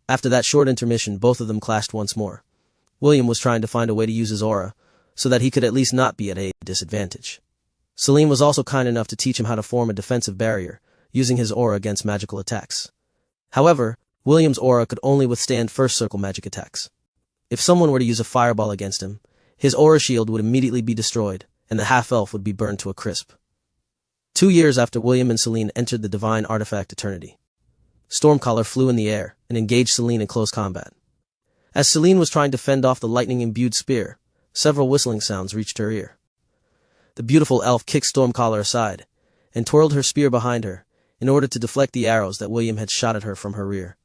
After that short intermission, both of them clashed once more. William was trying to find a way to use his aura, so that he could at least not be at a disadvantage. Celine was also kind enough to teach him how to form a defensive barrier, using his aura against magical attacks. However, William's aura could only withstand first circle magic attacks. If someone were to use a fireball against him, his aura shield would immediately be destroyed, and the half-elf would be burned to a crisp. 2 years after William and Celine entered the divine artifact Eternity, Stormcaller flew in the air and engaged Celine in close combat. As Celine was trying to fend off the lightning-imbued spear, several whistling sounds reached her ear. The beautiful elf kicked Stormcaller aside and twirled her spear behind her in order to deflect the arrows that William had shot at her from her rear.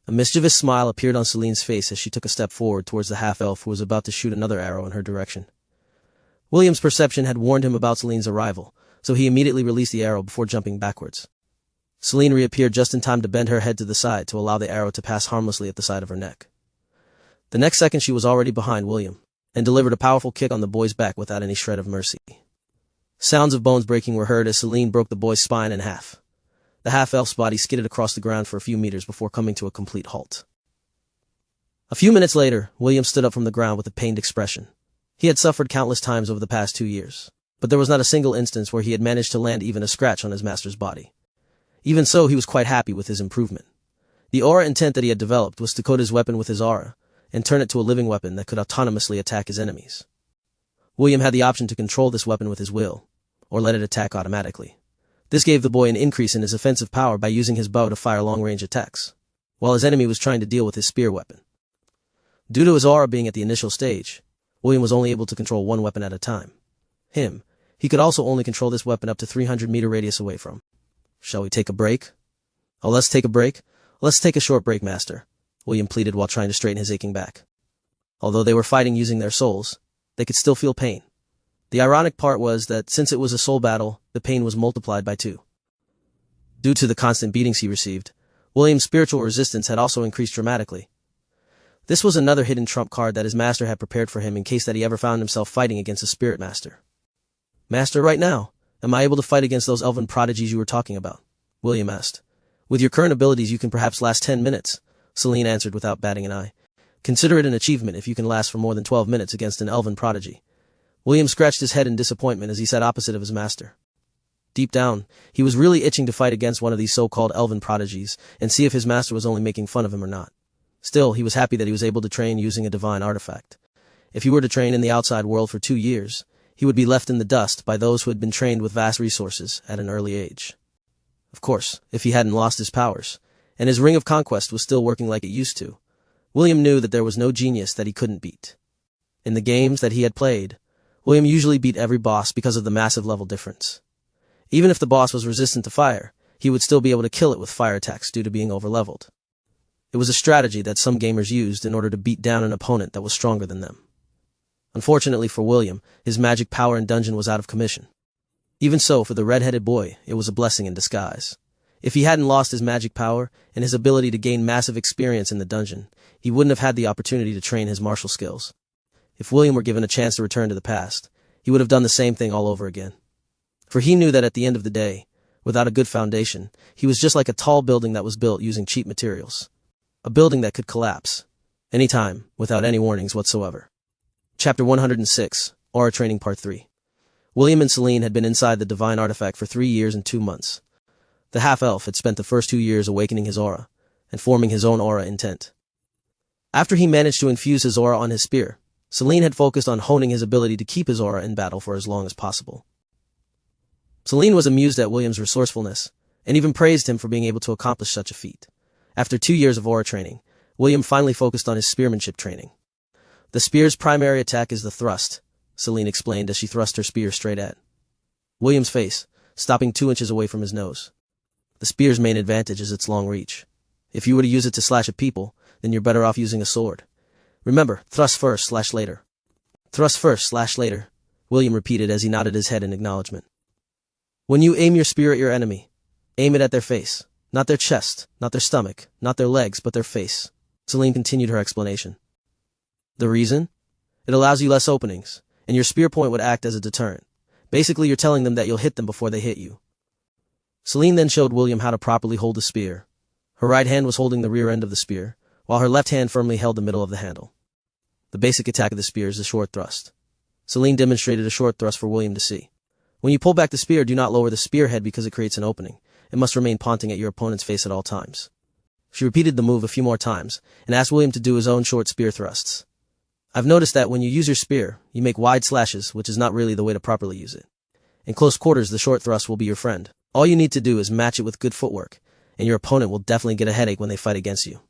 A mischievous smile appeared on Celine's face as she took a step forward towards the half-elf who was about to shoot another arrow in her direction. William's perception had warned him about Celine's arrival, so he immediately released the arrow before jumping backwards. Celine reappeared just in time to bend her head to the side to allow the arrow to pass harmlessly at the side of her neck. The next second she was already behind William, and delivered a powerful kick on the boy's back without any shred of mercy. Sounds of bones breaking were heard as Celine broke the boy's spine in half. The half-elf's body skidded across the ground for a few meters before coming to a complete halt. A few minutes later, William stood up from the ground with a pained expression. He had suffered countless times over the past 2 years, but there was not a single instance where he had managed to land even a scratch on his master's body. Even so, he was quite happy with his improvement. The aura intent that he had developed was to coat his weapon with his aura, and turn it to a living weapon that could autonomously attack his enemies. William had the option to control this weapon with his will, or let it attack automatically. This gave the boy an increase in his offensive power by using his bow to fire long-range attacks, while his enemy was trying to deal with his spear weapon. Due to his aura being at the initial stage, William was only able to control one weapon at a time. He could also only control this weapon up to 300-meter radius away from. "Shall we take a break?" "Oh, let's take a break. Let's take a short break, Master," William pleaded while trying to straighten his aching back. Although they were fighting using their souls, they could still feel pain. The ironic part was that since it was a soul battle, the pain was multiplied by 2. Due to the constant beatings he received, William's spiritual resistance had also increased dramatically. This was another hidden trump card that his master had prepared for him in case that he ever found himself fighting against a spirit master. "Master, right now, am I able to fight against those elven prodigies you were talking about?" William asked. With your current abilities you can perhaps last 10 minutes, Celine answered without batting an eye. Consider it an achievement if you can last for more than 12 minutes against an elven prodigy. William scratched his head in disappointment as he sat opposite of his master. Deep down, he was really itching to fight against one of these so-called elven prodigies and see if his master was only making fun of him or not. Still, he was happy that he was able to train using a divine artifact. If he were to train in the outside world for 2 years, he would be left in the dust by those who had been trained with vast resources at an early age. Of course, if he hadn't lost his powers, and his ring of conquest was still working like it used to, William knew that there was no genius that he couldn't beat. In the games that he had played, William usually beat every boss because of the massive level difference. Even if the boss was resistant to fire, he would still be able to kill it with fire attacks due to being overleveled. It was a strategy that some gamers used in order to beat down an opponent that was stronger than them. Unfortunately for William, his magic power in dungeon was out of commission. Even so, for the red-headed boy, it was a blessing in disguise. If he hadn't lost his magic power and his ability to gain massive experience in the dungeon, he wouldn't have had the opportunity to train his martial skills. If William were given a chance to return to the past, he would have done the same thing all over again. For he knew that at the end of the day, without a good foundation, he was just like a tall building that was built using cheap materials. A building that could collapse, anytime, without any warnings whatsoever. Chapter 106, Aura Training Part 3. William and Celine had been inside the divine artifact for 3 years and 2 months. The half-elf had spent the first 2 years awakening his aura, and forming his own aura intent. After he managed to infuse his aura on his spear, Celine had focused on honing his ability to keep his aura in battle for as long as possible. Celine was amused at William's resourcefulness, and even praised him for being able to accomplish such a feat. After 2 years of aura training, William finally focused on his spearmanship training. The spear's primary attack is the thrust, Celine explained as she thrust her spear straight at William's face, stopping 2 inches away from his nose. The spear's main advantage is its long reach. If you were to use it to slash at people, then you're better off using a sword. Remember, thrust first, slash later. Thrust first, slash later, William repeated as he nodded his head in acknowledgement. When you aim your spear at your enemy, aim it at their face, not their chest, not their stomach, not their legs, but their face, Celine continued her explanation. The reason? It allows you less openings, and your spear point would act as a deterrent. Basically, you're telling them that you'll hit them before they hit you. Celine then showed William how to properly hold the spear. Her right hand was holding the rear end of the spear, while her left hand firmly held the middle of the handle. The basic attack of the spear is the short thrust. Celine demonstrated a short thrust for William to see. When you pull back the spear, do not lower the spearhead because it creates an opening. It must remain pointing at your opponent's face at all times. She repeated the move a few more times, and asked William to do his own short spear thrusts. I've noticed that when you use your spear, you make wide slashes, which is not really the way to properly use it. In close quarters, the short thrust will be your friend. All you need to do is match it with good footwork, and your opponent will definitely get a headache when they fight against you.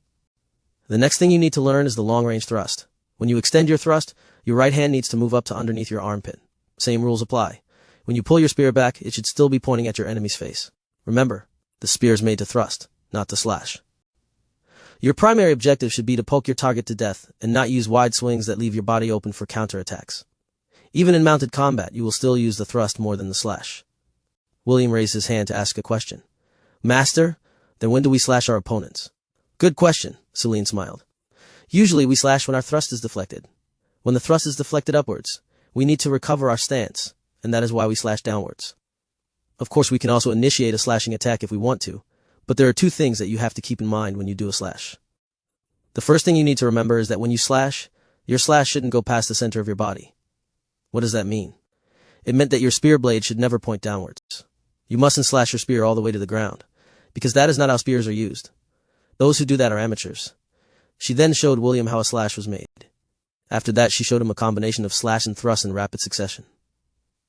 The next thing you need to learn is the long-range thrust. When you extend your thrust, your right hand needs to move up to underneath your armpit. Same rules apply. When you pull your spear back, it should still be pointing at your enemy's face. Remember, the spear is made to thrust, not to slash. Your primary objective should be to poke your target to death and not use wide swings that leave your body open for counterattacks. Even in mounted combat, you will still use the thrust more than the slash. William raised his hand to ask a question. Master, then when do we slash our opponents? Good question, Celine smiled. Usually we slash when our thrust is deflected. When the thrust is deflected upwards, we need to recover our stance, and that is why we slash downwards. Of course, we can also initiate a slashing attack if we want to, but there are 2 things that you have to keep in mind when you do a slash. The first thing you need to remember is that when you slash, your slash shouldn't go past the center of your body. What does that mean? It meant that your spear blade should never point downwards. You mustn't slash your spear all the way to the ground, because that is not how spears are used. Those who do that are amateurs. She then showed William how a slash was made. After that, she showed him a combination of slash and thrust in rapid succession.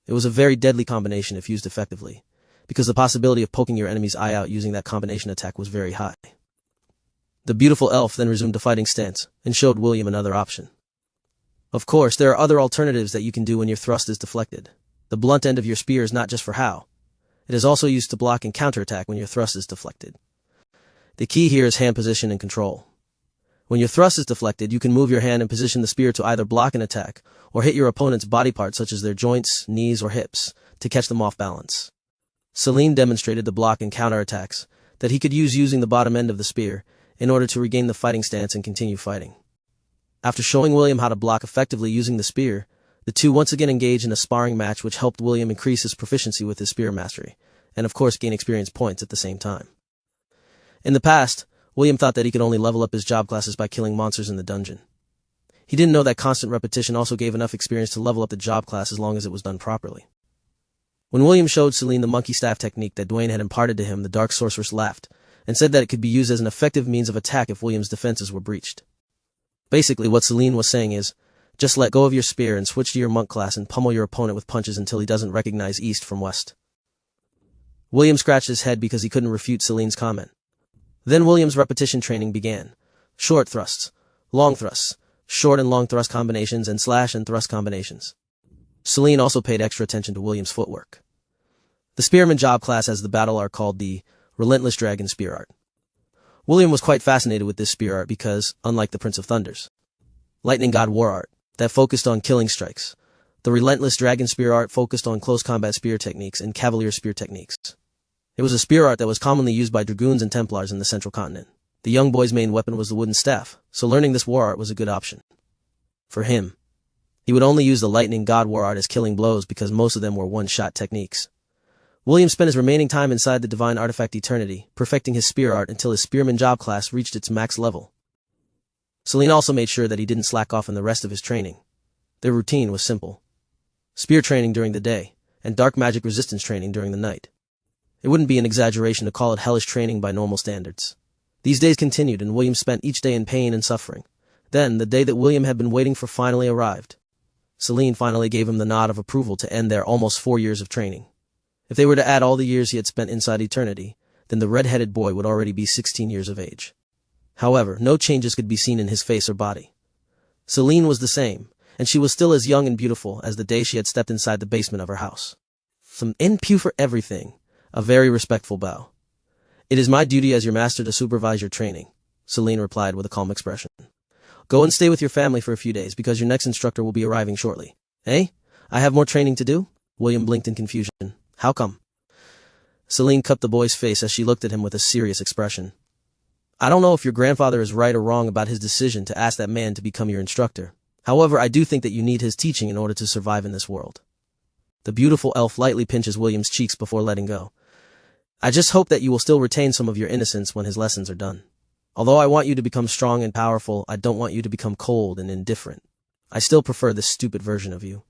It was a very deadly combination if used effectively, because the possibility of poking your enemy's eye out using that combination attack was very high. The beautiful elf then resumed a fighting stance, and showed William another option. Of course, there are other alternatives that you can do when your thrust is deflected. The blunt end of your spear is not just for how. It is also used to block and counterattack when your thrust is deflected. The key here is hand position and control. When your thrust is deflected, you can move your hand and position the spear to either block an attack, or hit your opponent's body parts such as their joints, knees, or hips, to catch them off balance. Celine demonstrated the block and counterattacks that he could use using the bottom end of the spear in order to regain the fighting stance and continue fighting. After showing William how to block effectively using the spear, the two once again engaged in a sparring match which helped William increase his proficiency with his spear mastery, and of course gain experience points at the same time. In the past, William thought that he could only level up his job classes by killing monsters in the dungeon. He didn't know that constant repetition also gave enough experience to level up the job class as long as it was done properly. When William showed Celine the monkey staff technique that Dwayne had imparted to him, the dark sorceress laughed and said that it could be used as an effective means of attack if William's defenses were breached. Basically, what Celine was saying is, just let go of your spear and switch to your monk class and pummel your opponent with punches until he doesn't recognize east from west. William scratched his head because he couldn't refute Celine's comment. Then William's repetition training began. Short thrusts, long thrusts, short and long thrust combinations, and slash and thrust combinations. Celine also paid extra attention to William's footwork. The Spearman job class has the battle art called the Relentless Dragon Spear Art. William was quite fascinated with this spear art because, unlike the Prince of Thunder's Lightning God War Art, that focused on killing strikes, the Relentless Dragon Spear Art focused on close combat spear techniques and cavalier spear techniques. It was a spear art that was commonly used by dragoons and Templars in the Central Continent. The young boy's main weapon was the wooden staff, so learning this war art was a good option. For him, he would only use the Lightning God War Art as killing blows because most of them were one-shot techniques. William spent his remaining time inside the Divine Artifact Eternity, perfecting his spear art until his Spearman job class reached its max level. Celine also made sure that he didn't slack off in the rest of his training. Their routine was simple. Spear training during the day, and dark magic resistance training during the night. It wouldn't be an exaggeration to call it hellish training by normal standards. These days continued, and William spent each day in pain and suffering. Then, the day that William had been waiting for finally arrived. Celine finally gave him the nod of approval to end their almost 4 years of training. If they were to add all the years he had spent inside Eternity, then the red-headed boy would already be 16 years of age. However, no changes could be seen in his face or body. Celine was the same, and she was still as young and beautiful as the day she had stepped inside the basement of her house. Some NPU for everything. A very respectful bow. It is my duty as your master to supervise your training, Celine replied with a calm expression. Go and stay with your family for a few days because your next instructor will be arriving shortly. Eh? I have more training to do? William blinked in confusion. How come? Celine cupped the boy's face as she looked at him with a serious expression. I don't know if your grandfather is right or wrong about his decision to ask that man to become your instructor. However, I do think that you need his teaching in order to survive in this world. The beautiful elf lightly pinches William's cheeks before letting go. I just hope that you will still retain some of your innocence when his lessons are done. Although I want you to become strong and powerful, I don't want you to become cold and indifferent. I still prefer this stupid version of you.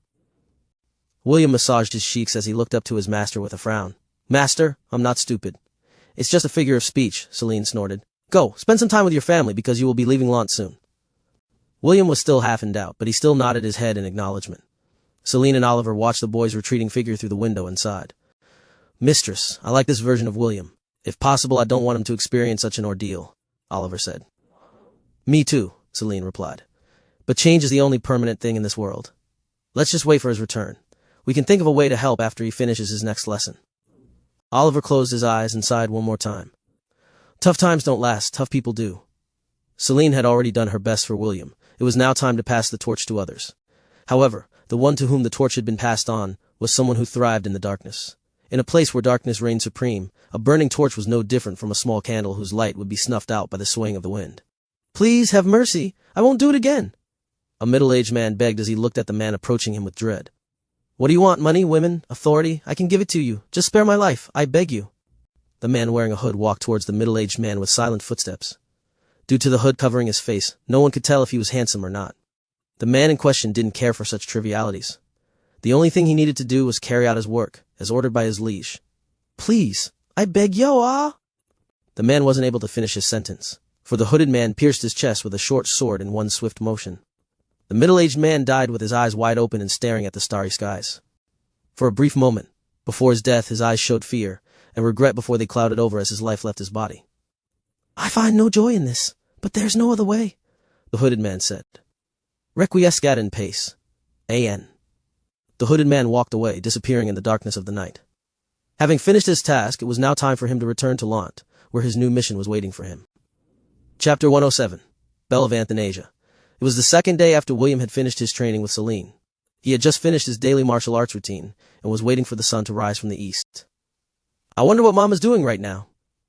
William massaged his cheeks as he looked up to his master with a frown. Master, I'm not stupid. It's just a figure of speech, Celine snorted. Go, spend some time with your family because you will be leaving Lant soon. William was still half in doubt, but he still nodded his head in acknowledgement. Celine and Oliver watched the boy's retreating figure through the window and sighed. Mistress, I like this version of William. If possible, I don't want him to experience such an ordeal, Oliver said. Me too, Celine replied. But change is the only permanent thing in this world. Let's just wait for his return. We can think of a way to help after he finishes his next lesson. Oliver closed his eyes and sighed one more time. Tough times don't last, tough people do. Celine had already done her best for William. It was now time to pass the torch to others. However, the one to whom the torch had been passed on was someone who thrived in the darkness. In a place where darkness reigned supreme, a burning torch was no different from a small candle whose light would be snuffed out by the swaying of the wind. Please have mercy, I won't do it again. A middle-aged man begged as he looked at the man approaching him with dread. What do you want, money, women, authority? I can give it to you. Just spare my life, I beg you. The man wearing a hood walked towards the middle-aged man with silent footsteps. Due to the hood covering his face, no one could tell if he was handsome or not. The man in question didn't care for such trivialities. The only thing he needed to do was carry out his work, as ordered by his liege. Please, I beg yo, The man wasn't able to finish his sentence, for the hooded man pierced his chest with a short sword in one swift motion. The middle-aged man died with his eyes wide open and staring at the starry skies. For a brief moment, before his death, his eyes showed fear and regret before they clouded over as his life left his body. I find no joy in this, but there's no other way, the hooded man said. Requiescat in pace. A.N. The hooded man walked away, disappearing in the darkness of the night. Having finished his task, it was now time for him to return to Lant, where his new mission was waiting for him. Chapter 107. Bell of Anthanasia. It was the second day after William had finished his training with Celine. He had just finished his daily martial arts routine and was waiting for the sun to rise from the east. I wonder what Mama's doing right now,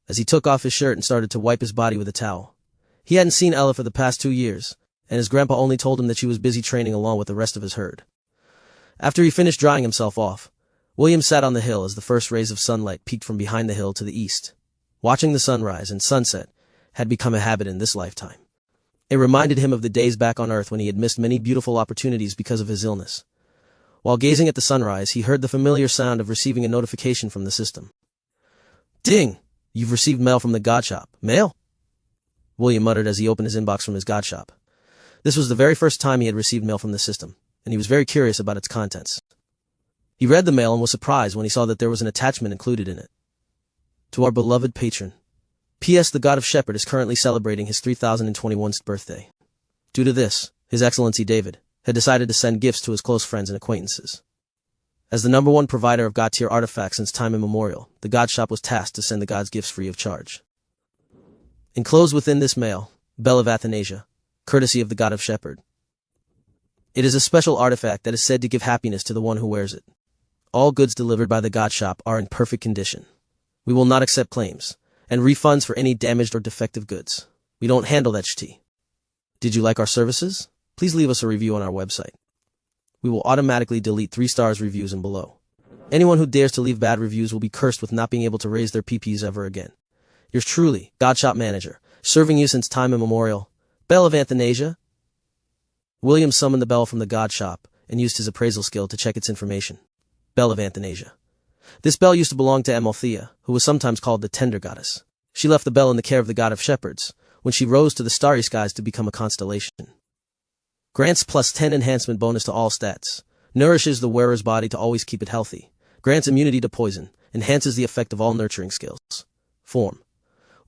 as he took off his shirt and started to wipe his body with a towel. He hadn't seen Ella for the past 2 years, and his grandpa only told him that she was busy training along with the rest of his herd. After he finished drying himself off, William sat on the hill as the first rays of sunlight peeked from behind the hill to the east. Watching the sunrise and sunset had become a habit in this lifetime. It reminded him of the days back on Earth when he had missed many beautiful opportunities because of his illness. While gazing at the sunrise, he heard the familiar sound of receiving a notification from the system. Ding! You've received mail from the god shop. Mail? William muttered as he opened his inbox from his god shop. This was the very first time he had received mail from the system, and he was very curious about its contents. He read the mail and was surprised when he saw that there was an attachment included in it. To our beloved patron. P.S. The God of Shepherd is currently celebrating his 3021st birthday. Due to this, His Excellency David had decided to send gifts to his close friends and acquaintances. As the #1 provider of God-tier artifacts since time immemorial, the God Shop was tasked to send the gods gifts free of charge. Enclosed within this mail, Bell of Athanasia, courtesy of the God of Shepherd. It is a special artifact that is said to give happiness to the one who wears it. All goods delivered by the God Shop are in perfect condition. We will not accept claims and refunds for any damaged or defective goods. We don't handle that shit. Did you like our services? Please leave us a review on our website. We will automatically delete 3 stars reviews and below. Anyone who dares to leave bad reviews will be cursed with not being able to raise their PPs ever again. Yours truly, God Shop Manager, serving you since time immemorial, Bell of Athanasia. William summoned the bell from the God Shop and used his appraisal skill to check its information. Bell of Athanasia. This bell used to belong to Amalthea, who was sometimes called the Tender Goddess. She left the bell in the care of the God of Shepherds, when she rose to the starry skies to become a constellation. Grants +10 enhancement bonus to all stats. Nourishes the wearer's body to always keep it healthy. Grants immunity to poison. Enhances the effect of all nurturing skills. Form.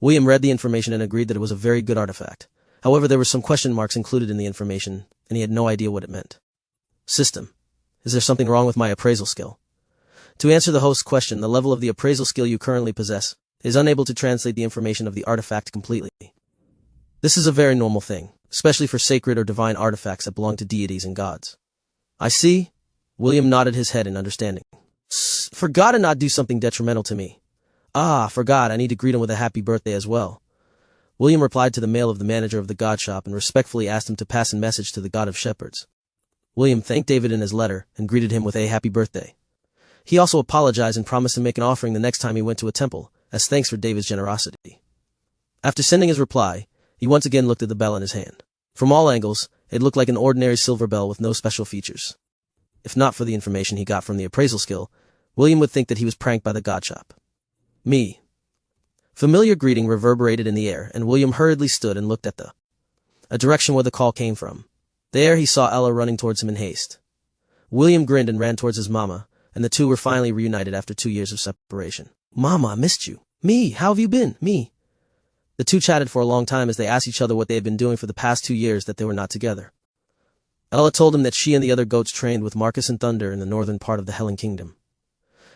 William read the information and agreed that it was a very good artifact. However, there were some question marks included in the information, and he had no idea what it meant. System. Is there something wrong with my appraisal skill? To answer the host's question, the level of the appraisal skill you currently possess is unable to translate the information of the artifact completely. This is a very normal thing, especially for sacred or divine artifacts that belong to deities and gods. I see. William nodded his head in understanding. Forgot to not do something detrimental to me. Forgot, I need to greet him with a happy birthday as well. William replied to the mail of the manager of the God Shop and respectfully asked him to pass a message to the God of Shepherds. William thanked David in his letter and greeted him with a happy birthday. He also apologized and promised to make an offering the next time he went to a temple, as thanks for David's generosity. After sending his reply, he once again looked at the bell in his hand. From all angles, it looked like an ordinary silver bell with no special features. If not for the information he got from the appraisal skill, William would think that he was pranked by the God Shop. Me. Familiar greeting reverberated in the air, and William hurriedly stood and looked at a direction where the call came from. There he saw Ella running towards him in haste. William grinned and ran towards his mama, and the two were finally reunited after 2 years of separation. Mama, I missed you. Me, how have you been? Me. The two chatted for a long time as they asked each other what they had been doing for the past 2 years that they were not together. Ella told him that she and the other goats trained with Marcus and Thunder in the northern part of the Helen Kingdom.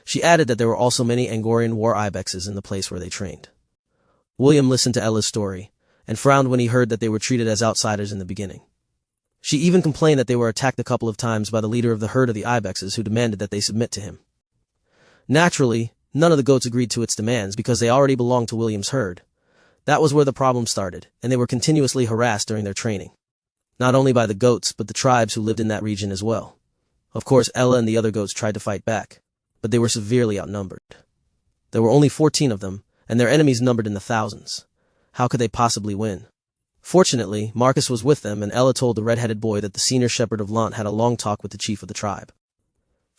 She added that there were also many Angorian war ibexes in the place where they trained. William listened to Ella's story, and frowned when he heard that they were treated as outsiders in the beginning. She even complained that they were attacked a couple of times by the leader of the herd of the ibexes who demanded that they submit to him. Naturally, none of the goats agreed to its demands because they already belonged to William's herd. That was where the problem started, and they were continuously harassed during their training. Not only by the goats, but the tribes who lived in that region as well. Of course, Ella and the other goats tried to fight back, but they were severely outnumbered. There were only 14 of them, and their enemies numbered in the thousands. How could they possibly win? Fortunately, Marcus was with them, and Ella told the red-headed boy that the senior shepherd of Lant had a long talk with the chief of the tribe.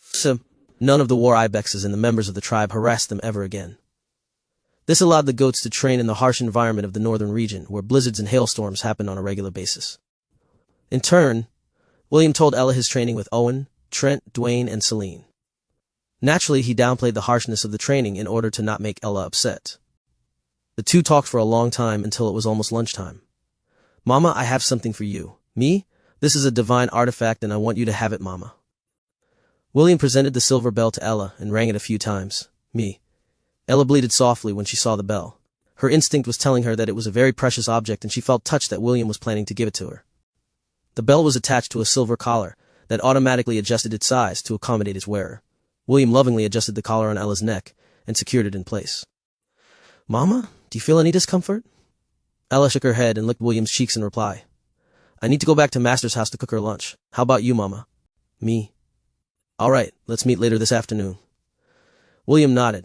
So, none of the war ibexes and the members of the tribe harassed them ever again. This allowed the goats to train in the harsh environment of the northern region, where blizzards and hailstorms happened on a regular basis. In turn, William told Ella his training with Owen, Trent, Dwayne, and Celine. Naturally, he downplayed the harshness of the training in order to not make Ella upset. The two talked for a long time until it was almost lunchtime. Mama, I have something for you. Me? This is a divine artifact and I want you to have it, Mama. William presented the silver bell to Ella and rang it a few times. Me. Ella bleated softly when she saw the bell. Her instinct was telling her that it was a very precious object and she felt touched that William was planning to give it to her. The bell was attached to a silver collar that automatically adjusted its size to accommodate its wearer. William lovingly adjusted the collar on Ella's neck and secured it in place. Mama, do you feel any discomfort? Ella shook her head and licked William's cheeks in reply. I need to go back to Master's house to cook her lunch. How about you, Mama? Me. All right, let's meet later this afternoon. William nodded.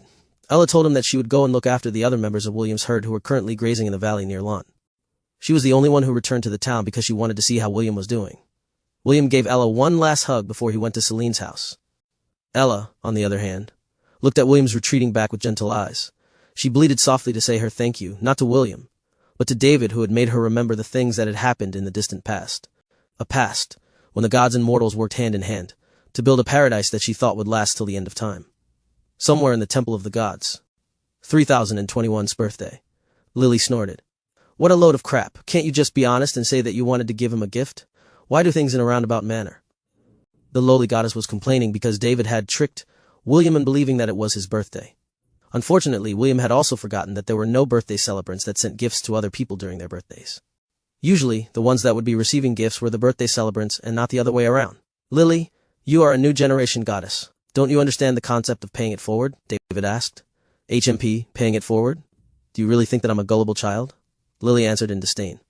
Ella told him that she would go and look after the other members of William's herd who were currently grazing in the valley near Lont. She was the only one who returned to the town because she wanted to see how William was doing. William gave Ella one last hug before he went to Celine's house. Ella, on the other hand, looked at William's retreating back with gentle eyes. She bleated softly to say her thank you, not to William, but to David, who had made her remember the things that had happened in the distant past. A past, when the gods and mortals worked hand in hand, to build a paradise that she thought would last till the end of time. Somewhere in the temple of the gods. 3021's birthday. Lily snorted. What a load of crap. Can't you just be honest and say that you wanted to give him a gift? Why do things in a roundabout manner? The lowly goddess was complaining because David had tricked William in believing that it was his birthday. Unfortunately, William had also forgotten that there were no birthday celebrants that sent gifts to other people during their birthdays. Usually, the ones that would be receiving gifts were the birthday celebrants and not the other way around. Lily, you are a new generation goddess. Don't you understand the concept of paying it forward? David asked. HMP, paying it forward? Do you really think that I'm a gullible child? Lily answered in disdain.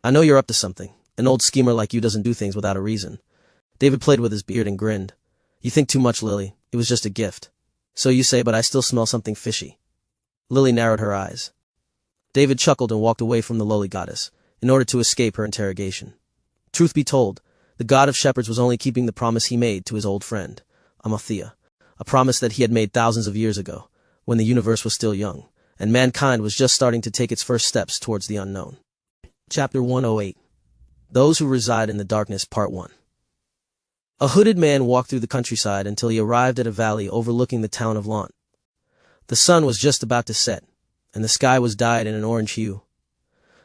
I know you're up to something. An old schemer like you doesn't do things without a reason. David played with his beard and grinned. You think too much, Lily. It was just a gift. So you say, but I still smell something fishy. Lily narrowed her eyes. David chuckled and walked away from the lowly goddess, in order to escape her interrogation. Truth be told, the god of shepherds was only keeping the promise he made to his old friend, Amalthea, a promise that he had made thousands of years ago, when the universe was still young, and mankind was just starting to take its first steps towards the unknown. Chapter 108. Those Who Reside in the Darkness, Part 1. A hooded man walked through the countryside until he arrived at a valley overlooking the town of Lont. The sun was just about to set, and the sky was dyed in an orange hue.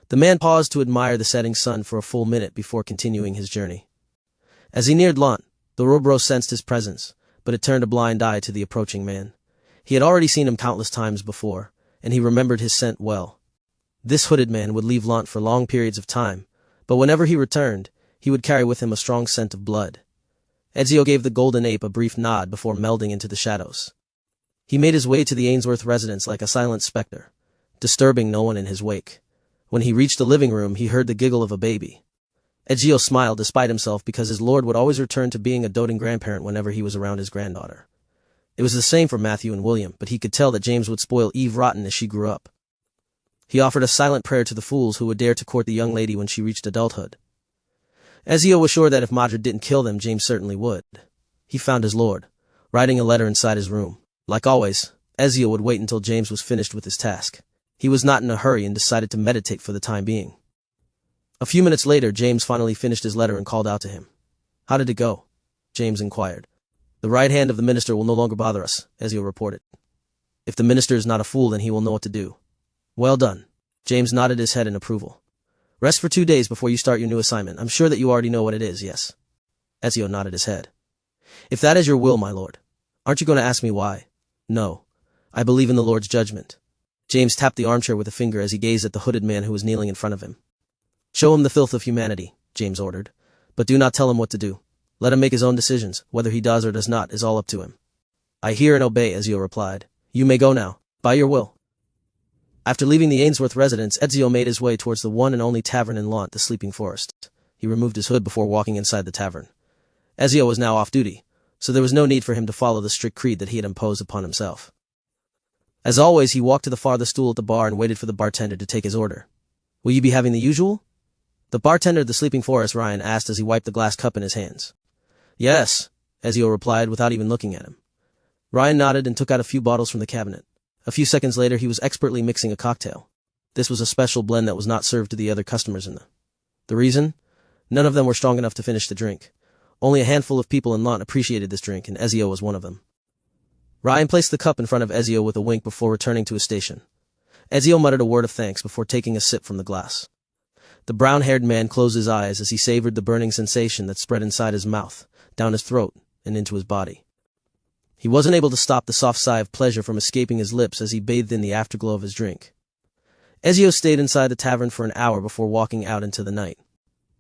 The man paused to admire the setting sun for a full minute before continuing his journey. As he neared Lont, the Robro sensed his presence, but it turned a blind eye to the approaching man. He had already seen him countless times before, and he remembered his scent well. This hooded man would leave Lont for long periods of time, but whenever he returned, he would carry with him a strong scent of blood. Ezio gave the golden ape a brief nod before melding into the shadows. He made his way to the Ainsworth residence like a silent specter, disturbing no one in his wake. When he reached the living room, he heard the giggle of a baby. Ezio smiled despite himself because his lord would always return to being a doting grandparent whenever he was around his granddaughter. It was the same for Matthew and William, but he could tell that James would spoil Eve rotten as she grew up. He offered a silent prayer to the fools who would dare to court the young lady when she reached adulthood. Ezio was sure that if Madrid didn't kill them, James certainly would. He found his lord, writing a letter inside his room. Like always, Ezio would wait until James was finished with his task. He was not in a hurry and decided to meditate for the time being. A few minutes later, James finally finished his letter and called out to him. How did it go? James inquired. The right hand of the minister will no longer bother us, Ezio reported. If the minister is not a fool, then he will know what to do. Well done. James nodded his head in approval. Rest for 2 days before you start your new assignment. I'm sure that you already know what it is, yes? Ezio nodded his head. If that is your will, my lord. Aren't you going to ask me why? No. I believe in the Lord's judgment. James tapped the armchair with a finger as he gazed at the hooded man who was kneeling in front of him. Show him the filth of humanity, James ordered. But do not tell him what to do. Let him make his own decisions. Whether he does or does not is all up to him. I hear and obey, Ezio replied. You may go now. By your will. After leaving the Ainsworth residence, Ezio made his way towards the one and only tavern in Lont, the Sleeping Forest. He removed his hood before walking inside the tavern. Ezio was now off duty, so there was no need for him to follow the strict creed that he had imposed upon himself. As always, he walked to the farthest stool at the bar and waited for the bartender to take his order. Will you be having the usual? The bartender of the Sleeping Forest, Ryan asked as he wiped the glass cup in his hands. Yes, Ezio replied without even looking at him. Ryan nodded and took out a few bottles from the cabinet. A few seconds later, he was expertly mixing a cocktail. This was a special blend that was not served to the other customers in the reason? None of them were strong enough to finish the drink. Only a handful of people in Lont appreciated this drink, and Ezio was one of them. Ryan placed the cup in front of Ezio with a wink before returning to his station. Ezio muttered a word of thanks before taking a sip from the glass. The brown-haired man closed his eyes as he savored the burning sensation that spread inside his mouth, down his throat, and into his body. He wasn't able to stop the soft sigh of pleasure from escaping his lips as he bathed in the afterglow of his drink. Ezio stayed inside the tavern for an hour before walking out into the night.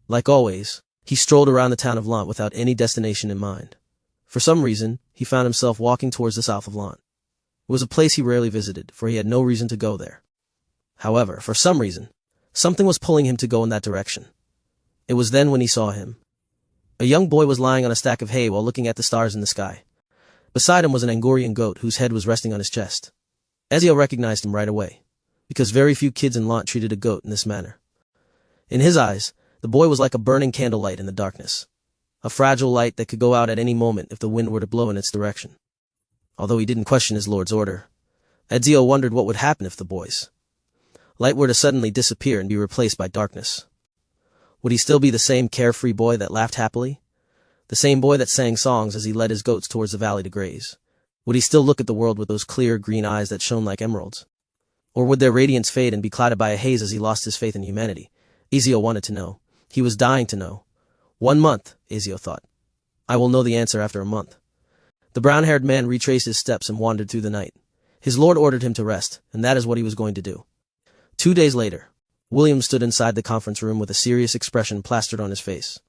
Like always, he strolled around the town of Lont without any destination in mind. For some reason, he found himself walking towards the south of Lont. It was a place he rarely visited, for he had no reason to go there. However, for some reason, something was pulling him to go in that direction. It was then when he saw him. A young boy was lying on a stack of hay while looking at the stars in the sky. Beside him was an Angorian goat whose head was resting on his chest. Ezio recognized him right away, because very few kids in Lant treated a goat in this manner. In his eyes, the boy was like a burning candlelight in the darkness, a fragile light that could go out at any moment if the wind were to blow in its direction. Although he didn't question his lord's order, Ezio wondered what would happen if the boy's light were to suddenly disappear and be replaced by darkness. Would he still be the same carefree boy that laughed happily? The same boy that sang songs as he led his goats towards the valley to graze? Would he still look at the world with those clear green eyes that shone like emeralds? Or would their radiance fade and be clouded by a haze as he lost his faith in humanity? Ezio wanted to know. He was dying to know. 1 month, Ezio thought. I will know the answer after a month. The brown-haired man retraced his steps and wandered through the night. His lord ordered him to rest, and that is what he was going to do. 2 days later, William stood inside the conference room with a serious expression plastered on his face.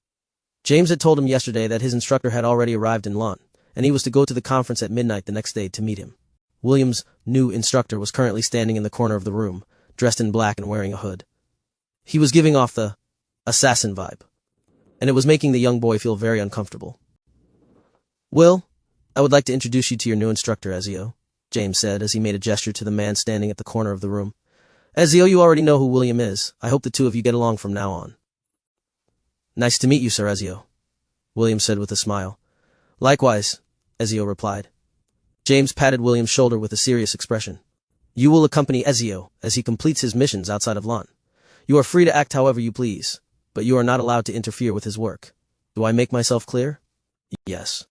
James had told him yesterday that his instructor had already arrived in Lant, and he was to go to the conference at midnight the next day to meet him. William's new instructor was currently standing in the corner of the room, dressed in black and wearing a hood. He was giving off the assassin vibe, and it was making the young boy feel very uncomfortable. Will, I would like to introduce you to your new instructor, Ezio, James said as he made a gesture to the man standing at the corner of the room. Ezio, you already know who William is. I hope the two of you get along from now on. Nice to meet you, Sir Ezio, William said with a smile. Likewise, Ezio replied. James patted William's shoulder with a serious expression. You will accompany Ezio as he completes his missions outside of Lant. You are free to act however you please, but you are not allowed to interfere with his work. Do I make myself clear? Yes.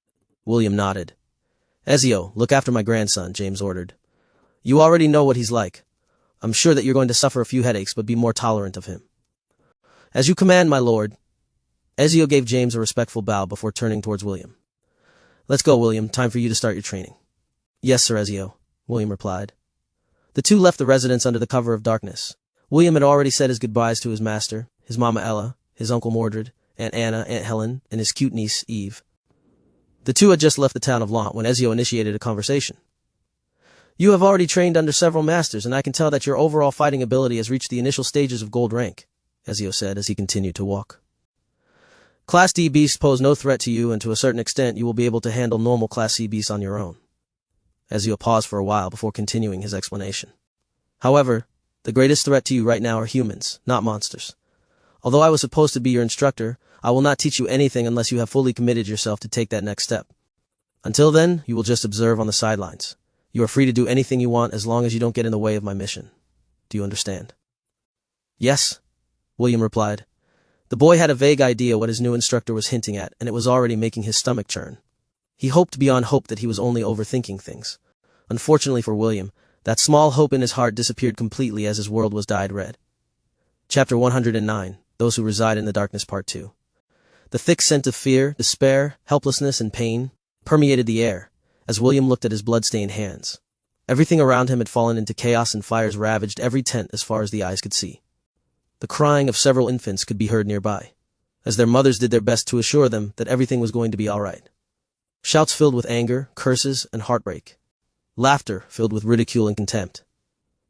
William nodded. Ezio, look after my grandson, James ordered. You already know what he's like. I'm sure that you're going to suffer a few headaches, but be more tolerant of him. As you command, my lord. Ezio gave James a respectful bow before turning towards William. Let's go, William. Time for you to start your training. Yes, Sir Ezio, William replied. The two left the residence under the cover of darkness. William had already said his goodbyes to his master, his Mama Ella, his Uncle Mordred, Aunt Anna, Aunt Helen, and his cute niece, Eve. The two had just left the town of Lant when Ezio initiated a conversation. You have already trained under several masters, and I can tell that your overall fighting ability has reached the initial stages of gold rank, Ezio said as he continued to walk. Class D beasts pose no threat to you, and to a certain extent you will be able to handle normal Class C beasts on your own. Ezio paused for a while before continuing his explanation. However, the greatest threat to you right now are humans, not monsters. Although I was supposed to be your instructor, I will not teach you anything unless you have fully committed yourself to take that next step. Until then, you will just observe on the sidelines. You are free to do anything you want as long as you don't get in the way of my mission. Do you understand? Yes, William replied. The boy had a vague idea what his new instructor was hinting at, and it was already making his stomach churn. He hoped beyond hope that he was only overthinking things. Unfortunately for William, that small hope in his heart disappeared completely as his world was dyed red. Chapter 109, Those Who Reside in the Darkness, Part 2. The thick scent of fear, despair, helplessness, and pain permeated the air as William looked at his blood-stained hands. Everything around him had fallen into chaos, and fires ravaged every tent as far as the eyes could see. The crying of several infants could be heard nearby, as their mothers did their best to assure them that everything was going to be all right. Shouts filled with anger, curses, and heartbreak. Laughter filled with ridicule and contempt.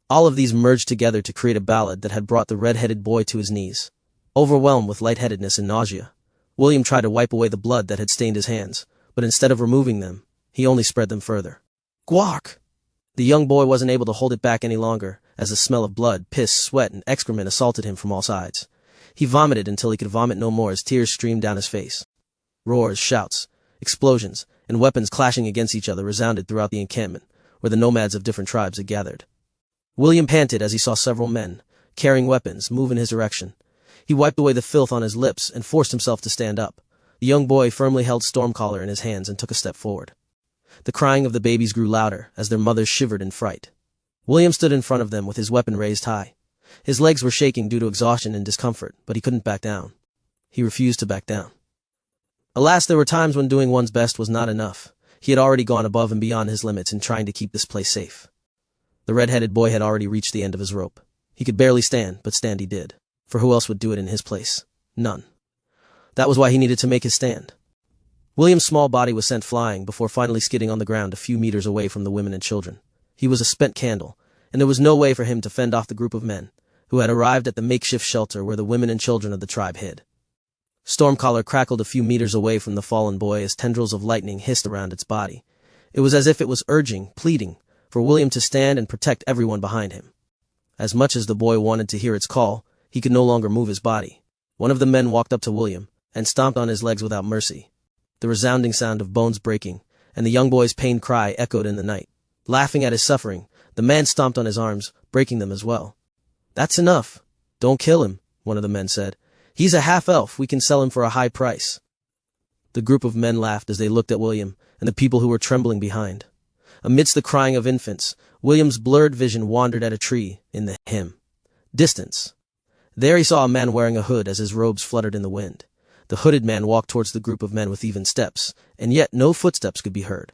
All of these merged together to create a ballad that had brought the red-headed boy to his knees. Overwhelmed with lightheadedness and nausea, William tried to wipe away the blood that had stained his hands, but instead of removing them, he only spread them further. Guac! The young boy wasn't able to hold it back any longer, as the smell of blood, piss, sweat, and excrement assaulted him from all sides. He vomited until he could vomit no more as tears streamed down his face. Roars, shouts, explosions, and weapons clashing against each other resounded throughout the encampment, where the nomads of different tribes had gathered. William panted as he saw several men, carrying weapons, move in his direction. He wiped away the filth on his lips and forced himself to stand up. The young boy firmly held Stormcaller in his hands and took a step forward. The crying of the babies grew louder as their mothers shivered in fright. William stood in front of them with his weapon raised high. His legs were shaking due to exhaustion and discomfort, but he couldn't back down. He refused to back down. Alas, there were times when doing one's best was not enough. He had already gone above and beyond his limits in trying to keep this place safe. The red-headed boy had already reached the end of his rope. He could barely stand, but stand he did. For who else would do it in his place? None. That was why he needed to make his stand. William's small body was sent flying before finally skidding on the ground a few meters away from the women and children. He was a spent candle, and there was no way for him to fend off the group of men who had arrived at the makeshift shelter where the women and children of the tribe hid. Stormcaller crackled a few meters away from the fallen boy as tendrils of lightning hissed around its body. It was as if it was urging, pleading, for William to stand and protect everyone behind him. As much as the boy wanted to hear its call, he could no longer move his body. One of the men walked up to William and stomped on his legs without mercy. The resounding sound of bones breaking and the young boy's pained cry echoed in the night. Laughing at his suffering, the man stomped on his arms, breaking them as well. "That's enough. Don't kill him," one of the men said. "He's a half-elf. We can sell him for a high price." The group of men laughed as they looked at William and the people who were trembling behind. Amidst the crying of infants, William's blurred vision wandered at a tree in the distance. There he saw a man wearing a hood as his robes fluttered in the wind. The hooded man walked towards the group of men with even steps, and yet no footsteps could be heard.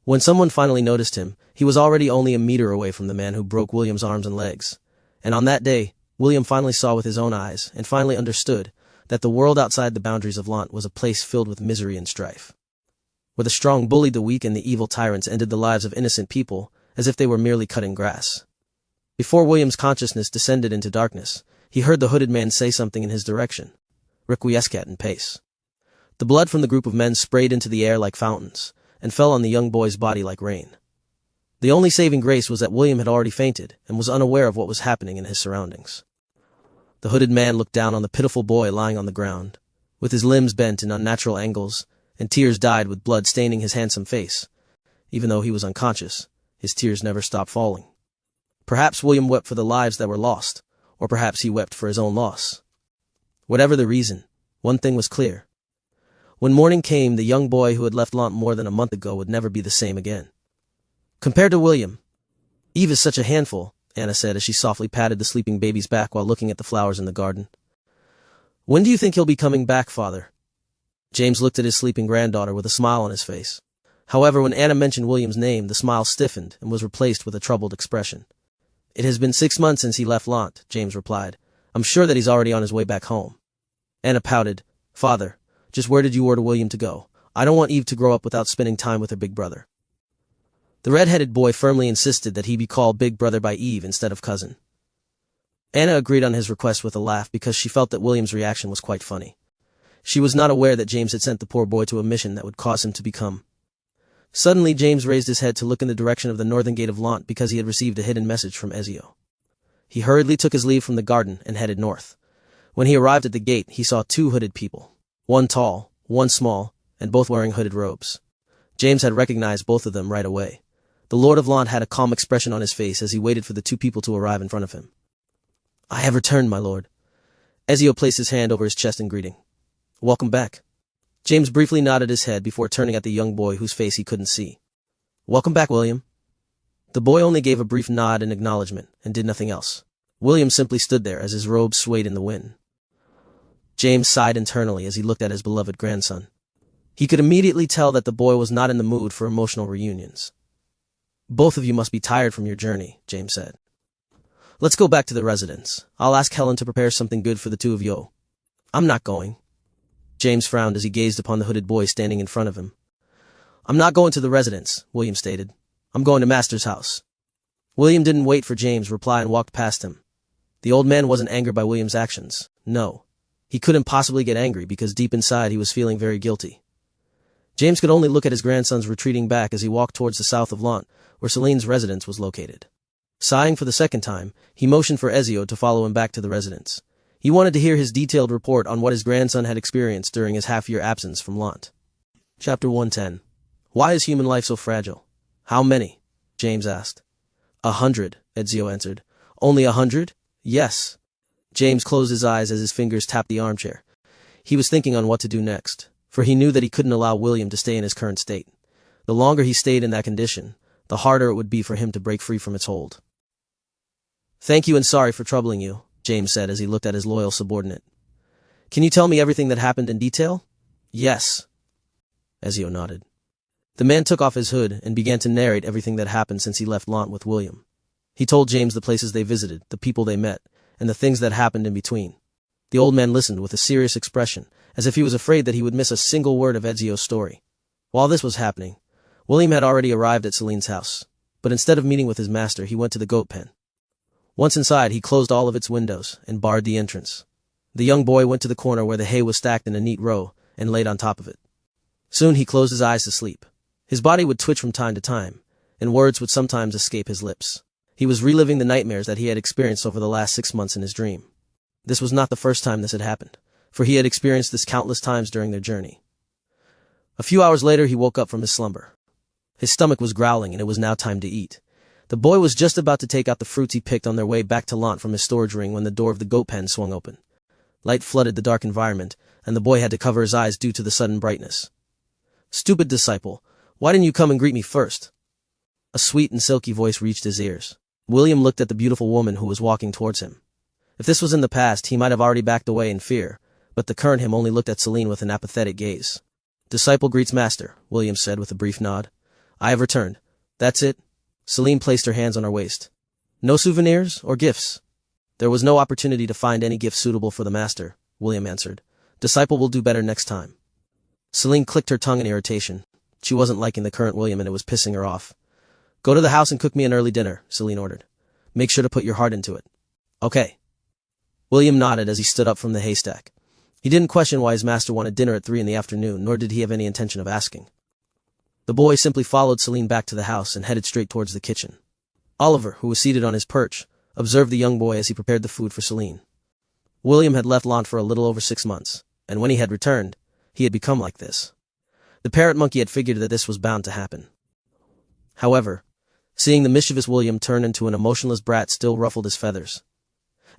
When someone finally noticed him, he was already only a meter away from the man who broke William's arms and legs. And on that day, William finally saw with his own eyes and finally understood that the world outside the boundaries of Lant was a place filled with misery and strife, where the strong bullied the weak and the evil tyrants ended the lives of innocent people as if they were merely cutting grass. Before William's consciousness descended into darkness, he heard the hooded man say something in his direction. "Requiescat in pace." The blood from the group of men sprayed into the air like fountains and fell on the young boy's body like rain. The only saving grace was that William had already fainted and was unaware of what was happening in his surroundings. The hooded man looked down on the pitiful boy lying on the ground, with his limbs bent in unnatural angles, and tears dyed with blood staining his handsome face. Even though he was unconscious, his tears never stopped falling. Perhaps William wept for the lives that were lost, or perhaps he wept for his own loss. Whatever the reason, one thing was clear. When morning came, the young boy who had left Lant more than a month ago would never be the same again. Compared to William, Eve is such a handful, Anna said as she softly patted the sleeping baby's back while looking at the flowers in the garden. "When do you think he'll be coming back, father?" James looked at his sleeping granddaughter with a smile on his face. However, when Anna mentioned William's name, the smile stiffened and was replaced with a troubled expression. "It has been 6 months since he left Lant," James replied. "I'm sure that he's already on his way back home." Anna pouted. "Father, just where did you order William to go? I don't want Eve to grow up without spending time with her big brother." The red-headed boy firmly insisted that he be called big brother by Eve instead of cousin. Anna agreed on his request with a laugh because she felt that William's reaction was quite funny. She was not aware that James had sent the poor boy to a mission that would cause him to become. Suddenly James raised his head to look in the direction of the northern gate of Lant because he had received a hidden message from Elyon. He hurriedly took his leave from the garden and headed north. When he arrived at the gate, he saw 2 hooded people. One tall, one small, and both wearing hooded robes. James had recognized both of them right away. The Lord of Lant had a calm expression on his face as he waited for the 2 people to arrive in front of him. "I have returned, my lord." Elyon placed his hand over his chest in greeting. "Welcome back." James briefly nodded his head before turning at the young boy whose face he couldn't see. "Welcome back, William." The boy only gave a brief nod in acknowledgement and did nothing else. William simply stood there as his robe swayed in the wind. James sighed internally as he looked at his beloved grandson. He could immediately tell that the boy was not in the mood for emotional reunions. "Both of you must be tired from your journey," James said. "Let's go back to the residence. I'll ask Helen to prepare something good for the 2 of you." "I'm not going." James frowned as he gazed upon the hooded boy standing in front of him. "I'm not going to the residence," William stated. "I'm going to Master's house." William didn't wait for James' reply and walked past him. The old man wasn't angered by William's actions. No. He couldn't possibly get angry because deep inside he was feeling very guilty. James could only look at his grandson's retreating back as he walked towards the south of Lant, where Celine's residence was located. Sighing for the second time, he motioned for Elyon to follow him back to the residence. He wanted to hear his detailed report on what his grandson had experienced during his half-year absence from Lant. Chapter 110. Why is human life so fragile? "How many?" James asked. 100, Elyon answered. "Only 100? Yes." James closed his eyes as his fingers tapped the armchair. He was thinking on what to do next, for he knew that he couldn't allow William to stay in his current state. The longer he stayed in that condition, the harder it would be for him to break free from its hold. "Thank you and sorry for troubling you," James said as he looked at his loyal subordinate. "Can you tell me everything that happened in detail?" "Yes." Elyon nodded. The man took off his hood and began to narrate everything that happened since he left Lant with William. He told James the places they visited, the people they met, and the things that happened in between. The old man listened with a serious expression, as if he was afraid that he would miss a single word of Elyon's story. While this was happening, William had already arrived at Celine's house, but instead of meeting with his master, he went to the goat pen. Once inside, he closed all of its windows and barred the entrance. The young boy went to the corner where the hay was stacked in a neat row and laid on top of it. Soon he closed his eyes to sleep. His body would twitch from time to time, and words would sometimes escape his lips. He was reliving the nightmares that he had experienced over the last 6 months in his dream. This was not the first time this had happened, for he had experienced this countless times during their journey. A few hours later he woke up from his slumber. His stomach was growling and it was now time to eat. The boy was just about to take out the fruits he picked on their way back to Lant from his storage ring when the door of the goat pen swung open. Light flooded the dark environment, and the boy had to cover his eyes due to the sudden brightness. "Stupid disciple, why didn't you come and greet me first?" A sweet and silky voice reached his ears. William looked at the beautiful woman who was walking towards him. If this was in the past, he might have already backed away in fear, but the current him only looked at Celine with an apathetic gaze. "Disciple greets master," William said with a brief nod. "I have returned. That's it." Celine placed her hands on her waist. "No souvenirs or gifts?" "There was no opportunity to find any gift suitable for the master," William answered. "Disciple will do better next time." Celine clicked her tongue in irritation. She wasn't liking the current William and it was pissing her off. "Go to the house and cook me an early dinner," Celine ordered. "Make sure to put your heart into it." "Okay." William nodded as he stood up from the haystack. He didn't question why his master wanted dinner at 3 in the afternoon, nor did he have any intention of asking. The boy simply followed Celine back to the house and headed straight towards the kitchen. Oliver, who was seated on his perch, observed the young boy as he prepared the food for Celine. William had left Lant for a little over 6 months, and when he had returned, he had become like this. The parrot monkey had figured that this was bound to happen. However, seeing the mischievous William turn into an emotionless brat still ruffled his feathers.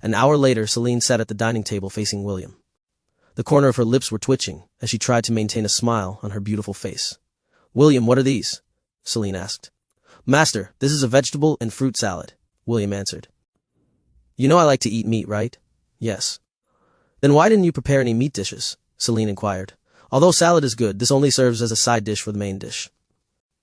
An hour later, Celine sat at the dining table facing William. The corner of her lips were twitching as she tried to maintain a smile on her beautiful face. "William, what are these?" Celine asked. "Master, this is a vegetable and fruit salad," William answered. "You know I like to eat meat, right?" "Yes." "Then why didn't you prepare any meat dishes?" Celine inquired. "Although salad is good, this only serves as a side dish for the main dish."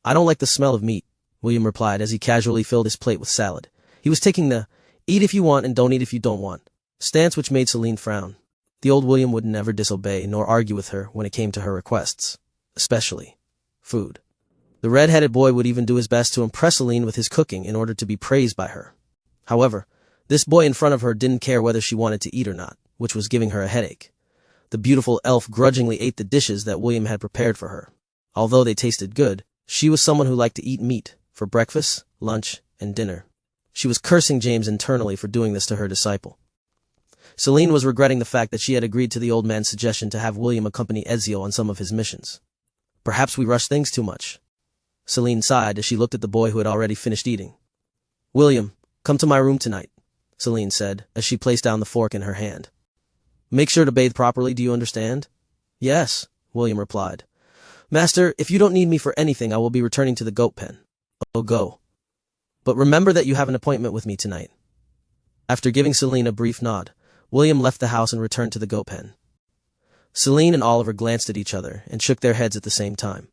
"I don't like the smell of meat," William replied as he casually filled his plate with salad. He was taking the "eat if you want and don't eat if you don't want" stance, which made Celine frown. The old William would never disobey nor argue with her when it came to her requests, especially food. The red-headed boy would even do his best to impress Celine with his cooking in order to be praised by her. However, this boy in front of her didn't care whether she wanted to eat or not, which was giving her a headache. The beautiful elf grudgingly ate the dishes that William had prepared for her. Although they tasted good, she was someone who liked to eat meat for breakfast, lunch, and dinner. She was cursing James internally for doing this to her disciple. Celine was regretting the fact that she had agreed to the old man's suggestion to have William accompany Ezio on some of his missions. "Perhaps we rush things too much." Celine sighed as she looked at the boy who had already finished eating. "William, come to my room tonight," Celine said as she placed down the fork in her hand. "Make sure to bathe properly, do you understand?" "Yes," William replied. "Master, if you don't need me for anything, I will be returning to the goat pen." "Oh, go. But remember that you have an appointment with me tonight." After giving Celine a brief nod, William left the house and returned to the goat pen. Celine and Oliver glanced at each other and shook their heads at the same time.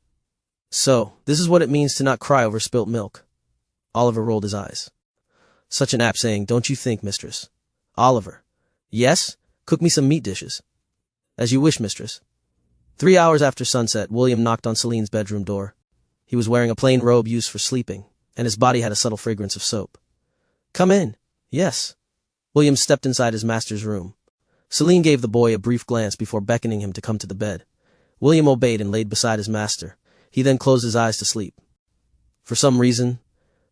"So, this is what it means to not cry over spilt milk." Oliver rolled his eyes. "Such an apt saying, don't you think, mistress?" "Oliver." "Yes? Cook me some meat dishes." "As you wish, mistress." 3 hours after sunset, William knocked on Celine's bedroom door. He was wearing a plain robe used for sleeping, and his body had a subtle fragrance of soap. "Come in." "Yes." William stepped inside his master's room. Celine gave the boy a brief glance before beckoning him to come to the bed. William obeyed and laid beside his master. He then closed his eyes to sleep. For some reason,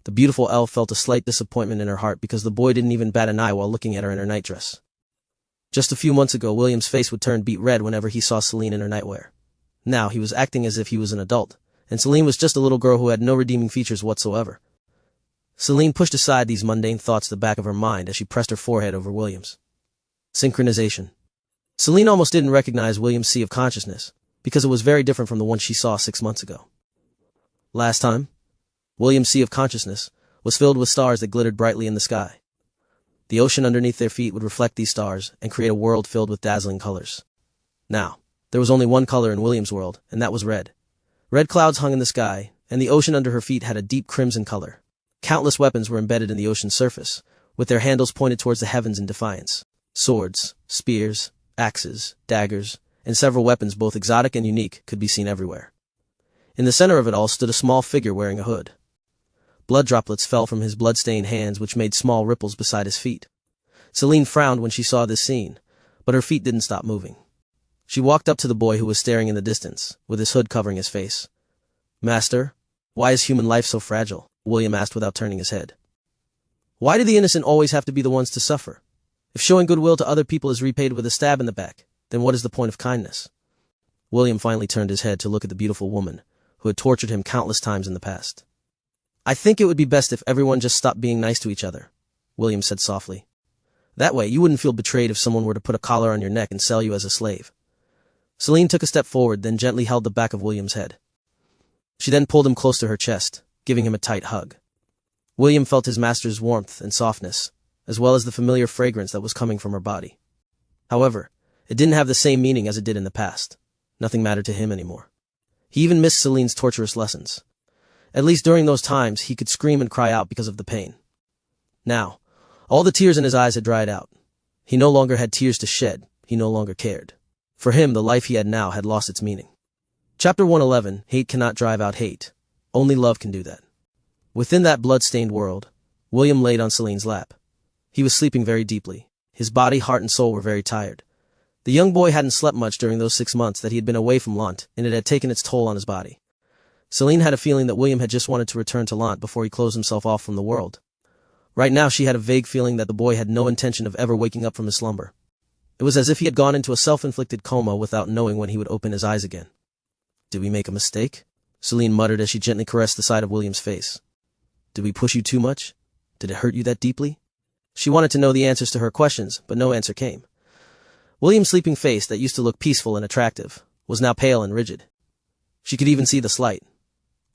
the beautiful elf felt a slight disappointment in her heart because the boy didn't even bat an eye while looking at her in her nightdress. Just a few months ago, William's face would turn beet red whenever he saw Celine in her nightwear. Now he was acting as if he was an adult, and Celine was just a little girl who had no redeeming features whatsoever. Celine pushed aside these mundane thoughts to the back of her mind as she pressed her forehead over William's. Synchronization. Celine almost didn't recognize William's sea of consciousness, because it was very different from the one she saw 6 months ago. Last time, William's sea of consciousness was filled with stars that glittered brightly in the sky. The ocean underneath their feet would reflect these stars and create a world filled with dazzling colors. Now, there was only one color in William's world, and that was red. Red clouds hung in the sky, and the ocean under her feet had a deep crimson color. Countless weapons were embedded in the ocean's surface, with their handles pointed towards the heavens in defiance. Swords, spears, axes, daggers, and several weapons both exotic and unique could be seen everywhere. In the center of it all stood a small figure wearing a hood. Blood droplets fell from his blood-stained hands, which made small ripples beside his feet. Celine frowned when she saw this scene, but her feet didn't stop moving. She walked up to the boy who was staring in the distance, with his hood covering his face. "Master, why is human life so fragile?" William asked without turning his head. Why do the innocent always have to be the ones to suffer? If showing goodwill to other people is repaid with a stab in the back, then what is the point of kindness? William finally turned his head to look at the beautiful woman, who had tortured him countless times in the past. I think it would be best if everyone just stopped being nice to each other, William said softly. That way, you wouldn't feel betrayed if someone were to put a collar on your neck and sell you as a slave. Celine took a step forward, then gently held the back of William's head. She then pulled him close to her chest, giving him a tight hug. William felt his master's warmth and softness, as well as the familiar fragrance that was coming from her body. However, it didn't have the same meaning as it did in the past. Nothing mattered to him anymore. He even missed Celine's torturous lessons. At least during those times, he could scream and cry out because of the pain. Now, all the tears in his eyes had dried out. He no longer had tears to shed. He no longer cared. For him, the life he had now had lost its meaning. Chapter 111, Hate Cannot Drive Out Hate. Only love can do that. Within that blood-stained world, William laid on Celine's lap. He was sleeping very deeply. His body, heart, and soul were very tired. The young boy hadn't slept much during those 6 months that he had been away from Lant, and it had taken its toll on his body. Celine had a feeling that William had just wanted to return to Lant before he closed himself off from the world. Right now she had a vague feeling that the boy had no intention of ever waking up from his slumber. It was as if he had gone into a self-inflicted coma without knowing when he would open his eyes again. Did we make a mistake? Celine muttered as she gently caressed the side of William's face. Did we push you too much? Did it hurt you that deeply? She wanted to know the answers to her questions, but no answer came. William's sleeping face, that used to look peaceful and attractive, was now pale and rigid. She could even see the slight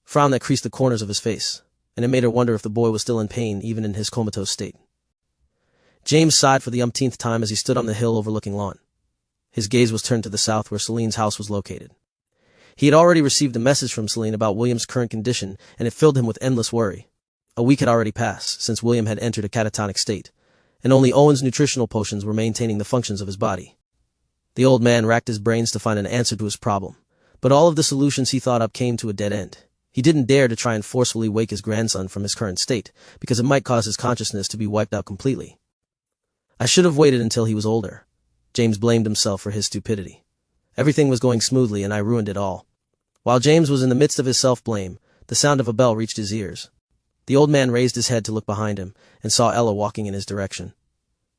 frown that creased the corners of his face, and it made her wonder if the boy was still in pain even in his comatose state. James sighed for the umpteenth time as he stood on the hill overlooking Lawn. His gaze was turned to the south where Celine's house was located. He had already received a message from Celine about William's current condition, and it filled him with endless worry. A week had already passed since William had entered a catatonic state, and only Owen's nutritional potions were maintaining the functions of his body. The old man racked his brains to find an answer to his problem, but all of the solutions he thought up came to a dead end. He didn't dare to try and forcefully wake his grandson from his current state, because it might cause his consciousness to be wiped out completely. I should have waited until he was older. James blamed himself for his stupidity. Everything was going smoothly and I ruined it all. While James was in the midst of his self-blame, the sound of a bell reached his ears. The old man raised his head to look behind him and saw Ella walking in his direction.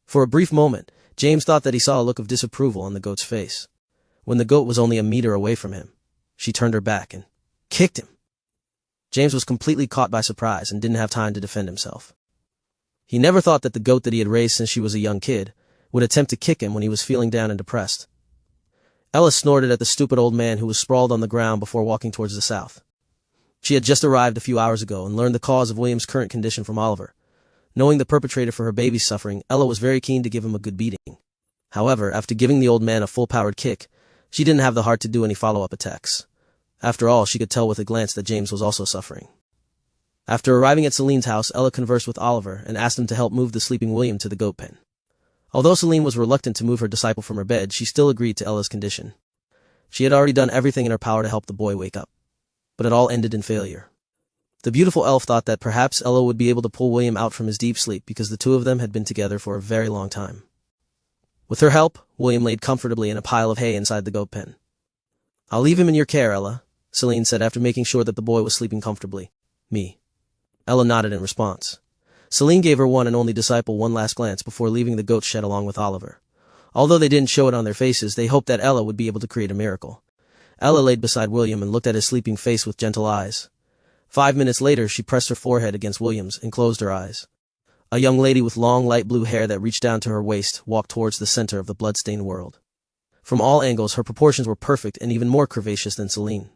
For a brief moment, James thought that he saw a look of disapproval on the goat's face. When the goat was only a meter away from him, she turned her back and kicked him. James was completely caught by surprise and didn't have time to defend himself. He never thought that the goat that he had raised since she was a young kid would attempt to kick him when he was feeling down and depressed. Ella snorted at the stupid old man who was sprawled on the ground before walking towards the south. She had just arrived a few hours ago and learned the cause of William's current condition from Oliver. Knowing the perpetrator for her baby's suffering, Ella was very keen to give him a good beating. However, after giving the old man a full-powered kick, she didn't have the heart to do any follow-up attacks. After all, she could tell with a glance that James was also suffering. After arriving at Celine's house, Ella conversed with Oliver and asked him to help move the sleeping William to the goat pen. Although Celine was reluctant to move her disciple from her bed, she still agreed to Ella's condition. She had already done everything in her power to help the boy wake up. But it all ended in failure. The beautiful elf thought that perhaps Ella would be able to pull William out from his deep sleep because the two of them had been together for a very long time. With her help, William laid comfortably in a pile of hay inside the goat pen. I'll leave him in your care, Ella, Celine said after making sure that the boy was sleeping comfortably. Me. Ella nodded in response. Celine gave her one and only disciple one last glance before leaving the goat shed along with Oliver. Although they didn't show it on their faces, they hoped that Ella would be able to create a miracle. Ella laid beside William and looked at his sleeping face with gentle eyes. 5 minutes later, she pressed her forehead against William's and closed her eyes. A young lady with long light blue hair that reached down to her waist walked towards the center of the blood-stained world. From all angles, her proportions were perfect and even more curvaceous than Celine.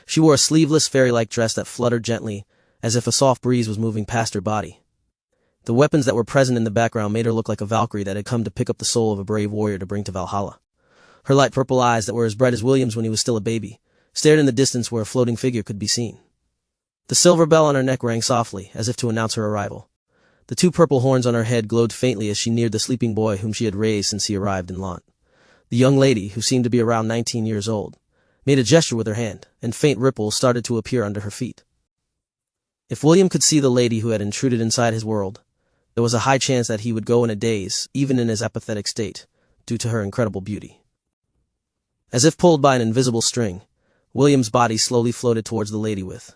She wore a sleeveless fairy-like dress that fluttered gently, as if a soft breeze was moving past her body. The weapons that were present in the background made her look like a Valkyrie that had come to pick up the soul of a brave warrior to bring to Valhalla. Her light purple eyes, that were as bright as William's when he was still a baby, stared in the distance where a floating figure could be seen. The silver bell on her neck rang softly, as if to announce her arrival. The two purple horns on her head glowed faintly as she neared the sleeping boy whom she had raised since he arrived in Lant. The young lady, who seemed to be around 19 years old, made a gesture with her hand, and faint ripples started to appear under her feet. If William could see the lady who had intruded inside his world, there was a high chance that he would go in a daze, even in his apathetic state, due to her incredible beauty. As if pulled by an invisible string, William's body slowly floated towards the lady with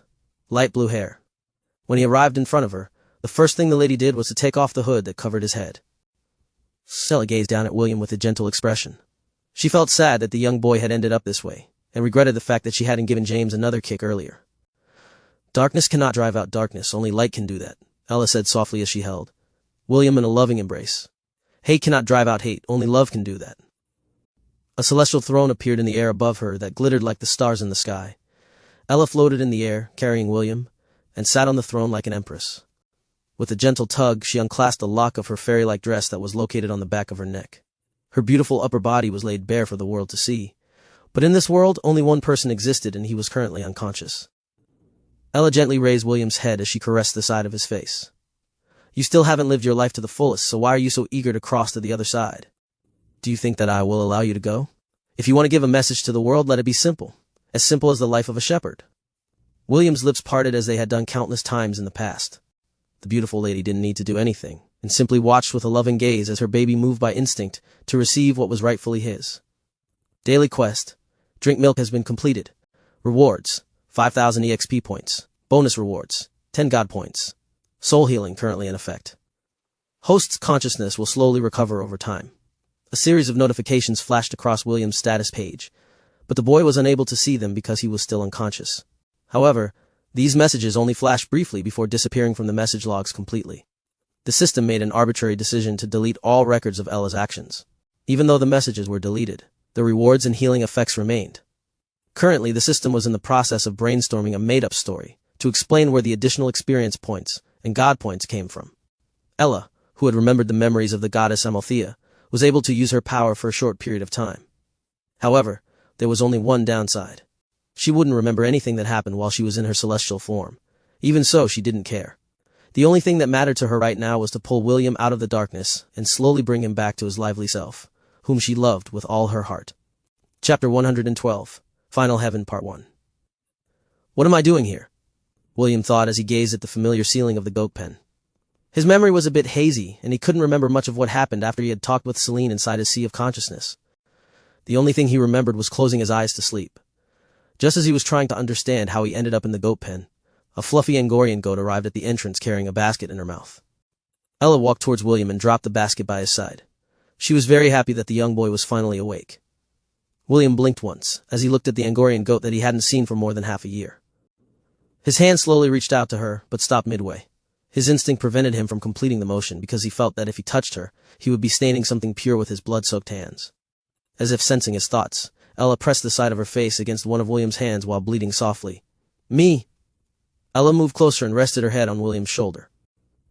light blue hair. When he arrived in front of her, the first thing the lady did was to take off the hood that covered his head. Ella gazed down at William with a gentle expression. She felt sad that the young boy had ended up this way, and regretted the fact that she hadn't given James another kick earlier. Darkness cannot drive out darkness, only light can do that, Ella said softly as she held William in a loving embrace. Hate cannot drive out hate, only love can do that. A celestial throne appeared in the air above her that glittered like the stars in the sky. Ella floated in the air, carrying William, and sat on the throne like an empress. With a gentle tug, she unclasped a lock of her fairy-like dress that was located on the back of her neck. Her beautiful upper body was laid bare for the world to see. But in this world, only one person existed, and he was currently unconscious. Ella gently raised William's head as she caressed the side of his face. You still haven't lived your life to the fullest, so why are you so eager to cross to the other side? Do you think that I will allow you to go? If you want to give a message to the world, let it be simple. As simple as the life of a shepherd. William's lips parted as they had done countless times in the past. The beautiful lady didn't need to do anything, and simply watched with a loving gaze as her baby moved by instinct to receive what was rightfully his. Daily quest. Drink milk has been completed. Rewards. 5,000 EXP points. Bonus rewards. 10 God points. Soul healing currently in effect. Host's consciousness will slowly recover over time. A series of notifications flashed across William's status page, but the boy was unable to see them because he was still unconscious. However, these messages only flashed briefly before disappearing from the message logs completely. The system made an arbitrary decision to delete all records of Ella's actions. Even though the messages were deleted, the rewards and healing effects remained. Currently, the system was in the process of brainstorming a made-up story to explain where the additional experience points and God points came from. Ella, who had remembered the memories of the goddess Amalthea, was able to use her power for a short period of time. However, there was only one downside. She wouldn't remember anything that happened while she was in her celestial form. Even so, she didn't care. The only thing that mattered to her right now was to pull William out of the darkness and slowly bring him back to his lively self, whom she loved with all her heart. Chapter 112. Final Heaven Part 1. What am I doing here? William thought as he gazed at the familiar ceiling of the goat pen. His memory was a bit hazy, and he couldn't remember much of what happened after he had talked with Celine inside his sea of consciousness. The only thing he remembered was closing his eyes to sleep. Just as he was trying to understand how he ended up in the goat pen, a fluffy Angorian goat arrived at the entrance carrying a basket in her mouth. Ella walked towards William and dropped the basket by his side. She was very happy that the young boy was finally awake. William blinked once, as he looked at the Angorian goat that he hadn't seen for more than half a year. His hand slowly reached out to her, but stopped midway. His instinct prevented him from completing the motion because he felt that if he touched her, he would be staining something pure with his blood-soaked hands. As if sensing his thoughts, Ella pressed the side of her face against one of William's hands while bleating softly. Me! Ella moved closer and rested her head on William's shoulder.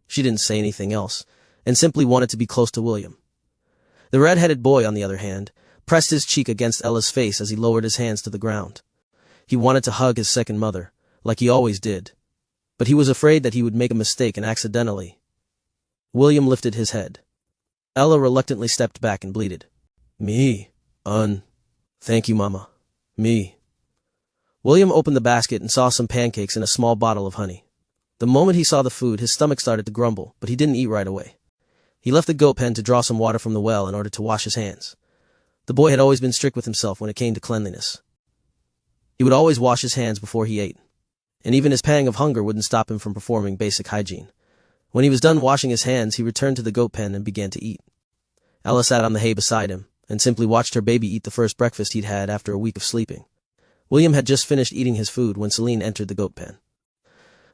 She didn't say anything else, and simply wanted to be close to William. The red-headed boy, on the other hand, pressed his cheek against Ella's face as he lowered his hands to the ground. He wanted to hug his second mother, like he always did. But he was afraid that he would make a mistake and accidentally. William lifted his head. Ella reluctantly stepped back and bleated. Me. Thank you, Mama. Me. William opened the basket and saw some pancakes and a small bottle of honey. The moment he saw the food, his stomach started to grumble, but he didn't eat right away. He left the goat pen to draw some water from the well in order to wash his hands. The boy had always been strict with himself when it came to cleanliness. He would always wash his hands before he ate, and even his pang of hunger wouldn't stop him from performing basic hygiene. When he was done washing his hands, he returned to the goat pen and began to eat. Ella sat on the hay beside him, and simply watched her baby eat the first breakfast he'd had after a week of sleeping. William had just finished eating his food when Celine entered the goat pen.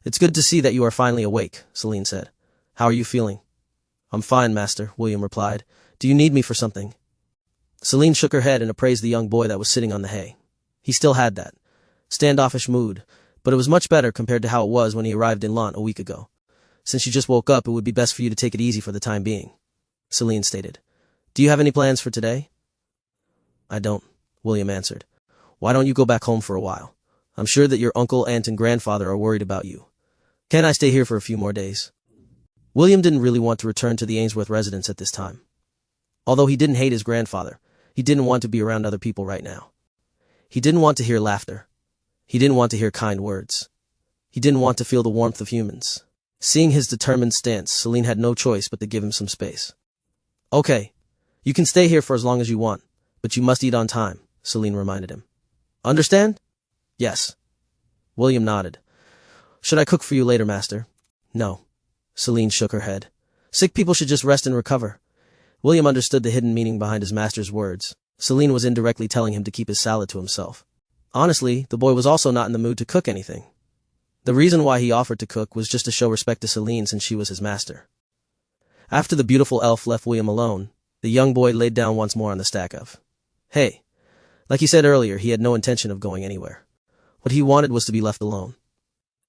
It's good to see that you are finally awake, Celine said. How are you feeling? I'm fine, master, William replied. Do you need me for something? Celine shook her head and appraised the young boy that was sitting on the hay. He still had that standoffish mood, but it was much better compared to how it was when he arrived in Lant a week ago. Since you just woke up, it would be best for you to take it easy for the time being, Celine stated. Do you have any plans for today? I don't, William answered. Why don't you go back home for a while? I'm sure that your uncle, aunt, and grandfather are worried about you. Can I stay here for a few more days? William didn't really want to return to the Ainsworth residence at this time. Although he didn't hate his grandfather, he didn't want to be around other people right now. He didn't want to hear laughter. He didn't want to hear kind words. He didn't want to feel the warmth of humans. Seeing his determined stance, Celine had no choice but to give him some space. Okay, you can stay here for as long as you want, but you must eat on time, Celine reminded him. Understand? Yes. William nodded. Should I cook for you later, master? No. Celine shook her head. Sick people should just rest and recover. William understood the hidden meaning behind his master's words. Celine was indirectly telling him to keep his salad to himself. Honestly, the boy was also not in the mood to cook anything. The reason why he offered to cook was just to show respect to Celine since she was his master. After the beautiful elf left William alone, the young boy laid down once more on the stack of hay. Like he said earlier, he had no intention of going anywhere. What he wanted was to be left alone.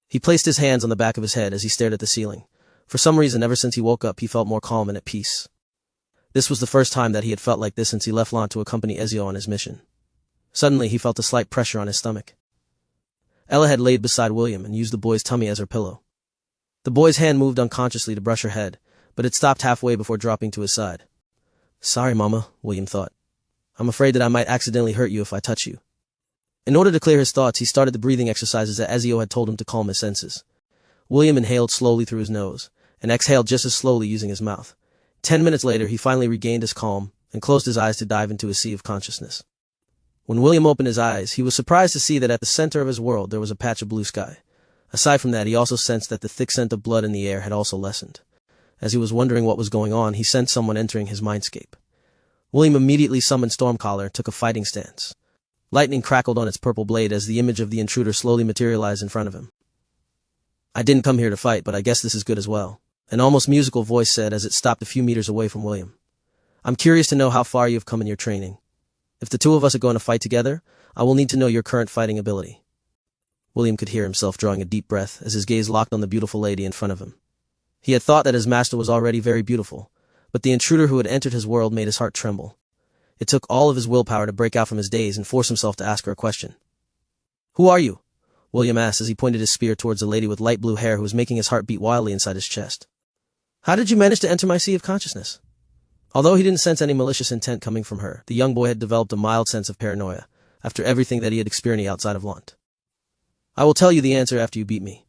He placed his hands on the back of his head as he stared at the ceiling. For some reason, ever since he woke up, he felt more calm and at peace. This was the first time that he had felt like this since he left Elyon to accompany Elyon on his mission. Suddenly, he felt a slight pressure on his stomach. Ella had laid beside William and used the boy's tummy as her pillow. The boy's hand moved unconsciously to brush her head, but it stopped halfway before dropping to his side. Sorry, Mama, William thought. I'm afraid that I might accidentally hurt you if I touch you. In order to clear his thoughts, he started the breathing exercises that Elyon had told him to calm his senses. William inhaled slowly through his nose, and exhaled just as slowly using his mouth. 10 minutes later, he finally regained his calm and closed his eyes to dive into a sea of consciousness. When William opened his eyes, he was surprised to see that at the center of his world there was a patch of blue sky. Aside from that, he also sensed that the thick scent of blood in the air had also lessened. As he was wondering what was going on, he sensed someone entering his mindscape. William immediately summoned Stormcaller and took a fighting stance. Lightning crackled on its purple blade as the image of the intruder slowly materialized in front of him. I didn't come here to fight, but I guess this is good as well, an almost musical voice said as it stopped a few meters away from William. I'm curious to know how far you have come in your training. If the two of us are going to fight together, I will need to know your current fighting ability. William could hear himself drawing a deep breath as his gaze locked on the beautiful lady in front of him. He had thought that his master was already very beautiful, but the intruder who had entered his world made his heart tremble. It took all of his willpower to break out from his daze and force himself to ask her a question. Who are you? William asked as he pointed his spear towards a lady with light blue hair who was making his heart beat wildly inside his chest. How did you manage to enter my sea of consciousness? Although he didn't sense any malicious intent coming from her, the young boy had developed a mild sense of paranoia after everything that he had experienced outside of Elyon. I will tell you the answer after you beat me.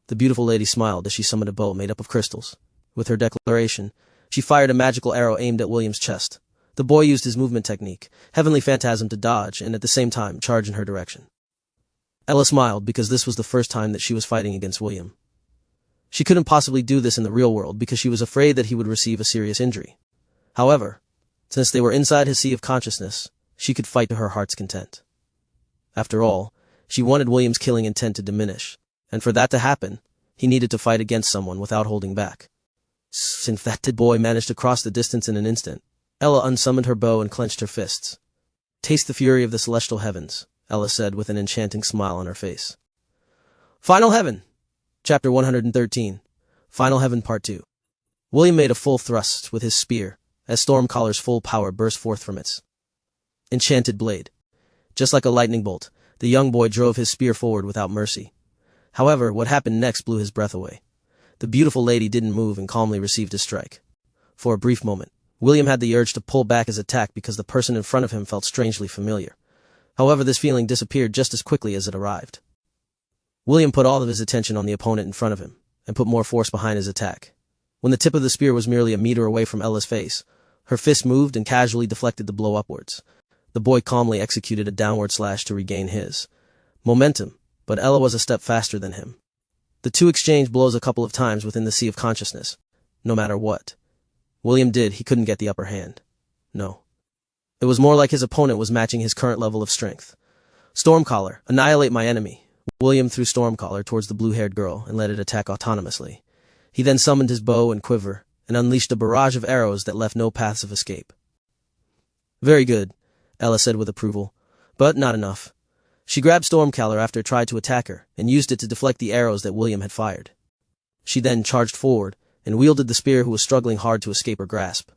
The beautiful lady smiled as she summoned a bow made up of crystals. With her declaration, she fired a magical arrow aimed at William's chest. The boy used his movement technique, Heavenly Phantasm, to dodge and at the same time charge in her direction. Ella smiled because this was the first time that she was fighting against William. She couldn't possibly do this in the real world because she was afraid that he would receive a serious injury. However, since they were inside his sea of consciousness, she could fight to her heart's content. After all, she wanted William's killing intent to diminish, and for that to happen, he needed to fight against someone without holding back. Since that boy managed to cross the distance in an instant, Ella unsummoned her bow and clenched her fists. Taste the fury of the celestial heavens, Ella said with an enchanting smile on her face. Final Heaven! Chapter 113. Final Heaven Part 2. William made a full thrust with his spear, as Stormcaller's full power burst forth from its enchanted blade. Just like a lightning bolt, the young boy drove his spear forward without mercy. However, what happened next blew his breath away. The beautiful lady didn't move and calmly received his strike. For a brief moment, William had the urge to pull back his attack because the person in front of him felt strangely familiar. However, this feeling disappeared just as quickly as it arrived. William put all of his attention on the opponent in front of him, and put more force behind his attack. When the tip of the spear was merely a meter away from Ella's face, her fist moved and casually deflected the blow upwards. The boy calmly executed a downward slash to regain his momentum, but Ella was a step faster than him. The two exchanged blows a couple of times within the sea of consciousness. No matter what William did, he couldn't get the upper hand. No. It was more like his opponent was matching his current level of strength. Stormcaller, annihilate my enemy. William threw Stormcaller towards the blue-haired girl and let it attack autonomously. He then summoned his bow and quiver and unleashed a barrage of arrows that left no paths of escape. Very good, Ella said with approval, but not enough. She grabbed Stormcaller after it tried to attack her and used it to deflect the arrows that William had fired. She then charged forward and wielded the spear who was struggling hard to escape her grasp.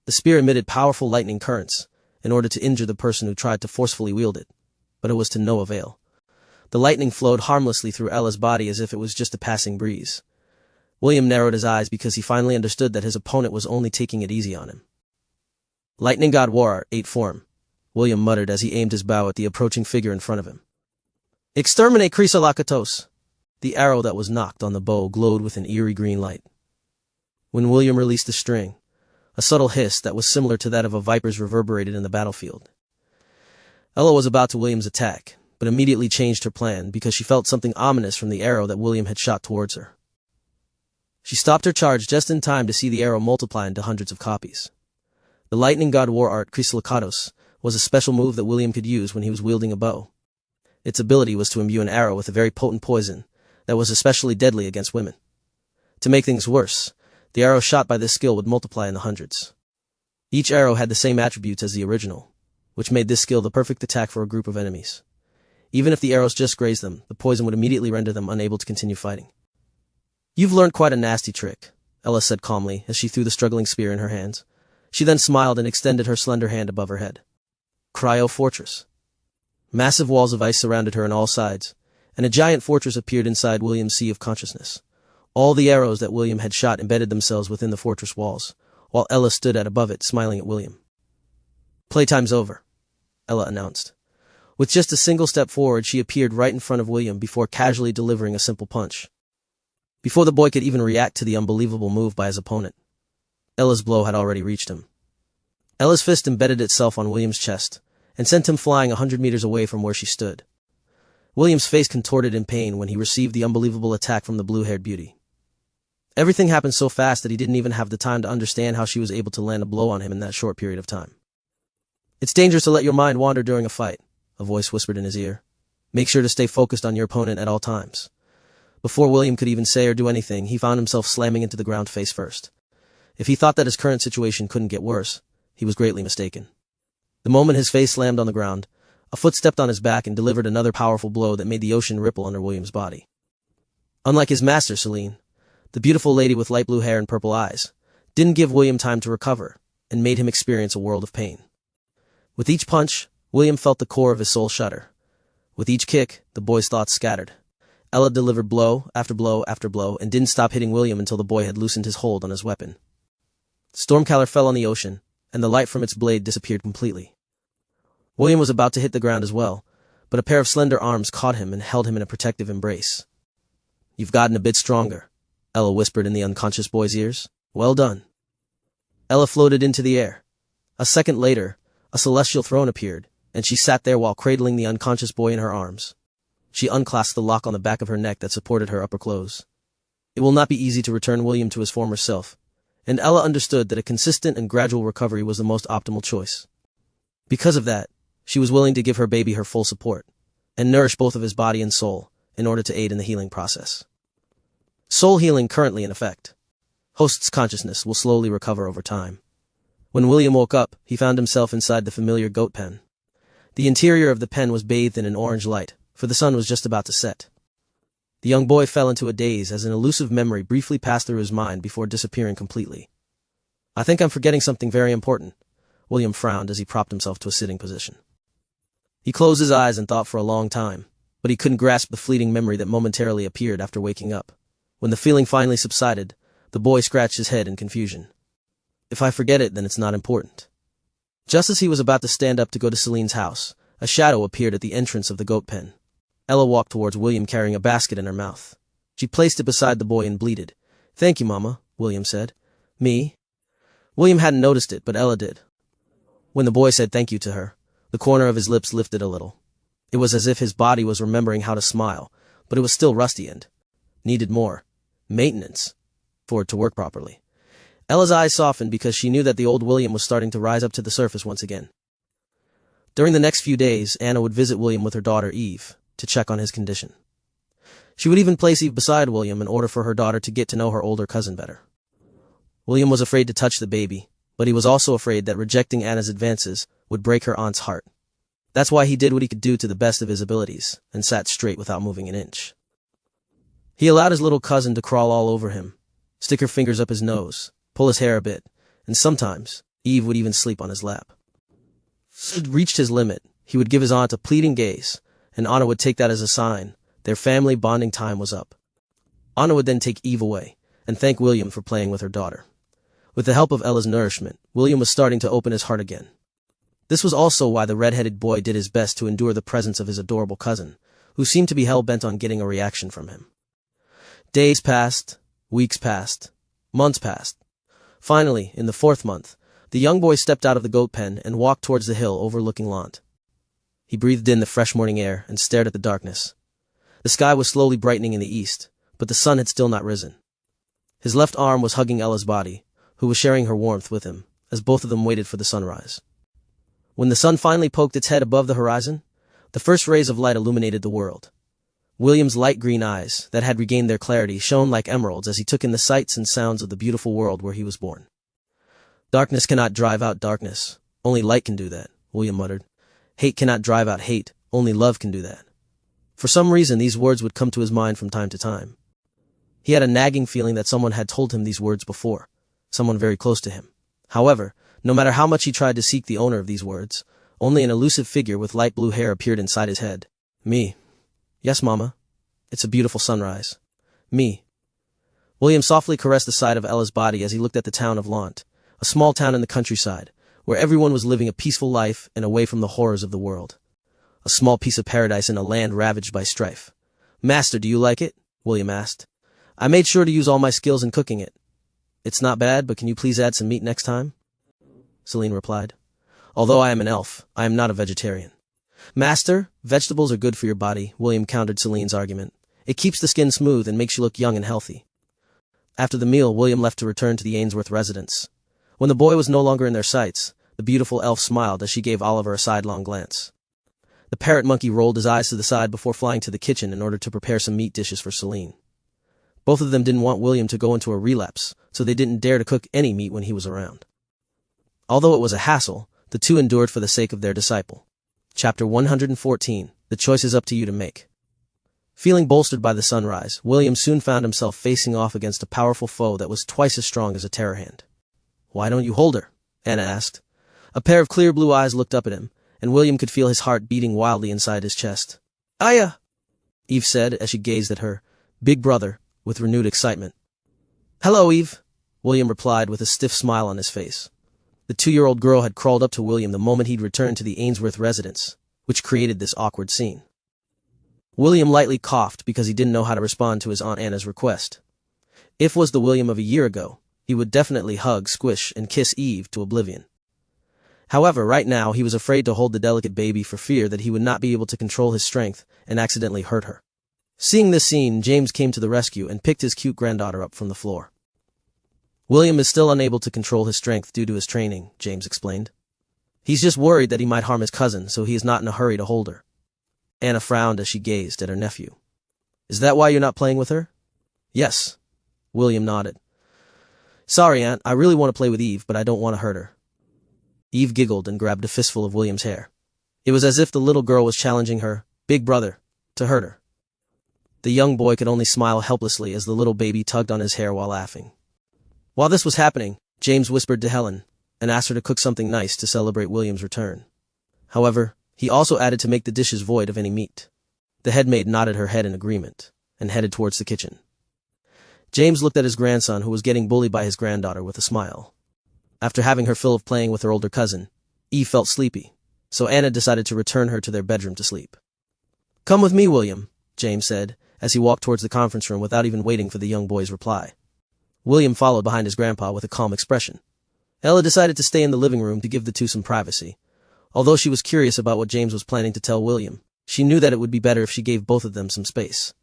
The spear emitted powerful lightning currents in order to injure the person who tried to forcefully wield it, but it was to no avail. The lightning flowed harmlessly through Ella's body as if it was just a passing breeze. William narrowed his eyes because he finally understood that his opponent was only taking it easy on him. Lightning God War Art 8 form, William muttered as he aimed his bow at the approaching figure in front of him. Exterminate Chrysolakatos! The arrow that was knocked on the bow glowed with an eerie green light. When William released the string, a subtle hiss that was similar to that of a viper's reverberated in the battlefield. Ella was about to William's attack, but immediately changed her plan because she felt something ominous from the arrow that William had shot towards her. She stopped her charge just in time to see the arrow multiply into hundreds of copies. The lightning god war art Chrysolicatos was a special move that William could use when he was wielding a bow. Its ability was to imbue an arrow with a very potent poison that was especially deadly against women. To make things worse, the arrow shot by this skill would multiply in the hundreds. Each arrow had the same attributes as the original, which made this skill the perfect attack for a group of enemies. Even if the arrows just grazed them, the poison would immediately render them unable to continue fighting. "You've learned quite a nasty trick," Ella said calmly as she threw the struggling spear in her hands. She then smiled and extended her slender hand above her head. Cryo Fortress. Massive walls of ice surrounded her on all sides, and a giant fortress appeared inside William's sea of consciousness. All the arrows that William had shot embedded themselves within the fortress walls, while Ella stood above it, smiling at William. "Playtime's over," Ella announced. With just a single step forward, she appeared right in front of William before casually delivering a simple punch. Before the boy could even react to the unbelievable move by his opponent, Ella's blow had already reached him. Ella's fist embedded itself on William's chest and sent him flying 100 meters away from where she stood. William's face contorted in pain when he received the unbelievable attack from the blue-haired beauty. Everything happened so fast that he didn't even have the time to understand how she was able to land a blow on him in that short period of time. "It's dangerous to let your mind wander during a fight," a voice whispered in his ear. "Make sure to stay focused on your opponent at all times." Before William could even say or do anything, he found himself slamming into the ground face first. If he thought that his current situation couldn't get worse, he was greatly mistaken. The moment his face slammed on the ground, a foot stepped on his back and delivered another powerful blow that made the ocean ripple under William's body. Unlike his master, Celine, the beautiful lady with light blue hair and purple eyes, didn't give William time to recover and made him experience a world of pain. With each punch, William felt the core of his soul shudder. With each kick, the boy's thoughts scattered. Ella delivered blow after blow after blow and didn't stop hitting William until the boy had loosened his hold on his weapon. Stormcaller fell on the ocean, and the light from its blade disappeared completely. William was about to hit the ground as well, but a pair of slender arms caught him and held him in a protective embrace. "You've gotten a bit stronger," Ella whispered in the unconscious boy's ears. "Well done." Ella floated into the air. A second later, a celestial throne appeared, and she sat there while cradling the unconscious boy in her arms. She unclasped the lock on the back of her neck that supported her upper clothes. It will not be easy to return William to his former self, and Ella understood that a consistent and gradual recovery was the most optimal choice. Because of that, she was willing to give her baby her full support, and nourish both of his body and soul, in order to aid in the healing process. Soul healing currently in effect. Host's consciousness will slowly recover over time. When William woke up, he found himself inside the familiar goat pen. The interior of the pen was bathed in an orange light, for the sun was just about to set. The young boy fell into a daze as an elusive memory briefly passed through his mind before disappearing completely. "I think I'm forgetting something very important," William frowned as he propped himself to a sitting position. He closed his eyes and thought for a long time, but he couldn't grasp the fleeting memory that momentarily appeared after waking up. When the feeling finally subsided, the boy scratched his head in confusion. "If I forget it, then it's not important." Just as he was about to stand up to go to Celine's house, a shadow appeared at the entrance of the goat pen. Ella walked towards William carrying a basket in her mouth. She placed it beside the boy and bleated. "Thank you, Mama," William said. "Me?" William hadn't noticed it, but Ella did. When the boy said thank you to her, the corner of his lips lifted a little. It was as if his body was remembering how to smile, but it was still rusty and needed more maintenance for it to work properly. Ella's eyes softened because she knew that the old William was starting to rise up to the surface once again. During the next few days, Anna would visit William with her daughter Eve to check on his condition. She would even place Eve beside William in order for her daughter to get to know her older cousin better. William was afraid to touch the baby, but he was also afraid that rejecting Anna's advances would break her aunt's heart. That's why he did what he could do to the best of his abilities, and sat straight without moving an inch. He allowed his little cousin to crawl all over him, stick her fingers up his nose, pull his hair a bit, and sometimes, Eve would even sleep on his lap. If he reached his limit, he would give his aunt a pleading gaze, and Anna would take that as a sign their family bonding time was up. Anna would then take Eve away, and thank William for playing with her daughter. With the help of Ella's nourishment, William was starting to open his heart again. This was also why the red-headed boy did his best to endure the presence of his adorable cousin, who seemed to be hell-bent on getting a reaction from him. Days passed, weeks passed, months passed. Finally, in the 4th month, the young boy stepped out of the goat pen and walked towards the hill overlooking Lant. He breathed in the fresh morning air and stared at the darkness. The sky was slowly brightening in the east, but the sun had still not risen. His left arm was hugging Ella's body, who was sharing her warmth with him, as both of them waited for the sunrise. When the sun finally poked its head above the horizon, the first rays of light illuminated the world. William's light green eyes, that had regained their clarity, shone like emeralds as he took in the sights and sounds of the beautiful world where he was born. Darkness cannot drive out darkness. Only light can do that, William muttered. Hate cannot drive out hate. Only love can do that. For some reason, these words would come to his mind from time to time. He had a nagging feeling that someone had told him these words before, someone very close to him. However, no matter how much he tried to seek the owner of these words, only an elusive figure with light blue hair appeared inside his head. Me. Yes, Mama. It's a beautiful sunrise. Me. William softly caressed the side of Ella's body as he looked at the town of Lant, a small town in the countryside, where everyone was living a peaceful life and away from the horrors of the world. A small piece of paradise in a land ravaged by strife. Master, do you like it? William asked. I made sure to use all my skills in cooking it. It's not bad, but can you please add some meat next time? Celine replied. Although I am an elf, I am not a vegetarian. Master, vegetables are good for your body, William countered Celine's argument. It keeps the skin smooth and makes you look young and healthy. After the meal, William left to return to the Ainsworth residence. When the boy was no longer in their sights, the beautiful elf smiled as she gave Oliver a sidelong glance. The parrot monkey rolled his eyes to the side before flying to the kitchen in order to prepare some meat dishes for Celine. Both of them didn't want William to go into a relapse, so they didn't dare to cook any meat when he was around. Although it was a hassle, the two endured for the sake of their disciple. Chapter 114. The choice is up to you to make. Feeling bolstered by the sunrise, William soon found himself facing off against a powerful foe that was twice as strong as a terror hand. Why don't you hold her? Anna asked. A pair of clear blue eyes looked up at him, and William could feel his heart beating wildly inside his chest. Aya! Eve said as she gazed at her big brother with renewed excitement. Hello, Eve, William replied with a stiff smile on his face. The 2-year-old girl had crawled up to William the moment he'd returned to the Ainsworth residence, which created this awkward scene. William lightly coughed because he didn't know how to respond to his Aunt Anna's request. If was the William of a year ago, he would definitely hug, squish, and kiss Eve to oblivion. However, right now he was afraid to hold the delicate baby for fear that he would not be able to control his strength and accidentally hurt her. Seeing this scene, James came to the rescue and picked his cute granddaughter up from the floor. William is still unable to control his strength due to his training, James explained. He's just worried that he might harm his cousin, so he is not in a hurry to hold her. Anna frowned as she gazed at her nephew. Is that why you're not playing with her? Yes. William nodded. Sorry, Aunt, I really want to play with Eve, but I don't want to hurt her. Eve giggled and grabbed a fistful of William's hair. It was as if the little girl was challenging her big brother to hurt her. The young boy could only smile helplessly as the little baby tugged on his hair while laughing. While this was happening, James whispered to Helen and asked her to cook something nice to celebrate William's return. However, he also added to make the dishes void of any meat. The headmaid nodded her head in agreement and headed towards the kitchen. James looked at his grandson, who was getting bullied by his granddaughter, with a smile. After having her fill of playing with her older cousin, Eve felt sleepy, so Anna decided to return her to their bedroom to sleep. Come with me, William, James said, as he walked towards the conference room without even waiting for the young boy's reply. William followed behind his grandpa with a calm expression. Ella decided to stay in the living room to give the two some privacy. Although she was curious about what James was planning to tell William, she knew that it would be better if she gave both of them some space.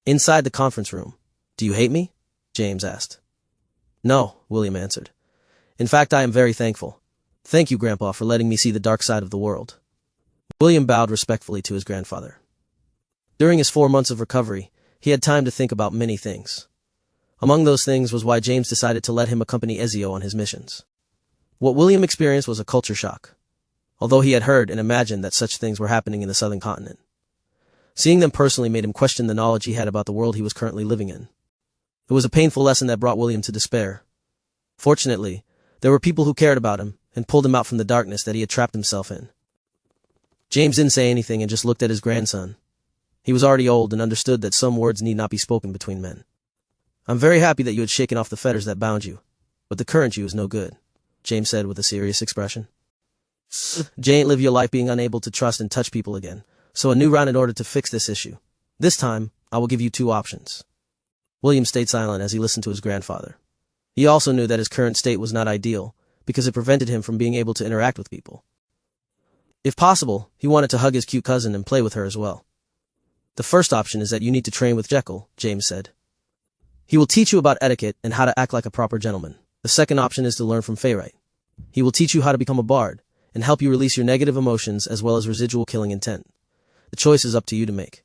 Inside the conference room, do you hate me? James asked. No, William answered. In fact, I am very thankful. Thank you, Grandpa, for letting me see the dark side of the world. William bowed respectfully to his grandfather. During his 4 months of recovery, he had time to think about many things. Among those things was why James decided to let him accompany Ezio on his missions. What William experienced was a culture shock, although he had heard and imagined that such things were happening in the southern continent. Seeing them personally made him question the knowledge he had about the world he was currently living in. It was a painful lesson that brought William to despair. Fortunately, there were people who cared about him and pulled him out from the darkness that he had trapped himself in. James didn't say anything and just looked at his grandson. He was already old and understood that some words need not be spoken between men. I'm very happy that you had shaken off the fetters that bound you, but the current you is no good, James said with a serious expression. Jay ain't live your life being unable to trust and touch people again, so a new round in order to fix this issue. This time, I will give you 2 options. William stayed silent as he listened to his grandfather. He also knew that his current state was not ideal, because it prevented him from being able to interact with people. If possible, he wanted to hug his cute cousin and play with her as well. The first option is that you need to train with Jekyll, James said. He will teach you about etiquette and how to act like a proper gentleman. The second option is to learn from Fayrite. He will teach you how to become a bard and help you release your negative emotions as well as residual killing intent. The choice is up to you to make.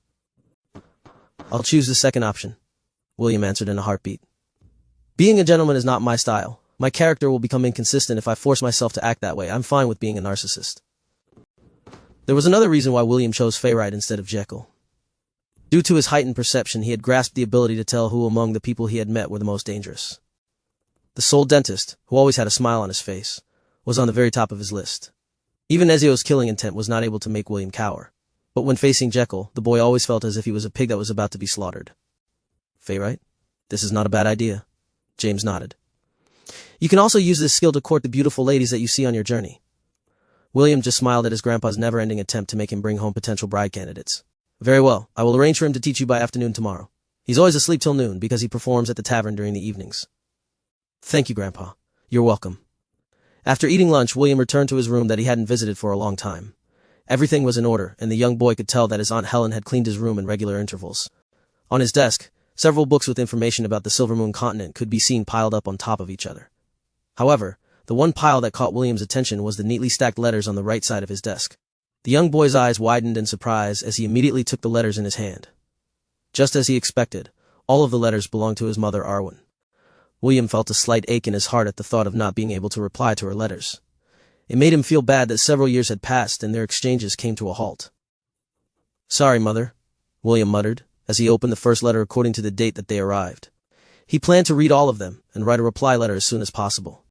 I'll choose the second option, William answered in a heartbeat. Being a gentleman is not my style. My character will become inconsistent if I force myself to act that way. I'm fine with being a narcissist. There was another reason why William chose Fayrite instead of Jekyll. Due to his heightened perception, he had grasped the ability to tell who among the people he had met were the most dangerous. The sole dentist, who always had a smile on his face, was on the very top of his list. Even Ezio's killing intent was not able to make William cower. But when facing Jekyll, the boy always felt as if he was a pig that was about to be slaughtered. Fayrite? This is not a bad idea. James nodded. You can also use this skill to court the beautiful ladies that you see on your journey. William just smiled at his grandpa's never-ending attempt to make him bring home potential bride candidates. Very well, I will arrange for him to teach you by afternoon tomorrow. He's always asleep till noon because he performs at the tavern during the evenings. Thank you, Grandpa. You're welcome. After eating lunch, William returned to his room that he hadn't visited for a long time. Everything was in order, and the young boy could tell that his Aunt Helen had cleaned his room in regular intervals. On his desk, several books with information about the Silver Moon continent could be seen piled up on top of each other. However, the one pile that caught William's attention was the neatly stacked letters on the right side of his desk. The young boy's eyes widened in surprise as he immediately took the letters in his hand. Just as he expected, all of the letters belonged to his mother, Arwen. William felt a slight ache in his heart at the thought of not being able to reply to her letters. It made him feel bad that several years had passed and their exchanges came to a halt. Sorry, Mother, William muttered, as he opened the first letter according to the date that they arrived. He planned to read all of them and write a reply letter as soon as possible.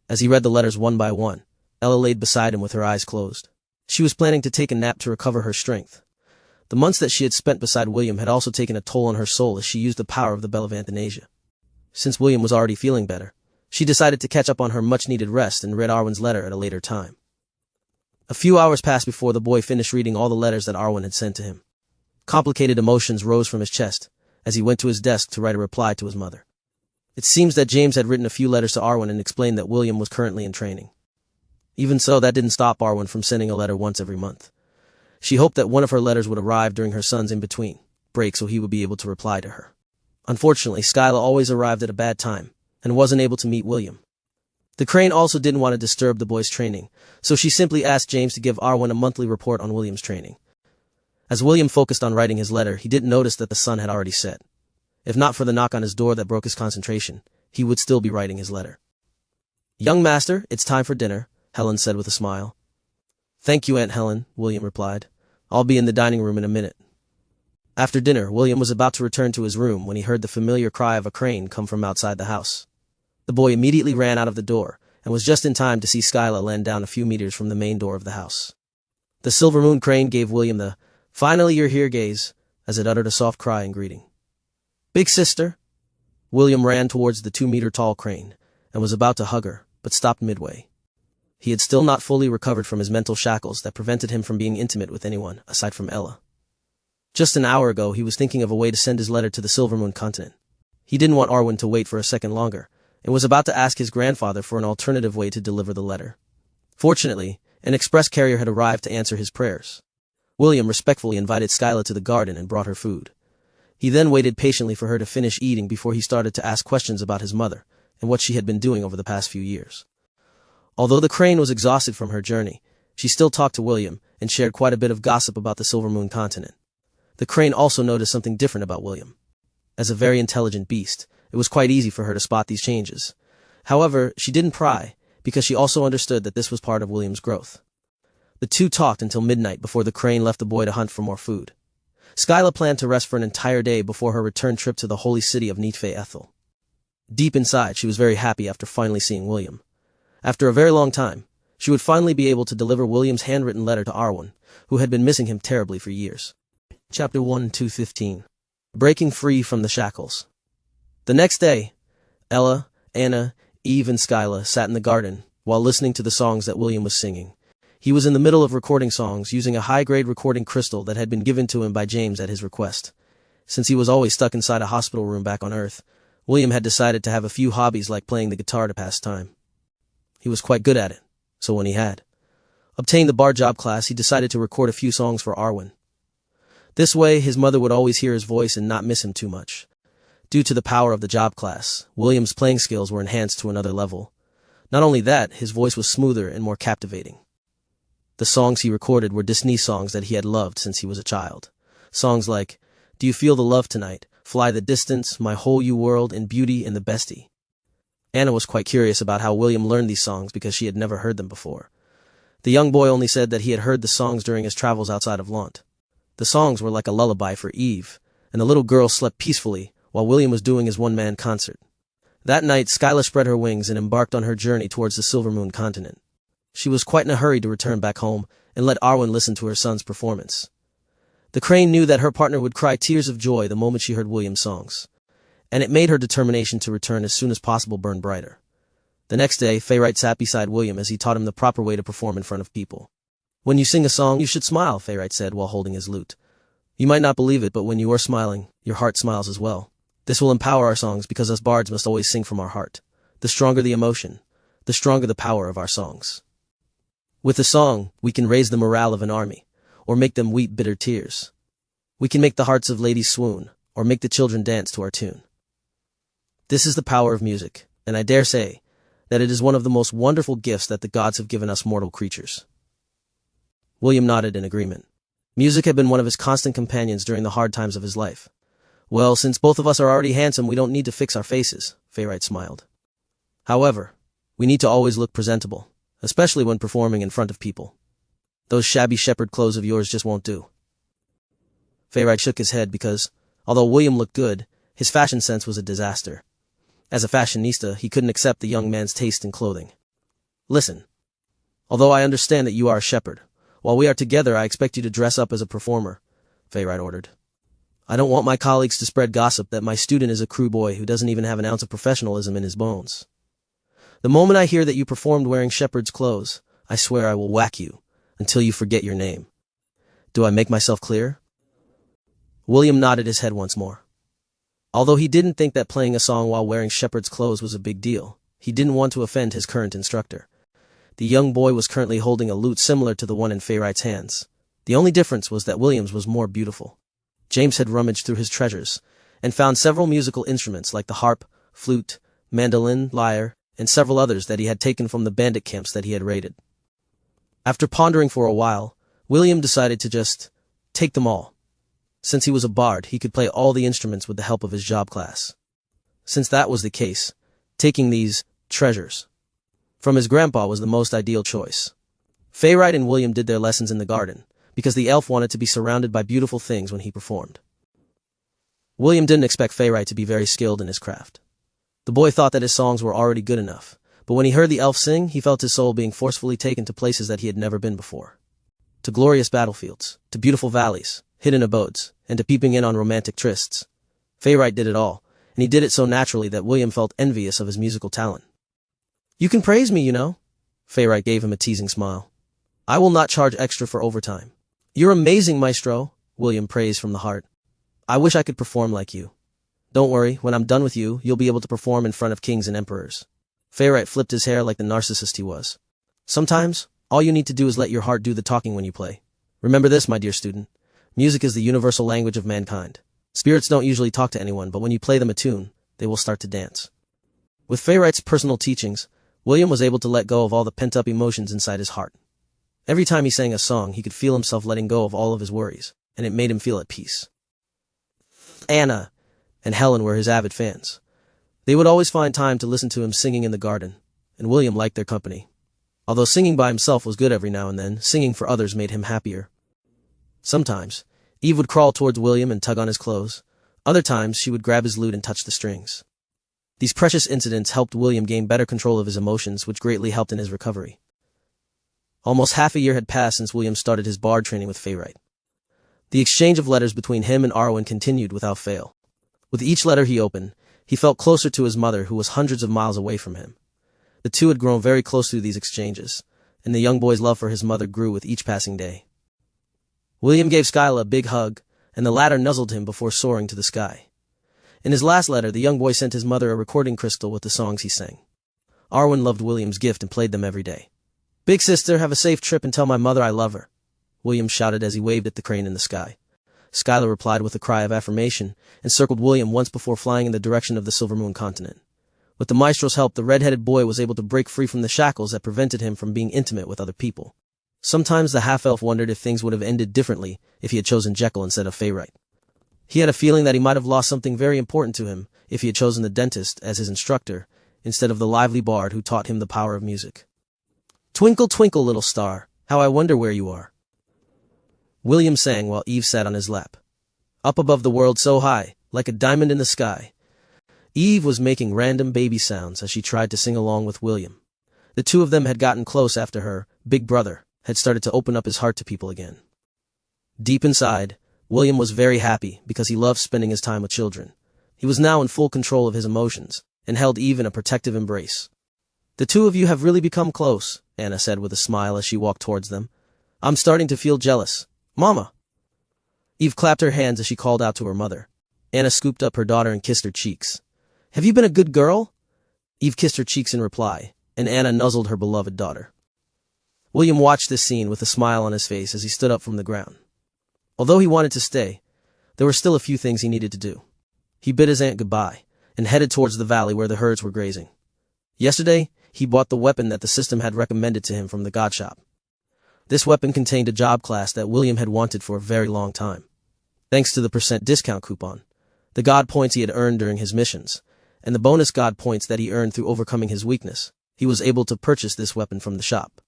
As he read the letters one by one, Ella laid beside him with her eyes closed. She was planning to take a nap to recover her strength. The months that she had spent beside William had also taken a toll on her soul as she used the power of the Bell of Anthanasia. Since William was already feeling better, she decided to catch up on her much-needed rest and read Arwen's letter at a later time. A few hours passed before the boy finished reading all the letters that Arwen had sent to him. Complicated emotions rose from his chest as he went to his desk to write a reply to his mother. It seems that James had written a few letters to Arwen and explained that William was currently in training. Even so, that didn't stop Arwen from sending a letter once every month. She hoped that one of her letters would arrive during her son's in-between break so he would be able to reply to her. Unfortunately, Skyla always arrived at a bad time and wasn't able to meet William. The crane also didn't want to disturb the boy's training, so she simply asked James to give Arwen a monthly report on William's training. As William focused on writing his letter, he didn't notice that the sun had already set. If not for the knock on his door that broke his concentration, he would still be writing his letter. Young master, it's time for dinner, Helen said with a smile. Thank you, Aunt Helen, William replied. I'll be in the dining room in a minute. After dinner, William was about to return to his room when he heard the familiar cry of a crane come from outside the house. The boy immediately ran out of the door and was just in time to see Skyla land down a few meters from the main door of the house. The Silver Moon crane gave William the "Finally you're here" gaze as it uttered a soft cry in greeting. Big sister? William ran towards the 2-meter-tall crane and was about to hug her, but stopped midway. He had still not fully recovered from his mental shackles that prevented him from being intimate with anyone aside from Ella. Just an hour ago, he was thinking of a way to send his letter to the Silver Moon continent. He didn't want Arwen to wait for a second longer, and was about to ask his grandfather for an alternative way to deliver the letter. Fortunately, an express carrier had arrived to answer his prayers. William respectfully invited Skyla to the garden and brought her food. He then waited patiently for her to finish eating before he started to ask questions about his mother and what she had been doing over the past few years. Although the crane was exhausted from her journey, she still talked to William and shared quite a bit of gossip about the Silver Moon continent. The crane also noticed something different about William. As a very intelligent beast, it was quite easy for her to spot these changes. However, she didn't pry, because she also understood that this was part of William's growth. The two talked until midnight before the crane left the boy to hunt for more food. Skyla planned to rest for an entire day before her return trip to the holy city of Neatfe Ethel. Deep inside, she was very happy after finally seeing William. After a very long time, she would finally be able to deliver William's handwritten letter to Arwen, who had been missing him terribly for years. Chapter 1-15. Breaking Free from the Shackles. The next day, Ella, Anna, Eve, and Skyla sat in the garden while listening to the songs that William was singing. He was in the middle of recording songs using a high-grade recording crystal that had been given to him by James at his request. Since he was always stuck inside a hospital room back on Earth, William had decided to have a few hobbies like playing the guitar to pass time. He was quite good at it, so when he had Obtaining the bar job class, he decided to record a few songs for Arwen. This way, his mother would always hear his voice and not miss him too much. Due to the power of the job class, William's playing skills were enhanced to another level. Not only that, his voice was smoother and more captivating. The songs he recorded were Disney songs that he had loved since he was a child. Songs like, Do You Feel the Love Tonight, Fly the Distance, My Whole You World, and Beauty and the Bestie. Anna was quite curious about how William learned these songs because she had never heard them before. The young boy only said that he had heard the songs during his travels outside of Lont. The songs were like a lullaby for Eve, and the little girl slept peacefully while William was doing his one-man concert. That night, Skyla spread her wings and embarked on her journey towards the Silver Moon continent. She was quite in a hurry to return back home and let Arwen listen to her son's performance. The crane knew that her partner would cry tears of joy the moment she heard William's songs, and it made her determination to return as soon as possible burn brighter. The next day, Fayrite sat beside William as he taught him the proper way to perform in front of people. When you sing a song, you should smile, Fayrite said while holding his lute. You might not believe it, but when you are smiling, your heart smiles as well. This will empower our songs because us bards must always sing from our heart. The stronger the emotion, the stronger the power of our songs. With a song, we can raise the morale of an army, or make them weep bitter tears. We can make the hearts of ladies swoon, or make the children dance to our tune. This is the power of music, and I dare say that it is one of the most wonderful gifts that the gods have given us mortal creatures. William nodded in agreement. Music had been one of his constant companions during the hard times of his life. Well, since both of us are already handsome, we don't need to fix our faces, Fayrite smiled. However, we need to always look presentable, especially when performing in front of people. Those shabby shepherd clothes of yours just won't do. Fayrite shook his head because, although William looked good, his fashion sense was a disaster. As a fashionista, he couldn't accept the young man's taste in clothing. Listen, although I understand that you are a shepherd, while we are together I expect you to dress up as a performer, Fayrite ordered. I don't want my colleagues to spread gossip that my student is a crew boy who doesn't even have an ounce of professionalism in his bones. The moment I hear that you performed wearing shepherd's clothes, I swear I will whack you until you forget your name. Do I make myself clear? William nodded his head once more. Although he didn't think that playing a song while wearing shepherd's clothes was a big deal, he didn't want to offend his current instructor. The young boy was currently holding a lute similar to the one in Fayrite's hands. The only difference was that William's was more beautiful. James had rummaged through his treasures and found several musical instruments like the harp, flute, mandolin, lyre, and several others that he had taken from the bandit camps that he had raided. After pondering for a while, William decided to just take them all. Since he was a bard, he could play all the instruments with the help of his job class. Since that was the case, taking these treasures from his grandpa was the most ideal choice. Fayrite and William did their lessons in the garden, because the elf wanted to be surrounded by beautiful things when he performed. William didn't expect Fayrite to be very skilled in his craft. The boy thought that his songs were already good enough, but when he heard the elf sing, he felt his soul being forcefully taken to places that he had never been before. To glorious battlefields, to beautiful valleys, hidden abodes, and to peeping in on romantic trysts. Fayrite did it all, and he did it so naturally that William felt envious of his musical talent. You can praise me, you know. Fayrite gave him a teasing smile. I will not charge extra for overtime. You're amazing, maestro, William praised from the heart. I wish I could perform like you. Don't worry, when I'm done with you, you'll be able to perform in front of kings and emperors. Fayrite flipped his hair like the narcissist he was. Sometimes, all you need to do is let your heart do the talking when you play. Remember this, my dear student. Music is the universal language of mankind. Spirits don't usually talk to anyone, but when you play them a tune, they will start to dance. With Fayrite's personal teachings, William was able to let go of all the pent-up emotions inside his heart. Every time he sang a song, he could feel himself letting go of all of his worries, and it made him feel at peace. Anna and Helen were his avid fans. They would always find time to listen to him singing in the garden, and William liked their company. Although singing by himself was good every now and then, singing for others made him happier. Sometimes, Eve would crawl towards William and tug on his clothes. Other times, she would grab his lute and touch the strings. These precious incidents helped William gain better control of his emotions, which greatly helped in his recovery. Almost half a year had passed since William started his bard training with Fayrite. The exchange of letters between him and Arwen continued without fail. With each letter he opened, he felt closer to his mother, who was hundreds of miles away from him. The two had grown very close through these exchanges, and the young boy's love for his mother grew with each passing day. William gave Skyla a big hug, and the latter nuzzled him before soaring to the sky. In his last letter, the young boy sent his mother a recording crystal with the songs he sang. Arwen loved William's gift and played them every day. Big sister, have a safe trip and tell my mother I love her, William shouted as he waved at the crane in the sky. Skylar replied with a cry of affirmation and circled William once before flying in the direction of the Silver Moon continent. With the maestro's help, the red-headed boy was able to break free from the shackles that prevented him from being intimate with other people. Sometimes the half-elf wondered if things would have ended differently if he had chosen Jekyll instead of Fayrite. He had a feeling that he might have lost something very important to him if he had chosen the dentist as his instructor instead of the lively bard who taught him the power of music. Twinkle, twinkle, little star, how I wonder where you are, William sang while Eve sat on his lap. Up above the world so high, like a diamond in the sky. Eve was making random baby sounds as she tried to sing along with William. The two of them had gotten close after her big brother had started to open up his heart to people again. Deep inside, William was very happy because he loved spending his time with children. He was now in full control of his emotions and held Eve in a protective embrace. The two of you have really become close, Anna said with a smile as she walked towards them. I'm starting to feel jealous. Mama! Eve clapped her hands as she called out to her mother. Anna scooped up her daughter and kissed her cheeks. Have you been a good girl? Eve kissed her cheeks in reply, and Anna nuzzled her beloved daughter. William watched this scene with a smile on his face as he stood up from the ground. Although he wanted to stay, there were still a few things he needed to do. He bid his aunt goodbye and headed towards the valley where the herds were grazing. Yesterday, he bought the weapon that the system had recommended to him from the god shop. This weapon contained a job class that William had wanted for a very long time. Thanks to the % discount coupon, the god points he had earned during his missions, and the bonus god points that he earned through overcoming his weakness, he was able to purchase this weapon from the shop.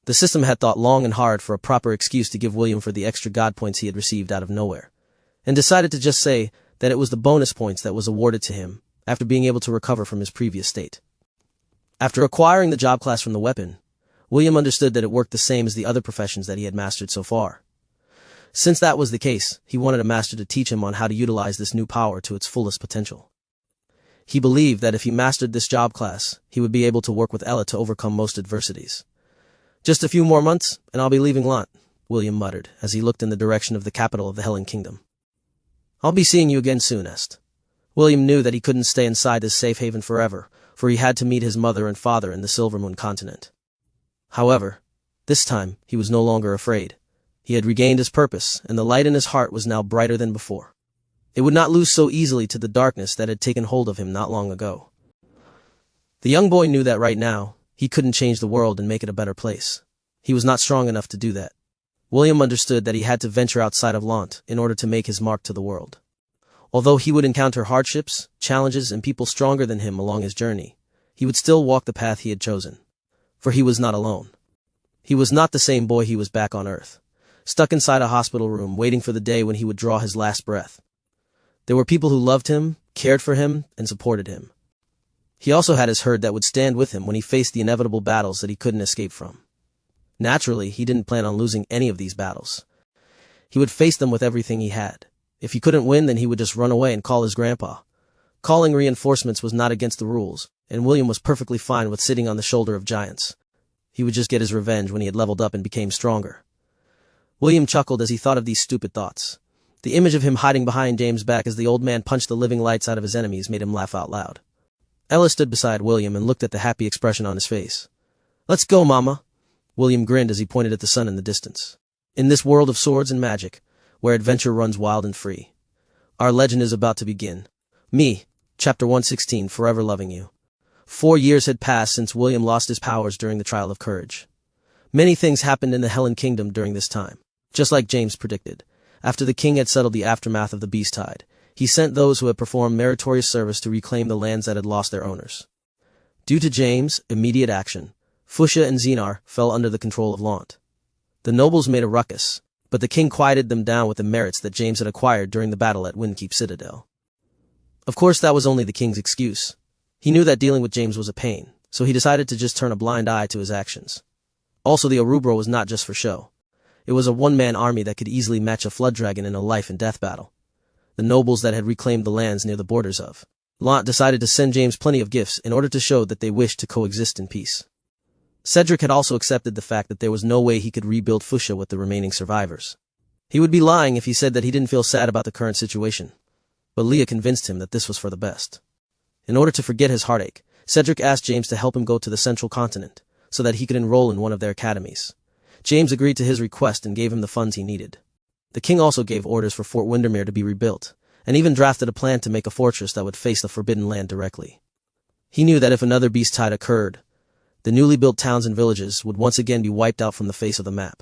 The system had thought long and hard for a proper excuse to give William for the extra god points he had received out of nowhere, and decided to just say that it was the bonus points that was awarded to him after being able to recover from his previous state. After acquiring the job class from the weapon, William understood that it worked the same as the other professions that he had mastered so far. Since that was the case, he wanted a master to teach him on how to utilize this new power to its fullest potential. He believed that if he mastered this job class, he would be able to work with Ella to overcome most adversities. Just a few more months, and I'll be leaving Lant, William muttered as he looked in the direction of the capital of the Helen Kingdom. I'll be seeing you again soon, Est. William knew that he couldn't stay inside this safe haven forever, for he had to meet his mother and father in the Silver Moon continent. However, this time he was no longer afraid. He had regained his purpose, and the light in his heart was now brighter than before. It would not lose so easily to the darkness that had taken hold of him not long ago. The young boy knew that right now, he couldn't change the world and make it a better place. He was not strong enough to do that. William understood that he had to venture outside of Lant in order to make his mark to the world. Although he would encounter hardships, challenges, and people stronger than him along his journey, he would still walk the path he had chosen. For he was not alone. He was not the same boy he was back on Earth, stuck inside a hospital room waiting for the day when he would draw his last breath. There were people who loved him, cared for him, and supported him. He also had his herd that would stand with him when he faced the inevitable battles that he couldn't escape from. Naturally, he didn't plan on losing any of these battles. He would face them with everything he had. If he couldn't win, then he would just run away and call his grandpa. Calling reinforcements was not against the rules, and William was perfectly fine with sitting on the shoulder of giants. He would just get his revenge when he had leveled up and became stronger. William chuckled as he thought of these stupid thoughts. The image of him hiding behind James' back as the old man punched the living lights out of his enemies made him laugh out loud. Ella stood beside William and looked at the happy expression on his face. Let's go, Mama. William grinned as he pointed at the sun in the distance. In this world of swords and magic, where adventure runs wild and free, our legend is about to begin. Me, Chapter 116, Forever Loving You. 4 years had passed since William lost his powers during the Trial of Courage. Many things happened in the Helen Kingdom during this time. Just like James predicted, after the king had settled the aftermath of the beast tide, he sent those who had performed meritorious service to reclaim the lands that had lost their owners. Due to James' immediate action, Fuchsia and Xenar fell under the control of Lant. The nobles made a ruckus, but the king quieted them down with the merits that James had acquired during the battle at Windkeep Citadel. Of course, that was only the king's excuse. He knew that dealing with James was a pain, so he decided to just turn a blind eye to his actions. Also, the Orubro was not just for show. It was a one-man army that could easily match a flood dragon in a life-and-death battle. The nobles that had reclaimed the lands near the borders of Lant decided to send James plenty of gifts in order to show that they wished to coexist in peace. Cedric had also accepted the fact that there was no way he could rebuild Fuchsia with the remaining survivors. He would be lying if he said that he didn't feel sad about the current situation. But Leah convinced him that this was for the best. In order to forget his heartache, Cedric asked James to help him go to the central continent, so that he could enroll in one of their academies. James agreed to his request and gave him the funds he needed. The king also gave orders for Fort Windermere to be rebuilt, and even drafted a plan to make a fortress that would face the Forbidden Land directly. He knew that if another beast tide occurred, the newly built towns and villages would once again be wiped out from the face of the map.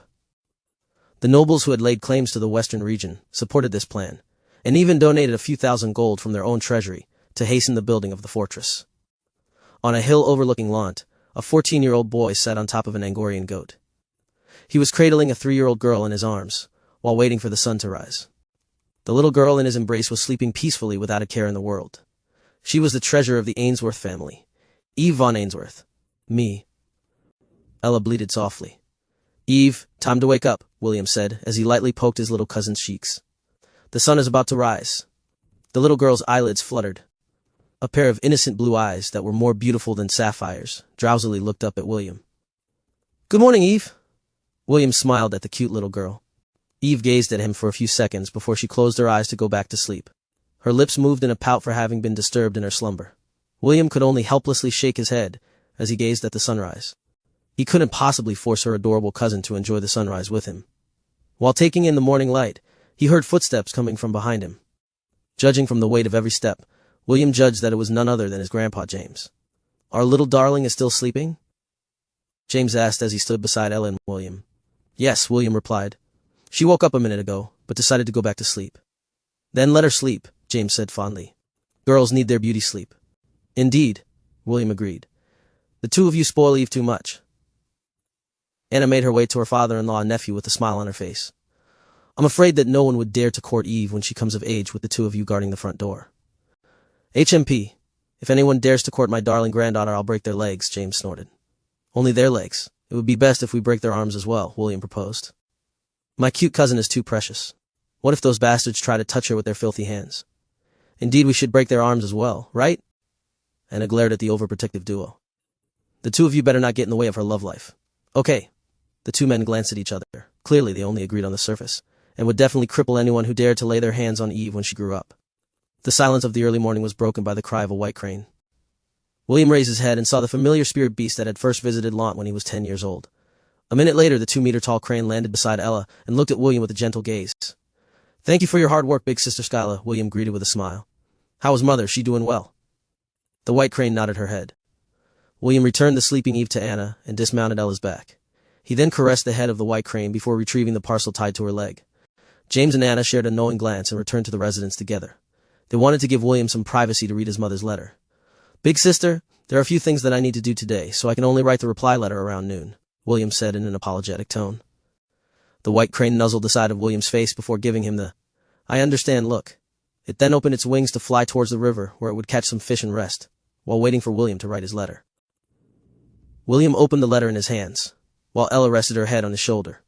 The nobles who had laid claims to the western region supported this plan, and even donated a few thousand gold from their own treasury to hasten the building of the fortress. On a hill overlooking Lant, a 14-year-old boy sat on top of an Angorian goat. He was cradling a 3-year-old girl in his arms, while waiting for the sun to rise. The little girl in his embrace was sleeping peacefully without a care in the world. She was the treasure of the Ainsworth family, Eve von Ainsworth. Me. Ella bleated softly. Eve, time to wake up, William said, as he lightly poked his little cousin's cheeks. The sun is about to rise. The little girl's eyelids fluttered. A pair of innocent blue eyes that were more beautiful than sapphires drowsily looked up at William. Good morning, Eve. William smiled at the cute little girl. Eve gazed at him for a few seconds before she closed her eyes to go back to sleep. Her lips moved in a pout for having been disturbed in her slumber. William could only helplessly shake his head as he gazed at the sunrise. He couldn't possibly force her adorable cousin to enjoy the sunrise with him. While taking in the morning light, he heard footsteps coming from behind him. Judging from the weight of every step, William judged that it was none other than his grandpa James. Our little darling is still sleeping? James asked as he stood beside Ella and William. Yes, William replied. She woke up a minute ago, but decided to go back to sleep. Then let her sleep, James said fondly. Girls need their beauty sleep. Indeed, William agreed. The two of you spoil Eve too much. Anna made her way to her father-in-law and nephew with a smile on her face. I'm afraid that no one would dare to court Eve when she comes of age with the two of you guarding the front door. HMP, if anyone dares to court my darling granddaughter, I'll break their legs, James snorted. Only their legs. It would be best if we break their arms as well, William proposed. My cute cousin is too precious. What if those bastards try to touch her with their filthy hands? Indeed, we should break their arms as well, right? Anna glared at the overprotective duo. The two of you better not get in the way of her love life. Okay. The two men glanced at each other. Clearly, they only agreed on the surface, and would definitely cripple anyone who dared to lay their hands on Eve when she grew up. The silence of the early morning was broken by the cry of a white crane. William raised his head and saw the familiar spirit beast that had first visited Lant when he was 10 years old. A minute later, the 2-meter-tall crane landed beside Ella and looked at William with a gentle gaze. Thank you for your hard work, big sister Skyla, William greeted with a smile. How is mother? She doing well? The white crane nodded her head. William returned the sleeping Eve to Anna and dismounted Ella's back. He then caressed the head of the white crane before retrieving the parcel tied to her leg. James and Anna shared a knowing glance and returned to the residence together. They wanted to give William some privacy to read his mother's letter. Big sister, there are a few things that I need to do today, so I can only write the reply letter around noon, William said in an apologetic tone. The white crane nuzzled the side of William's face before giving him the, I understand look. It then opened its wings to fly towards the river where it would catch some fish and rest, while waiting for William to write his letter. William opened the letter in his hands, while Ella rested her head on his shoulder.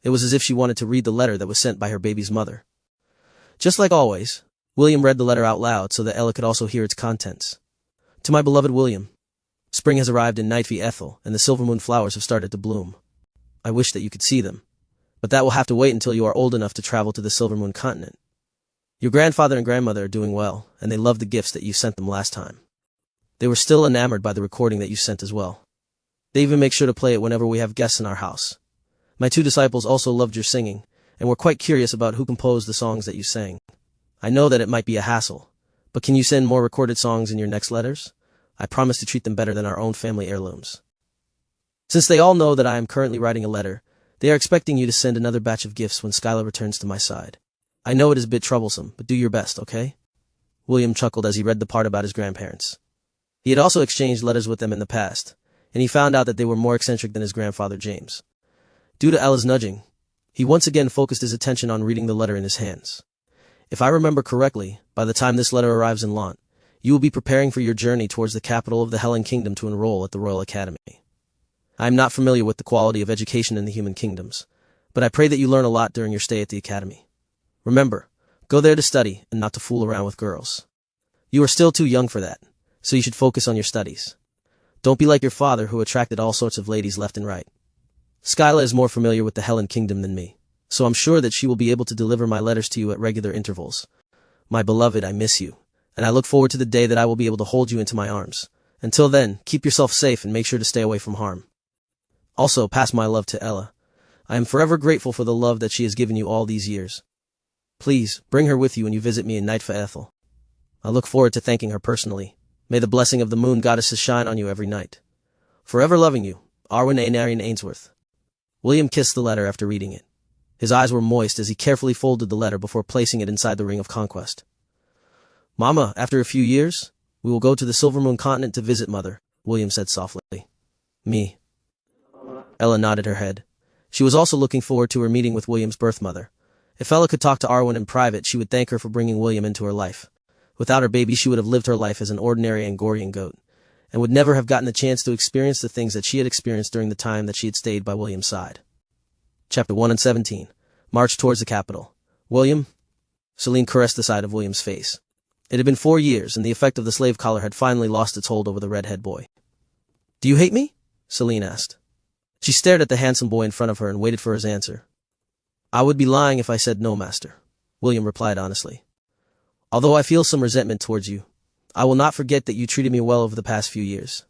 It was as if she wanted to read the letter that was sent by her baby's mother. Just like always, William read the letter out loud so that Ella could also hear its contents. To my beloved William, spring has arrived in Nightfee Ethel, and the silver moon flowers have started to bloom. I wish that you could see them, but that will have to wait until you are old enough to travel to the Silver Moon continent. Your grandfather and grandmother are doing well, and they love the gifts that you sent them last time. They were still enamored by the recording that you sent as well. They even make sure to play it whenever we have guests in our house. My 2 disciples also loved your singing, and were quite curious about who composed the songs that you sang. I know that it might be a hassle, but can you send more recorded songs in your next letters? I promise to treat them better than our own family heirlooms. Since they all know that I am currently writing a letter, they are expecting you to send another batch of gifts when Skyla returns to my side. I know it is a bit troublesome, but do your best, okay? William chuckled as he read the part about his grandparents. He had also exchanged letters with them in the past, and he found out that they were more eccentric than his grandfather James. Due to Ella's nudging, he once again focused his attention on reading the letter in his hands. If I remember correctly, by the time this letter arrives in Lant, you will be preparing for your journey towards the capital of the Helen Kingdom to enroll at the Royal Academy. I am not familiar with the quality of education in the human kingdoms, but I pray that you learn a lot during your stay at the academy. Remember, go there to study and not to fool around with girls. You are still too young for that, so you should focus on your studies. Don't be like your father who attracted all sorts of ladies left and right. Skyla is more familiar with the Helen Kingdom than me, so I'm sure that she will be able to deliver my letters to you at regular intervals. My beloved, I miss you, and I look forward to the day that I will be able to hold you into my arms. Until then, keep yourself safe and make sure to stay away from harm. Also, pass my love to Ella. I am forever grateful for the love that she has given you all these years. Please, bring her with you when you visit me in Nightfa Ethel. I look forward to thanking her personally. May the blessing of the moon goddesses shine on you every night. Forever loving you, Arwen Ainarian Ainsworth. William kissed the letter after reading it. His eyes were moist as he carefully folded the letter before placing it inside the Ring of Conquest. Mama, after a few years, we will go to the Silver Moon continent to visit Mother, William said softly. Me. Ella nodded her head. She was also looking forward to her meeting with William's birth mother. If Ella could talk to Arwen in private, she would thank her for bringing William into her life. Without her baby, she would have lived her life as an ordinary Angorian goat, and would never have gotten the chance to experience the things that she had experienced during the time that she had stayed by William's side. Chapter 1 and 17. March towards the capital. William? Celine caressed the side of William's face. It had been 4 years, and the effect of the slave collar had finally lost its hold over the redhead boy. Do you hate me? Celine asked. She stared at the handsome boy in front of her and waited for his answer. I would be lying if I said no, master, William replied honestly. Although I feel some resentment towards you, I will not forget that you treated me well over the past few years.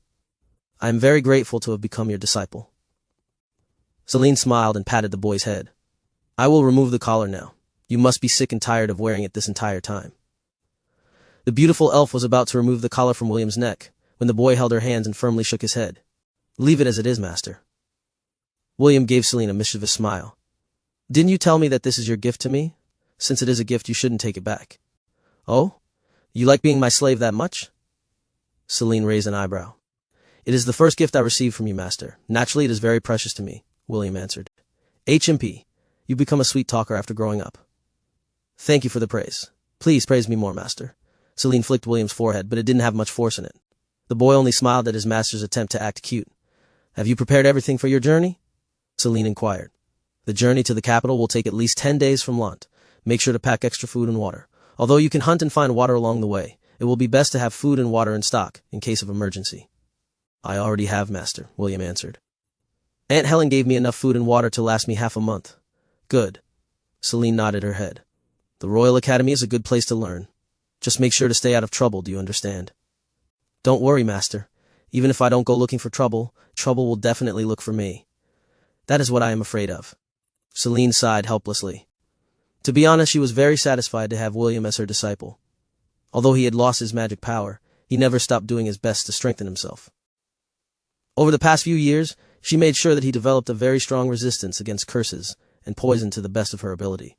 I am very grateful to have become your disciple. Celine smiled and patted the boy's head. I will remove the collar now. You must be sick and tired of wearing it this entire time. The beautiful elf was about to remove the collar from William's neck, when the boy held her hands and firmly shook his head. Leave it as it is, master. William gave Celine a mischievous smile. Didn't you tell me that this is your gift to me? Since it is a gift, you shouldn't take it back. Oh? You like being my slave that much? Celine raised an eyebrow. It is the first gift I received from you, master. Naturally, it is very precious to me, William answered. HMP, you become a sweet talker after growing up. Thank you for the praise. Please praise me more, master. Celine flicked William's forehead, but it didn't have much force in it. The boy only smiled at his master's attempt to act cute. Have you prepared everything for your journey? Celine inquired. The journey to the capital will take at least 10 days from Lant. Make sure to pack extra food and water. Although you can hunt and find water along the way, it will be best to have food and water in stock, in case of emergency. I already have, master, William answered. Aunt Helen gave me enough food and water to last me half a month. Good. Celine nodded her head. The Royal Academy is a good place to learn. Just make sure to stay out of trouble, do you understand? Don't worry, master. Even if I don't go looking for trouble, trouble will definitely look for me. That is what I am afraid of. Celine sighed helplessly. To be honest, she was very satisfied to have William as her disciple. Although he had lost his magic power, he never stopped doing his best to strengthen himself. Over the past few years, she made sure that he developed a very strong resistance against curses and poison to the best of her ability.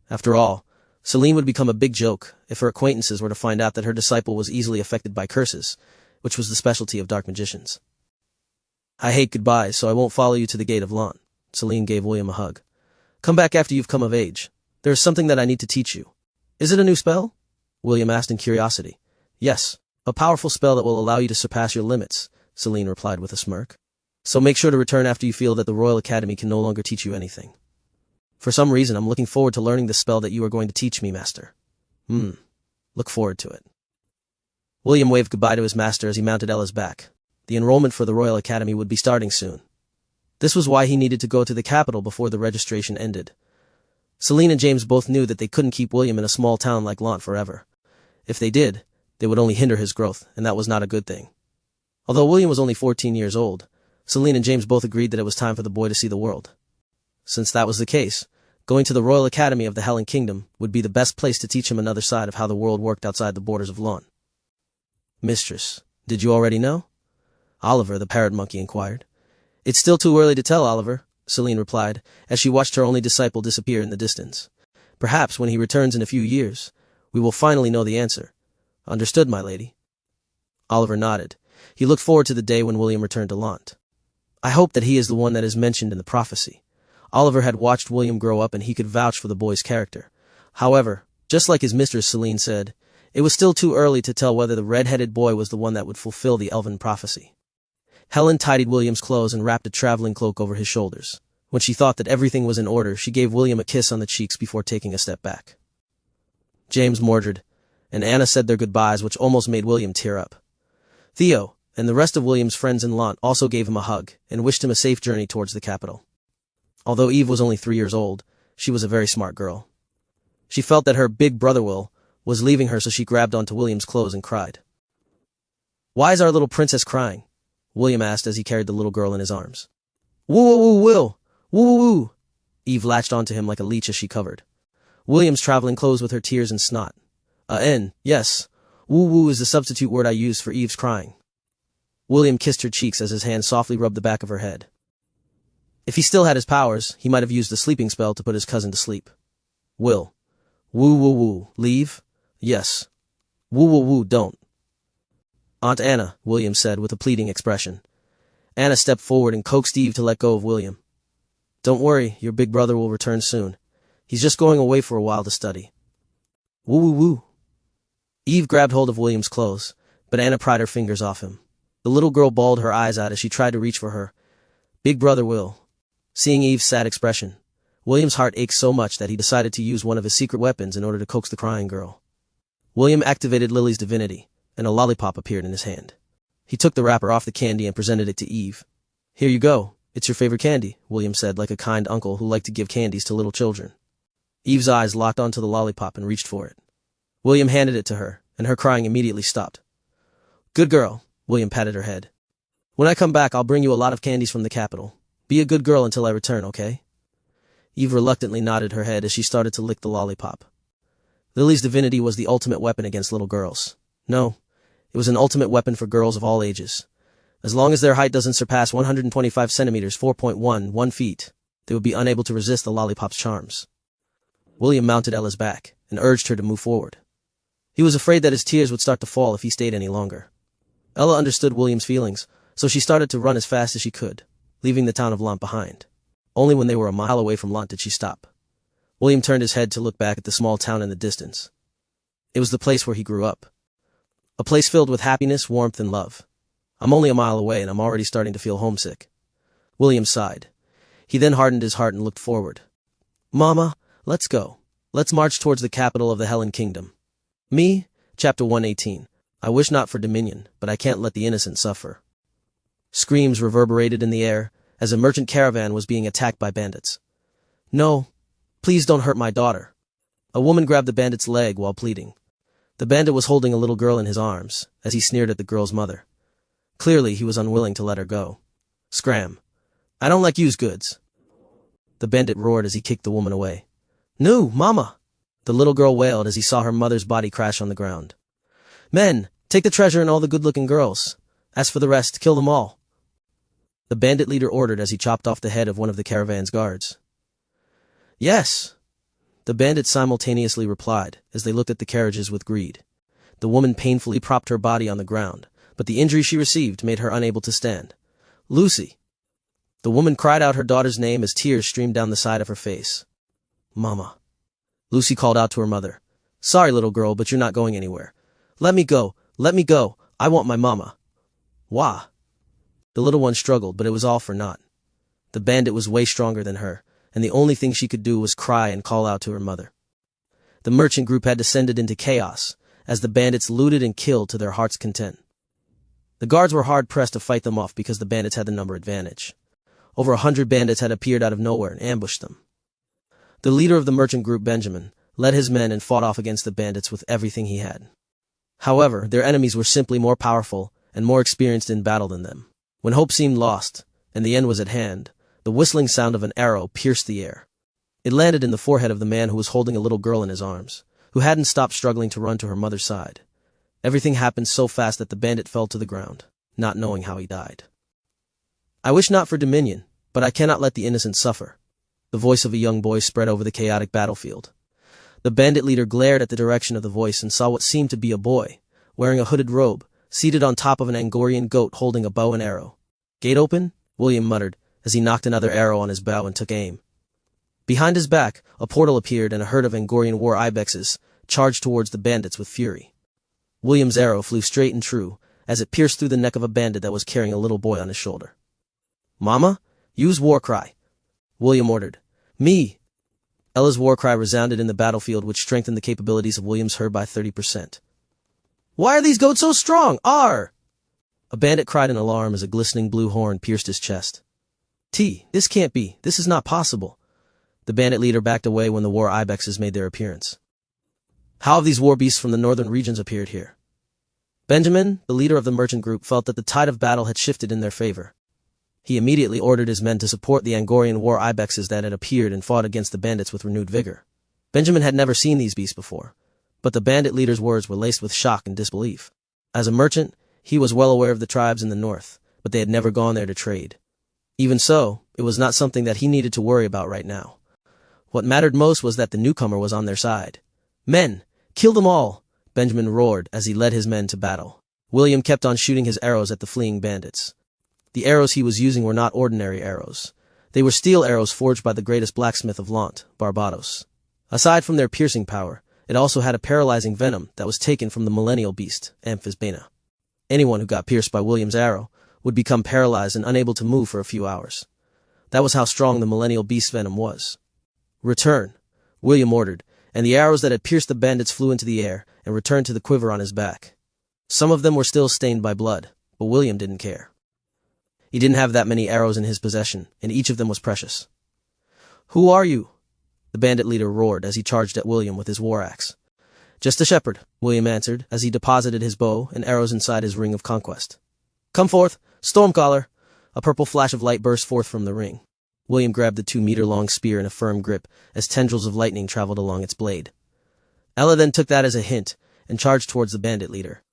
After all, Celine would become a big joke if her acquaintances were to find out that her disciple was easily affected by curses, which was the specialty of dark magicians. I hate goodbyes, so I won't follow you to the gate of Lant. Celine gave William a hug. Come back after you've come of age. There is something that I need to teach you. Is it a new spell? William asked in curiosity. Yes, a powerful spell that will allow you to surpass your limits, Celine replied with a smirk. So make sure to return after you feel that the Royal Academy can no longer teach you anything. For some reason, I'm looking forward to learning the spell that you are going to teach me, master. Look forward to it. William waved goodbye to his master as he mounted Ella's back. The enrollment for the Royal Academy would be starting soon. This was why he needed to go to the capital before the registration ended. Celine and James both knew that they couldn't keep William in a small town like Lant forever. If they did, they would only hinder his growth, and that was not a good thing. Although William was only 14 years old, Celine and James both agreed that it was time for the boy to see the world. Since that was the case, going to the Royal Academy of the Helen Kingdom would be the best place to teach him another side of how the world worked outside the borders of Lant. Mistress, did you already know? Oliver, the parrot monkey, inquired. It's still too early to tell, Oliver, Celine replied, as she watched her only disciple disappear in the distance. Perhaps when he returns in a few years, we will finally know the answer. Understood, my lady. Oliver nodded. He looked forward to the day when William returned to Lant. I hope that he is the one that is mentioned in the prophecy. Oliver had watched William grow up and he could vouch for the boy's character. However, just like his mistress Celine said, it was still too early to tell whether the red-headed boy was the one that would fulfill the elven prophecy. Helen tidied William's clothes and wrapped a traveling cloak over his shoulders. When she thought that everything was in order, she gave William a kiss on the cheeks before taking a step back. James, Mordred, and Anna said their goodbyes, which almost made William tear up. Theo and the rest of William's friends in Lant also gave him a hug and wished him a safe journey towards the capital. Although Eve was only 3 years old, she was a very smart girl. She felt that her big brother Will was leaving her, so she grabbed onto William's clothes and cried. Why is our little princess crying? William asked as he carried the little girl in his arms. Woo woo woo, Will! Woo woo woo! Eve latched onto him like a leech as she covered William's traveling clothes with her tears and snot. Yes. Woo woo is the substitute word I used for Eve's crying. William kissed her cheeks as his hand softly rubbed the back of her head. If he still had his powers, he might have used the sleeping spell to put his cousin to sleep. Will. Woo woo woo, leave? Yes. Woo woo woo, don't. Aunt Anna, William said with a pleading expression. Anna stepped forward and coaxed Eve to let go of William. Don't worry, your big brother will return soon. He's just going away for a while to study. Woo woo woo. Eve grabbed hold of William's clothes, but Anna pried her fingers off him. The little girl bawled her eyes out as she tried to reach for her big brother Will. Seeing Eve's sad expression, William's heart ached so much that he decided to use one of his secret weapons in order to coax the crying girl. William activated Lily's divinity, and a lollipop appeared in his hand. He took the wrapper off the candy and presented it to Eve. Here you go. It's your favorite candy, William said like a kind uncle who liked to give candies to little children. Eve's eyes locked onto the lollipop and reached for it. William handed it to her, and her crying immediately stopped. Good girl, William patted her head. When I come back, I'll bring you a lot of candies from the capital. Be a good girl until I return, okay? Eve reluctantly nodded her head as she started to lick the lollipop. Lily's divinity was the ultimate weapon against little girls. No, it was an ultimate weapon for girls of all ages. As long as their height doesn't surpass 125 centimeters, 4.11 feet, they would be unable to resist the lollipop's charms. William mounted Ella's back and urged her to move forward. He was afraid that his tears would start to fall if he stayed any longer. Ella understood William's feelings, so she started to run as fast as she could, leaving the town of Lant behind. Only when they were a mile away from Lant did she stop. William turned his head to look back at the small town in the distance. It was the place where he grew up. A place filled with happiness, warmth, and love. I'm only a mile away and I'm already starting to feel homesick. William sighed. He then hardened his heart and looked forward. Mama, let's go. Let's march towards the capital of the Helen Kingdom. Me? Chapter 118. I wish not for dominion, but I can't let the innocent suffer. Screams reverberated in the air as a merchant caravan was being attacked by bandits. No, please don't hurt my daughter. A woman grabbed the bandit's leg while pleading. The bandit was holding a little girl in his arms as he sneered at the girl's mother. Clearly, he was unwilling to let her go. Scram. I don't like used goods. The bandit roared as he kicked the woman away. No, Mama! The little girl wailed as he saw her mother's body crash on the ground. Men, take the treasure and all the good-looking girls. As for the rest, kill them all. The bandit leader ordered as he chopped off the head of one of the caravan's guards. Yes! The bandits simultaneously replied as they looked at the carriages with greed. The woman painfully propped her body on the ground, but the injury she received made her unable to stand. Lucy! The woman cried out her daughter's name as tears streamed down the side of her face. Mama. Lucy called out to her mother. Sorry, little girl, but you're not going anywhere. Let me go, I want my mama. Wah! The little one struggled, but it was all for naught. The bandit was way stronger than her, and the only thing she could do was cry and call out to her mother. The merchant group had descended into chaos, as the bandits looted and killed to their heart's content. The guards were hard-pressed to fight them off because the bandits had the number advantage. Over 100 bandits had appeared out of nowhere and ambushed them. The leader of the merchant group, Benjamin, led his men and fought off against the bandits with everything he had. However, their enemies were simply more powerful and more experienced in battle than them. When hope seemed lost, and the end was at hand, the whistling sound of an arrow pierced the air. It landed in the forehead of the man who was holding a little girl in his arms, who hadn't stopped struggling to run to her mother's side. Everything happened so fast that the bandit fell to the ground, not knowing how he died. I wish not for dominion, but I cannot let the innocent suffer. The voice of a young boy spread over the chaotic battlefield. The bandit leader glared at the direction of the voice and saw what seemed to be a boy, wearing a hooded robe, seated on top of an Angorian goat holding a bow and arrow. Gate open? William muttered, as he knocked another arrow on his bow and took aim. Behind his back, a portal appeared and a herd of Angorian war ibexes charged towards the bandits with fury. William's arrow flew straight and true, as it pierced through the neck of a bandit that was carrying a little boy on his shoulder. Mama, use war cry, William ordered. Me! Ella's war cry resounded in the battlefield, which strengthened the capabilities of William's herd by 30%. Why are these goats so strong? Arr! A bandit cried in alarm as a glistening blue horn pierced his chest. This can't be. This is not possible. The bandit leader backed away when the war ibexes made their appearance. How have these war beasts from the northern regions appeared here? Benjamin, the leader of the merchant group, felt that the tide of battle had shifted in their favor. He immediately ordered his men to support the Angorian war ibexes that had appeared and fought against the bandits with renewed vigor. Benjamin had never seen these beasts before, but the bandit leader's words were laced with shock and disbelief. As a merchant, he was well aware of the tribes in the north, but they had never gone there to trade. Even so, it was not something that he needed to worry about right now. What mattered most was that the newcomer was on their side. "Men, kill them all!" Benjamin roared as he led his men to battle. William kept on shooting his arrows at the fleeing bandits. The arrows he was using were not ordinary arrows. They were steel arrows forged by the greatest blacksmith of Lant, Barbados. Aside from their piercing power, it also had a paralyzing venom that was taken from the millennial beast, Amphisbaena. Anyone who got pierced by William's arrow would become paralyzed and unable to move for a few hours. That was how strong the millennial beast's venom was. "Return," William ordered, and the arrows that had pierced the bandits flew into the air and returned to the quiver on his back. Some of them were still stained by blood, but William didn't care. He didn't have that many arrows in his possession, and each of them was precious. "Who are you?" the bandit leader roared as he charged at William with his war axe. "Just a shepherd," William answered as he deposited his bow and arrows inside his ring of conquest. "Come forth, Stormcaller!" A purple flash of light burst forth from the ring. William grabbed the 2-meter-long spear in a firm grip as tendrils of lightning traveled along its blade. Ella then took that as a hint and charged towards the bandit leader.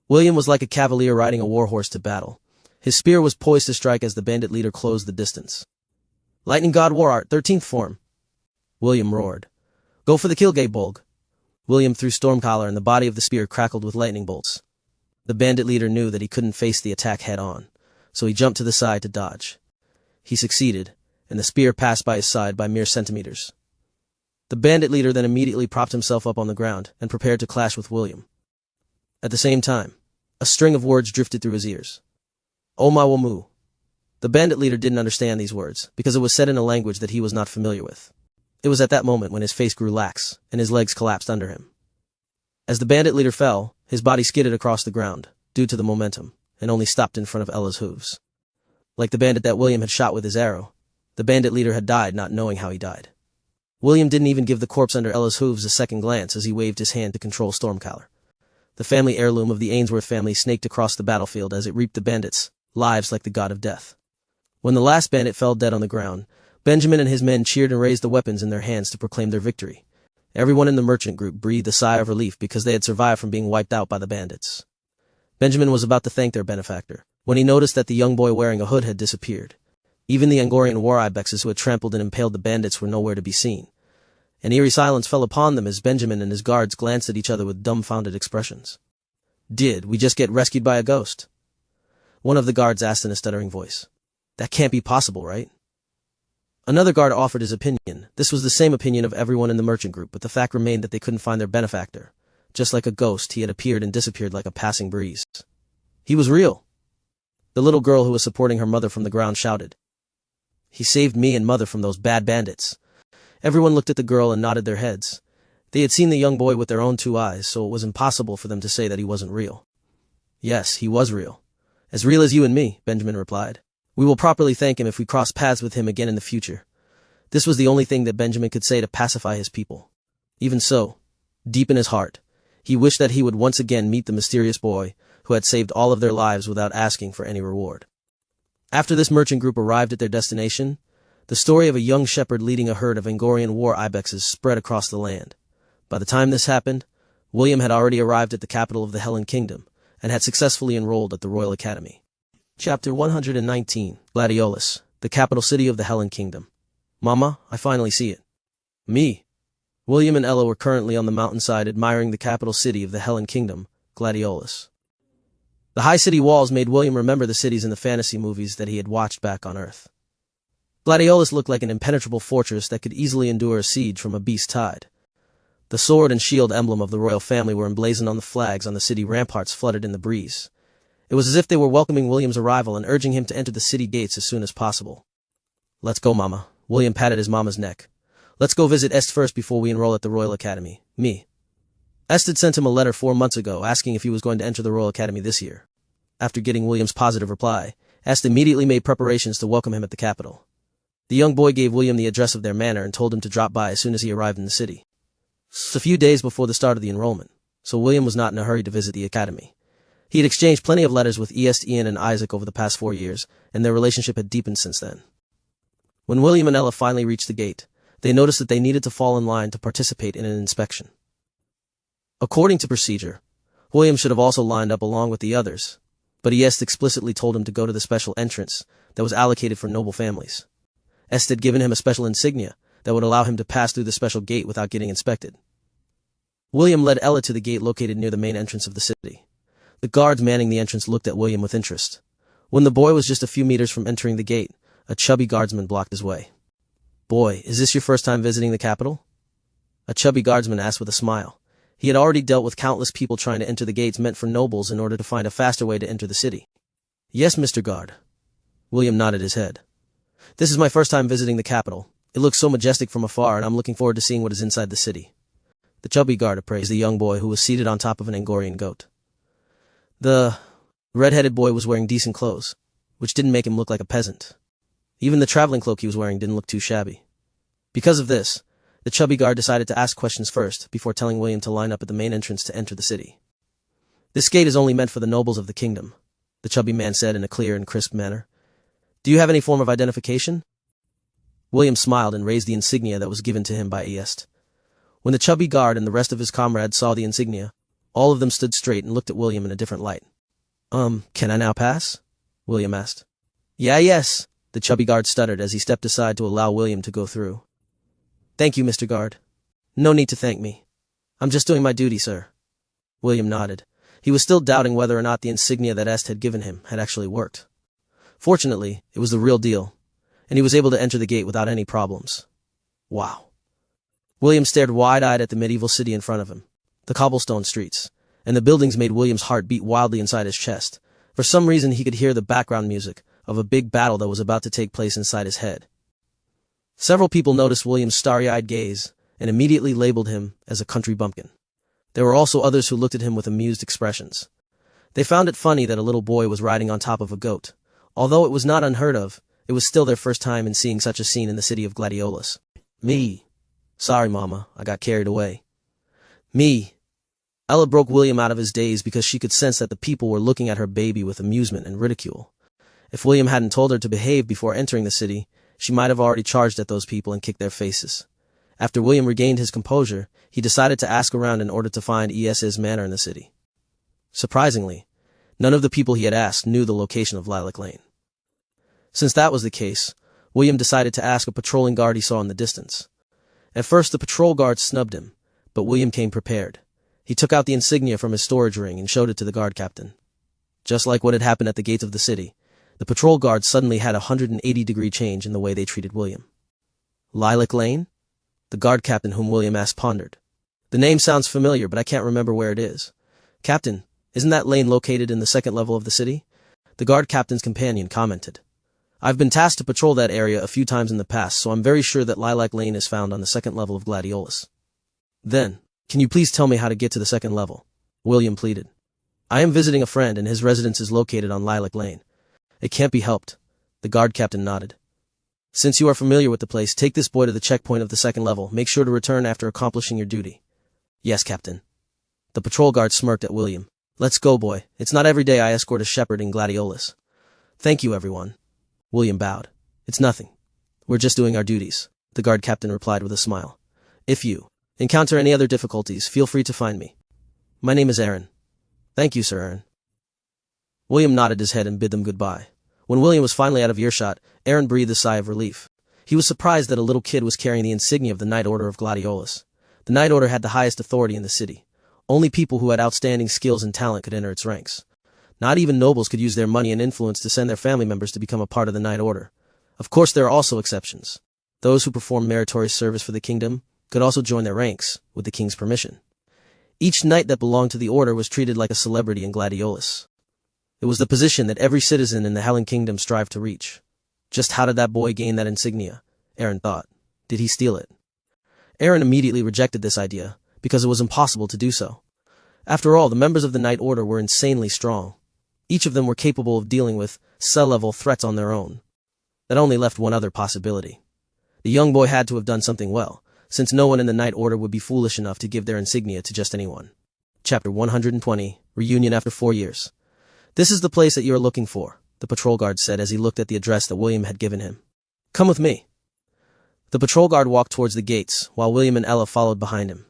William was like a cavalier riding a warhorse to battle. His spear was poised to strike as the bandit leader closed the distance. "Lightning God War Art, 13th form!" William roared. "Go for the Kilgate Bolg!" William threw Stormcaller and the body of the spear crackled with lightning bolts. The bandit leader knew that he couldn't face the attack head-on, so he jumped to the side to dodge. He succeeded, and the spear passed by his side by mere centimeters. The bandit leader then immediately propped himself up on the ground and prepared to clash with William. At the same time, a string of words drifted through his ears. "Omawamu." The bandit leader didn't understand these words, because it was said in a language that he was not familiar with. It was at that moment when his face grew lax, and his legs collapsed under him. As the bandit leader fell, his body skidded across the ground, due to the momentum, and only stopped in front of Ella's hooves. Like the bandit that William had shot with his arrow, the bandit leader had died not knowing how he died. William didn't even give the corpse under Ella's hooves a second glance as he waved his hand to control Stormcaller. The family heirloom of the Ainsworth family snaked across the battlefield as it reaped the bandits' lives like the god of death. When the last bandit fell dead on the ground, Benjamin and his men cheered and raised the weapons in their hands to proclaim their victory. Everyone in the merchant group breathed a sigh of relief because they had survived from being wiped out by the bandits. Benjamin was about to thank their benefactor when he noticed that the young boy wearing a hood had disappeared. Even the Angorian war ibexes who had trampled and impaled the bandits were nowhere to be seen. An eerie silence fell upon them as Benjamin and his guards glanced at each other with dumbfounded expressions. "Did we just get rescued by a ghost?" one of the guards asked in a stuttering voice. "That can't be possible, right?" Another guard offered his opinion. This was the same opinion of everyone in the merchant group, but the fact remained that they couldn't find their benefactor. Just like a ghost, he had appeared and disappeared like a passing breeze. "He was real!" The little girl who was supporting her mother from the ground shouted. "He saved me and mother from those bad bandits." Everyone looked at the girl and nodded their heads. They had seen the young boy with their own 2 eyes, so it was impossible for them to say that he wasn't real. "Yes, he was real. As real as you and me," Benjamin replied. "We will properly thank him if we cross paths with him again in the future." This was the only thing that Benjamin could say to pacify his people. Even so, deep in his heart, he wished that he would once again meet the mysterious boy who had saved all of their lives without asking for any reward. After this merchant group arrived at their destination, the story of a young shepherd leading a herd of Angorian war ibexes spread across the land. By the time this happened, William had already arrived at the capital of the Hellen Kingdom and had successfully enrolled at the Royal Academy. Chapter 119, Gladiolus, the capital city of the Hellen Kingdom. "Mama, I finally see it." "Me." William and Ella were currently on the mountainside admiring the capital city of the Hellen Kingdom, Gladiolus. The high city walls made William remember the cities in the fantasy movies that he had watched back on Earth. Gladiolus looked like an impenetrable fortress that could easily endure a siege from a beast tide. The sword and shield emblem of the royal family were emblazoned on the flags on the city ramparts fluttered in the breeze. It was as if they were welcoming William's arrival and urging him to enter the city gates as soon as possible. "Let's go, Mama." William patted his mama's neck. "Let's go visit Est first before we enroll at the Royal Academy. Me." Est had sent him a letter 4 months ago asking if he was going to enter the Royal Academy this year. After getting William's positive reply, Est immediately made preparations to welcome him at the capital. The young boy gave William the address of their manor and told him to drop by as soon as he arrived in the city. It was a few days before the start of the enrollment, so William was not in a hurry to visit the academy. He had exchanged plenty of letters with Ian and Isaac over the past 4 years, and their relationship had deepened since then. When William and Ella finally reached the gate, they noticed that they needed to fall in line to participate in an inspection. According to procedure, William should have also lined up along with the others, but Est explicitly told him to go to the special entrance that was allocated for noble families. Est had given him a special insignia that would allow him to pass through the special gate without getting inspected. William led Ella to the gate located near the main entrance of the city. The guards manning the entrance looked at William with interest. When the boy was just a few meters from entering the gate, a chubby guardsman blocked his way. "Boy, is this your first time visiting the capital?" A chubby guardsman asked with a smile. He had already dealt with countless people trying to enter the gates meant for nobles in order to find a faster way to enter the city. "Yes, Mr. Guard." William nodded his head. "This is my first time visiting the capital. It looks so majestic from afar, and I'm looking forward to seeing what is inside the city." The chubby guard appraised the young boy who was seated on top of an Angorian goat. The red-headed boy was wearing decent clothes, which didn't make him look like a peasant. Even the traveling cloak he was wearing didn't look too shabby. Because of this, the chubby guard decided to ask questions first before telling William to line up at the main entrance to enter the city. "This gate is only meant for the nobles of the kingdom," the chubby man said in a clear and crisp manner. "Do you have any form of identification?" William smiled and raised the insignia that was given to him by Est. When the chubby guard and the rest of his comrades saw the insignia, all of them stood straight and looked at William in a different light. Can I now pass?" William asked. Yes, the chubby guard stuttered as he stepped aside to allow William to go through. "Thank you, Mr. Guard. No need to thank me. I'm just doing my duty, sir." William nodded. He was still doubting whether or not the insignia that Est had given him had actually worked. Fortunately, it was the real deal, and he was able to enter the gate without any problems. Wow. William stared wide-eyed at the medieval city in front of him, the cobblestone streets, and the buildings made William's heart beat wildly inside his chest. For some reason he could hear the background music of a big battle that was about to take place inside his head. Several people noticed William's starry-eyed gaze and immediately labeled him as a country bumpkin. There were also others who looked at him with amused expressions. They found it funny that a little boy was riding on top of a goat. Although it was not unheard of, it was still their first time in seeing such a scene in the city of Gladiolus. "Me. Sorry, Mama, I got carried away." "Me." Ella broke William out of his daze because she could sense that the people were looking at her baby with amusement and ridicule. If William hadn't told her to behave before entering the city, she might have already charged at those people and kicked their faces. After William regained his composure, he decided to ask around in order to find ES's manor in the city. Surprisingly, none of the people he had asked knew the location of Lilac Lane. Since that was the case, William decided to ask a patrolling guard he saw in the distance. At first the patrol guard snubbed him, but William came prepared. He took out the insignia from his storage ring and showed it to the guard captain. Just like what had happened at the gates of the city, the patrol guard suddenly had a 180-degree change in the way they treated William. Lilac Lane? The guard captain whom William asked pondered. "The name sounds familiar, but I can't remember where it is." "Captain, isn't that lane located in the second level of the city?" The guard captain's companion commented. "I've been tasked to patrol that area a few times in the past, so I'm very sure that Lilac Lane is found on the second level of Gladiolus." "Then, can you please tell me how to get to the second level?" William pleaded. "I am visiting a friend and his residence is located on Lilac Lane." "It can't be helped." The guard captain nodded. "Since you are familiar with the place, take this boy to the checkpoint of the second level. Make sure to return after accomplishing your duty." "Yes, Captain." The patrol guard smirked at William. "Let's go, boy. It's not every day I escort a shepherd in Gladiolus." "Thank you, everyone." William bowed. "It's nothing. We're just doing our duties," the guard captain replied with a smile. "If you encounter any other difficulties, feel free to find me. My name is Aaron." "Thank you, Sir Aaron." William nodded his head and bid them goodbye. When William was finally out of earshot, Aaron breathed a sigh of relief. He was surprised that a little kid was carrying the insignia of the Knight Order of Gladiolus. The Knight Order had the highest authority in the city. Only people who had outstanding skills and talent could enter its ranks. Not even nobles could use their money and influence to send their family members to become a part of the Knight Order. Of course, there are also exceptions. Those who perform meritorious service for the kingdom could also join their ranks, with the king's permission. Each knight that belonged to the order was treated like a celebrity in Gladiolus. It was the position that every citizen in the Helen Kingdom strived to reach. Just how did that boy gain that insignia? Aaron thought. Did he steal it? Aaron immediately rejected this idea, because it was impossible to do so. After all, the members of the Knight Order were insanely strong. Each of them were capable of dealing with cell-level threats on their own. That only left one other possibility. The young boy had to have done something well, since no one in the Knight Order would be foolish enough to give their insignia to just anyone. Chapter 120, Reunion after 4 years. This is the place that you are looking for, the patrol guard said as he looked at the address that William had given him. Come with me. The patrol guard walked towards the gates, while William and Ella followed behind him.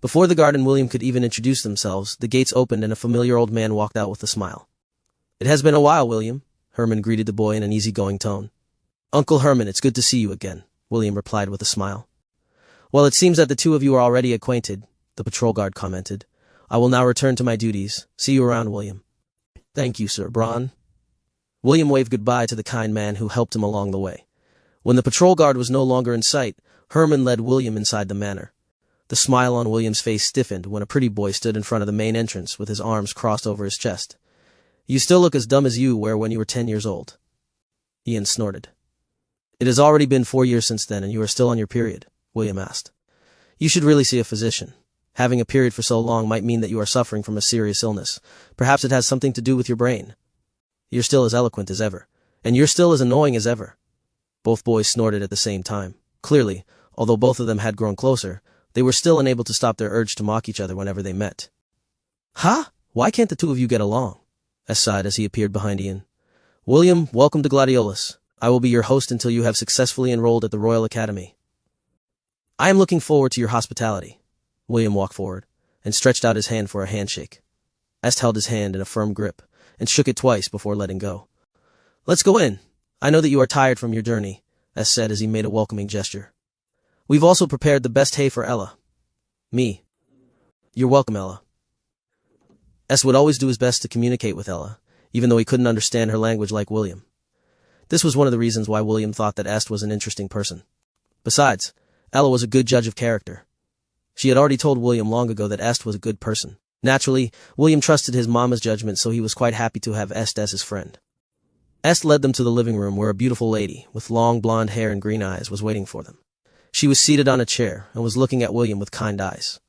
Before the guard and William could even introduce themselves, the gates opened and a familiar old man walked out with a smile. It has been a while, William, Herman greeted the boy in an easygoing tone. Uncle Herman, it's good to see you again, William replied with a smile. Well, it seems that the two of you are already acquainted, the patrol guard commented. I will now return to my duties. See you around, William. Thank you, Sir Braun. William waved goodbye to the kind man who helped him along the way. When the patrol guard was no longer in sight, Herman led William inside the manor. The smile on William's face stiffened when a pretty boy stood in front of the main entrance with his arms crossed over his chest. You still look as dumb as you were when you were 10 years old. Ian snorted. It has already been 4 years since then and you are still on your period, William asked. You should really see a physician. Having a period for so long might mean that you are suffering from a serious illness. Perhaps it has something to do with your brain. You're still as eloquent as ever. And you're still as annoying as ever. Both boys snorted at the same time. Clearly, although both of them had grown closer, they were still unable to stop their urge to mock each other whenever they met. Huh? Why can't the two of you get along? S sighed as he appeared behind Ian. William, welcome to Gladiolus. I will be your host until you have successfully enrolled at the Royal Academy. I am looking forward to your hospitality. William walked forward and stretched out his hand for a handshake. Est held his hand in a firm grip and shook it twice before letting go. Let's go in. I know that you are tired from your journey, Est said as he made a welcoming gesture. We've also prepared the best hay for Ella. Me. You're welcome, Ella. Est would always do his best to communicate with Ella, even though he couldn't understand her language like William. This was one of the reasons why William thought that Est was an interesting person. Besides, Ella was a good judge of character. She had already told William long ago that Est was a good person. Naturally, William trusted his mama's judgment, so he was quite happy to have Est as his friend. Est led them to the living room where a beautiful lady, with long blonde hair and green eyes, was waiting for them. She was seated on a chair and was looking at William with kind eyes.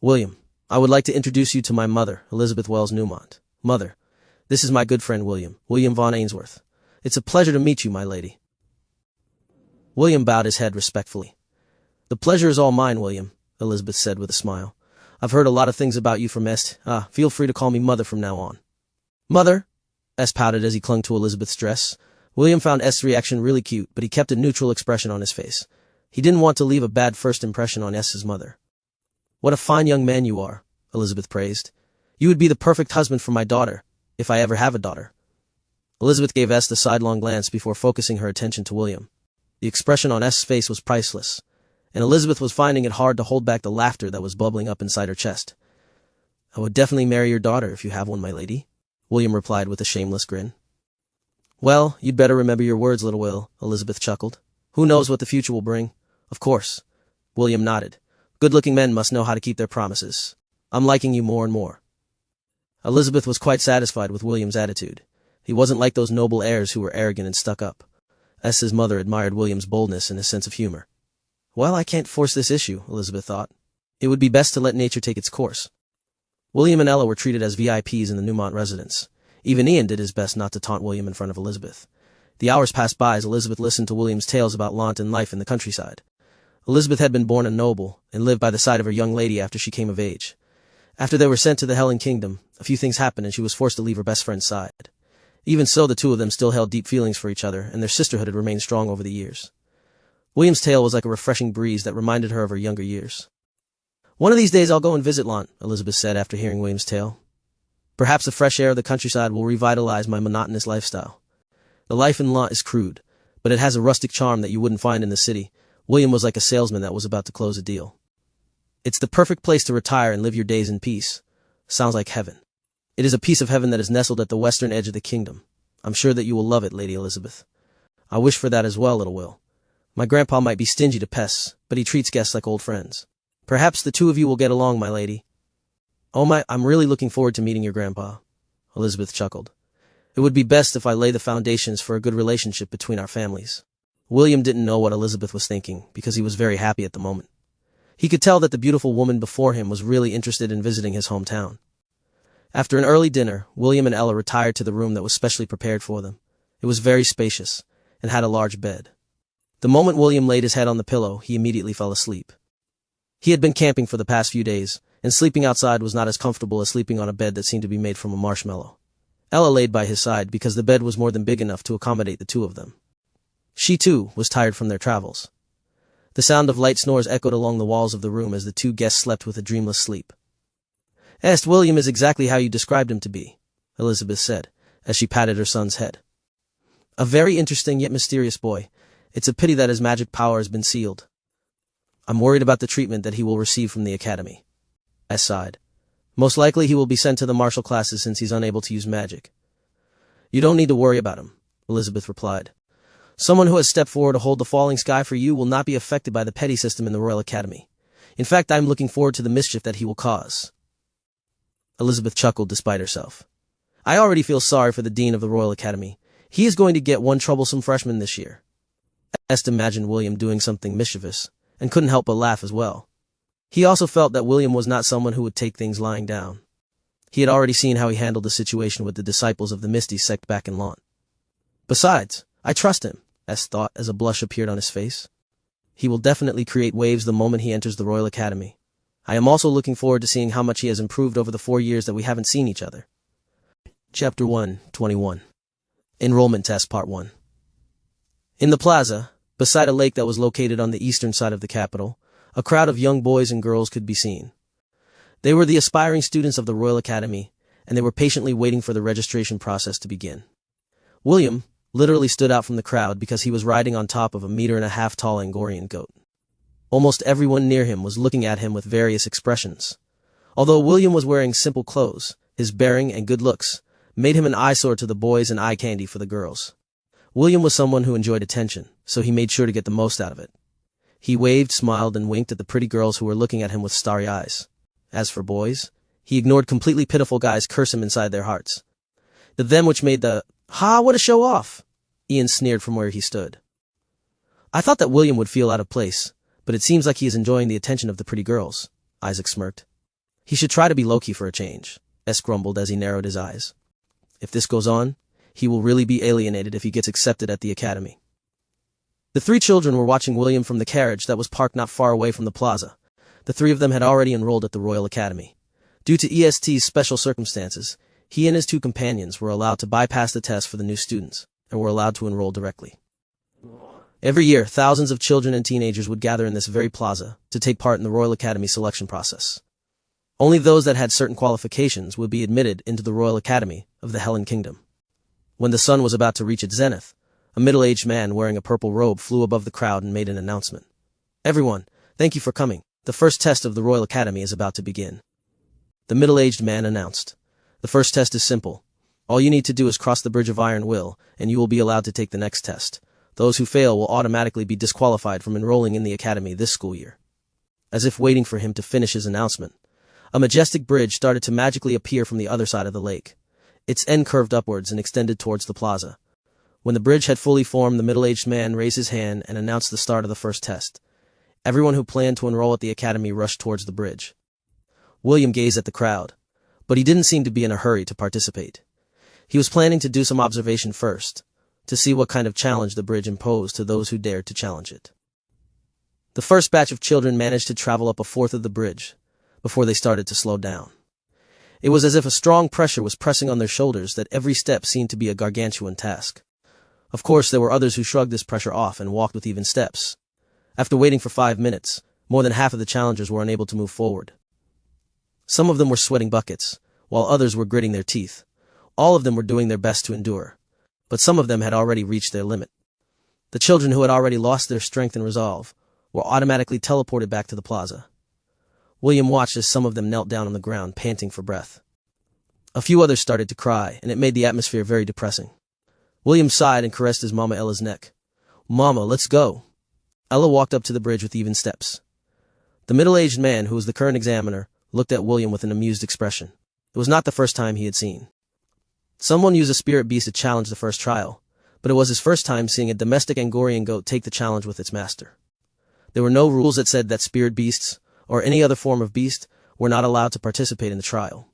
William, I would like to introduce you to my mother, Elizabeth Wells Newmont. Mother, this is my good friend William von Ainsworth. It's a pleasure to meet you, my lady. William bowed his head respectfully. The pleasure is all mine, William, Elizabeth said with a smile. I've heard a lot of things about you from Est. Feel free to call me Mother from now on. Mother? Est pouted as he clung to Elizabeth's dress. William found Est's reaction really cute, but he kept a neutral expression on his face. He didn't want to leave a bad first impression on Est's mother. What a fine young man you are, Elizabeth praised. You would be the perfect husband for my daughter, if I ever have a daughter. Elizabeth gave Est a sidelong glance before focusing her attention to William. The expression on Est's face was priceless, and Elizabeth was finding it hard to hold back the laughter that was bubbling up inside her chest. I would definitely marry your daughter if you have one, my lady, William replied with a shameless grin. Well, you'd better remember your words, little Will, Elizabeth chuckled. Who knows what the future will bring? Of course. William nodded. Good-looking men must know how to keep their promises. I'm liking you more and more. Elizabeth was quite satisfied with William's attitude. He wasn't like those noble heirs who were arrogant and stuck up. Est's mother admired William's boldness and his sense of humor. Well, I can't force this issue, Elizabeth thought. It would be best to let nature take its course. William and Ella were treated as VIPs in the Newmont residence. Even Ian did his best not to taunt William in front of Elizabeth. The hours passed by as Elizabeth listened to William's tales about London life in the countryside. Elizabeth had been born a noble and lived by the side of her young lady after she came of age. After they were sent to the Helen Kingdom, a few things happened and she was forced to leave her best friend's side. Even so, the two of them still held deep feelings for each other, and their sisterhood had remained strong over the years. William's tale was like a refreshing breeze that reminded her of her younger years. One of these days I'll go and visit Lont, Elizabeth said after hearing William's tale. Perhaps the fresh air of the countryside will revitalize my monotonous lifestyle. The life in Lont is crude, but it has a rustic charm that you wouldn't find in the city. William was like a salesman that was about to close a deal. It's the perfect place to retire and live your days in peace. Sounds like heaven. It is a piece of heaven that is nestled at the western edge of the kingdom. I'm sure that you will love it, Lady Elizabeth. I wish for that as well, little Will. My grandpa might be stingy to pests, but he treats guests like old friends. Perhaps the two of you will get along, my lady. Oh, I'm really looking forward to meeting your grandpa, Elizabeth chuckled. It would be best if I lay the foundations for a good relationship between our families. William didn't know what Elizabeth was thinking, because he was very happy at the moment. He could tell that the beautiful woman before him was really interested in visiting his hometown. After an early dinner, William and Ella retired to the room that was specially prepared for them. It was very spacious, and had a large bed. The moment William laid his head on the pillow, he immediately fell asleep. He had been camping for the past few days, and sleeping outside was not as comfortable as sleeping on a bed that seemed to be made from a marshmallow. Ella laid by his side because the bed was more than big enough to accommodate the two of them. She, too, was tired from their travels. The sound of light snores echoed along the walls of the room as the two guests slept with a dreamless sleep. William is exactly how you described him to be, Elizabeth said, as she patted her son's head. A very interesting yet mysterious boy. It's a pity that his magic power has been sealed. I'm worried about the treatment that he will receive from the academy. S sighed. Most likely he will be sent to the martial classes since he's unable to use magic. You don't need to worry about him, Elizabeth replied. Someone who has stepped forward to hold the falling sky for you will not be affected by the petty system in the Royal Academy. In fact, I'm looking forward to the mischief that he will cause. Elizabeth chuckled despite herself. I already feel sorry for the Dean of the Royal Academy. He is going to get one troublesome freshman this year. Est imagined William doing something mischievous, and couldn't help but laugh as well. He also felt that William was not someone who would take things lying down. He had already seen how he handled the situation with the disciples of the Misty sect back in Lawn. Besides, I trust him, Est thought as a blush appeared on his face. He will definitely create waves the moment he enters the Royal Academy. I am also looking forward to seeing how much he has improved over the 4 years that we haven't seen each other. Chapter 121. Enrollment Test Part 1. In the plaza, beside a lake that was located on the eastern side of the capital, a crowd of young boys and girls could be seen. They were the aspiring students of the Royal Academy, and they were patiently waiting for the registration process to begin. William literally stood out from the crowd because he was riding on top of a 1.5-meter tall Angorian goat. Almost everyone near him was looking at him with various expressions. Although William was wearing simple clothes, his bearing and good looks made him an eyesore to the boys and eye candy for the girls. William was someone who enjoyed attention, so he made sure to get the most out of it. He waved, smiled, and winked at the pretty girls who were looking at him with starry eyes. As for boys, he ignored completely pitiful guys curse him inside their hearts. The them which made the, "Ha, what a show-off!" Ian sneered from where he stood. I thought that William would feel out of place, but it seems like he is enjoying the attention of the pretty girls, Isaac smirked. He should try to be low-key for a change, S grumbled as he narrowed his eyes. If this goes on, he will really be alienated if he gets accepted at the academy. The 3 children were watching William from the carriage that was parked not far away from the plaza. The 3 of them had already enrolled at the Royal Academy. Due to EST's special circumstances, he and his 2 companions were allowed to bypass the test for the new students, and were allowed to enroll directly. Every year, thousands of children and teenagers would gather in this very plaza to take part in the Royal Academy selection process. Only those that had certain qualifications would be admitted into the Royal Academy of the Helen Kingdom. When the sun was about to reach its zenith, a middle-aged man wearing a purple robe flew above the crowd and made an announcement. Everyone, thank you for coming. The first test of the Royal Academy is about to begin. The middle-aged man announced. The first test is simple. All you need to do is cross the Bridge of Iron Will, and you will be allowed to take the next test. Those who fail will automatically be disqualified from enrolling in the academy this school year. As if waiting for him to finish his announcement, a majestic bridge started to magically appear from the other side of the lake. Its end curved upwards and extended towards the plaza. When the bridge had fully formed, the middle-aged man raised his hand and announced the start of the first test. Everyone who planned to enroll at the academy rushed towards the bridge. William gazed at the crowd, but he didn't seem to be in a hurry to participate. He was planning to do some observation first, to see what kind of challenge the bridge imposed to those who dared to challenge it. The first batch of children managed to travel up a fourth of the bridge, before they started to slow down. It was as if a strong pressure was pressing on their shoulders that every step seemed to be a gargantuan task. Of course, there were others who shrugged this pressure off and walked with even steps. After waiting for 5 minutes, more than half of the challengers were unable to move forward. Some of them were sweating buckets, while others were gritting their teeth. All of them were doing their best to endure, but some of them had already reached their limit. The children who had already lost their strength and resolve were automatically teleported back to the plaza. William watched as some of them knelt down on the ground, panting for breath. A few others started to cry, and it made the atmosphere very depressing. William sighed and caressed his Mama Ella's neck. "Mama, let's go." Ella walked up to the bridge with even steps. The middle-aged man, who was the current examiner, looked at William with an amused expression. It was not the first time he had seen someone use a spirit beast to challenge the first trial, but it was his first time seeing a domestic Angorian goat take the challenge with its master. There were no rules that said that spirit beasts, or any other form of beast, were not allowed to participate in the trial.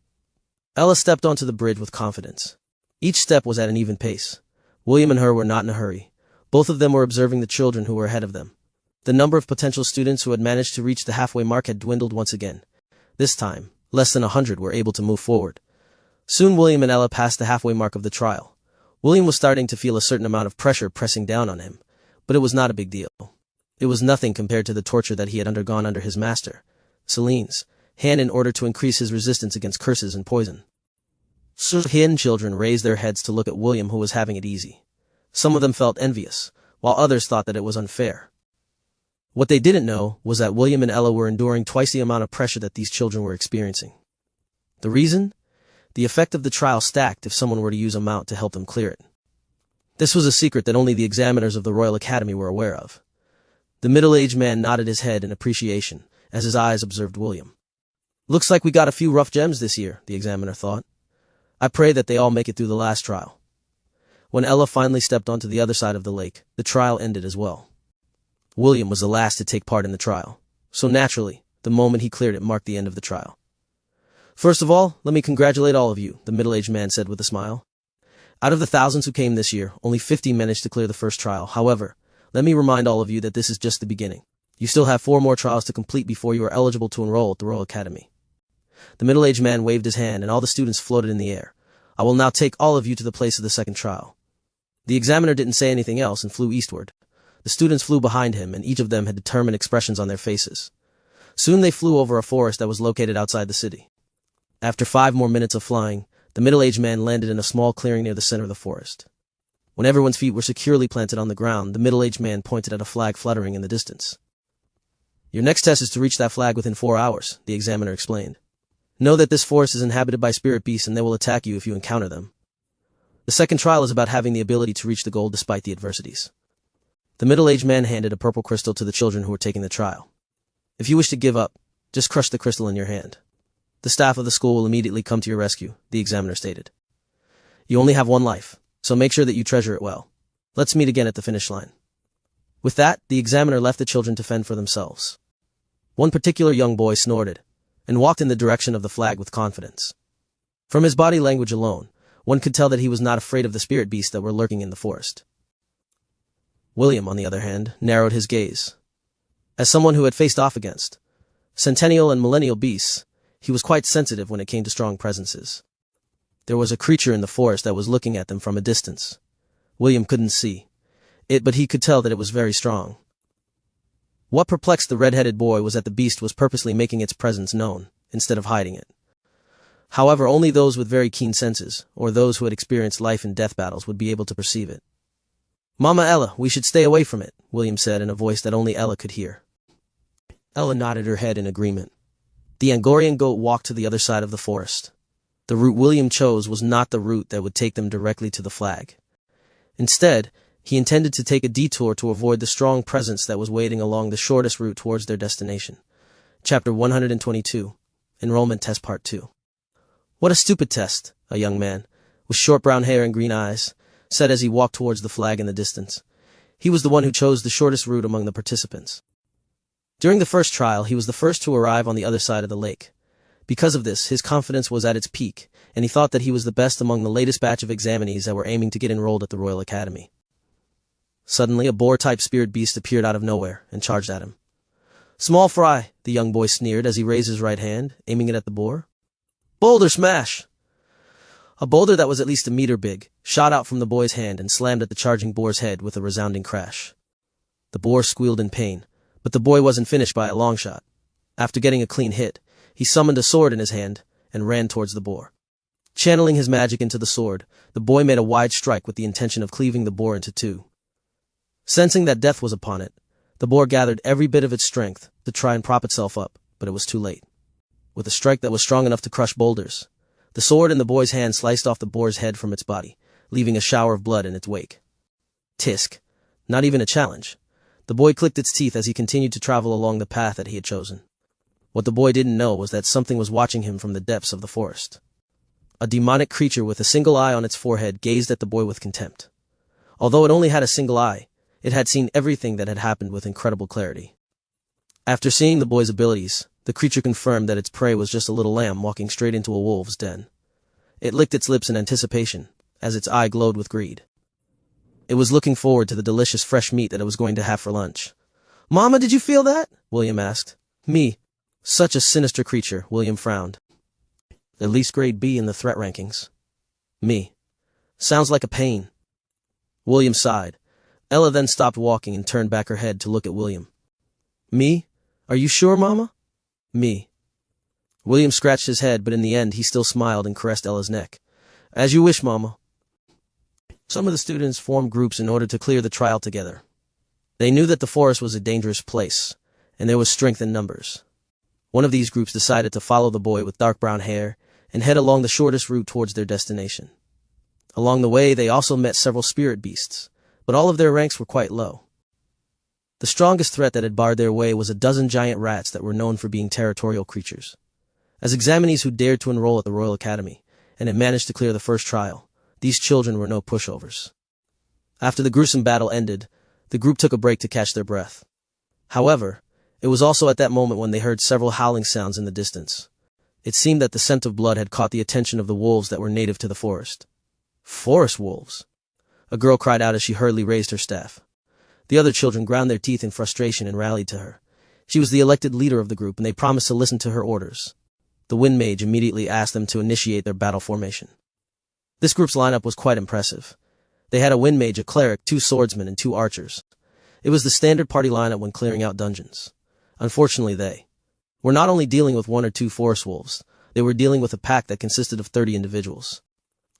Ella stepped onto the bridge with confidence. Each step was at an even pace. William and her were not in a hurry. Both of them were observing the children who were ahead of them. The number of potential students who had managed to reach the halfway mark had dwindled once again. This time, less than 100 were able to move forward. Soon William and Ella passed the halfway mark of the trial. William was starting to feel a certain amount of pressure pressing down on him, but it was not a big deal. It was nothing compared to the torture that he had undergone under his master, Celine's, hand in order to increase his resistance against curses and poison. Hidden children raised their heads to look at William, who was having it easy. Some of them felt envious, while others thought that it was unfair. What they didn't know was that William and Ella were enduring twice the amount of pressure that these children were experiencing. The reason? The effect of the trial stacked if someone were to use a mount to help them clear it. This was a secret that only the examiners of the Royal Academy were aware of. The middle-aged man nodded his head in appreciation as his eyes observed William. "Looks like we got a few rough gems this year," the examiner thought. "I pray that they all make it through the last trial." When Ella finally stepped onto the other side of the lake, the trial ended as well. William was the last to take part in the trial, so naturally, the moment he cleared it marked the end of the trial. "First of all, let me congratulate all of you," the middle-aged man said with a smile. "Out of the thousands who came this year, only 50 managed to clear the first trial. However, let me remind all of you that this is just the beginning. You still have 4 more trials to complete before you are eligible to enroll at the Royal Academy." The middle-aged man waved his hand and all the students floated in the air. "I will now take all of you to the place of the second trial." The examiner didn't say anything else and flew eastward. The students flew behind him, and each of them had determined expressions on their faces. Soon they flew over a forest that was located outside the city. After 5 more minutes of flying, the middle-aged man landed in a small clearing near the center of the forest. When everyone's feet were securely planted on the ground, the middle-aged man pointed at a flag fluttering in the distance. "Your next test is to reach that flag within 4 hours, the examiner explained. "Know that this forest is inhabited by spirit beasts and they will attack you if you encounter them. The second trial is about having the ability to reach the goal despite the adversities." The middle-aged man handed a purple crystal to the children who were taking the trial. "If you wish to give up, just crush the crystal in your hand. The staff of the school will immediately come to your rescue," the examiner stated. "You only have 1 life, so make sure that you treasure it well. Let's meet again at the finish line." With that, the examiner left the children to fend for themselves. One particular young boy snorted and walked in the direction of the flag with confidence. From his body language alone, one could tell that he was not afraid of the spirit beasts that were lurking in the forest. William, on the other hand, narrowed his gaze. As someone who had faced off against centennial and millennial beasts, he was quite sensitive when it came to strong presences. There was a creature in the forest that was looking at them from a distance. William couldn't see it, but he could tell that it was very strong. What perplexed the red-headed boy was that the beast was purposely making its presence known, instead of hiding it. However, only those with very keen senses, or those who had experienced life and death battles, would be able to perceive it. "Mama Ella, we should stay away from it," William said in a voice that only Ella could hear. Ella nodded her head in agreement. The Angorian goat walked to the other side of the forest. The route William chose was not the route that would take them directly to the flag. Instead, he intended to take a detour to avoid the strong presence that was waiting along the shortest route towards their destination. Chapter 122, Enrollment Test Part 2. "What a stupid test," a young man, with short brown hair and green eyes, said as he walked towards the flag in the distance. He was the one who chose the shortest route among the participants. During the first trial, he was the first to arrive on the other side of the lake. Because of this, his confidence was at its peak, and he thought that he was the best among the latest batch of examinees that were aiming to get enrolled at the Royal Academy. Suddenly, a boar-type spirit beast appeared out of nowhere and charged at him. "Small fry," the young boy sneered as he raised his right hand, aiming it at the boar. "Boulder smash!" A boulder that was at least a meter big shot out from the boy's hand and slammed at the charging boar's head with a resounding crash. The boar squealed in pain, but the boy wasn't finished by a long shot. After getting a clean hit, he summoned a sword in his hand and ran towards the boar. Channeling his magic into the sword, the boy made a wide strike with the intention of cleaving the boar into 2. Sensing that death was upon it, the boar gathered every bit of its strength to try and prop itself up, but it was too late. With a strike that was strong enough to crush boulders, the sword in the boy's hand sliced off the boar's head from its body, leaving a shower of blood in its wake. Tisk. Not even a challenge. The boy clicked its teeth as he continued to travel along the path that he had chosen. What the boy didn't know was that something was watching him from the depths of the forest. A demonic creature with a single eye on its forehead gazed at the boy with contempt. Although it only had a single eye, it had seen everything that had happened with incredible clarity. After seeing the boy's abilities, the creature confirmed that its prey was just a little lamb walking straight into a wolf's den. It licked its lips in anticipation, as its eye glowed with greed. It was looking forward to the delicious fresh meat that it was going to have for lunch. "Mama, did you feel that?" William asked. "Me. Such a sinister creature," William frowned. At least grade B in the threat rankings. Me. Sounds like a pain. William sighed. Ella then stopped walking and turned back her head to look at William. Me? Are you sure, Mama? Me. William scratched his head, but in the end he still smiled and caressed Ella's neck. As you wish, Mama. Some of the students formed groups in order to clear the trial together. They knew that the forest was a dangerous place, and there was strength in numbers. One of these groups decided to follow the boy with dark brown hair and head along the shortest route towards their destination. Along the way, they also met several spirit beasts, but all of their ranks were quite low. The strongest threat that had barred their way was a dozen giant rats that were known for being territorial creatures. As examinees who dared to enroll at the Royal Academy and had managed to clear the first trial, these children were no pushovers. After the gruesome battle ended, the group took a break to catch their breath. However, it was also at that moment when they heard several howling sounds in the distance. It seemed that the scent of blood had caught the attention of the wolves that were native to the forest. Forest wolves! A girl cried out as she hurriedly raised her staff. The other children ground their teeth in frustration and rallied to her. She was the elected leader of the group, and they promised to listen to her orders. The Wind Mage immediately asked them to initiate their battle formation. This group's lineup was quite impressive. They had a Wind Mage, a cleric, 2 swordsmen, and 2 archers. It was the standard party lineup when clearing out dungeons. Unfortunately, they were not only dealing with 1 or 2 forest wolves, they were dealing with a pack that consisted of 30 individuals.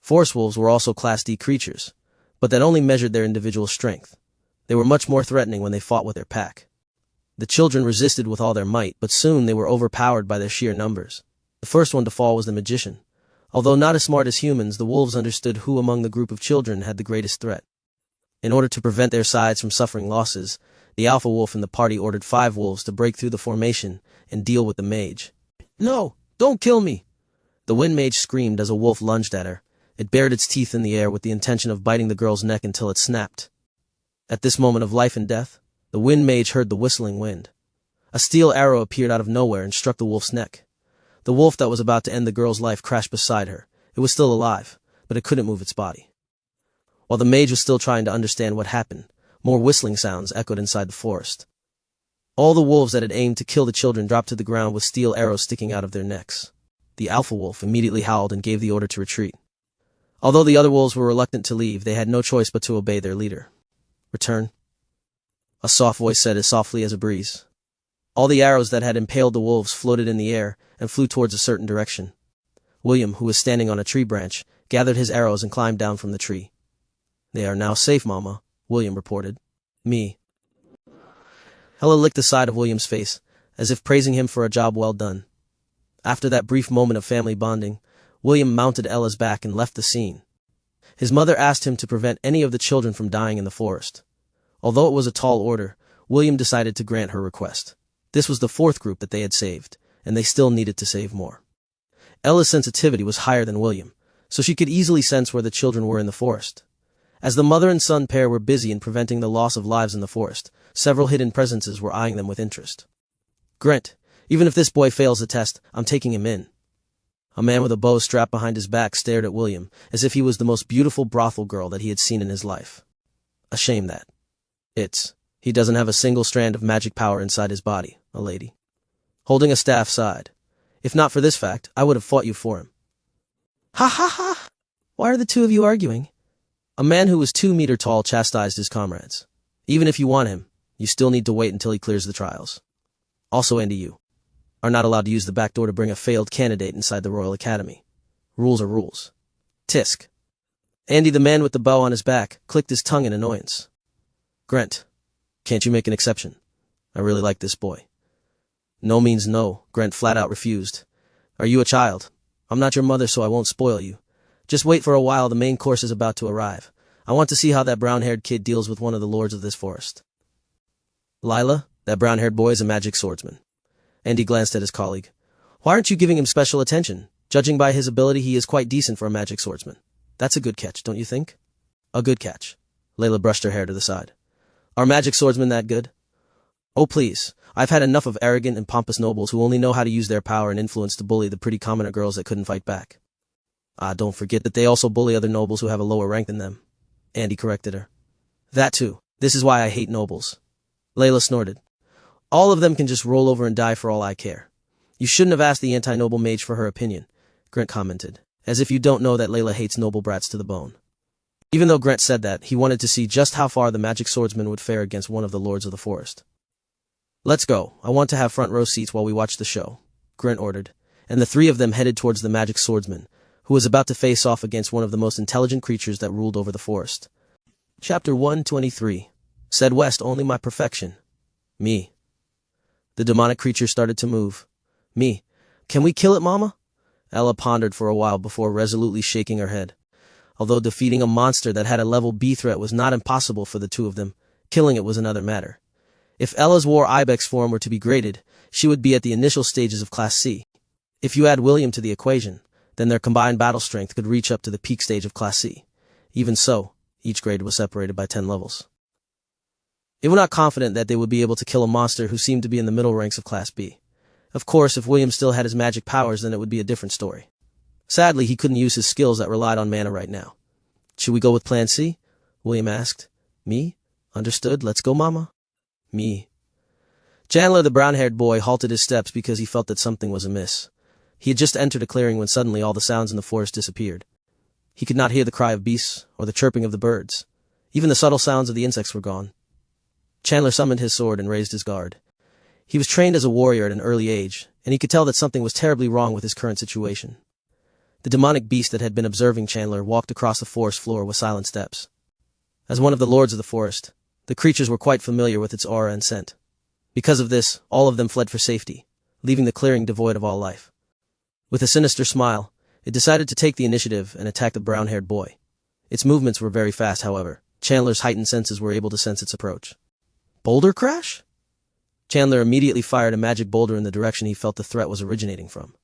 Forest wolves were also Class D creatures, but that only measured their individual strength. They were much more threatening when they fought with their pack. The children resisted with all their might, but soon they were overpowered by their sheer numbers. The first one to fall was the magician. Although not as smart as humans, the wolves understood who among the group of children had the greatest threat. In order to prevent their sides from suffering losses, the alpha wolf in the party ordered 5 wolves to break through the formation and deal with the mage. No, don't kill me! The Wind Mage screamed as a wolf lunged at her. It bared its teeth in the air with the intention of biting the girl's neck until it snapped. At this moment of life and death, the Wind Mage heard the whistling wind. A steel arrow appeared out of nowhere and struck the wolf's neck. The wolf that was about to end the girl's life crashed beside her. It was still alive, but it couldn't move its body. While the mage was still trying to understand what happened, more whistling sounds echoed inside the forest. All the wolves that had aimed to kill the children dropped to the ground with steel arrows sticking out of their necks. The alpha wolf immediately howled and gave the order to retreat. Although the other wolves were reluctant to leave, they had no choice but to obey their leader. Return, a soft voice said as softly as a breeze. All the arrows that had impaled the wolves floated in the air and flew towards a certain direction. William, who was standing on a tree branch, gathered his arrows and climbed down from the tree. They are now safe, Mama, William reported. Me. Ella licked the side of William's face, as if praising him for a job well done. After that brief moment of family bonding, William mounted Ella's back and left the scene. His mother asked him to prevent any of the children from dying in the forest. Although it was a tall order, William decided to grant her request. This was the 4th group that they had saved, and they still needed to save more. Ella's sensitivity was higher than William, so she could easily sense where the children were in the forest. As the mother and son pair were busy in preventing the loss of lives in the forest, several hidden presences were eyeing them with interest. Grant, even if this boy fails the test, I'm taking him in. A man with a bow strapped behind his back stared at William, as if he was the most beautiful brothel girl that he had seen in his life. A shame that he doesn't have a single strand of magic power inside his body, a lady. Holding a staff sighed. If not for this fact, I would have fought you for him. Ha ha ha! Why are the 2 of you arguing? A man who was 2 meters tall chastised his comrades. Even if you want him, you still need to wait until he clears the trials. Also, Andy, you are not allowed to use the back door to bring a failed candidate inside the Royal Academy. Rules are rules. Tisk. Andy, the man with the bow on his back, clicked his tongue in annoyance. Grant, can't you make an exception? I really like this boy. No means no, Grant flat out refused. Are you a child? I'm not your mother, so I won't spoil you. Just wait for a while, the main course is about to arrive. I want to see how that brown-haired kid deals with one of the lords of this forest. Lila, that brown-haired boy is a magic swordsman. Andy glanced at his colleague. Why aren't you giving him special attention? Judging by his ability, he is quite decent for a magic swordsman. That's a good catch, don't you think? A good catch. Layla brushed her hair to the side. Are magic swordsmen that good? Oh please, I've had enough of arrogant and pompous nobles who only know how to use their power and influence to bully the pretty commoner girls that couldn't fight back. Don't forget that they also bully other nobles who have a lower rank than them. Andy corrected her. That too. This is why I hate nobles. Layla snorted. All of them can just roll over and die for all I care. You shouldn't have asked the anti-noble mage for her opinion. Grant commented. As if you don't know that Layla hates noble brats to the bone. Even though Grant said that, he wanted to see just how far the magic swordsman would fare against one of the lords of the forest. Let's go. I want to have front row seats while we watch the show, Grant ordered, and the three of them headed towards the magic swordsman, who was about to face off against one of the most intelligent creatures that ruled over the forest. Chapter 123. Said West, only my perfection. Me. The demonic creature started to move. Me. Can we kill it, Mama? Ella pondered for a while before resolutely shaking her head. Although defeating a monster that had a level B threat was not impossible for the two of them, killing it was another matter. If Ella's war ibex form were to be graded, she would be at the initial stages of Class C. If you add William to the equation, then their combined battle strength could reach up to the peak stage of Class C. Even so, each grade was separated by 10 levels. They were not confident that they would be able to kill a monster who seemed to be in the middle ranks of Class B. Of course, if William still had his magic powers, then it would be a different story. Sadly, he couldn't use his skills that relied on mana right now. Should we go with Plan C? William asked. Me? Understood. Let's go, Mama. Me. Chandler, the brown-haired boy, halted his steps because he felt that something was amiss. He had just entered a clearing when suddenly all the sounds in the forest disappeared. He could not hear the cry of beasts or the chirping of the birds. Even the subtle sounds of the insects were gone. Chandler summoned his sword and raised his guard. He was trained as a warrior at an early age, and he could tell that something was terribly wrong with his current situation. The demonic beast that had been observing Chandler walked across the forest floor with silent steps. As one of the lords of the forest, the creatures were quite familiar with its aura and scent. Because of this, all of them fled for safety, leaving the clearing devoid of all life. With a sinister smile, it decided to take the initiative and attack the brown-haired boy. Its movements were very fast, however. Chandler's heightened senses were able to sense its approach. Boulder crash? Chandler immediately fired a magic boulder in the direction he felt the threat was originating from.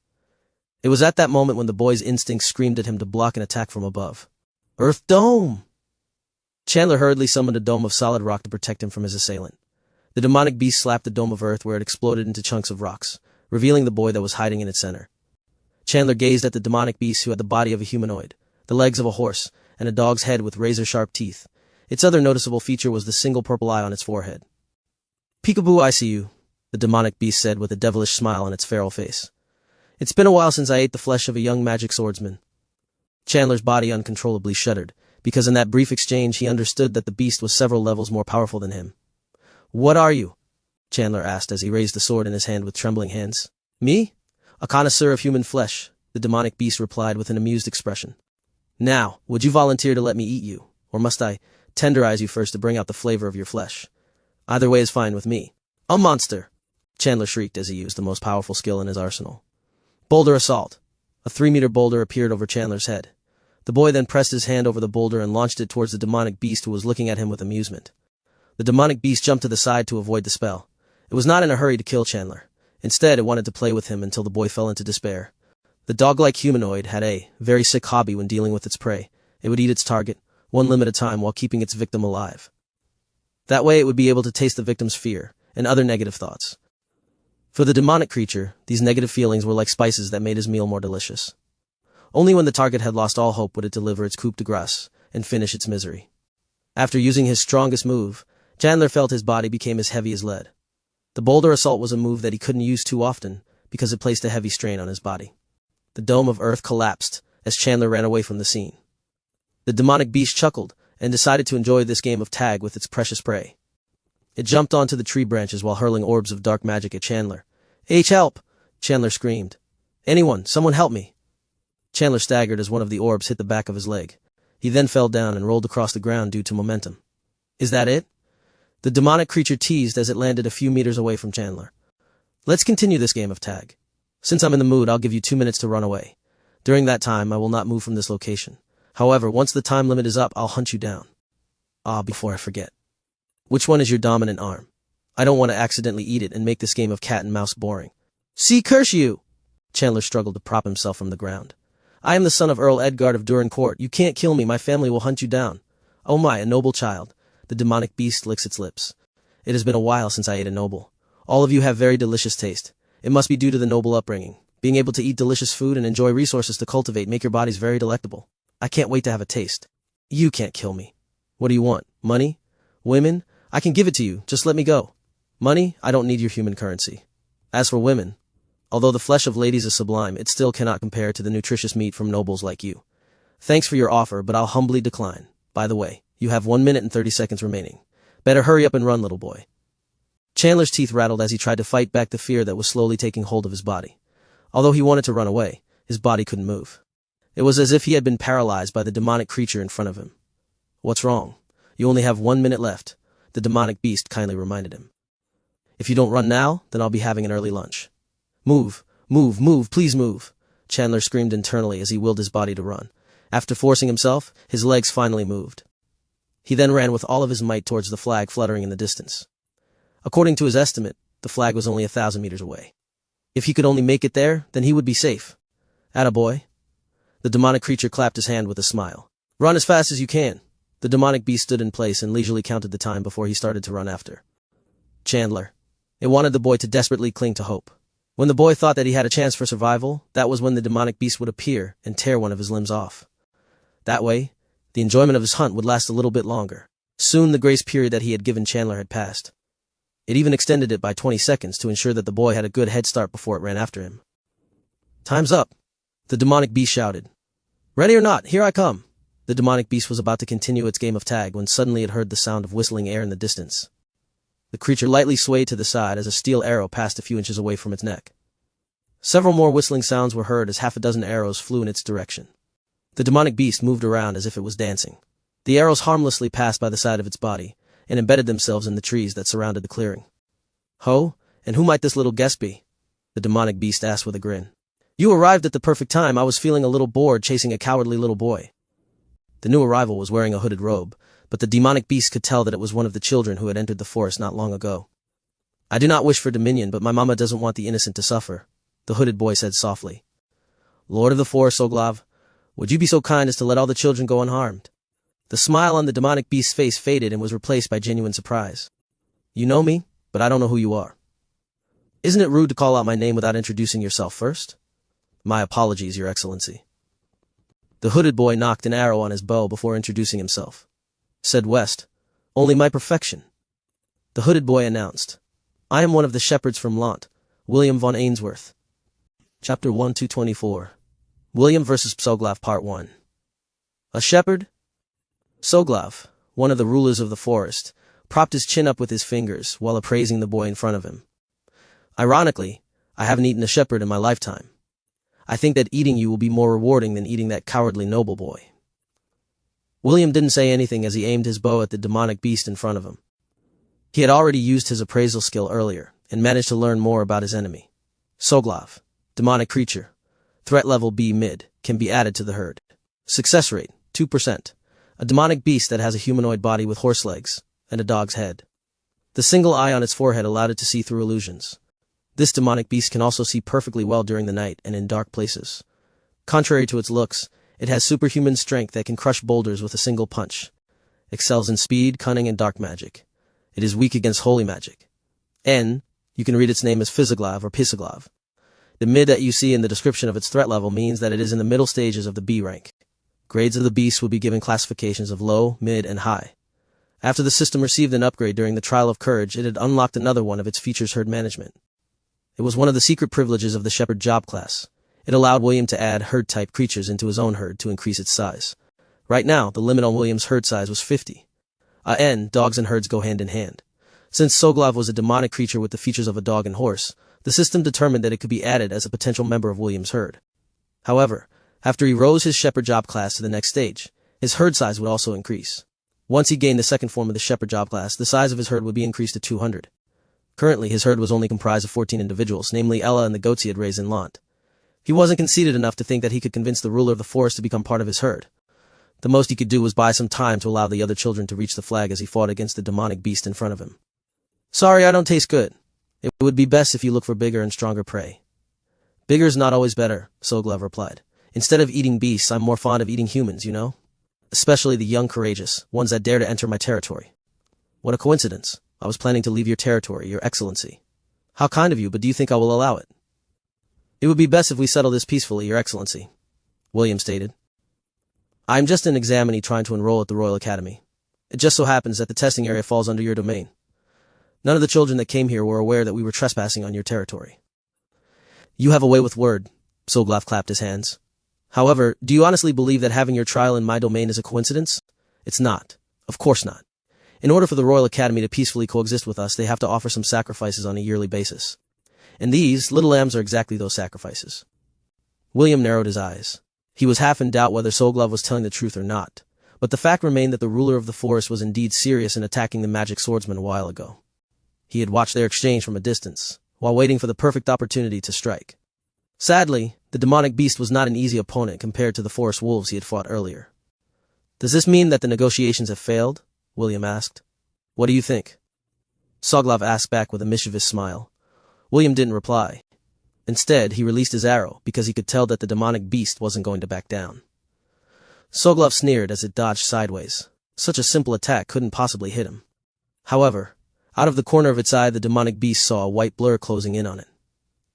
It was at that moment when the boy's instincts screamed at him to block an attack from above. Earth Dome! Chandler hurriedly summoned a dome of solid rock to protect him from his assailant. The demonic beast slapped the dome of earth where it exploded into chunks of rocks, revealing the boy that was hiding in its center. Chandler gazed at the demonic beast who had the body of a humanoid, the legs of a horse, and a dog's head with razor-sharp teeth. Its other noticeable feature was the single purple eye on its forehead. Peekaboo, I see you, the demonic beast said with a devilish smile on its feral face. It's been a while since I ate the flesh of a young magic swordsman. Chandler's body uncontrollably shuddered, because in that brief exchange he understood that the beast was several levels more powerful than him. What are you? Chandler asked as he raised the sword in his hand with trembling hands. Me? A connoisseur of human flesh, the demonic beast replied with an amused expression. Now, would you volunteer to let me eat you, or must I tenderize you first to bring out the flavor of your flesh? Either way is fine with me. A monster! Chandler shrieked as he used the most powerful skill in his arsenal. Boulder assault. A 3-meter boulder appeared over Chandler's head. The boy then pressed his hand over the boulder and launched it towards the demonic beast who was looking at him with amusement. The demonic beast jumped to the side to avoid the spell. It was not in a hurry to kill Chandler. Instead, it wanted to play with him until the boy fell into despair. The dog-like humanoid had a very sick hobby when dealing with its prey. It would eat its target, one limb at a time, while keeping its victim alive. That way it would be able to taste the victim's fear and other negative thoughts. For the demonic creature, these negative feelings were like spices that made his meal more delicious. Only when the target had lost all hope would it deliver its coup de grace and finish its misery. After using his strongest move, Chandler felt his body became as heavy as lead. The boulder assault was a move that he couldn't use too often because it placed a heavy strain on his body. The dome of earth collapsed as Chandler ran away from the scene. The demonic beast chuckled and decided to enjoy this game of tag with its precious prey. It jumped onto the tree branches while hurling orbs of dark magic at Chandler. H, help! Chandler screamed. Anyone, someone help me! Chandler staggered as one of the orbs hit the back of his leg. He then fell down and rolled across the ground due to momentum. Is that it? The demonic creature teased as it landed a few meters away from Chandler. Let's continue this game of tag. Since I'm in the mood, I'll give you 2 minutes to run away. During that time, I will not move from this location. However, once the time limit is up, I'll hunt you down. Before I forget. Which one is your dominant arm? I don't want to accidentally eat it and make this game of cat and mouse boring. See, curse you! Chandler struggled to prop himself from the ground. I am the son of Earl Edgard of Durincourt. You can't kill me. My family will hunt you down. Oh my, a noble child. The demonic beast licks its lips. It has been a while since I ate a noble. All of you have very delicious taste. It must be due to the noble upbringing. Being able to eat delicious food and enjoy resources to cultivate make your bodies very delectable. I can't wait to have a taste. You can't kill me. What do you want? Money? Women? I can give it to you. Just let me go. Money? I don't need your human currency. As for women, Although the flesh of ladies is sublime, it still cannot compare to the nutritious meat from nobles like you. Thanks for your offer, but I'll humbly decline. By the way, you have 1 minute and 30 seconds remaining. Better hurry up and run, little boy. Chandler's teeth rattled as he tried to fight back the fear that was slowly taking hold of his body. Although he wanted to run away, his body couldn't move. It was as if he had been paralyzed by the demonic creature in front of him. What's wrong? You only have 1 minute left, the demonic beast kindly reminded him. If you don't run now, then I'll be having an early lunch. Move, move, move, please move, Chandler screamed internally as he willed his body to run. After forcing himself, his legs finally moved. He then ran with all of his might towards the flag fluttering in the distance. According to his estimate, the flag was only 1,000 meters away. If he could only make it there, then he would be safe. Attaboy. The demonic creature clapped his hand with a smile. Run as fast as you can. The demonic beast stood in place and leisurely counted the time before he started to run after Chandler. It wanted the boy to desperately cling to hope. When the boy thought that he had a chance for survival, that was when the demonic beast would appear and tear one of his limbs off. That way, the enjoyment of his hunt would last a little bit longer. Soon the grace period that he had given Chandler had passed. It even extended it by 20 seconds to ensure that the boy had a good head start before it ran after him. Time's up, the demonic beast shouted. Ready or not, here I come. The demonic beast was about to continue its game of tag when suddenly it heard the sound of whistling air in the distance. The creature lightly swayed to the side as a steel arrow passed a few inches away from its neck. Several more whistling sounds were heard as half a dozen arrows flew in its direction. The demonic beast moved around as if it was dancing. The arrows harmlessly passed by the side of its body and embedded themselves in the trees that surrounded the clearing. Ho, and who might this little guest be? The demonic beast asked with a grin. You arrived at the perfect time. I was feeling a little bored chasing a cowardly little boy. The new arrival was wearing a hooded robe, but the demonic beast could tell that it was one of the children who had entered the forest not long ago. I do not wish for dominion, but my mama doesn't want the innocent to suffer, the hooded boy said softly. Lord of the forest, Soglav, would you be so kind as to let all the children go unharmed? The smile on the demonic beast's face faded and was replaced by genuine surprise. You know me, but I don't know who you are. Isn't it rude to call out my name without introducing yourself first? My apologies, Your Excellency. The hooded boy knocked an arrow on his bow before introducing himself. Said West, only my perfection. The hooded boy announced, I am one of the shepherds from Lant, William von Ainsworth. Chapter 1-24. William vs. Psoglav Part 1. A shepherd? Soglav, one of the rulers of the forest, propped his chin up with his fingers while appraising the boy in front of him. Ironically, I haven't eaten a shepherd in my lifetime. I think that eating you will be more rewarding than eating that cowardly noble boy. William didn't say anything as he aimed his bow at the demonic beast in front of him. He had already used his appraisal skill earlier and managed to learn more about his enemy. Soglav, demonic creature, threat level B mid, can be added to the herd. Success rate, 2%. A demonic beast that has a humanoid body with horse legs and a dog's head. The single eye on its forehead allowed it to see through illusions. This demonic beast can also see perfectly well during the night and in dark places. Contrary to its looks, it has superhuman strength that can crush boulders with a single punch. Excels in speed, cunning, and dark magic. It is weak against holy magic. N, you can read its name as Physoglav or Pisoglav. The mid that you see in the description of its threat level means that it is in the middle stages of the B rank. Grades of the beast will be given classifications of low, mid, and high. After the system received an upgrade during the Trial of Courage, it had unlocked another one of its features, herd management. It was one of the secret privileges of the shepherd job class. It allowed William to add herd-type creatures into his own herd to increase its size. Right now, the limit on William's herd size was 50. Dogs and herds go hand in hand. Since Soglav was a demonic creature with the features of a dog and horse, the system determined that it could be added as a potential member of William's herd. However, after he rose his shepherd job class to the next stage, his herd size would also increase. Once he gained the second form of the shepherd job class, the size of his herd would be increased to 200. Currently, his herd was only comprised of 14 individuals, namely Ella and the goats he had raised in Lant. He wasn't conceited enough to think that he could convince the ruler of the forest to become part of his herd. The most he could do was buy some time to allow the other children to reach the flag as he fought against the demonic beast in front of him. Sorry, I don't taste good. It would be best if you look for bigger and stronger prey. Bigger's not always better, Soglav replied. Instead of eating beasts, I'm more fond of eating humans, you know? Especially the young courageous, ones that dare to enter my territory. What a coincidence. I was planning to leave your territory, Your Excellency. How kind of you, but do you think I will allow it? It would be best if we settle this peacefully, Your Excellency, William stated. I am just an examinee trying to enroll at the Royal Academy. It just so happens that the testing area falls under your domain. None of the children that came here were aware that we were trespassing on your territory. You have a way with word, Soglov clapped his hands. However, do you honestly believe that having your trial in my domain is a coincidence? It's not. Of course not. In order for the Royal Academy to peacefully coexist with us, they have to offer some sacrifices on a yearly basis. And these, little lambs, are exactly those sacrifices. William narrowed his eyes. He was half in doubt whether Soglov was telling the truth or not, but the fact remained that the ruler of the forest was indeed serious in attacking the magic swordsman a while ago. He had watched their exchange from a distance, while waiting for the perfect opportunity to strike. Sadly, the demonic beast was not an easy opponent compared to the forest wolves he had fought earlier. Does this mean that the negotiations have failed? William asked. What do you think? Soglov asked back with a mischievous smile. William didn't reply. Instead, he released his arrow because he could tell that the demonic beast wasn't going to back down. Soglov sneered as it dodged sideways. Such a simple attack couldn't possibly hit him. However, out of the corner of its eye, the demonic beast saw a white blur closing in on it.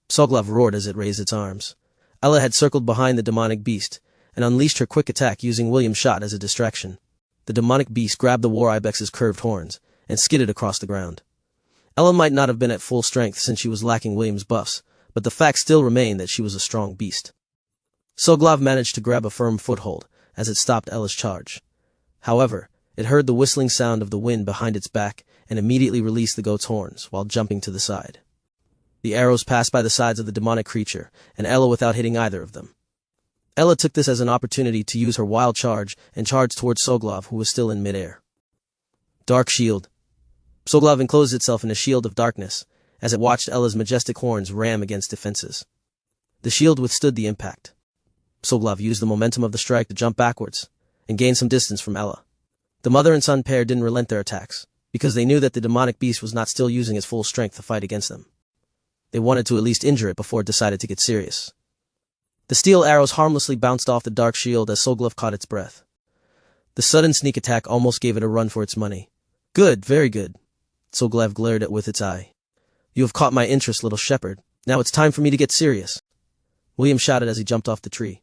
Soglov roared as it raised its arms. Ella had circled behind the demonic beast and unleashed her quick attack using William's shot as a distraction. The demonic beast grabbed the war ibex's curved horns and skidded across the ground. Ella might not have been at full strength since she was lacking William's buffs, but the fact still remained that she was a strong beast. Soglov managed to grab a firm foothold as it stopped Ella's charge. However, it heard the whistling sound of the wind behind its back and immediately released the goat's horns while jumping to the side. The arrows passed by the sides of the demonic creature, and Ella without hitting either of them. Ella took this as an opportunity to use her wild charge and charged towards Soglov, who was still in midair. Dark shield. Soglov enclosed itself in a shield of darkness as it watched Ella's majestic horns ram against defenses. The shield withstood the impact. Soglov used the momentum of the strike to jump backwards and gain some distance from Ella. The mother and son pair didn't relent their attacks because they knew that the demonic beast was not still using its full strength to fight against them. They wanted to at least injure it before it decided to get serious. The steel arrows harmlessly bounced off the dark shield as Soglov caught its breath. The sudden sneak attack almost gave it a run for its money. Good, very good. Soglov glared at with its eye. You have caught my interest, little shepherd. Now it's time for me to get serious. William shouted as he jumped off the tree.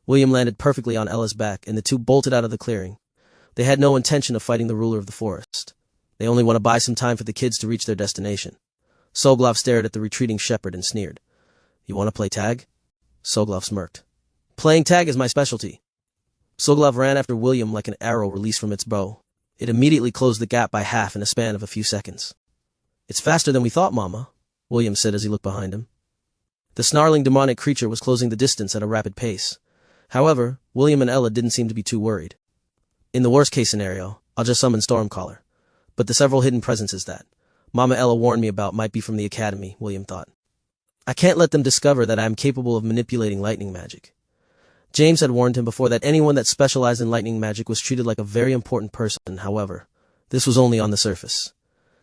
William landed perfectly on Ella's back, and the two bolted out of the clearing. They had no intention of fighting the ruler of the forest. They only want to buy some time for the kids to reach their destination. Soglov stared at the retreating shepherd and sneered. You want to play tag? Soglov smirked. Playing tag is my specialty. Soglov ran after William like an arrow released from its bow. It immediately closed the gap by half in a span of a few seconds. It's faster than we thought, Mama, William said as he looked behind him. The snarling demonic creature was closing the distance at a rapid pace. However, William and Ella didn't seem to be too worried. In the worst-case scenario, I'll just summon Stormcaller. But the several hidden presences that Mama Ella warned me about might be from the Academy, William thought. I can't let them discover that I am capable of manipulating lightning magic. James had warned him before that anyone that specialized in lightning magic was treated like a very important person. However, this was only on the surface.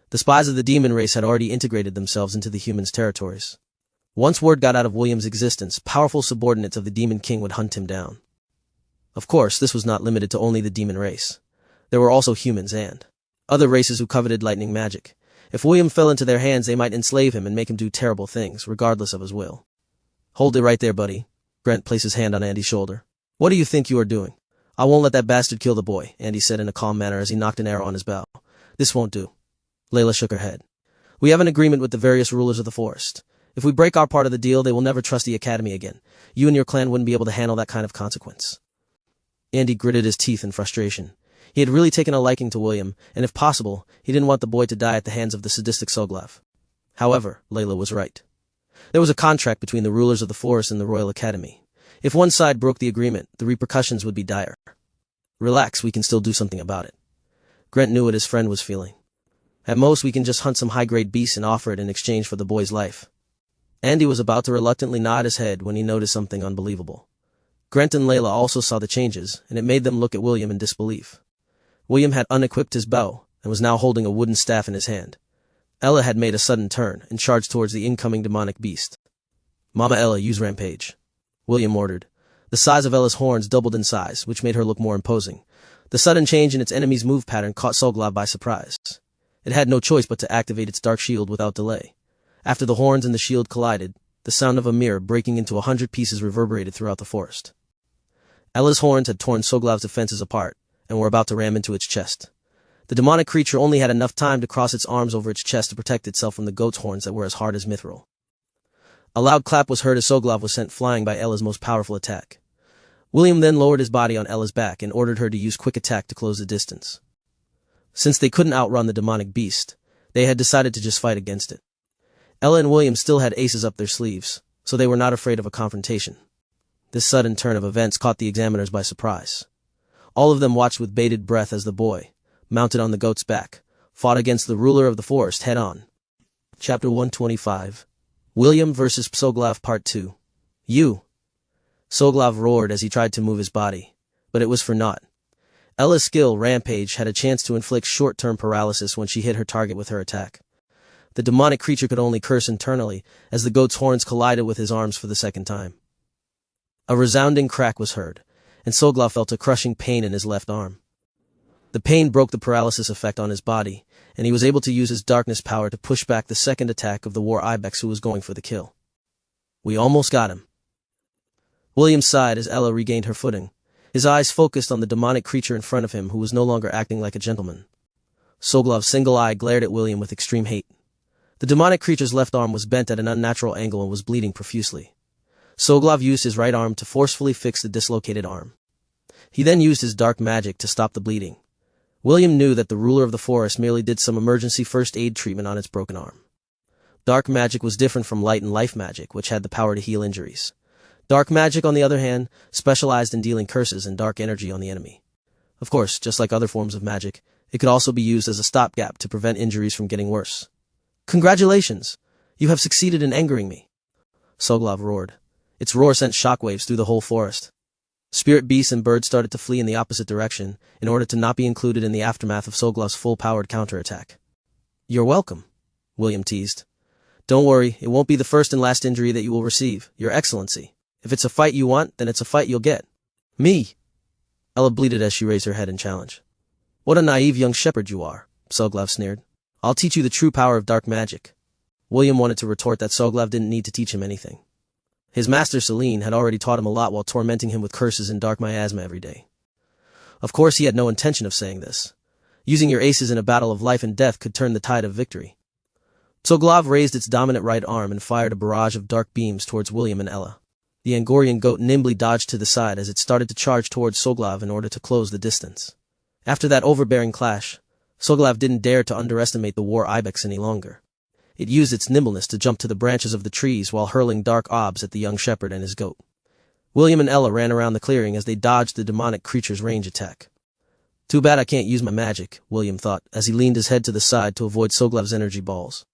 The spies of the demon race had already integrated themselves into the humans' territories. Once word got out of William's existence, powerful subordinates of the Demon King would hunt him down. Of course, this was not limited to only the demon race. There were also humans and other races who coveted lightning magic. If William fell into their hands, they might enslave him and make him do terrible things, regardless of his will. Hold it right there, buddy. Grant placed his hand on Andy's shoulder. What do you think you are doing? I won't let that bastard kill the boy, Andy said in a calm manner as he knocked an arrow on his bow. This won't do. Layla shook her head. We have an agreement with the various rulers of the forest. If we break our part of the deal, they will never trust the Academy again. You and your clan wouldn't be able to handle that kind of consequence. Andy gritted his teeth in frustration. He had really taken a liking to William, and if possible, he didn't want the boy to die at the hands of the sadistic Soglov. However, Layla was right. There was a contract between the rulers of the forest and the Royal Academy. If one side broke the agreement, the repercussions would be dire. Relax, we can still do something about it. Grant knew what his friend was feeling. At most, we can just hunt some high-grade beast and offer it in exchange for the boy's life. Andy was about to reluctantly nod his head when he noticed something unbelievable. Grant and Layla also saw the changes, and it made them look at William in disbelief. William had unequipped his bow and was now holding a wooden staff in his hand. Ella had made a sudden turn and charged towards the incoming demonic beast. Mama Ella, use rampage, William ordered. The size of Ella's horns doubled in size, which made her look more imposing. The sudden change in its enemy's move pattern caught Soglov by surprise. It had no choice but to activate its dark shield without delay. After the horns and the shield collided, the sound of a mirror breaking into 100 pieces reverberated throughout the forest. Ella's horns had torn Soglov's defenses apart and were about to ram into its chest. The demonic creature only had enough time to cross its arms over its chest to protect itself from the goat's horns that were as hard as mithril. A loud clap was heard as Soglov was sent flying by Ella's most powerful attack. William then lowered his body on Ella's back and ordered her to use quick attack to close the distance. Since they couldn't outrun the demonic beast, they had decided to just fight against it. Ella and William still had aces up their sleeves, so they were not afraid of a confrontation. This sudden turn of events caught the examiners by surprise. All of them watched with bated breath as the boy, mounted on the goat's back, fought against the ruler of the forest head-on. Chapter 125. William vs. Soglov Part 2. You! Soglov roared as he tried to move his body, but it was for naught. Ella's skill, Rampage, had a chance to inflict short-term paralysis when she hit her target with her attack. The demonic creature could only curse internally as the goat's horns collided with his arms for the second time. A resounding crack was heard, and Soglov felt a crushing pain in his left arm. The pain broke the paralysis effect on his body, and he was able to use his darkness power to push back the second attack of the war ibex who was going for the kill. We almost got him. William sighed as Ella regained her footing, his eyes focused on the demonic creature in front of him who was no longer acting like a gentleman. Soglov's single eye glared at William with extreme hate. The demonic creature's left arm was bent at an unnatural angle and was bleeding profusely. Soglov used his right arm to forcefully fix the dislocated arm. He then used his dark magic to stop the bleeding. William knew that the ruler of the forest merely did some emergency first aid treatment on its broken arm. Dark magic was different from light and life magic, which had the power to heal injuries. Dark magic, on the other hand, specialized in dealing curses and dark energy on the enemy. Of course, just like other forms of magic, it could also be used as a stopgap to prevent injuries from getting worse. Congratulations! You have succeeded in angering me! Soglov roared. Its roar sent shockwaves through the whole forest. Spirit beasts and birds started to flee in the opposite direction in order to not be included in the aftermath of Soglov's full-powered counterattack. You're welcome, William teased. Don't worry, it won't be the first and last injury that you will receive, Your Excellency. If it's a fight you want, then it's a fight you'll get. Me! Ella bleated as she raised her head in challenge. What a naive young shepherd you are, Soglov sneered. I'll teach you the true power of dark magic. William wanted to retort that Soglov didn't need to teach him anything. His master Selene had already taught him a lot while tormenting him with curses and dark miasma every day. Of course, he had no intention of saying this. Using your aces in a battle of life and death could turn the tide of victory. Soglov raised its dominant right arm and fired a barrage of dark beams towards William and Ella. The Angorian goat nimbly dodged to the side as it started to charge towards Soglov in order to close the distance. After that overbearing clash, Soglov didn't dare to underestimate the war ibex any longer. It used its nimbleness to jump to the branches of the trees while hurling dark orbs at the young shepherd and his goat. William and Ella ran around the clearing as they dodged the demonic creature's range attack. Too bad I can't use my magic, William thought, as he leaned his head to the side to avoid Soglov's energy balls.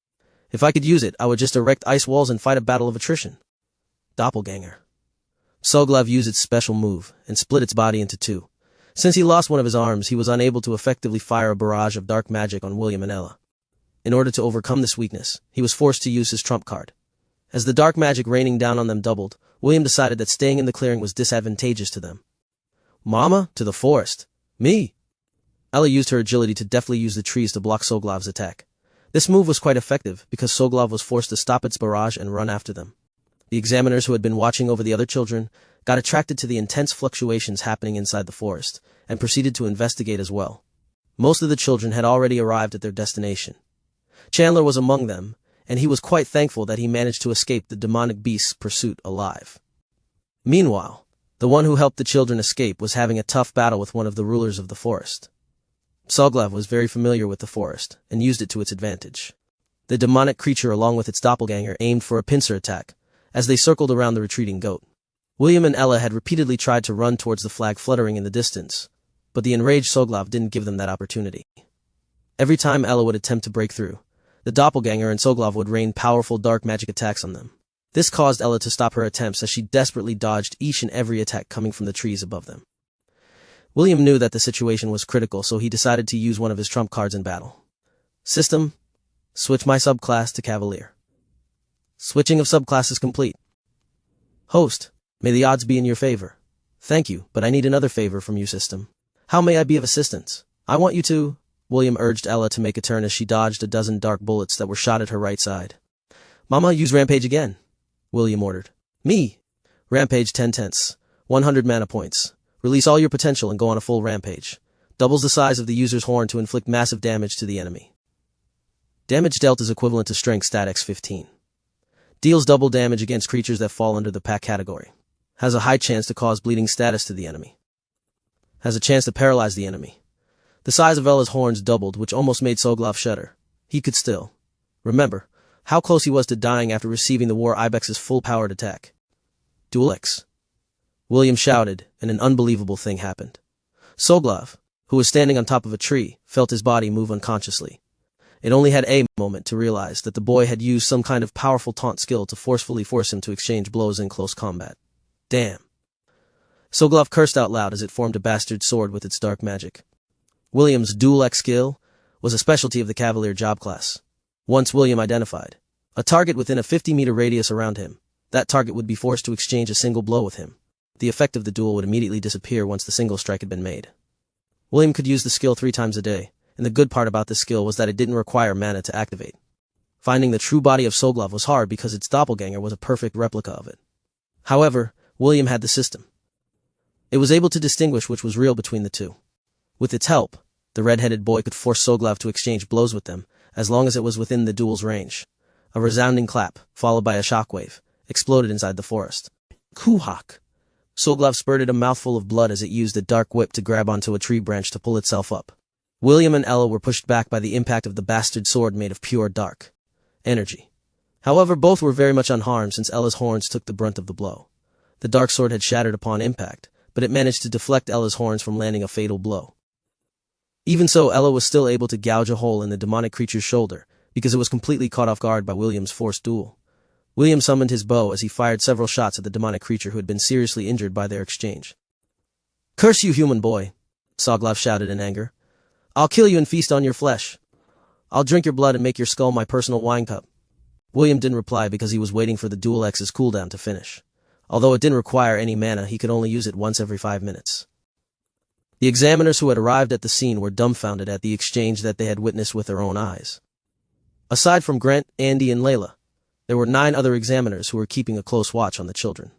If I could use it, I would just erect ice walls and fight a battle of attrition. Doppelganger. Soglov used its special move and split its body into two. Since he lost one of his arms, he was unable to effectively fire a barrage of dark magic on William and Ella. In order to overcome this weakness, he was forced to use his trump card. As the dark magic raining down on them doubled, William decided that staying in the clearing was disadvantageous to them. Mama, to the forest. Me! Ella used her agility to deftly use the trees to block Soglov's attack. This move was quite effective because Soglov was forced to stop its barrage and run after them. The examiners who had been watching over the other children got attracted to the intense fluctuations happening inside the forest and proceeded to investigate as well. Most of the children had already arrived at their destination. Chandler was among them, and he was quite thankful that he managed to escape the demonic beast's pursuit alive. Meanwhile, the one who helped the children escape was having a tough battle with one of the rulers of the forest. Soglov was very familiar with the forest and used it to its advantage. The demonic creature along with its doppelganger aimed for a pincer attack as they circled around the retreating goat. William and Ella had repeatedly tried to run towards the flag fluttering in the distance, but the enraged Soglov didn't give them that opportunity. Every time Ella would attempt to break through, the doppelganger and Soglov would rain powerful dark magic attacks on them. This caused Ella to stop her attempts as she desperately dodged each and every attack coming from the trees above them. William knew that the situation was critical, so he decided to use one of his trump cards in battle. System: switch my subclass to Cavalier. Switching of subclasses complete. Host: may the odds be in your favor. Thank you, but I need another favor from you, System. How may I be of assistance? I want you to... William urged Ella to make a turn as she dodged a dozen dark bullets that were shot at her right side. Mama, use Rampage again, William ordered. Me! Rampage 10/10, 100 mana points. Release all your potential and go on a full rampage. Doubles the size of the user's horn to inflict massive damage to the enemy. Damage dealt is equivalent to strength stat x 15. Deals double damage against creatures that fall under the pack category. Has a high chance to cause bleeding status to the enemy. Has a chance to paralyze the enemy. The size of Ella's horns doubled, which almost made Soglov shudder. He could still remember how close he was to dying after receiving the War Ibex's full-powered attack. Dual X. William shouted, and an unbelievable thing happened. Soglov, who was standing on top of a tree, felt his body move unconsciously. It only had a moment to realize that the boy had used some kind of powerful taunt skill to forcefully force him to exchange blows in close combat. Damn. Soglov cursed out loud as it formed a bastard sword with its dark magic. William's Dual X skill was a specialty of the Cavalier job class. Once William identified a target within a 50-meter radius around him, that target would be forced to exchange a single blow with him. The effect of the duel would immediately disappear once the single strike had been made. William could use the skill 3 times a day, and the good part about this skill was that it didn't require mana to activate. Finding the true body of Soglov was hard because its doppelganger was a perfect replica of it. However, William had the system. It was able to distinguish which was real between the two. With its help, the red-headed boy could force Soglov to exchange blows with them, as long as it was within the duel's range. A resounding clap, followed by a shockwave, exploded inside the forest. Kuhak! Soglov spurted a mouthful of blood as it used a dark whip to grab onto a tree branch to pull itself up. William and Ella were pushed back by the impact of the bastard sword made of pure dark energy. However, both were very much unharmed since Ella's horns took the brunt of the blow. The dark sword had shattered upon impact, but it managed to deflect Ella's horns from landing a fatal blow. Even so, Ella was still able to gouge a hole in the demonic creature's shoulder, because it was completely caught off guard by William's forced duel. William summoned his bow as he fired several shots at the demonic creature who had been seriously injured by their exchange. "Curse you, human boy!" Soglov shouted in anger. "I'll kill you and feast on your flesh. I'll drink your blood and make your skull my personal wine cup." William didn't reply because he was waiting for the Dual X's cooldown to finish. Although it didn't require any mana, he could only use it once every 5 minutes. The examiners who had arrived at the scene were dumbfounded at the exchange that they had witnessed with their own eyes. Aside from Grant, Andy, and Layla, there were 9 other examiners who were keeping a close watch on the children.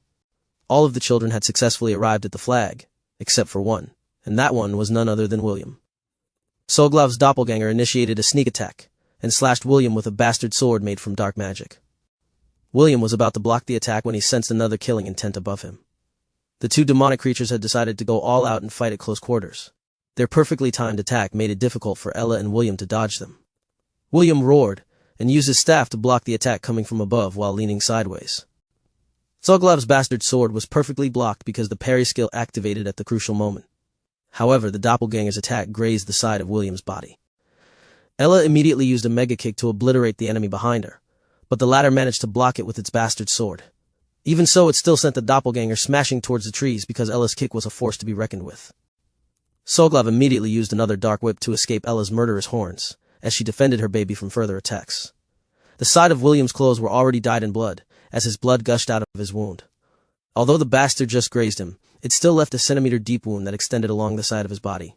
All of the children had successfully arrived at the flag, except for one, and that one was none other than William. Soglov's doppelganger initiated a sneak attack, and slashed William with a bastard sword made from dark magic. William was about to block the attack when he sensed another killing intent above him. The 2 demonic creatures had decided to go all out and fight at close quarters. Their perfectly timed attack made it difficult for Ella and William to dodge them. William roared, and used his staff to block the attack coming from above while leaning sideways. Soglov's bastard sword was perfectly blocked because the parry skill activated at the crucial moment. However, the doppelganger's attack grazed the side of William's body. Ella immediately used a mega kick to obliterate the enemy behind her, but the latter managed to block it with its bastard sword. Even so, it still sent the doppelganger smashing towards the trees because Ella's kick was a force to be reckoned with. Soglov immediately used another dark whip to escape Ella's murderous horns, as she defended her baby from further attacks. The side of William's clothes were already dyed in blood, as his blood gushed out of his wound. Although the bastard just grazed him, it still left a centimeter-deep wound that extended along the side of his body.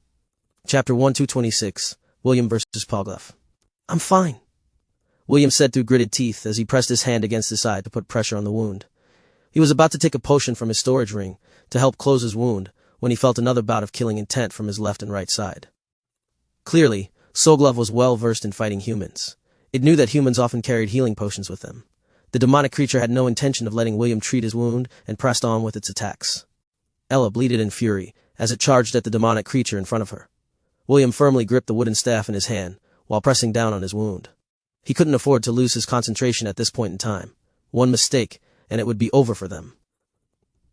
Chapter 1-226, William vs. Soglov. "I'm fine," William said through gritted teeth as he pressed his hand against his side to put pressure on the wound. He was about to take a potion from his storage ring to help close his wound when he felt another bout of killing intent from his left and right side. Clearly, Soglov was well versed in fighting humans. It knew that humans often carried healing potions with them. The demonic creature had no intention of letting William treat his wound and pressed on with its attacks. Ella bleated in fury as it charged at the demonic creature in front of her. William firmly gripped the wooden staff in his hand while pressing down on his wound. He couldn't afford to lose his concentration at this point in time. One mistake, and it would be over for them.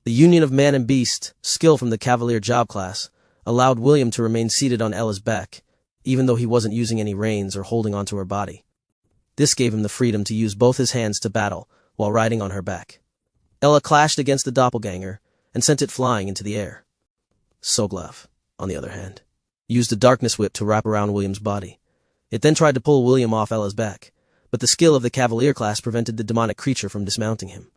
The union of man and beast, skill from the Cavalier job class, allowed William to remain seated on Ella's back, even though he wasn't using any reins or holding onto her body. This gave him the freedom to use both his hands to battle while riding on her back. Ella clashed against the doppelganger and sent it flying into the air. Soglov, on the other hand, used a darkness whip to wrap around William's body. It then tried to pull William off Ella's back, but the skill of the Cavalier class prevented the demonic creature from dismounting him.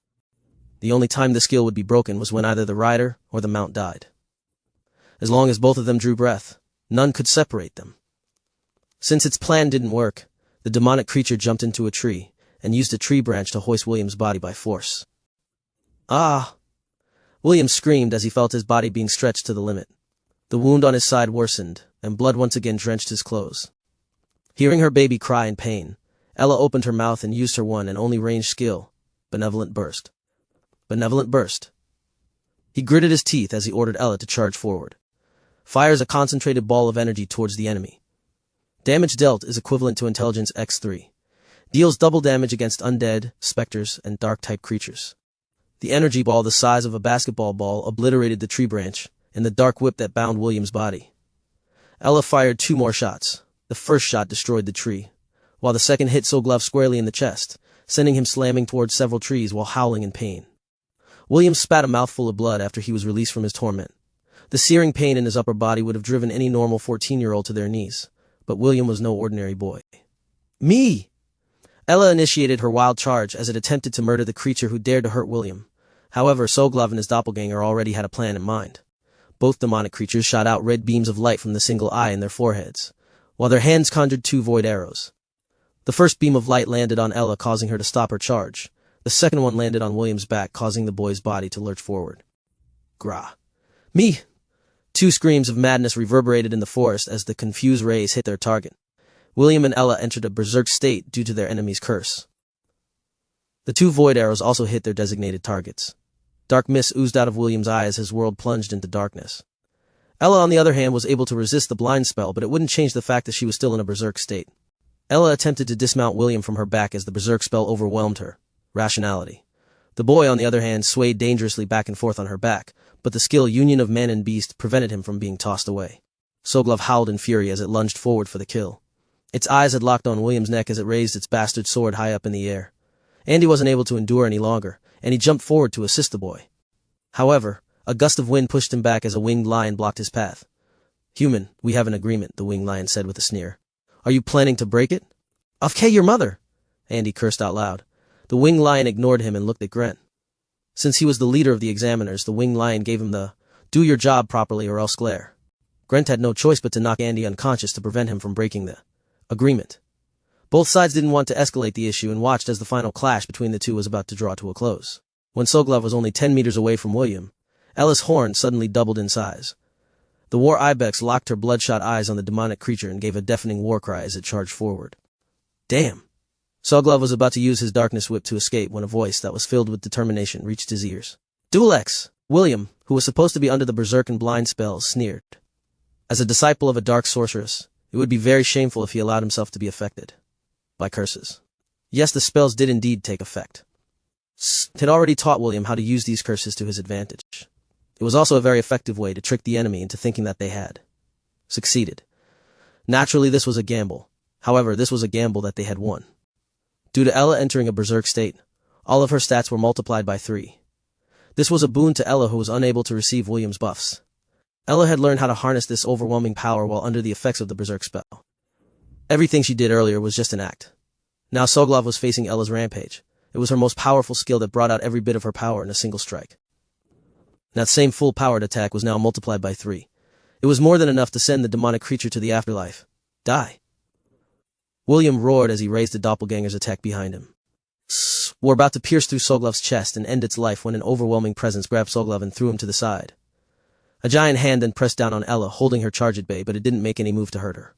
The only time the skill would be broken was when either the rider or the mount died. As long as both of them drew breath, none could separate them. Since its plan didn't work, the demonic creature jumped into a tree and used a tree branch to hoist William's body by force. "Ah!" William screamed as he felt his body being stretched to the limit. The wound on his side worsened, and blood once again drenched his clothes. Hearing her baby cry in pain, Ella opened her mouth and used her one and only ranged skill, Benevolent burst. Benevolent burst. He gritted his teeth as he ordered Ella to charge forward. Fires a concentrated ball of energy towards the enemy. Damage dealt is equivalent to intelligence x3. Deals double damage against undead, specters, and dark-type creatures. The energy ball the size of a basketball ball obliterated the tree branch and the dark whip that bound William's body. Ella fired 2 more shots. The first shot destroyed the tree, while the second hit Soglov squarely in the chest, sending him slamming towards several trees while howling in pain. William spat a mouthful of blood after he was released from his torment. The searing pain in his upper body would have driven any normal 14-year-old to their knees, but William was no ordinary boy. Me! Ella initiated her wild charge as it attempted to murder the creature who dared to hurt William. However, Soglov and his doppelganger already had a plan in mind. Both demonic creatures shot out red beams of light from the single eye in their foreheads, while their hands conjured 2 void arrows. The first beam of light landed on Ella, causing her to stop her charge. The second one landed on William's back, causing the boy's body to lurch forward. Grah. Me! 2 screams of madness reverberated in the forest as the confused rays hit their target. William and Ella entered a berserk state due to their enemy's curse. The 2 void arrows also hit their designated targets. Dark mist oozed out of William's eye as his world plunged into darkness. Ella, on the other hand, was able to resist the blind spell, but it wouldn't change the fact that she was still in a berserk state. Ella attempted to dismount William from her back as the berserk spell overwhelmed her. Rationality. The boy, on the other hand, swayed dangerously back and forth on her back, but the skill union of man and beast prevented him from being tossed away. Soglov howled in fury as it lunged forward for the kill. Its eyes had locked on William's neck as it raised its bastard sword high up in the air. Andy wasn't able to endure any longer, and he jumped forward to assist the boy. However, a gust of wind pushed him back as a winged lion blocked his path. Human, we have an agreement, the winged lion said with a sneer. Are you planning to break it? Of your mother! Andy cursed out loud. The winged lion ignored him and looked at Grant. Since he was the leader of the examiners, the winged lion gave him the do your job properly or else glare. Grant had no choice but to knock Andy unconscious to prevent him from breaking the agreement. Both sides didn't want to escalate the issue and watched as the final clash between the two was about to draw to a close. When Soglov was only 10 meters away from William, Ella's horn suddenly doubled in size. The war ibex locked her bloodshot eyes on the demonic creature and gave a deafening war cry as it charged forward. Damn! Soglov was about to use his darkness whip to escape when a voice that was filled with determination reached his ears. Duelex! William, who was supposed to be under the berserk and blind spells, sneered. As a disciple of a dark sorceress, it would be very shameful if he allowed himself to be affected by curses. Yes, the spells did indeed take effect. It had already taught William how to use these curses to his advantage. It was also a very effective way to trick the enemy into thinking that they had succeeded. Naturally, this was a gamble. However, this was a gamble that they had won. Due to Ella entering a berserk state, all of her stats were multiplied by 3. This was a boon to Ella, who was unable to receive William's buffs. Ella had learned how to harness this overwhelming power while under the effects of the berserk spell. Everything she did earlier was just an act. Now Soglov was facing Ella's rampage. It was her most powerful skill that brought out every bit of her power in a single strike. That same full-powered attack was now multiplied by 3. It was more than enough to send the demonic creature to the afterlife. Die! William roared as he raised the doppelganger's attack behind him. Were about to pierce through Soglov's chest and end its life when an overwhelming presence grabbed Soglov and threw him to the side. A giant hand then pressed down on Ella, holding her charge at bay, but it didn't make any move to hurt her.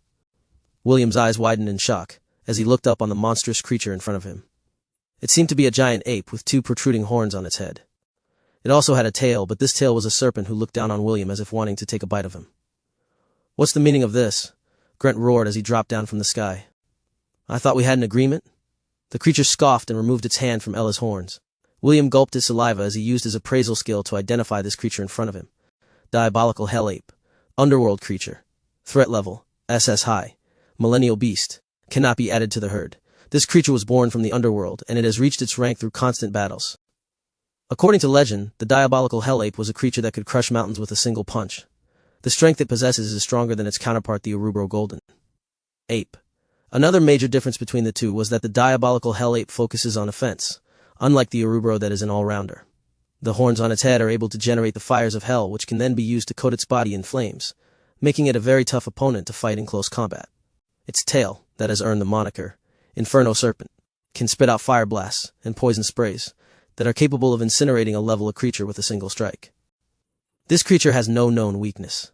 William's eyes widened in shock as he looked up on the monstrous creature in front of him. It seemed to be a giant ape with 2 protruding horns on its head. It also had a tail, but this tail was a serpent who looked down on William as if wanting to take a bite of him. What's the meaning of this? Grant roared as he dropped down from the sky. I thought we had an agreement? The creature scoffed and removed its hand from Ella's horns. William gulped his saliva as he used his appraisal skill to identify this creature in front of him. Diabolical hell ape. Underworld creature. Threat level. SS high. Millennial beast. Cannot be added to the herd. This creature was born from the underworld, and it has reached its rank through constant battles. According to legend, the diabolical hell ape was a creature that could crush mountains with a single punch. The strength it possesses is stronger than its counterpart, the Orubro Golden Ape. Another major difference between the two was that the diabolical hell ape focuses on offense, unlike the Orubro that is an all-rounder. The horns on its head are able to generate the fires of hell, which can then be used to coat its body in flames, making it a very tough opponent to fight in close combat. Its tail, that has earned the moniker Inferno Serpent, can spit out fire blasts and poison sprays that are capable of incinerating a level creature with a single strike. This creature has no known weakness.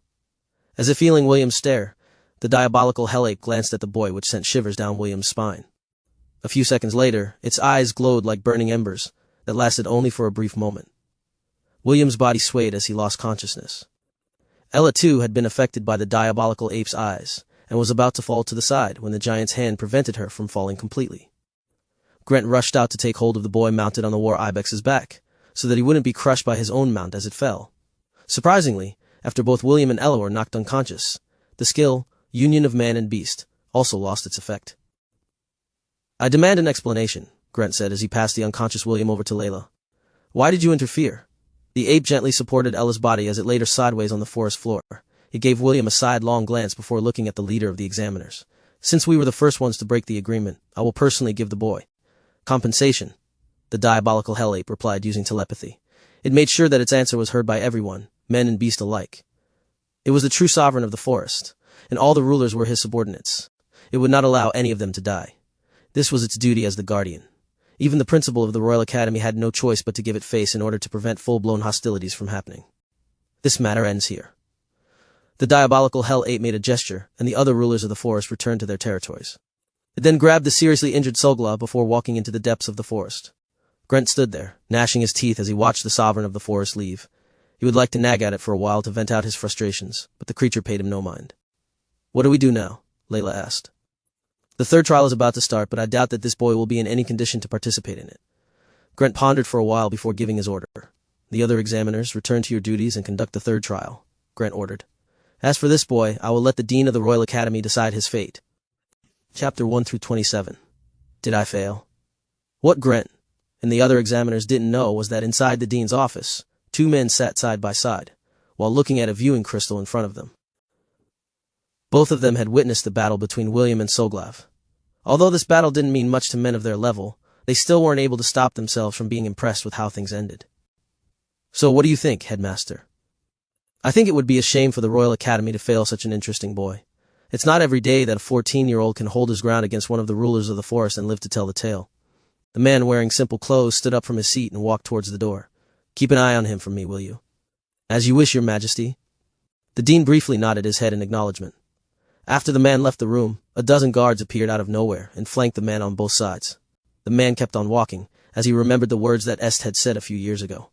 As if feeling William's stare, the diabolical hell ape glanced at the boy, which sent shivers down William's spine. A few seconds later, its eyes glowed like burning embers, that lasted only for a brief moment. William's body swayed as he lost consciousness. Ella, too, had been affected by the diabolical ape's eyes, and was about to fall to the side when the giant's hand prevented her from falling completely. Grant rushed out to take hold of the boy mounted on the war ibex's back, so that he wouldn't be crushed by his own mount as it fell. Surprisingly, after both William and Ella were knocked unconscious, the skill, union of man and beast, also lost its effect. "I demand an explanation," Grant said as he passed the unconscious William over to Layla. "Why did you interfere?" The ape gently supported Ella's body as it laid her sideways on the forest floor. He gave William a sidelong glance before looking at the leader of the examiners. "Since we were the first ones to break the agreement, I will personally give the boy compensation," the diabolical hell ape replied using telepathy. It made sure that its answer was heard by everyone, men and beast alike. It was the true sovereign of the forest, and all the rulers were his subordinates. It would not allow any of them to die. This was its duty as the guardian. Even the principal of the Royal Academy had no choice but to give it face in order to prevent full-blown hostilities from happening. This matter ends here. The diabolical hell ape made a gesture, and the other rulers of the forest returned to their territories. It then grabbed the seriously injured Sogla before walking into the depths of the forest. Grant stood there, gnashing his teeth as he watched the sovereign of the forest leave. He would like to nag at it for a while to vent out his frustrations, but the creature paid him no mind. "What do we do now?" Layla asked. "The third trial is about to start, but I doubt that this boy will be in any condition to participate in it." Grant pondered for a while before giving his order. "The other examiners, return to your duties and conduct the third trial," Grant ordered. "As for this boy, I will let the Dean of the Royal Academy decide his fate." Chapter 1 through 27. Did I fail? What Grant and the other examiners didn't know was that inside the dean's office, two men sat side by side, while looking at a viewing crystal in front of them. Both of them had witnessed the battle between William and Soglav. Although this battle didn't mean much to men of their level, they still weren't able to stop themselves from being impressed with how things ended. "So what do you think, Headmaster?" "I think it would be a shame for the Royal Academy to fail such an interesting boy. It's not every day that a 14-year-old can hold his ground against one of the rulers of the forest and live to tell the tale." The man wearing simple clothes stood up from his seat and walked towards the door. "Keep an eye on him for me, will you?" "As you wish, Your Majesty." The dean briefly nodded his head in acknowledgement. After the man left the room, a dozen guards appeared out of nowhere and flanked the man on both sides. The man kept on walking, as he remembered the words that Est had said a few years ago.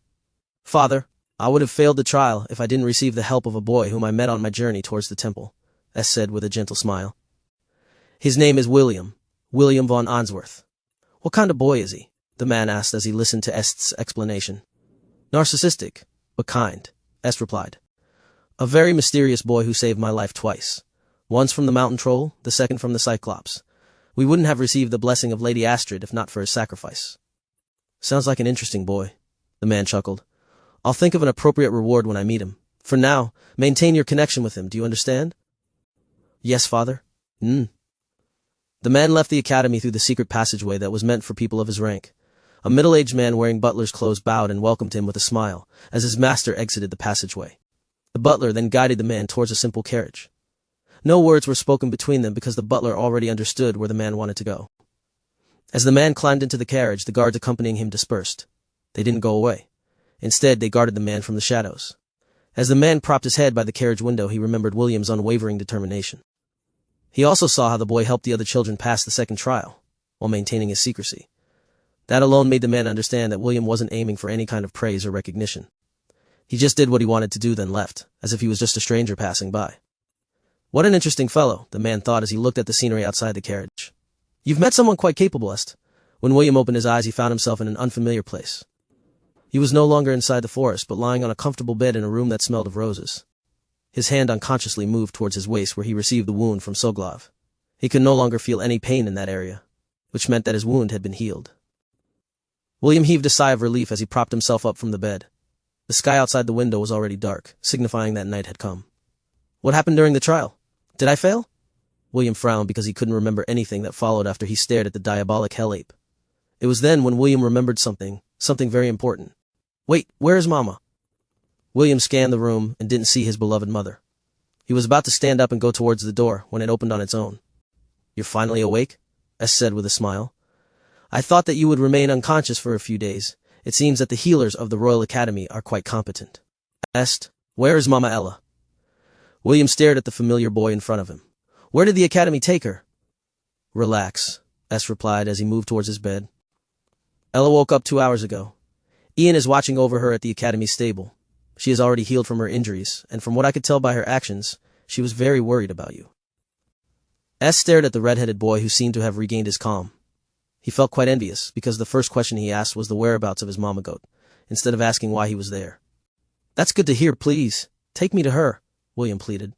"Father, I would have failed the trial if I didn't receive the help of a boy whom I met on my journey towards the temple," Est said with a gentle smile. "His name is William von Answorth." "What kind of boy is he?" the man asked as he listened to Est's explanation. "Narcissistic, but kind," Est replied. "A very mysterious boy who saved my life twice. Once from the mountain troll, the second from the Cyclops. We wouldn't have received the blessing of Lady Astrid if not for his sacrifice." "Sounds like an interesting boy," the man chuckled. "I'll think of an appropriate reward when I meet him. For now, maintain your connection with him, do you understand?" "Yes, father." The man left the academy through the secret passageway that was meant for people of his rank. A middle-aged man wearing butler's clothes bowed and welcomed him with a smile as his master exited the passageway. The butler then guided the man towards a simple carriage. No words were spoken between them because the butler already understood where the man wanted to go. As the man climbed into the carriage, the guards accompanying him dispersed. They didn't go away. Instead, they guarded the man from the shadows. As the man propped his head by the carriage window, he remembered William's unwavering determination. He also saw how the boy helped the other children pass the second trial, while maintaining his secrecy. That alone made the man understand that William wasn't aiming for any kind of praise or recognition. He just did what he wanted to do, then left, as if he was just a stranger passing by. "What an interesting fellow," the man thought as he looked at the scenery outside the carriage. "You've met someone quite capable, Est." When William opened his eyes, he found himself in an unfamiliar place. He was no longer inside the forest, but lying on a comfortable bed in a room that smelled of roses. His hand unconsciously moved towards his waist where he received the wound from Soglav. He could no longer feel any pain in that area, which meant that his wound had been healed. William heaved a sigh of relief as he propped himself up from the bed. The sky outside the window was already dark, signifying that night had come. "What happened during the trial? Did I fail?" William frowned because he couldn't remember anything that followed after he stared at the diabolic hell ape. It was then when William remembered something very important. "Wait, where is Mama?" William scanned the room and didn't see his beloved mother. He was about to stand up and go towards the door when it opened on its own. "You're finally awake?" Est said with a smile. "I thought that you would remain unconscious for a few days. It seems that the healers of the Royal Academy are quite competent." "Est, where is Mama Ella?" William stared at the familiar boy in front of him. "Where did the Academy take her?" "Relax," Est replied as he moved towards his bed. "Ella woke up 2 hours ago. Ian is watching over her at the academy stable. She has already healed from her injuries, and from what I could tell by her actions, she was very worried about you. S stared at the red-headed boy who seemed to have regained his calm. He felt quite envious, because the first question he asked was the whereabouts of his mama goat, instead of asking why he was there. That's good to hear, please. Take me to her, William pleaded.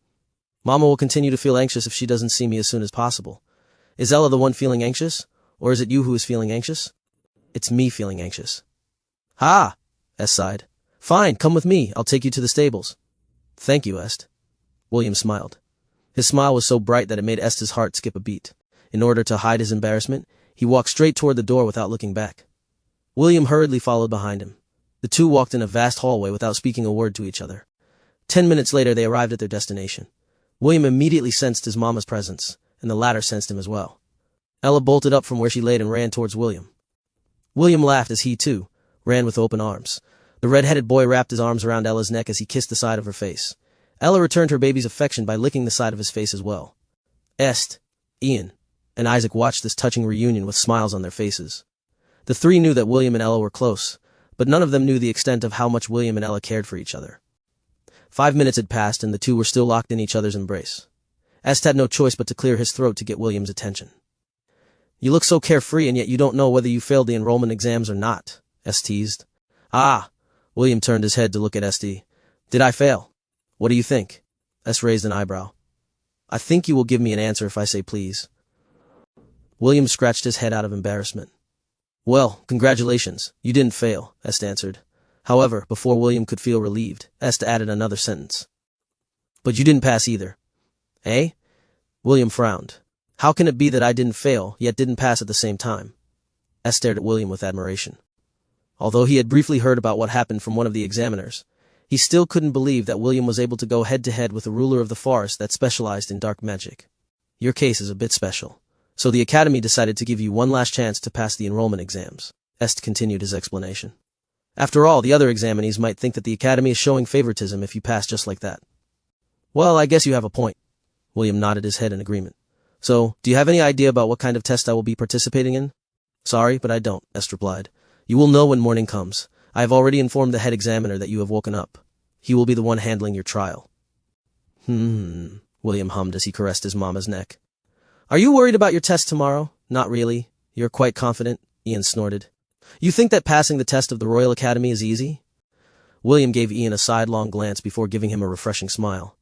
Mama will continue to feel anxious if she doesn't see me as soon as possible. Is Ella the one feeling anxious, or is it you who is feeling anxious? It's me feeling anxious. Ha! S sighed. Fine, come with me, I'll take you to the stables. Thank you, Est. William smiled. His smile was so bright that it made Est's heart skip a beat. In order to hide his embarrassment, he walked straight toward the door without looking back. William hurriedly followed behind him. The two walked in a vast hallway without speaking a word to each other. 10 minutes later they arrived at their destination. William immediately sensed his mama's presence, and the latter sensed him as well. Ella bolted up from where she laid and ran towards William. William laughed as he, too, ran with open arms. The red-headed boy wrapped his arms around Ella's neck as he kissed the side of her face. Ella returned her baby's affection by licking the side of his face as well. Est, Ian, and Isaac watched this touching reunion with smiles on their faces. The three knew that William and Ella were close, but none of them knew the extent of how much William and Ella cared for each other. 5 minutes had passed and the two were still locked in each other's embrace. Est had no choice but to clear his throat to get William's attention. You look so carefree and yet you don't know whether you failed the enrollment exams or not, Est teased. Ah! William turned his head to look at Est. Did I fail? What do you think? Est raised an eyebrow. I think you will give me an answer if I say please. William scratched his head out of embarrassment. Well, congratulations, you didn't fail, Est answered. However, before William could feel relieved, Est added another sentence. But you didn't pass either. Eh? William frowned. How can it be that I didn't fail, yet didn't pass at the same time? Est stared at William with admiration. Although he had briefly heard about what happened from one of the examiners, he still couldn't believe that William was able to go head-to-head with a ruler of the forest that specialized in dark magic. Your case is a bit special. So the academy decided to give you one last chance to pass the enrollment exams, Est continued his explanation. After all, the other examinees might think that the academy is showing favoritism if you pass just like that. Well, I guess you have a point. William nodded his head in agreement. So, do you have any idea about what kind of test I will be participating in? Sorry, but I don't, Est replied. You will know when morning comes. I have already informed the head examiner that you have woken up. He will be the one handling your trial. William hummed as he caressed his mama's neck. Are you worried about your test tomorrow? Not really. You're quite confident, Ian snorted. You think that passing the test of the Royal Academy is easy? William gave Ian a sidelong glance before giving him a refreshing smile.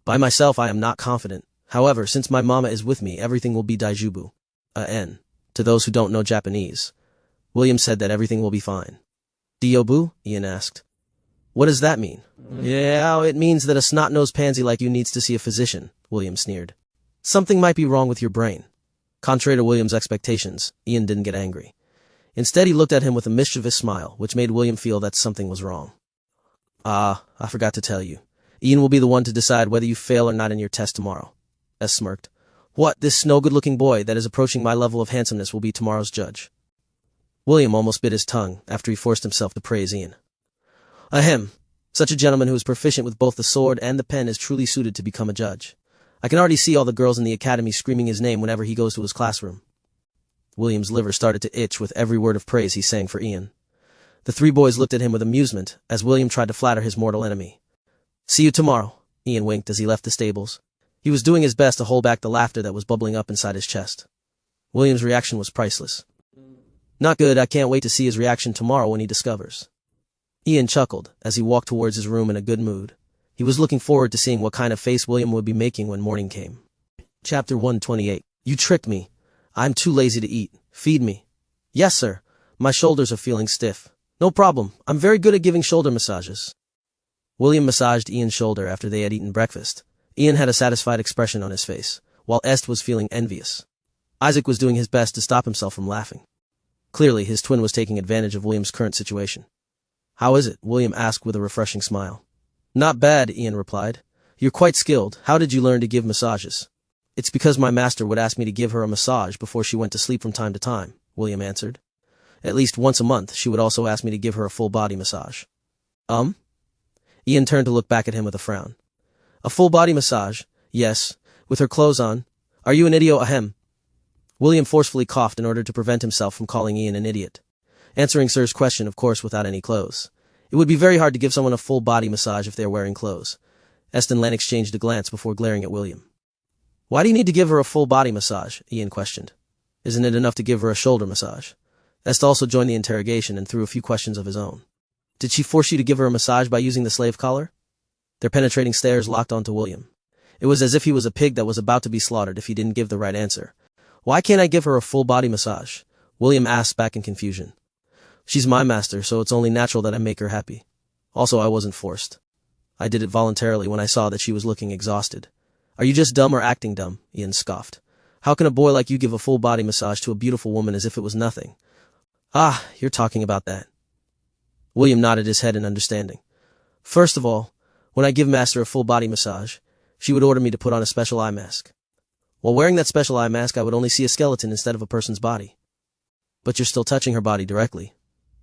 By myself I am not confident. However, since my mama is with me, everything will be daijubu. To those who don't know Japanese. William said that everything will be fine. Diobu? Ian asked. What does that mean? Yeah, it means that a snot-nosed pansy like you needs to see a physician, William sneered. Something might be wrong with your brain. Contrary to William's expectations, Ian didn't get angry. Instead, he looked at him with a mischievous smile, which made William feel that something was wrong. I forgot to tell you. Ian will be the one to decide whether you fail or not in your test tomorrow. S smirked. What, this no-good-looking boy that is approaching my level of handsomeness will be tomorrow's judge? William almost bit his tongue after he forced himself to praise Ian. Ahem. Such a gentleman who is proficient with both the sword and the pen is truly suited to become a judge. I can already see all the girls in the academy screaming his name whenever he goes to his classroom. William's liver started to itch with every word of praise he sang for Ian. The three boys looked at him with amusement as William tried to flatter his mortal enemy. See you tomorrow, Ian winked as he left the stables. He was doing his best to hold back the laughter that was bubbling up inside his chest. William's reaction was priceless. Not good, I can't wait to see his reaction tomorrow when he discovers. Ian chuckled as he walked towards his room in a good mood. He was looking forward to seeing what kind of face William would be making when morning came. Chapter 128. You tricked me. I'm too lazy to eat. Feed me. Yes, sir. My shoulders are feeling stiff. No problem. I'm very good at giving shoulder massages. William massaged Ian's shoulder after they had eaten breakfast. Ian had a satisfied expression on his face, while Est was feeling envious. Isaac was doing his best to stop himself from laughing. Clearly, his twin was taking advantage of William's current situation. How is it? William asked with a refreshing smile. Not bad, Ian replied. You're quite skilled. How did you learn to give massages? It's because my master would ask me to give her a massage before she went to sleep from time to time, William answered. At least once a month, she would also ask me to give her a full-body massage. Ian turned to look back at him with a frown. A full-body massage? Yes, with her clothes on. Are you an idiot? Ahem. William forcefully coughed in order to prevent himself from calling Ian an idiot. answering Sir's question, of course, without any clothes. It would be very hard to give someone a full body massage if they are wearing clothes. Eston exchanged a glance before glaring at William. Why do you need to give her a full body massage? Ian questioned. Isn't it enough to give her a shoulder massage? Est also joined the interrogation and threw a few questions of his own. Did she force you to give her a massage by using the slave collar? Their penetrating stares locked onto William. It was as if he was a pig that was about to be slaughtered if he didn't give the right answer. Why can't I give her a full body massage? William asked back in confusion. She's my master, so it's only natural that I make her happy. Also, I wasn't forced. I did it voluntarily when I saw that she was looking exhausted. Are you just dumb or acting dumb? Ian scoffed. How can a boy like you give a full body massage to a beautiful woman as if it was nothing? Ah, you're talking about that. William nodded his head in understanding. First of all, when I give Master a full body massage, she would order me to put on a special eye mask. While wearing that special eye mask, I would only see a skeleton instead of a person's body. But you're still touching her body directly,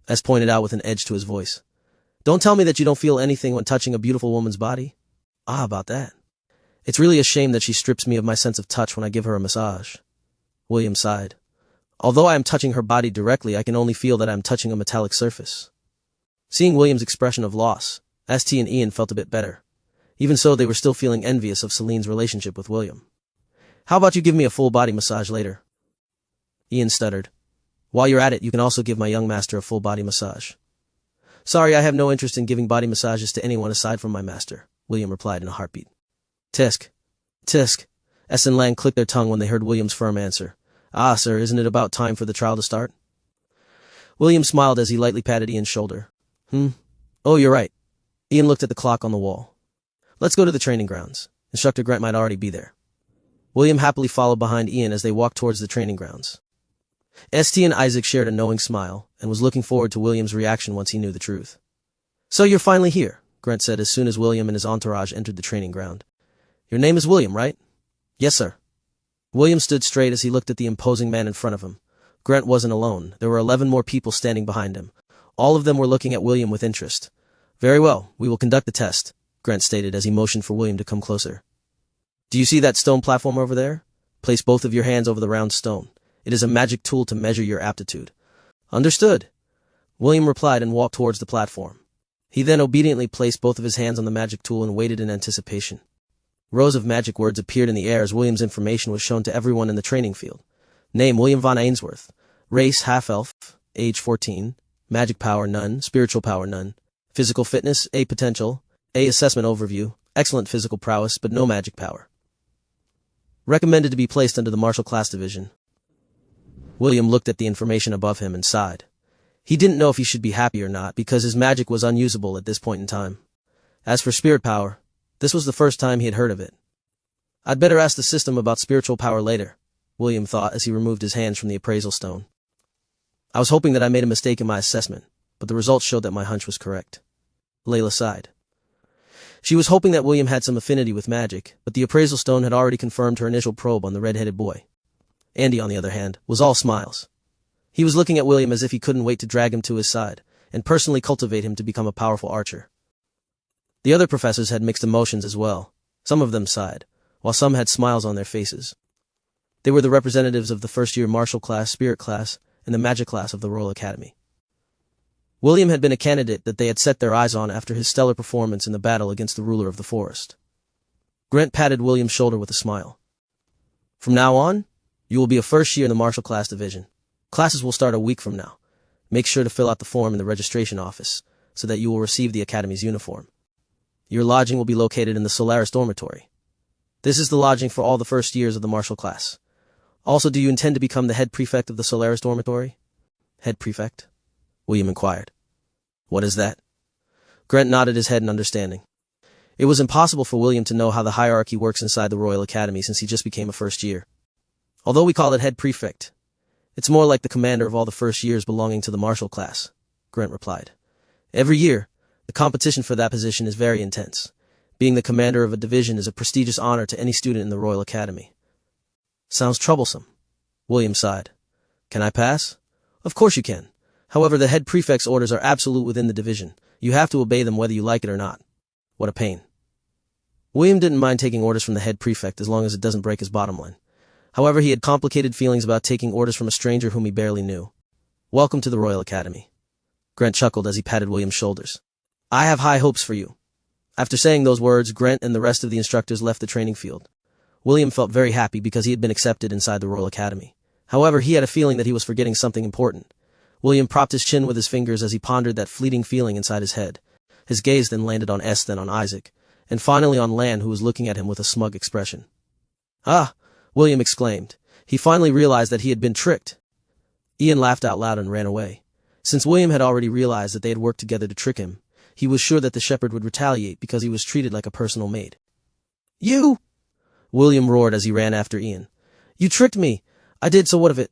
as pointed out with an edge to his voice. Don't tell me that you don't feel anything when touching a beautiful woman's body. Ah, about that. It's really a shame that she strips me of my sense of touch when I give her a massage. William sighed. Although I am touching her body directly, I can only feel that I am touching a metallic surface. Seeing William's expression of loss, St and Ian felt a bit better. Even so, they were still feeling envious of Celine's relationship with William. How about you give me a full body massage later? Ian stuttered. While you're at it, you can also give my young master a full body massage. Sorry, I have no interest in giving body massages to anyone aside from my master, William replied in a heartbeat. Tisk. Tisk. S and Lang clicked their tongue when they heard William's firm answer. Ah, sir, isn't it about time for the trial to start? William smiled as he lightly patted Ian's shoulder. Oh, you're right. Ian looked at the clock on the wall. Let's go to the training grounds. Instructor Grant might already be there. William happily followed behind Ian as they walked towards the training grounds. St and Isaac shared a knowing smile and was looking forward to William's reaction once he knew the truth. So you're finally here, Grant said as soon as William and his entourage entered the training ground. Your name is William, right? Yes, sir. William stood straight as he looked at the imposing man in front of him. Grant wasn't alone. There were 11 more people standing behind him. All of them were looking at William with interest. Very well, we will conduct the test, Grant stated as he motioned for William to come closer. Do you see that stone platform over there? Place both of your hands over the round stone. It is a magic tool to measure your aptitude. Understood. William replied and walked towards the platform. He then obediently placed both of his hands on the magic tool and waited in anticipation. Rows of magic words appeared in the air as William's information was shown to everyone in the training field. Name, William von Ainsworth. Race, half-elf. Age, 14. Magic power, none. Spiritual power, none. Physical fitness, A. Potential. A. Assessment overview. Excellent physical prowess, but no magic power. Recommended to be placed under the martial class division. William looked at the information above him and sighed. He didn't know if he should be happy or not because his magic was unusable at this point in time. As for spirit power, this was the first time he had heard of it. I'd better ask the system about spiritual power later, William thought as he removed his hands from the appraisal stone. I was hoping that I made a mistake in my assessment, but the results showed that my hunch was correct. Layla sighed. She was hoping that William had some affinity with magic, but the appraisal stone had already confirmed her initial probe on the red-headed boy. Andy, on the other hand, was all smiles. He was looking at William as if he couldn't wait to drag him to his side and personally cultivate him to become a powerful archer. The other professors had mixed emotions as well. Some of them sighed, while some had smiles on their faces. They were the representatives of the first-year martial class, spirit class, and the magic class of the Royal Academy. William had been a candidate that they had set their eyes on after his stellar performance in the battle against the ruler of the forest. Grant patted William's shoulder with a smile. From now on, you will be a first year in the martial class division. Classes will start a week from now. Make sure to fill out the form in the registration office so that you will receive the academy's uniform. Your lodging will be located in the Solaris dormitory. This is the lodging for all the first years of the martial class. Also, do you intend to become the head prefect of the Solaris dormitory? Head prefect? William inquired. What is that? Grant nodded his head in understanding. It was impossible for William to know how the hierarchy works inside the Royal Academy since he just became a first year. Although we call it head prefect, it's more like the commander of all the first years belonging to the martial class, Grant replied. Every year, the competition for that position is very intense. Being the commander of a division is a prestigious honor to any student in the Royal Academy. Sounds troublesome. William sighed. Can I pass? Of course you can. However, the head prefect's orders are absolute within the division. You have to obey them whether you like it or not. What a pain. William didn't mind taking orders from the head prefect as long as it doesn't break his bottom line. However, he had complicated feelings about taking orders from a stranger whom he barely knew. Welcome to the Royal Academy. Grant chuckled as he patted William's shoulders. I have high hopes for you. After saying those words, Grant and the rest of the instructors left the training field. William felt very happy because he had been accepted inside the Royal Academy. However, he had a feeling that he was forgetting something important. William propped his chin with his fingers as he pondered that fleeting feeling inside his head. His gaze then landed on S, then on Isaac, and finally on Lan, who was looking at him with a smug expression. Ah! William exclaimed. He finally realized that he had been tricked. Ian laughed out loud and ran away. Since William had already realized that they had worked together to trick him, he was sure that the shepherd would retaliate because he was treated like a personal maid. You! William roared as he ran after Ian. You tricked me! I did, so what of it?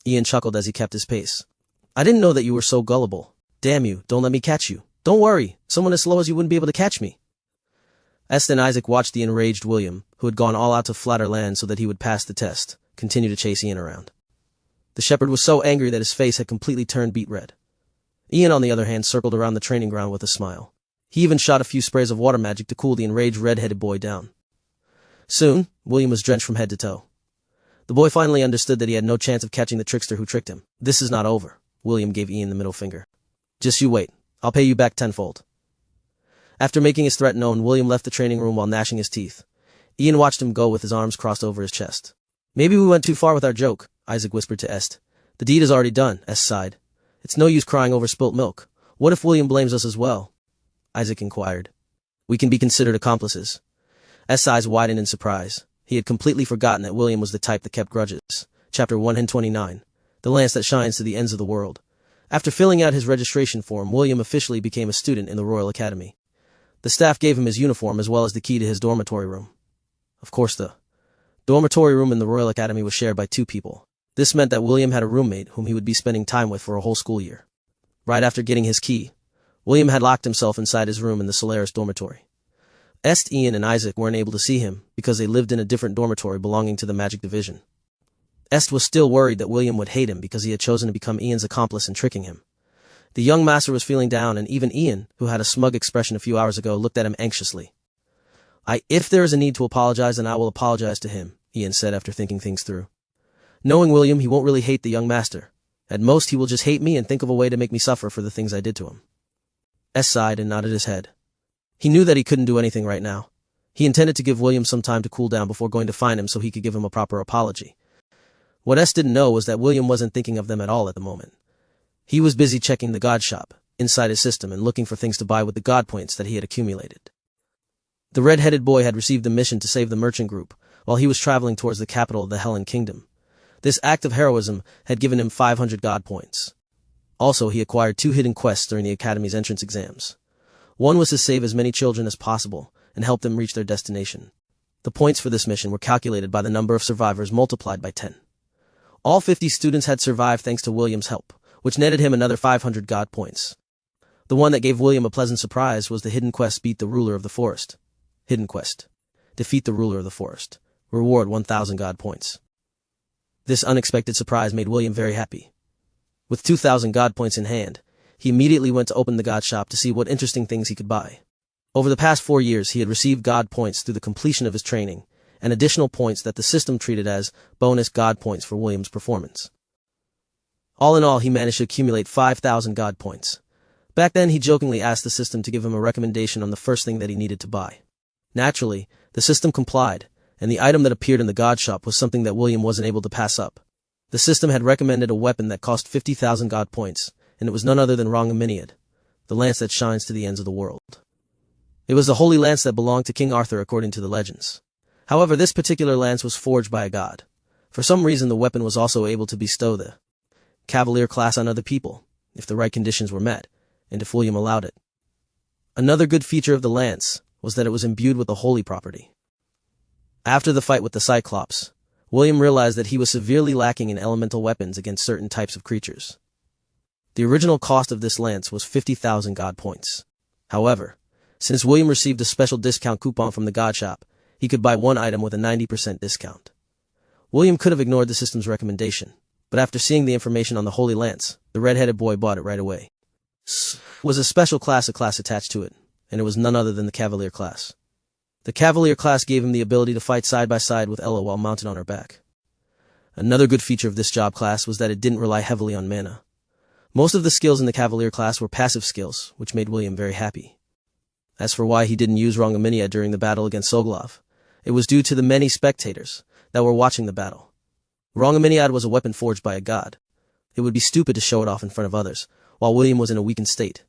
Ian chuckled as he kept his pace. I didn't know that you were so gullible. Damn you, don't let me catch you. Don't worry, someone as slow as you wouldn't be able to catch me. Est and Isaac watched the enraged William, who had gone all out to flatter Lan so that he would pass the test, continue to chase Ian around. The shepherd was so angry that his face had completely turned beet red. Ian, on the other hand, circled around the training ground with a smile. He even shot a few sprays of water magic to cool the enraged red-headed boy down. Soon, William was drenched from head to toe. The boy finally understood that he had no chance of catching the trickster who tricked him. This is not over. William gave Ian the middle finger. Just you wait. I'll pay you back tenfold. After making his threat known, William left the training room while gnashing his teeth. Ian watched him go with his arms crossed over his chest. Maybe we went too far with our joke, Isaac whispered to Est. The deed is already done, Est sighed. It's no use crying over spilt milk. What if William blames us as well? Isaac inquired. We can be considered accomplices. Est's eyes widened in surprise. He had completely forgotten that William was the type that kept grudges. Chapter 129. The Lance That Shines to the Ends of the World. After filling out his registration form, William officially became a student in the Royal Academy. The staff gave him his uniform as well as the key to his dormitory room. Of course, the dormitory room in the Royal Academy was shared by 2 people. This meant that William had a roommate whom he would be spending time with for a whole school year. Right after getting his key, William had locked himself inside his room in the Solaris dormitory. Est, Ian, and Isaac weren't able to see him because they lived in a different dormitory belonging to the Magic Division. Est was still worried that William would hate him because he had chosen to become Ian's accomplice in tricking him. The young master was feeling down, and even Ian, who had a smug expression a few hours ago, looked at him anxiously. If there is a need to apologize, then I will apologize to him, Ian said after thinking things through. Knowing William, he won't really hate the young master. At most, he will just hate me and think of a way to make me suffer for the things I did to him. Est sighed and nodded his head. He knew that he couldn't do anything right now. He intended to give William some time to cool down before going to find him so he could give him a proper apology. What Est didn't know was that William wasn't thinking of them at all at the moment. He was busy checking the god shop inside his system and looking for things to buy with the god points that he had accumulated. The red-headed boy had received a mission to save the merchant group while he was traveling towards the capital of the Hellen Kingdom. This act of heroism had given him 500 god points. Also, he acquired 2 hidden quests during the Academy's entrance exams. One was to save as many children as possible and help them reach their destination. The points for this mission were calculated by the number of survivors multiplied by 10. All 50 students had survived thanks to William's help, which netted him another 500 god points. The one that gave William a pleasant surprise was the hidden quest Beat the Ruler of the Forest. Hidden quest. Defeat the Ruler of the Forest. Reward 1,000 god points. This unexpected surprise made William very happy. With 2,000 god points in hand, he immediately went to open the god shop to see what interesting things he could buy. Over the past 4 years, he had received god points through the completion of his training, and additional points that the system treated as bonus god points for William's performance. All in all, he managed to accumulate 5,000 god points. Back then, he jokingly asked the system to give him a recommendation on the first thing that he needed to buy. Naturally, the system complied, and the item that appeared in the god shop was something that William wasn't able to pass up. The system had recommended a weapon that cost 50,000 god points, and it was none other than Reincarnated, the lance that shines to the ends of the world. It was the holy lance that belonged to King Arthur according to the legends. However, this particular lance was forged by a god. For some reason, the weapon was also able to bestow the Cavalier class on other people, if the right conditions were met, and if William allowed it. Another good feature of the lance was that it was imbued with a holy property. After the fight with the Cyclops, William realized that he was severely lacking in elemental weapons against certain types of creatures. The original cost of this lance was 50,000 god points. However, since William received a special discount coupon from the god shop, he could buy one item with a 90% discount. William could have ignored the system's recommendation, but after seeing the information on the Holy Lance, the red-headed boy bought it right away. It was a special class attached to it, and it was none other than the Cavalier class. The Cavalier class gave him the ability to fight side by side with Ella while mounted on her back. Another good feature of this job class was that it didn't rely heavily on mana. Most of the skills in the Cavalier class were passive skills, which made William very happy. As for why he didn't use Rongaminia during the battle against Soglov, it was due to the many spectators that were watching the battle. Rongaminia was a weapon forged by a god. It would be stupid to show it off in front of others, while William was in a weakened state.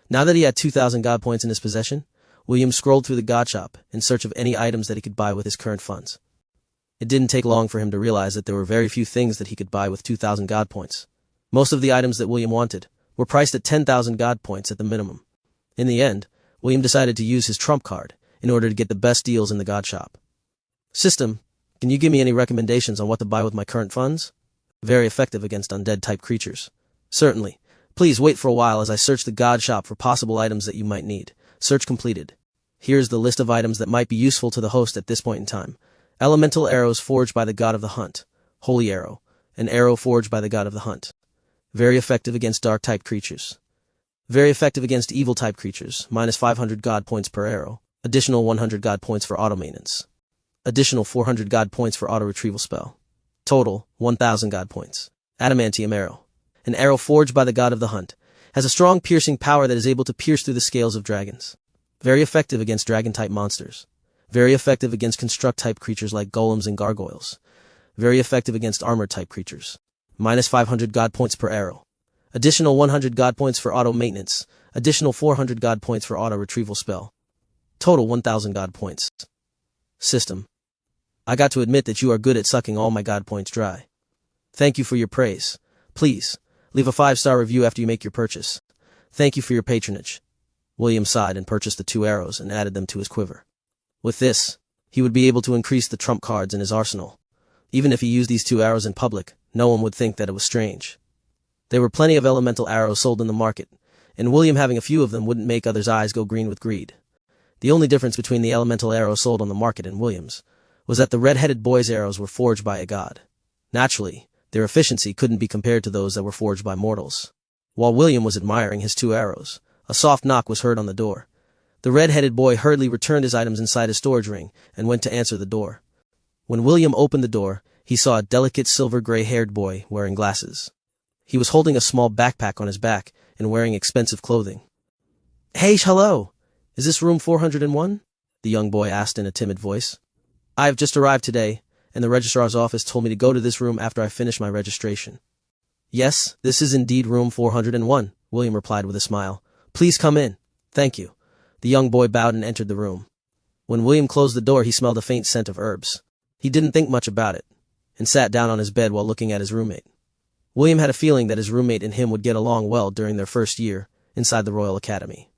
Now that he had 2,000 god points in his possession, William scrolled through the god shop in search of any items that he could buy with his current funds. It didn't take long for him to realize that there were very few things that he could buy with 2,000 god points. Most of the items that William wanted were priced at 10,000 god points at the minimum. In the end, William decided to use his trump card in order to get the best deals in the god shop. System, can you give me any recommendations on what to buy with my current funds? Very effective against undead-type creatures. Certainly. Please wait for a while as I search the god shop for possible items that you might need. Search completed. Here's the list of items that might be useful to the host at this point in time. Elemental arrows forged by the god of the hunt. Holy arrow. An arrow forged by the god of the hunt. Very effective against dark-type creatures. Very effective against evil-type creatures. Minus 500 god points per arrow. Additional 100 god points for auto-maintenance. Additional 400 god points for auto-retrieval spell. Total, 1,000 god points. Adamantium arrow. An arrow forged by the god of the hunt. Has a strong piercing power that is able to pierce through the scales of dragons. Very effective against dragon-type monsters. Very effective against construct-type creatures like golems and gargoyles. Very effective against armor-type creatures. Minus 500 god points per arrow. Additional 100 god points for auto-maintenance. Additional 400 god points for auto-retrieval spell. Total 1,000 god points. System. I got to admit that you are good at sucking all my god points dry. Thank you for your praise. Please, leave a 5-star review after you make your purchase. Thank you for your patronage. William sighed and purchased the 2 arrows and added them to his quiver. With this, he would be able to increase the trump cards in his arsenal. Even if he used these 2 arrows in public, no one would think that it was strange. There were plenty of elemental arrows sold in the market, and William having a few of them wouldn't make others' eyes go green with greed. The only difference between the elemental arrows sold on the market and William's was that the red-headed boy's arrows were forged by a god. Naturally, their efficiency couldn't be compared to those that were forged by mortals. While William was admiring his 2 arrows, a soft knock was heard on the door. The red-headed boy hurriedly returned his items inside his storage ring and went to answer the door. When William opened the door, he saw a delicate silver-gray-haired boy wearing glasses. He was holding a small backpack on his back and wearing expensive clothing. "Hey, hello! Is this room 401? The young boy asked in a timid voice. "I have just arrived today, and the registrar's office told me to go to this room after I finish my registration." "Yes, this is indeed room 401, William replied with a smile. "Please come in. Thank you." The young boy bowed and entered the room. When William closed the door, he smelled a faint scent of herbs. He didn't think much about it, and sat down on his bed while looking at his roommate. William had a feeling that his roommate and him would get along well during their first year inside the Royal Academy.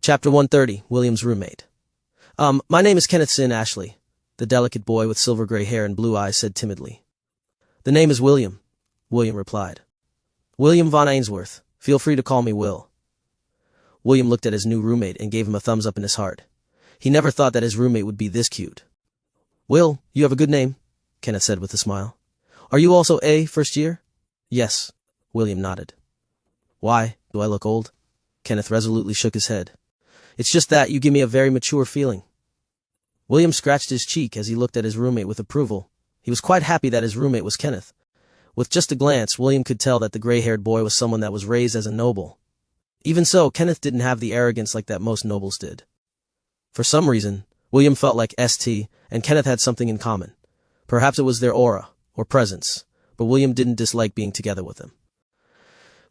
Chapter 130, William's Roommate. My name is Kenneth Sin Ashley, the delicate boy with silver-gray hair and blue eyes said timidly. "The name is William," William replied. "William von Ainsworth. Feel free to call me Will." William looked at his new roommate and gave him a thumbs up in his heart. He never thought that his roommate would be this cute. "Will, you have a good name," Kenneth said with a smile. "Are you also a first year?" "Yes," William nodded. "Why, do I look old?" Kenneth resolutely shook his head. "It's just that you give me a very mature feeling." William scratched his cheek as he looked at his roommate with approval. He was quite happy that his roommate was Kenneth. With just a glance, William could tell that the gray-haired boy was someone that was raised as a noble. Even so, Kenneth didn't have the arrogance like that most nobles did. For some reason, William felt like St. and Kenneth had something in common. Perhaps it was their aura, or presence, but William didn't dislike being together with him.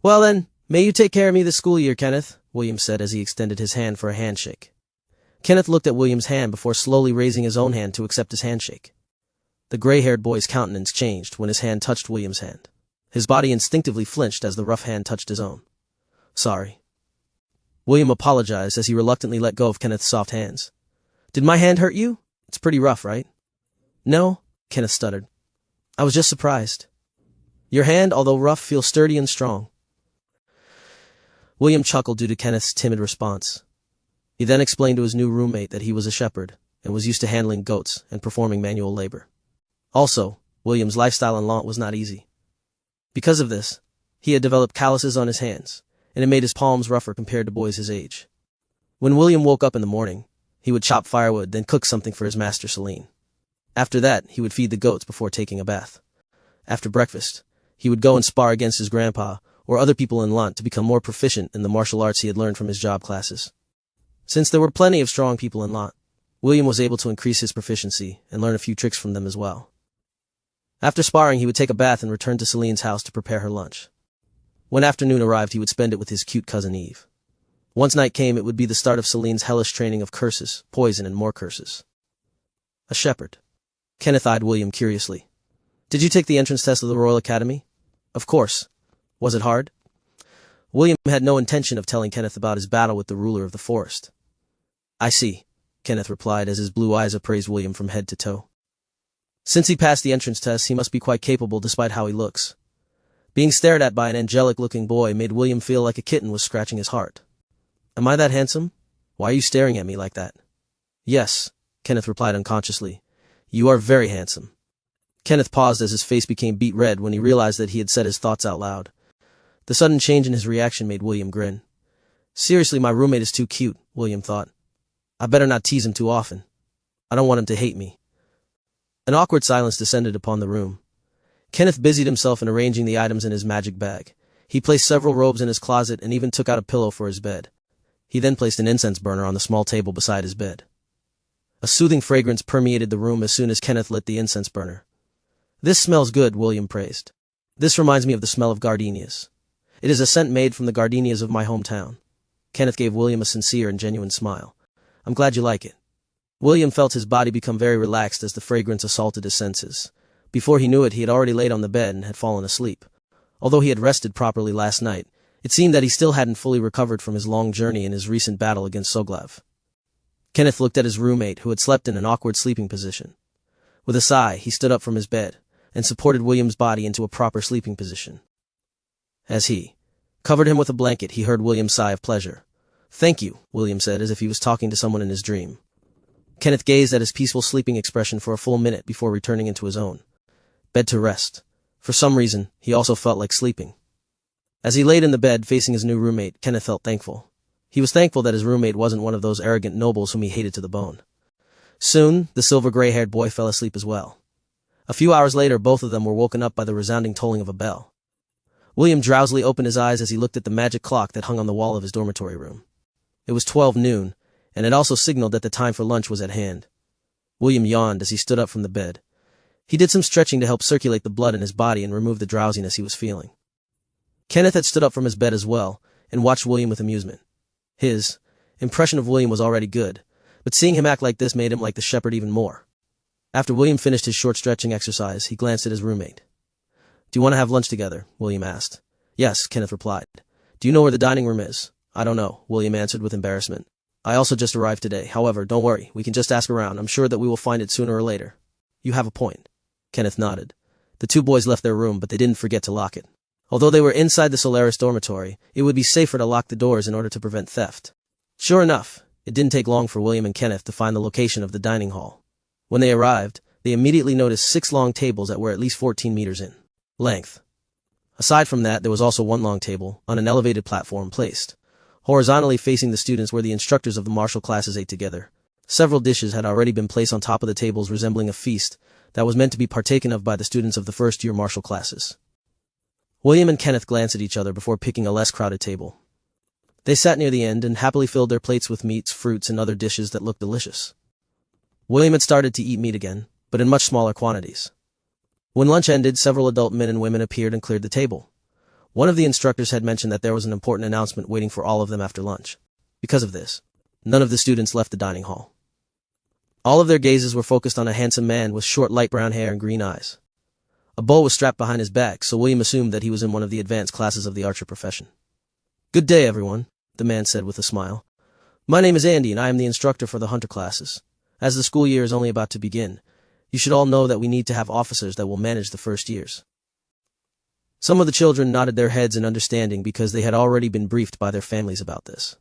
"Well then, may you take care of me this school year, Kenneth," William said as he extended his hand for a handshake. Kenneth looked at William's hand before slowly raising his own hand to accept his handshake. The gray-haired boy's countenance changed when his hand touched William's hand. His body instinctively flinched as the rough hand touched his own. "Sorry." William apologized as he reluctantly let go of Kenneth's soft hands. "Did my hand hurt you? It's pretty rough, right?" "No," Kenneth stuttered. "I was just surprised. Your hand, although rough, feels sturdy and strong." William chuckled due to Kenneth's timid response. He then explained to his new roommate that he was a shepherd and was used to handling goats and performing manual labor. Also, William's lifestyle in Lant was not easy. Because of this, he had developed calluses on his hands, and it made his palms rougher compared to boys his age. When William woke up in the morning, he would chop firewood, then cook something for his master Celine. After that, he would feed the goats before taking a bath. After breakfast, he would go and spar against his grandpa or other people in Lant to become more proficient in the martial arts he had learned from his job classes. Since there were plenty of strong people in Lant, William was able to increase his proficiency and learn a few tricks from them as well. After sparring, he would take a bath and return to Celine's house to prepare her lunch. When afternoon arrived, he would spend it with his cute cousin Eve. Once night came, it would be the start of Celine's hellish training of curses, poison, and more curses. A shepherd. Kenneth eyed William curiously. Did you take the entrance test of the Royal Academy? Of course. Was it hard? William had no intention of telling Kenneth about his battle with the ruler of the forest. I see, Kenneth replied as his blue eyes appraised William from head to toe. Since he passed the entrance test, he must be quite capable despite how he looks. Being stared at by an angelic-looking boy made William feel like a kitten was scratching his heart. Am I that handsome? Why are you staring at me like that? Yes, Kenneth replied unconsciously. You are very handsome. Kenneth paused as his face became beet red when he realized that he had said his thoughts out loud. The sudden change in his reaction made William grin. Seriously, my roommate is too cute, William thought. I better not tease him too often. I don't want him to hate me. An awkward silence descended upon the room. Kenneth busied himself in arranging the items in his magic bag. He placed several robes in his closet and even took out a pillow for his bed. He then placed an incense burner on the small table beside his bed. A soothing fragrance permeated the room as soon as Kenneth lit the incense burner. This smells good, William praised. This reminds me of the smell of gardenias. It is a scent made from the gardenias of my hometown. Kenneth gave William a sincere and genuine smile. I'm glad you like it. William felt his body become very relaxed as the fragrance assaulted his senses. Before he knew it, he had already laid on the bed and had fallen asleep. Although he had rested properly last night, it seemed that he still hadn't fully recovered from his long journey and his recent battle against Soglav. Kenneth looked at his roommate, who had slept in an awkward sleeping position. With a sigh, he stood up from his bed and supported William's body into a proper sleeping position. As he covered him with a blanket, he heard William's sigh of pleasure. Thank you, William said, as if he was talking to someone in his dream. Kenneth gazed at his peaceful sleeping expression for a full minute before returning into his own bed to rest. For some reason, he also felt like sleeping. As he laid in the bed facing his new roommate, Kenneth felt thankful. He was thankful that his roommate wasn't one of those arrogant nobles whom he hated to the bone. Soon, the silver-gray-haired boy fell asleep as well. A few hours later, both of them were woken up by the resounding tolling of a bell. William drowsily opened his eyes as he looked at the magic clock that hung on the wall of his dormitory room. It was 12 noon, and it also signaled that the time for lunch was at hand. William yawned as he stood up from the bed. He did some stretching to help circulate the blood in his body and remove the drowsiness he was feeling. Kenneth had stood up from his bed as well, and watched William with amusement. His impression of William was already good, but seeing him act like this made him like the shepherd even more. After William finished his short stretching exercise, he glanced at his roommate. Do you want to have lunch together? William asked. Yes, Kenneth replied. Do you know where the dining room is? I don't know, William answered with embarrassment. I also just arrived today. However, don't worry, we can just ask around. I'm sure that we will find it sooner or later. You have a point. Kenneth nodded. The two boys left their room, but they didn't forget to lock it. Although they were inside the Solaris dormitory, it would be safer to lock the doors in order to prevent theft. Sure enough, it didn't take long for William and Kenneth to find the location of the dining hall. When they arrived, they immediately noticed 6 long tables that were at least 14 meters in length. Aside from that, there was also one long table, on an elevated platform placed horizontally facing the students where the instructors of the martial classes ate together. Several dishes had already been placed on top of the tables resembling a feast that was meant to be partaken of by the students of the first-year martial classes. William and Kenneth glanced at each other before picking a less crowded table. They sat near the end and happily filled their plates with meats, fruits, and other dishes that looked delicious. William had started to eat meat again, but in much smaller quantities. When lunch ended, several adult men and women appeared and cleared the table. One of the instructors had mentioned that there was an important announcement waiting for all of them after lunch. Because of this, none of the students left the dining hall. All of their gazes were focused on a handsome man with short light brown hair and green eyes. A bow was strapped behind his back, so William assumed that he was in one of the advanced classes of the archer profession. Good day, everyone, the man said with a smile. My name is Andy, and I am the instructor for the hunter classes. As the school year is only about to begin, you should all know that we need to have officers that will manage the first years. Some of the children nodded their heads in understanding because they had already been briefed by their families about this.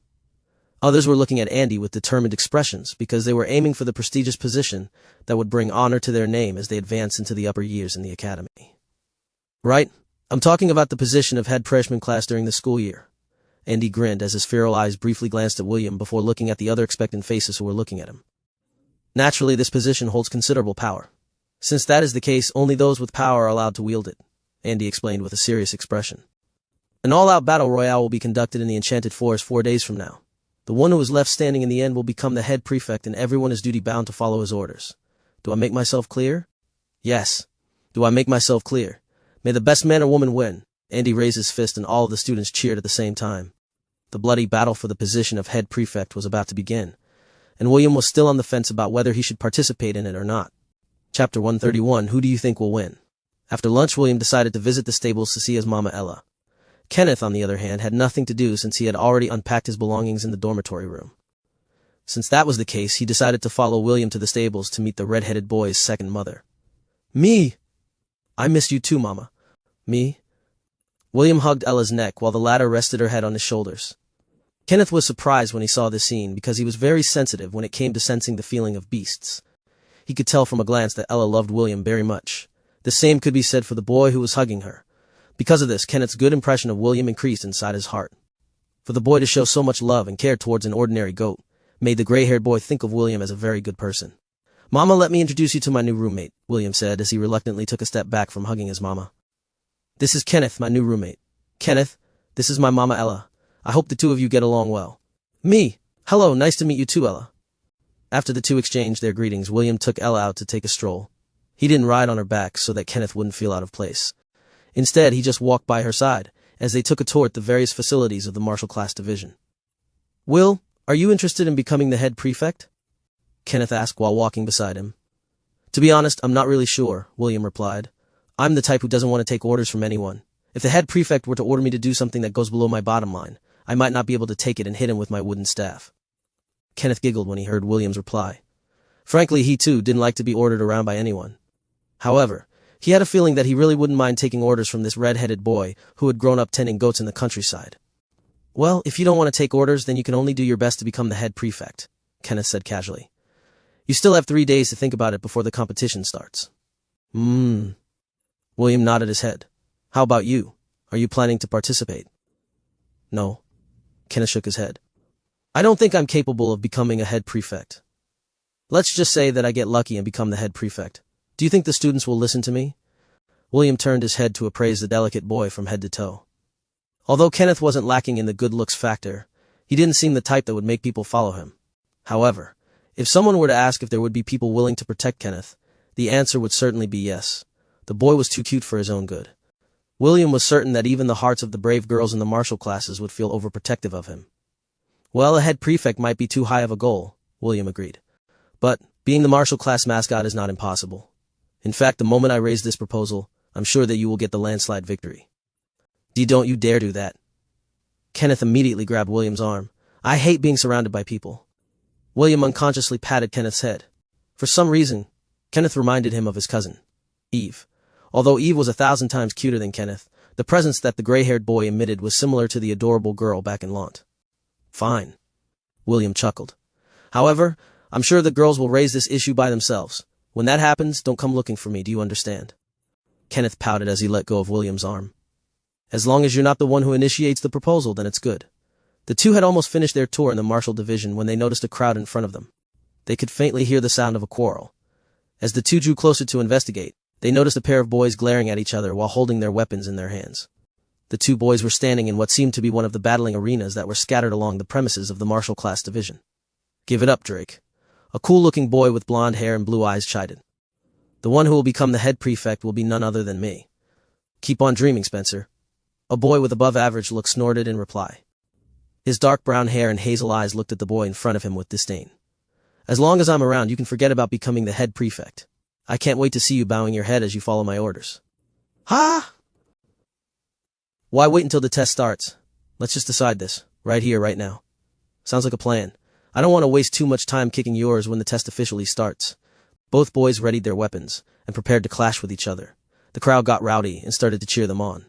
Others were looking at Andy with determined expressions because they were aiming for the prestigious position that would bring honor to their name as they advance into the upper years in the academy. Right, I'm talking about the position of head freshman class during the school year. Andy grinned as his feral eyes briefly glanced at William before looking at the other expectant faces who were looking at him. Naturally, this position holds considerable power. Since that is the case, only those with power are allowed to wield it, Andy explained with a serious expression. An all-out battle royale will be conducted in the Enchanted Forest 4 days from now. The one who is left standing in the end will become the head prefect, and everyone is duty-bound to follow his orders. Do I make myself clear? Yes. Do I make myself clear? May the best man or woman win. Andy raised his fist and all of the students cheered at the same time. The bloody battle for the position of head prefect was about to begin, and William was still on the fence about whether he should participate in it or not. Chapter 131, Who do you think will win? After lunch, William decided to visit the stables to see his mama Ella. Kenneth, on the other hand, had nothing to do since he had already unpacked his belongings in the dormitory room. Since that was the case, he decided to follow William to the stables to meet the red-headed boy's second mother. Me! I missed you too, Mama. Me? William hugged Ella's neck while the latter rested her head on his shoulders. Kenneth was surprised when he saw this scene because he was very sensitive when it came to sensing the feeling of beasts. He could tell from a glance that Ella loved William very much. The same could be said for the boy who was hugging her. Because of this, Kenneth's good impression of William increased inside his heart. For the boy to show so much love and care towards an ordinary goat made the gray-haired boy think of William as a very good person. Mama, let me introduce you to my new roommate, William said as he reluctantly took a step back from hugging his mama. This is Kenneth, my new roommate. Kenneth, this is my mama Ella. I hope the two of you get along well. Me. Hello, nice to meet you too, Ella. After the two exchanged their greetings, William took Ella out to take a stroll. He didn't ride on her back so that Kenneth wouldn't feel out of place. Instead, he just walked by her side as they took a tour at the various facilities of the martial class division. Will, are you interested in becoming the head prefect? Kenneth asked while walking beside him. To be honest, I'm not really sure, William replied. I'm the type who doesn't want to take orders from anyone. If the head prefect were to order me to do something that goes below my bottom line, I might not be able to take it and hit him with my wooden staff. Kenneth giggled when he heard William's reply. Frankly, he too didn't like to be ordered around by anyone. However, he had a feeling that he really wouldn't mind taking orders from this red-headed boy who had grown up tending goats in the countryside. Well, if you don't want to take orders, then you can only do your best to become the head prefect, Kenneth said casually. You still have 3 days to think about it before the competition starts. William nodded his head. How about you? Are you planning to participate? No. Kenneth shook his head. I don't think I'm capable of becoming a head prefect. Let's just say that I get lucky and become the head prefect. Do you think the students will listen to me? William turned his head to appraise the delicate boy from head to toe. Although Kenneth wasn't lacking in the good looks factor, he didn't seem the type that would make people follow him. However, if someone were to ask if there would be people willing to protect Kenneth, the answer would certainly be yes. The boy was too cute for his own good. William was certain that even the hearts of the brave girls in the martial classes would feel overprotective of him. Well, a head prefect might be too high of a goal, William agreed. But being the martial class mascot is not impossible. In fact, the moment I raise this proposal, I'm sure that you will get the landslide victory. Don't you dare do that. Kenneth immediately grabbed William's arm. I hate being surrounded by people. William unconsciously patted Kenneth's head. For some reason, Kenneth reminded him of his cousin, Eve. Although Eve was 1,000 times cuter than Kenneth, the presence that the gray-haired boy emitted was similar to the adorable girl back in Lant. Fine. William chuckled. However, I'm sure the girls will raise this issue by themselves. When that happens, don't come looking for me, do you understand? Kenneth pouted as he let go of William's arm. As long as you're not the one who initiates the proposal, then it's good. The two had almost finished their tour in the martial division when they noticed a crowd in front of them. They could faintly hear the sound of a quarrel. As the two drew closer to investigate, they noticed a pair of boys glaring at each other while holding their weapons in their hands. The two boys were standing in what seemed to be one of the battling arenas that were scattered along the premises of the martial class division. Give it up, Drake. A cool-looking boy with blonde hair and blue eyes chided. The one who will become the head prefect will be none other than me. Keep on dreaming, Spencer. A boy with above-average look snorted in reply. His dark brown hair and hazel eyes looked at the boy in front of him with disdain. As long as I'm around, you can forget about becoming the head prefect. I can't wait to see you bowing your head as you follow my orders. Ha! Why wait until the test starts? Let's just decide this, right here, right now. Sounds like a plan. I don't want to waste too much time kicking yours when the test officially starts. Both boys readied their weapons and prepared to clash with each other. The crowd got rowdy and started to cheer them on.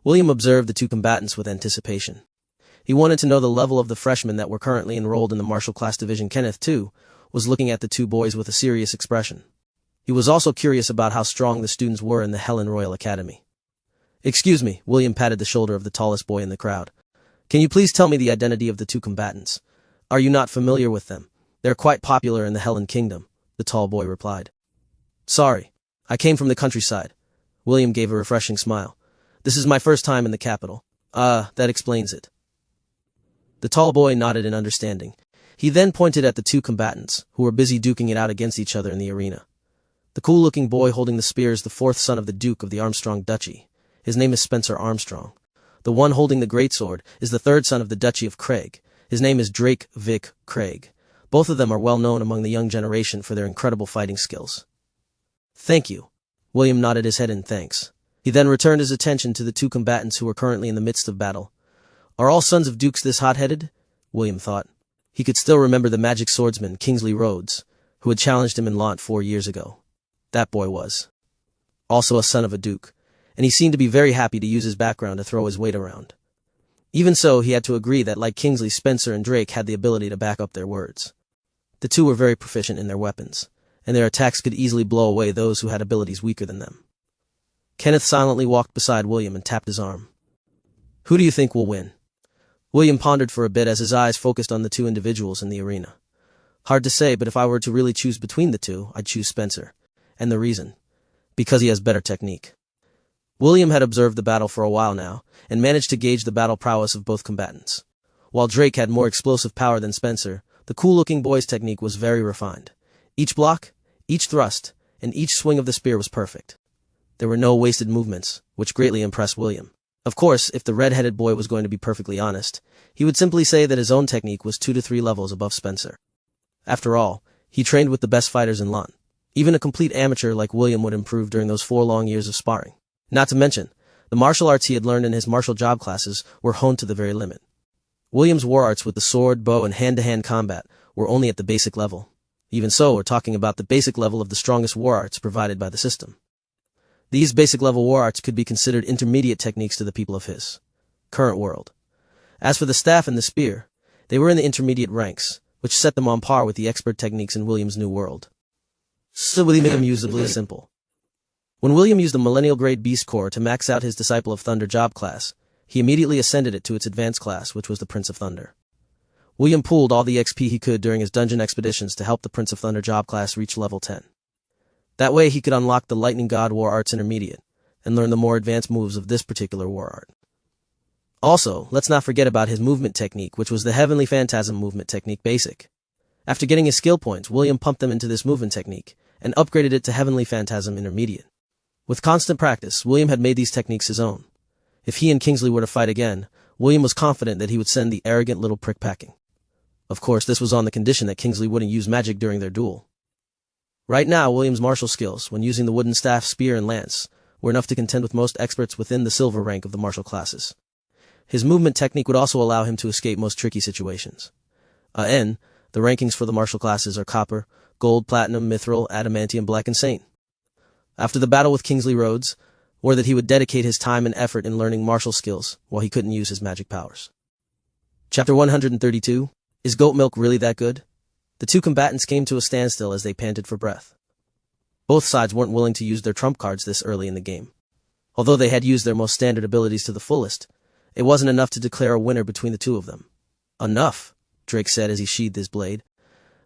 William observed the two combatants with anticipation. He wanted to know the level of the freshmen that were currently enrolled in the martial class division. Kenneth, too, was looking at the two boys with a serious expression. He was also curious about how strong the students were in the Helen Royal Academy. Excuse me, William patted the shoulder of the tallest boy in the crowd. Can you please tell me the identity of the two combatants? Are you not familiar with them? They're quite popular in the Helen Kingdom, the tall boy replied. Sorry, I came from the countryside. William gave a refreshing smile. This is my first time in the capital. That explains it. The tall boy nodded in understanding. He then pointed at the two combatants, who were busy duking it out against each other in the arena. The cool-looking boy holding the spear is the fourth son of the Duke of the Armstrong Duchy. His name is Spencer Armstrong. The one holding the greatsword is the third son of the Duchy of Craig. His name is Drake Vic Craig. Both of them are well known among the young generation for their incredible fighting skills. Thank you. William nodded his head in thanks. He then returned his attention to the two combatants who were currently in the midst of battle. Are all sons of dukes this hot-headed? William thought. He could still remember the magic swordsman, Kingsley Rhodes, who had challenged him in Launt 4 years ago. That boy was also a son of a duke, and he seemed to be very happy to use his background to throw his weight around. Even so, he had to agree that, like Kingsley, Spencer and Drake had the ability to back up their words. The two were very proficient in their weapons, and their attacks could easily blow away those who had abilities weaker than them. Kenneth silently walked beside William and tapped his arm. Who do you think will win? William pondered for a bit as his eyes focused on the two individuals in the arena. Hard to say, but if I were to really choose between the two, I'd choose Spencer. And the reason? Because he has better technique. William had observed the battle for a while now, and managed to gauge the battle prowess of both combatants. While Drake had more explosive power than Spencer, the cool-looking boy's technique was very refined. Each block, each thrust, and each swing of the spear was perfect. There were no wasted movements, which greatly impressed William. Of course, if the red-headed boy was going to be perfectly honest, he would simply say that his own technique was 2 to 3 levels above Spencer. After all, he trained with the best fighters in Launt. Even a complete amateur like William would improve during those 4 long years of sparring. Not to mention, the martial arts he had learned in his martial job classes were honed to the very limit. William's war arts with the sword, bow, and hand-to-hand combat were only at the basic level. Even so, we're talking about the basic level of the strongest war arts provided by the system. These basic-level war arts could be considered intermediate techniques to the people of his current world. As for the staff and the spear, they were in the intermediate ranks, which set them on par with the expert techniques in William's new world. So William amusably simple. When William used the Millennial Grade Beast Corps to max out his Disciple of Thunder job class, he immediately ascended it to its advanced class, which was the Prince of Thunder. William pooled all the XP he could during his dungeon expeditions to help the Prince of Thunder job class reach level 10. That way he could unlock the Lightning God War Arts Intermediate, and learn the more advanced moves of this particular war art. Also, let's not forget about his movement technique, which was the Heavenly Phantasm movement technique basic. After getting his skill points, William pumped them into this movement technique, and upgraded it to Heavenly Phantasm Intermediate. With constant practice, William had made these techniques his own. If he and Kingsley were to fight again, William was confident that he would send the arrogant little prick packing. Of course, this was on the condition that Kingsley wouldn't use magic during their duel. Right now, William's martial skills, when using the wooden staff, spear, and lance, were enough to contend with most experts within the silver rank of the martial classes. His movement technique would also allow him to escape most tricky situations. The rankings for the martial classes are copper, gold, platinum, mithril, adamantium, black, and saint. After the battle with Kingsley Rhodes, or that he would dedicate his time and effort in learning martial skills while he couldn't use his magic powers. Chapter 132, Is Goat Milk Really That Good? The two combatants came to a standstill as they panted for breath. Both sides weren't willing to use their trump cards this early in the game. Although they had used their most standard abilities to the fullest, it wasn't enough to declare a winner between the two of them. Enough, Drake said as he sheathed his blade.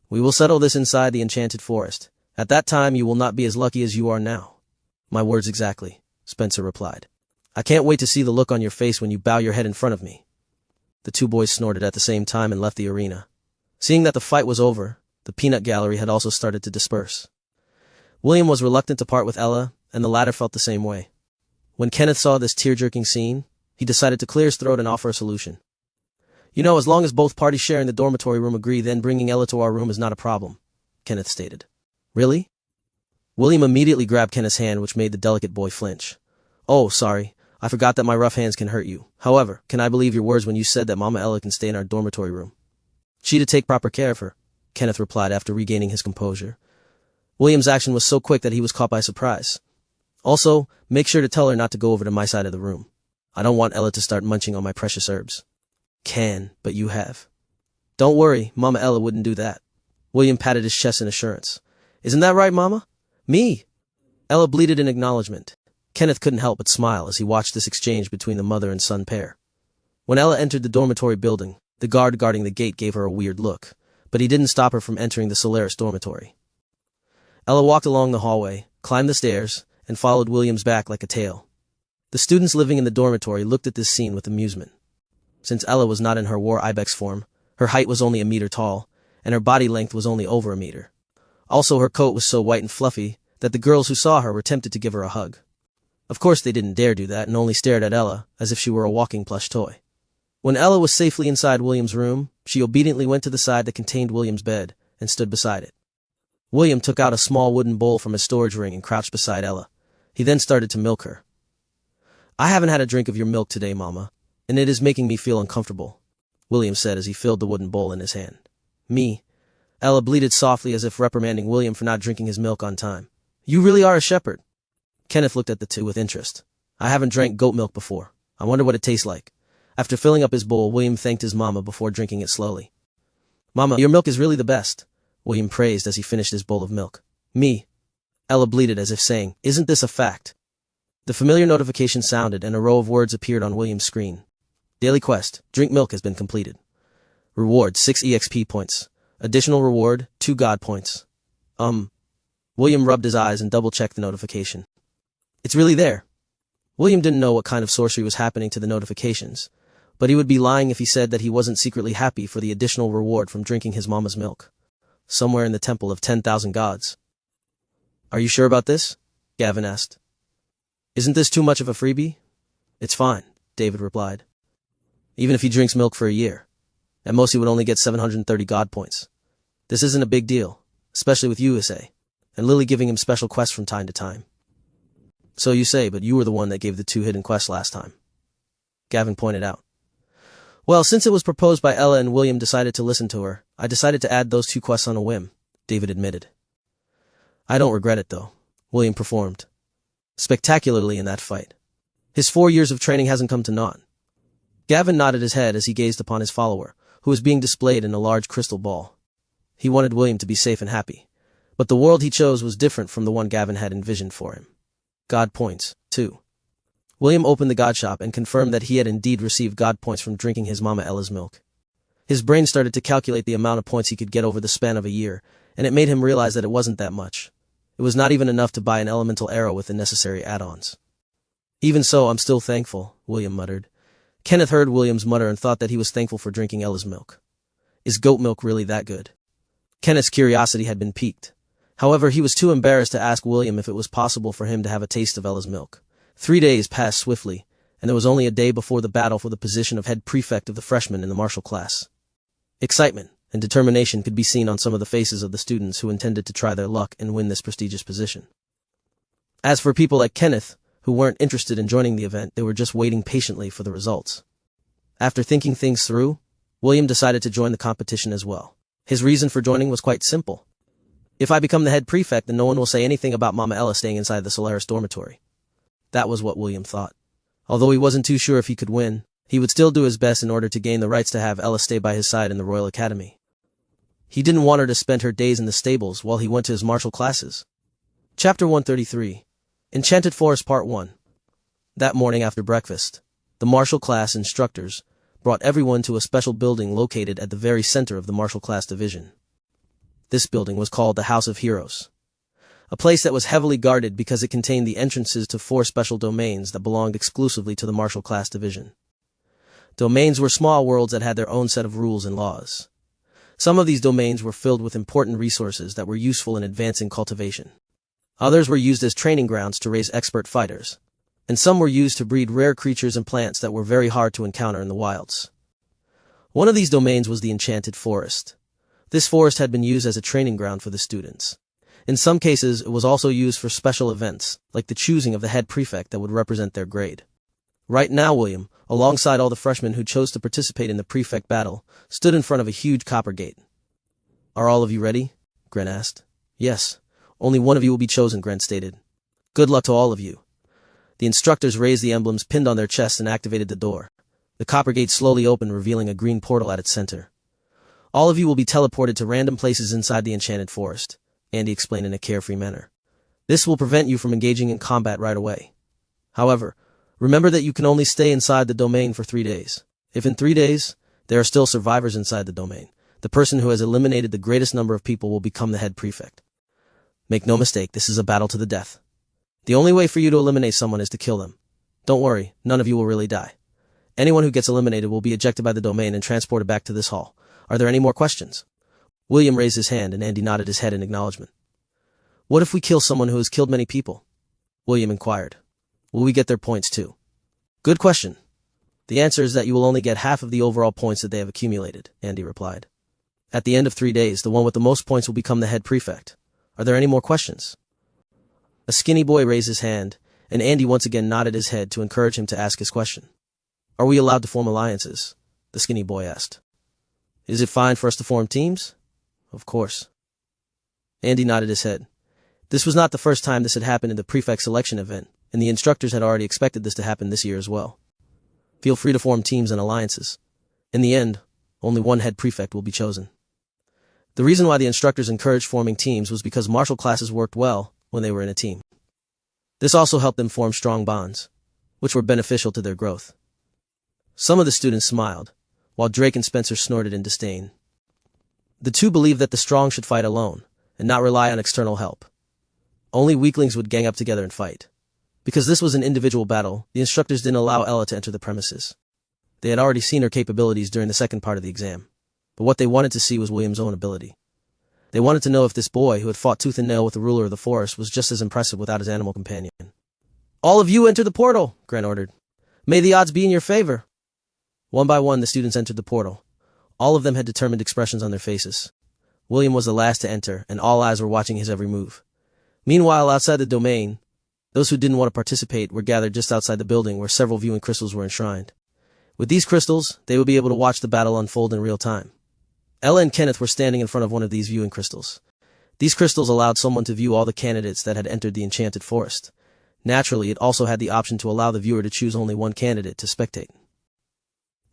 We will settle this inside the enchanted forest. At that time you will not be as lucky as you are now. My words exactly, Spencer replied. I can't wait to see the look on your face when you bow your head in front of me. The two boys snorted at the same time and left the arena. Seeing that the fight was over, the peanut gallery had also started to disperse. William was reluctant to part with Ella, and the latter felt the same way. When Kenneth saw this tear-jerking scene, he decided to clear his throat and offer a solution. You know, as long as both parties sharing the dormitory room agree, then bringing Ella to our room is not a problem, Kenneth stated. Really? William immediately grabbed Kenneth's hand, which made the delicate boy flinch. Oh, sorry. I forgot that my rough hands can hurt you. However, can I believe your words when you said that Mama Ella can stay in our dormitory room? She to take proper care of her, Kenneth replied after regaining his composure. William's action was so quick that he was caught by surprise. Also, make sure to tell her not to go over to my side of the room. I don't want Ella to start munching on my precious herbs. But you have. Don't worry, Mama Ella wouldn't do that. William patted his chest in assurance. Isn't that right, Mama? Me? Ella bleated in acknowledgement. Kenneth couldn't help but smile as he watched this exchange between the mother and son pair. When Ella entered the dormitory building, the guard guarding the gate gave her a weird look, but he didn't stop her from entering the Solaris dormitory. Ella walked along the hallway, climbed the stairs, and followed William's back like a tail. The students living in the dormitory looked at this scene with amusement. Since Ella was not in her war ibex form, her height was only a meter tall, and her body length was only over a meter. Also, her coat was so white and fluffy that the girls who saw her were tempted to give her a hug. Of course they didn't dare do that and only stared at Ella as if she were a walking plush toy. When Ella was safely inside William's room, she obediently went to the side that contained William's bed and stood beside it. William took out a small wooden bowl from his storage ring and crouched beside Ella. He then started to milk her. "I haven't had a drink of your milk today, Mama, and it is making me feel uncomfortable," William said as he filled the wooden bowl in his hand. "Me?" Ella bleated softly as if reprimanding William for not drinking his milk on time. "You really are a shepherd." Kenneth looked at the two with interest. "I haven't drank goat milk before. I wonder what it tastes like." After filling up his bowl, William thanked his mama before drinking it slowly. "Mama, your milk is really the best," William praised as he finished his bowl of milk. "Me?" Ella bleated as if saying, "Isn't this a fact?" The familiar notification sounded and a row of words appeared on William's screen. Daily quest, drink milk has been completed. Reward, 6 EXP points. Additional reward, 2 God points. William rubbed his eyes and double-checked the notification. It's really there. William didn't know what kind of sorcery was happening to the notifications, but he would be lying if he said that he wasn't secretly happy for the additional reward from drinking his mama's milk. Somewhere in the temple of 10,000 gods. "Are you sure about this?" Gavin asked. "Isn't this too much of a freebie?" "It's fine," David replied. "Even if he drinks milk for a year. At most he would only get 730 God points. This isn't a big deal, especially with USA, and Lily giving him special quests from time to time." "So you say, but you were the one that gave the 2 hidden quests last time," Gavin pointed out. "Well, since it was proposed by Ella and William decided to listen to her, I decided to add those 2 quests on a whim," David admitted. "I don't regret it, though." William performed spectacularly in that fight. His 4 years of training hasn't come to naught. Gavin nodded his head as he gazed upon his follower, who was being displayed in a large crystal ball. He wanted William to be safe and happy, but the world he chose was different from the one Gavin had envisioned for him. God points, 2. William opened the God shop and confirmed that he had indeed received God points from drinking his mama Ella's milk. His brain started to calculate the amount of points he could get over the span of a year, and it made him realize that it wasn't that much. It was not even enough to buy an elemental arrow with the necessary add-ons. "Even so, I'm still thankful," William muttered. Kenneth heard William's mutter and thought that he was thankful for drinking Ella's milk. Is goat milk really that good? Kenneth's curiosity had been piqued. However, he was too embarrassed to ask William if it was possible for him to have a taste of Ella's milk. 3 days passed swiftly, and there was only a day before the battle for the position of head prefect of the freshmen in the martial class. Excitement and determination could be seen on some of the faces of the students who intended to try their luck and win this prestigious position. As for people like Kenneth, who weren't interested in joining the event, they were just waiting patiently for the results. After thinking things through, William decided to join the competition as well. His reason for joining was quite simple. If I become the head prefect, then no one will say anything about Mama Ella staying inside the Solaris dormitory. That was what William thought. Although he wasn't too sure if he could win, he would still do his best in order to gain the rights to have Ella stay by his side in the Royal Academy. He didn't want her to spend her days in the stables while he went to his martial classes. Chapter 133. Enchanted Forest Part 1. That morning after breakfast, the martial class instructors brought everyone to a special building located at the very center of the martial class division. This building was called the House of Heroes, a place that was heavily guarded because it contained the entrances to 4 special domains that belonged exclusively to the martial class division. Domains were small worlds that had their own set of rules and laws. Some of these domains were filled with important resources that were useful in advancing cultivation. Others were used as training grounds to raise expert fighters, and some were used to breed rare creatures and plants that were very hard to encounter in the wilds. One of these domains was the Enchanted Forest. This forest had been used as a training ground for the students. In some cases, it was also used for special events, like the choosing of the head prefect that would represent their grade. Right now, William, alongside all the freshmen who chose to participate in the prefect battle, stood in front of a huge copper gate. "Are all of you ready?" Gren asked. "Yes. Only one of you will be chosen," Gren stated. "Good luck to all of you." The instructors raised the emblems pinned on their chests and activated the door. The copper gate slowly opened, revealing a green portal at its center. "All of you will be teleported to random places inside the Enchanted Forest," Andy explained in a carefree manner. "This will prevent you from engaging in combat right away. However, remember that you can only stay inside the domain for 3 days. If in 3 days, there are still survivors inside the domain, the person who has eliminated the greatest number of people will become the head prefect. Make no mistake, this is a battle to the death. The only way for you to eliminate someone is to kill them. Don't worry, none of you will really die. Anyone who gets eliminated will be ejected by the domain and transported back to this hall. Are there any more questions? William raised his hand and Andy nodded his head in acknowledgement. What if we kill someone who has killed many people? William inquired. Will we get their points too? Good question. The answer is that you will only get half of the overall points that they have accumulated, Andy replied. At the end of 3 days, the one with the most points will become the head prefect. Are there any more questions? A skinny boy raised his hand, and Andy once again nodded his head to encourage him to ask his question. Are we allowed to form alliances? The skinny boy asked. Is it fine for us to form teams? Of course. Andy nodded his head. This was not the first time this had happened in the prefect selection event, and the instructors had already expected this to happen this year as well. Feel free to form teams and alliances. In the end, only one head prefect will be chosen. The reason why the instructors encouraged forming teams was because martial classes worked well when they were in a team. This also helped them form strong bonds, which were beneficial to their growth. Some of the students smiled, while Drake and Spencer snorted in disdain. The two believed that the strong should fight alone, and not rely on external help. Only weaklings would gang up together and fight. Because this was an individual battle, the instructors didn't allow Ella to enter the premises. They had already seen her capabilities during the second part of the exam, but what they wanted to see was William's own ability. They wanted to know if this boy who had fought tooth and nail with the ruler of the forest was just as impressive without his animal companion. All of you enter the portal, Grant ordered. May the odds be in your favor. One by one, the students entered the portal. All of them had determined expressions on their faces. William was the last to enter, and all eyes were watching his every move. Meanwhile, outside the domain, those who didn't want to participate were gathered just outside the building where several viewing crystals were enshrined. With these crystals, they would be able to watch the battle unfold in real time. Ella and Kenneth were standing in front of one of these viewing crystals. These crystals allowed someone to view all the candidates that had entered the enchanted forest. Naturally, it also had the option to allow the viewer to choose only one candidate to spectate.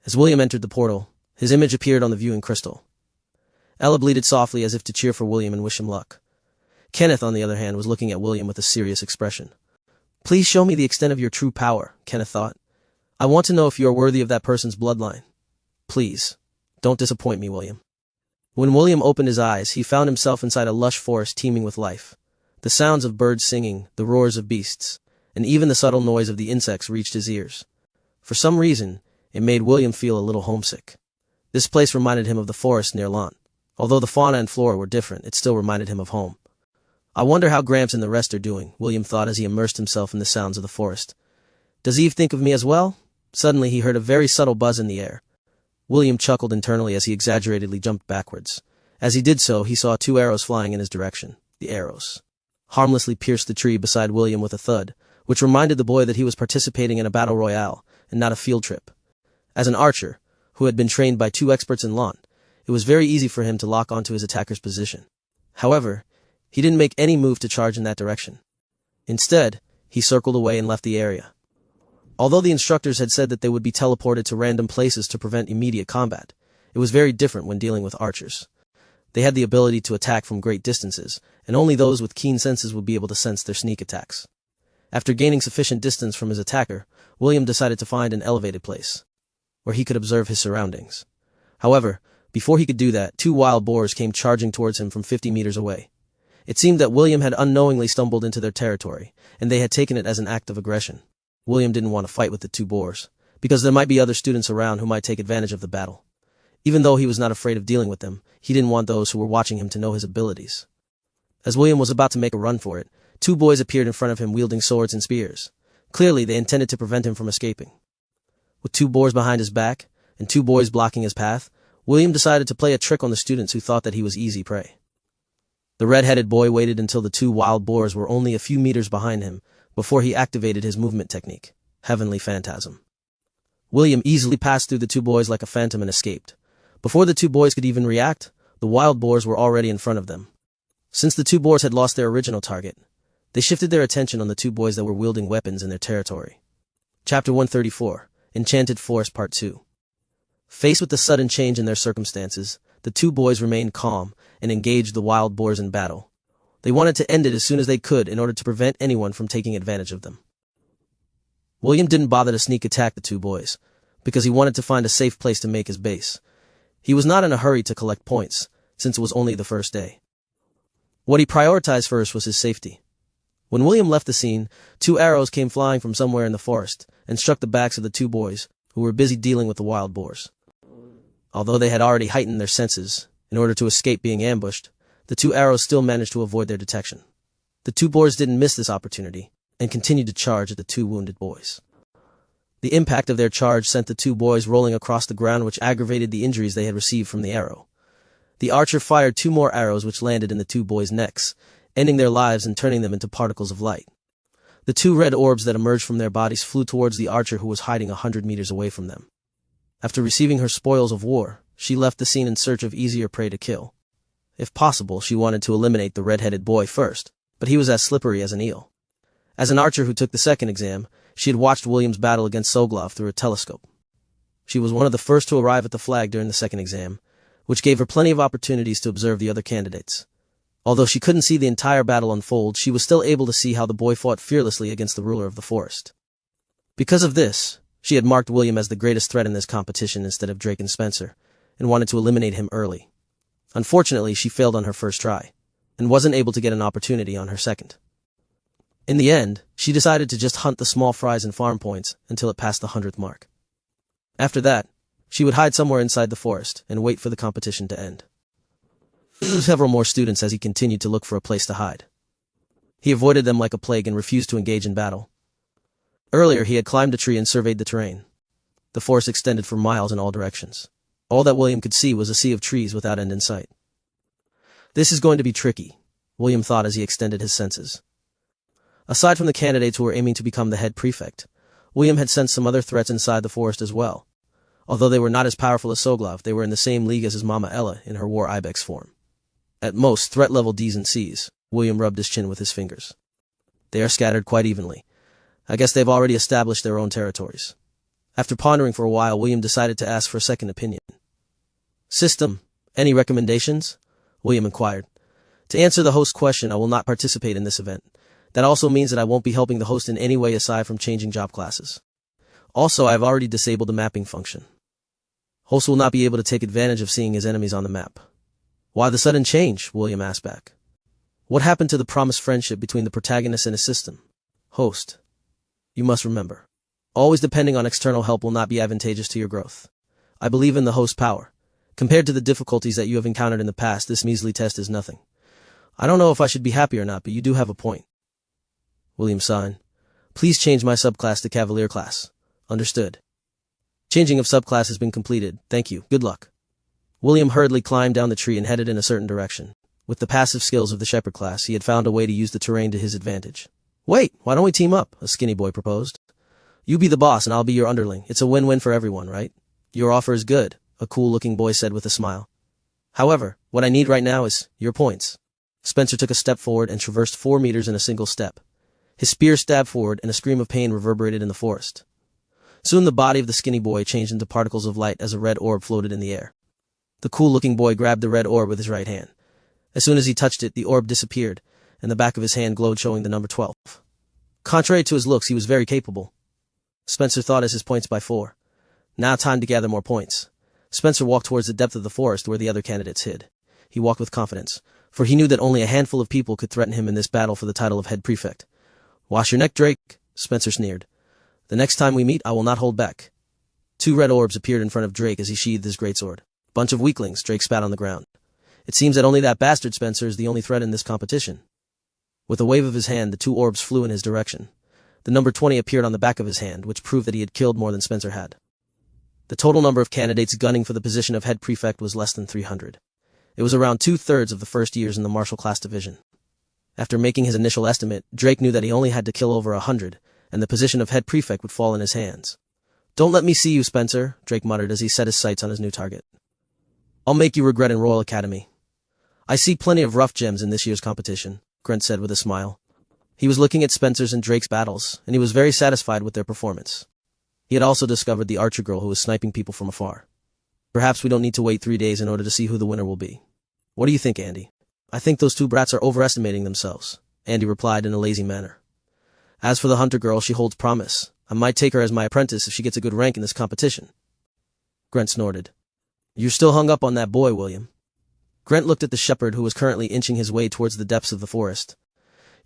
As William entered the portal, his image appeared on the viewing crystal. Ella bleated softly as if to cheer for William and wish him luck. Kenneth, on the other hand, was looking at William with a serious expression. Please show me the extent of your true power, Kenneth thought. I want to know if you are worthy of that person's bloodline. Please, don't disappoint me, William. When William opened his eyes, he found himself inside a lush forest teeming with life. The sounds of birds singing, the roars of beasts, and even the subtle noise of the insects reached his ears. For some reason, it made William feel a little homesick. This place reminded him of the forest near Lont. Although the fauna and flora were different, it still reminded him of home. I wonder how Gramps and the rest are doing, William thought as he immersed himself in the sounds of the forest. Does Eve think of me as well? Suddenly he heard a very subtle buzz in the air. William chuckled internally as he exaggeratedly jumped backwards. As he did so, he saw 2 arrows flying in his direction. The arrows harmlessly pierced the tree beside William with a thud, which reminded the boy that he was participating in a battle royale, and not a field trip. As an archer, who had been trained by 2 experts in Lont, it was very easy for him to lock onto his attacker's position. However, he didn't make any move to charge in that direction. Instead, he circled away and left the area. Although the instructors had said that they would be teleported to random places to prevent immediate combat, it was very different when dealing with archers. They had the ability to attack from great distances, and only those with keen senses would be able to sense their sneak attacks. After gaining sufficient distance from his attacker, William decided to find an elevated place, where he could observe his surroundings. However, before he could do that, 2 wild boars came charging towards him from 50 meters away. It seemed that William had unknowingly stumbled into their territory, and they had taken it as an act of aggression. William didn't want to fight with the 2 boars, because there might be other students around who might take advantage of the battle. Even though he was not afraid of dealing with them, he didn't want those who were watching him to know his abilities. As William was about to make a run for it, 2 boys appeared in front of him wielding swords and spears. Clearly, they intended to prevent him from escaping. With 2 boars behind his back, and 2 boys blocking his path, William decided to play a trick on the students who thought that he was easy prey. The red-headed boy waited until the 2 wild boars were only a few meters behind him, before he activated his movement technique, Heavenly Phantasm. William easily passed through the 2 boys like a phantom and escaped. Before the 2 boys could even react, the wild boars were already in front of them. Since the 2 boars had lost their original target, they shifted their attention on the 2 boys that were wielding weapons in their territory. Chapter 134, Enchanted Forest Part 2. Faced with the sudden change in their circumstances, the 2 boys remained calm and engaged the wild boars in battle. They wanted to end it as soon as they could in order to prevent anyone from taking advantage of them. William didn't bother to sneak attack the 2 boys, because he wanted to find a safe place to make his base. He was not in a hurry to collect points, since it was only the first day. What he prioritized first was his safety. When William left the scene, 2 arrows came flying from somewhere in the forest and struck the backs of the 2 boys, who were busy dealing with the wild boars. Although they had already heightened their senses in order to escape being ambushed, the 2 arrows still managed to avoid their detection. The 2 boars didn't miss this opportunity and continued to charge at the 2 wounded boys. The impact of their charge sent the 2 boys rolling across the ground, which aggravated the injuries they had received from the arrow. The archer fired 2 more arrows which landed in the 2 boys' necks, ending their lives and turning them into particles of light. The 2 red orbs that emerged from their bodies flew towards the archer, who was hiding 100 meters away from them. After receiving her spoils of war, she left the scene in search of easier prey to kill. If possible, she wanted to eliminate the red-headed boy first, but he was as slippery as an eel. As an archer who took the second exam, she had watched William's battle against Soglov through a telescope. She was one of the first to arrive at the flag during the second exam, which gave her plenty of opportunities to observe the other candidates. Although she couldn't see the entire battle unfold, she was still able to see how the boy fought fearlessly against the ruler of the forest. Because of this, she had marked William as the greatest threat in this competition instead of Drake and Spencer, and wanted to eliminate him early. Unfortunately, she failed on her first try, and wasn't able to get an opportunity on her second. In the end, she decided to just hunt the small fries and farm points until it passed the 100th mark. After that, she would hide somewhere inside the forest and wait for the competition to end. Several more students as he continued to look for a place to hide. He avoided them like a plague and refused to engage in battle. Earlier, he had climbed a tree and surveyed the terrain. The forest extended for miles in all directions. All that William could see was a sea of trees without end in sight. This is going to be tricky, William thought as he extended his senses. Aside from the candidates who were aiming to become the head prefect, William had sensed some other threats inside the forest as well. Although they were not as powerful as Soglov, they were in the same league as his mama Ella in her war ibex form. At most, threat level Ds and Cs, William rubbed his chin with his fingers. They are scattered quite evenly. I guess they've already established their own territories. After pondering for a while, William decided to ask for a second opinion. System, any recommendations? William inquired. To answer the host's question, I will not participate in this event. That also means that I won't be helping the host in any way aside from changing job classes. Also, I have already disabled the mapping function. Host will not be able to take advantage of seeing his enemies on the map. Why the sudden change? William asked back. What happened to the promised friendship between the protagonist and his system? Host. You must remember. Always depending on external help will not be advantageous to your growth. I believe in the host's power. Compared to the difficulties that you have encountered in the past, this measly test is nothing. I don't know if I should be happy or not, but you do have a point. William sighed. Please change my subclass to Cavalier class. Understood. Changing of subclass has been completed. Thank you. Good luck. William hurriedly climbed down the tree and headed in a certain direction. With the passive skills of the shepherd class, he had found a way to use the terrain to his advantage. Wait, why don't we team up? A skinny boy proposed. You be the boss and I'll be your underling. It's a win-win for everyone, right? Your offer is good, a cool-looking boy said with a smile. However, what I need right now is your points. Spencer took a step forward and traversed 4 meters in a single step. His spear stabbed forward and a scream of pain reverberated in the forest. Soon the body of the skinny boy changed into particles of light as a red orb floated in the air. The cool-looking boy grabbed the red orb with his right hand. As soon as he touched it, the orb disappeared, and the back of his hand glowed, showing the number 12. Contrary to his looks, he was very capable. Spencer thought as his points by 4. Now time to gather more points. Spencer walked towards the depth of the forest where the other candidates hid. He walked with confidence, for he knew that only a handful of people could threaten him in this battle for the title of head prefect. Wash your neck, Drake, Spencer sneered. The next time we meet, I will not hold back. 2 red orbs appeared in front of Drake as he sheathed his greatsword. Bunch of weaklings, Drake spat on the ground. It seems that only that bastard Spencer is the only threat in this competition. With a wave of his hand, the 2 orbs flew in his direction. The number 20 appeared on the back of his hand, which proved that he had killed more than Spencer had. The total number of candidates gunning for the position of head prefect was less than 300. It was around 2/3 of the first years in the martial class division. After making his initial estimate, Drake knew that he only had to kill over 100, and the position of head prefect would fall in his hands. Don't let me see you, Spencer, Drake muttered as he set his sights on his new target. I'll make you regret in Royal Academy. I see plenty of rough gems in this year's competition, Grant said with a smile. He was looking at Spencer's and Drake's battles, and he was very satisfied with their performance. He had also discovered the archer girl who was sniping people from afar. Perhaps we don't need to wait 3 days in order to see who the winner will be. What do you think, Andy? I think those 2 brats are overestimating themselves, Andy replied in a lazy manner. As for the hunter girl, she holds promise. I might take her as my apprentice if she gets a good rank in this competition. Grant snorted. You're still hung up on that boy, William. Grant looked at the shepherd who was currently inching his way towards the depths of the forest.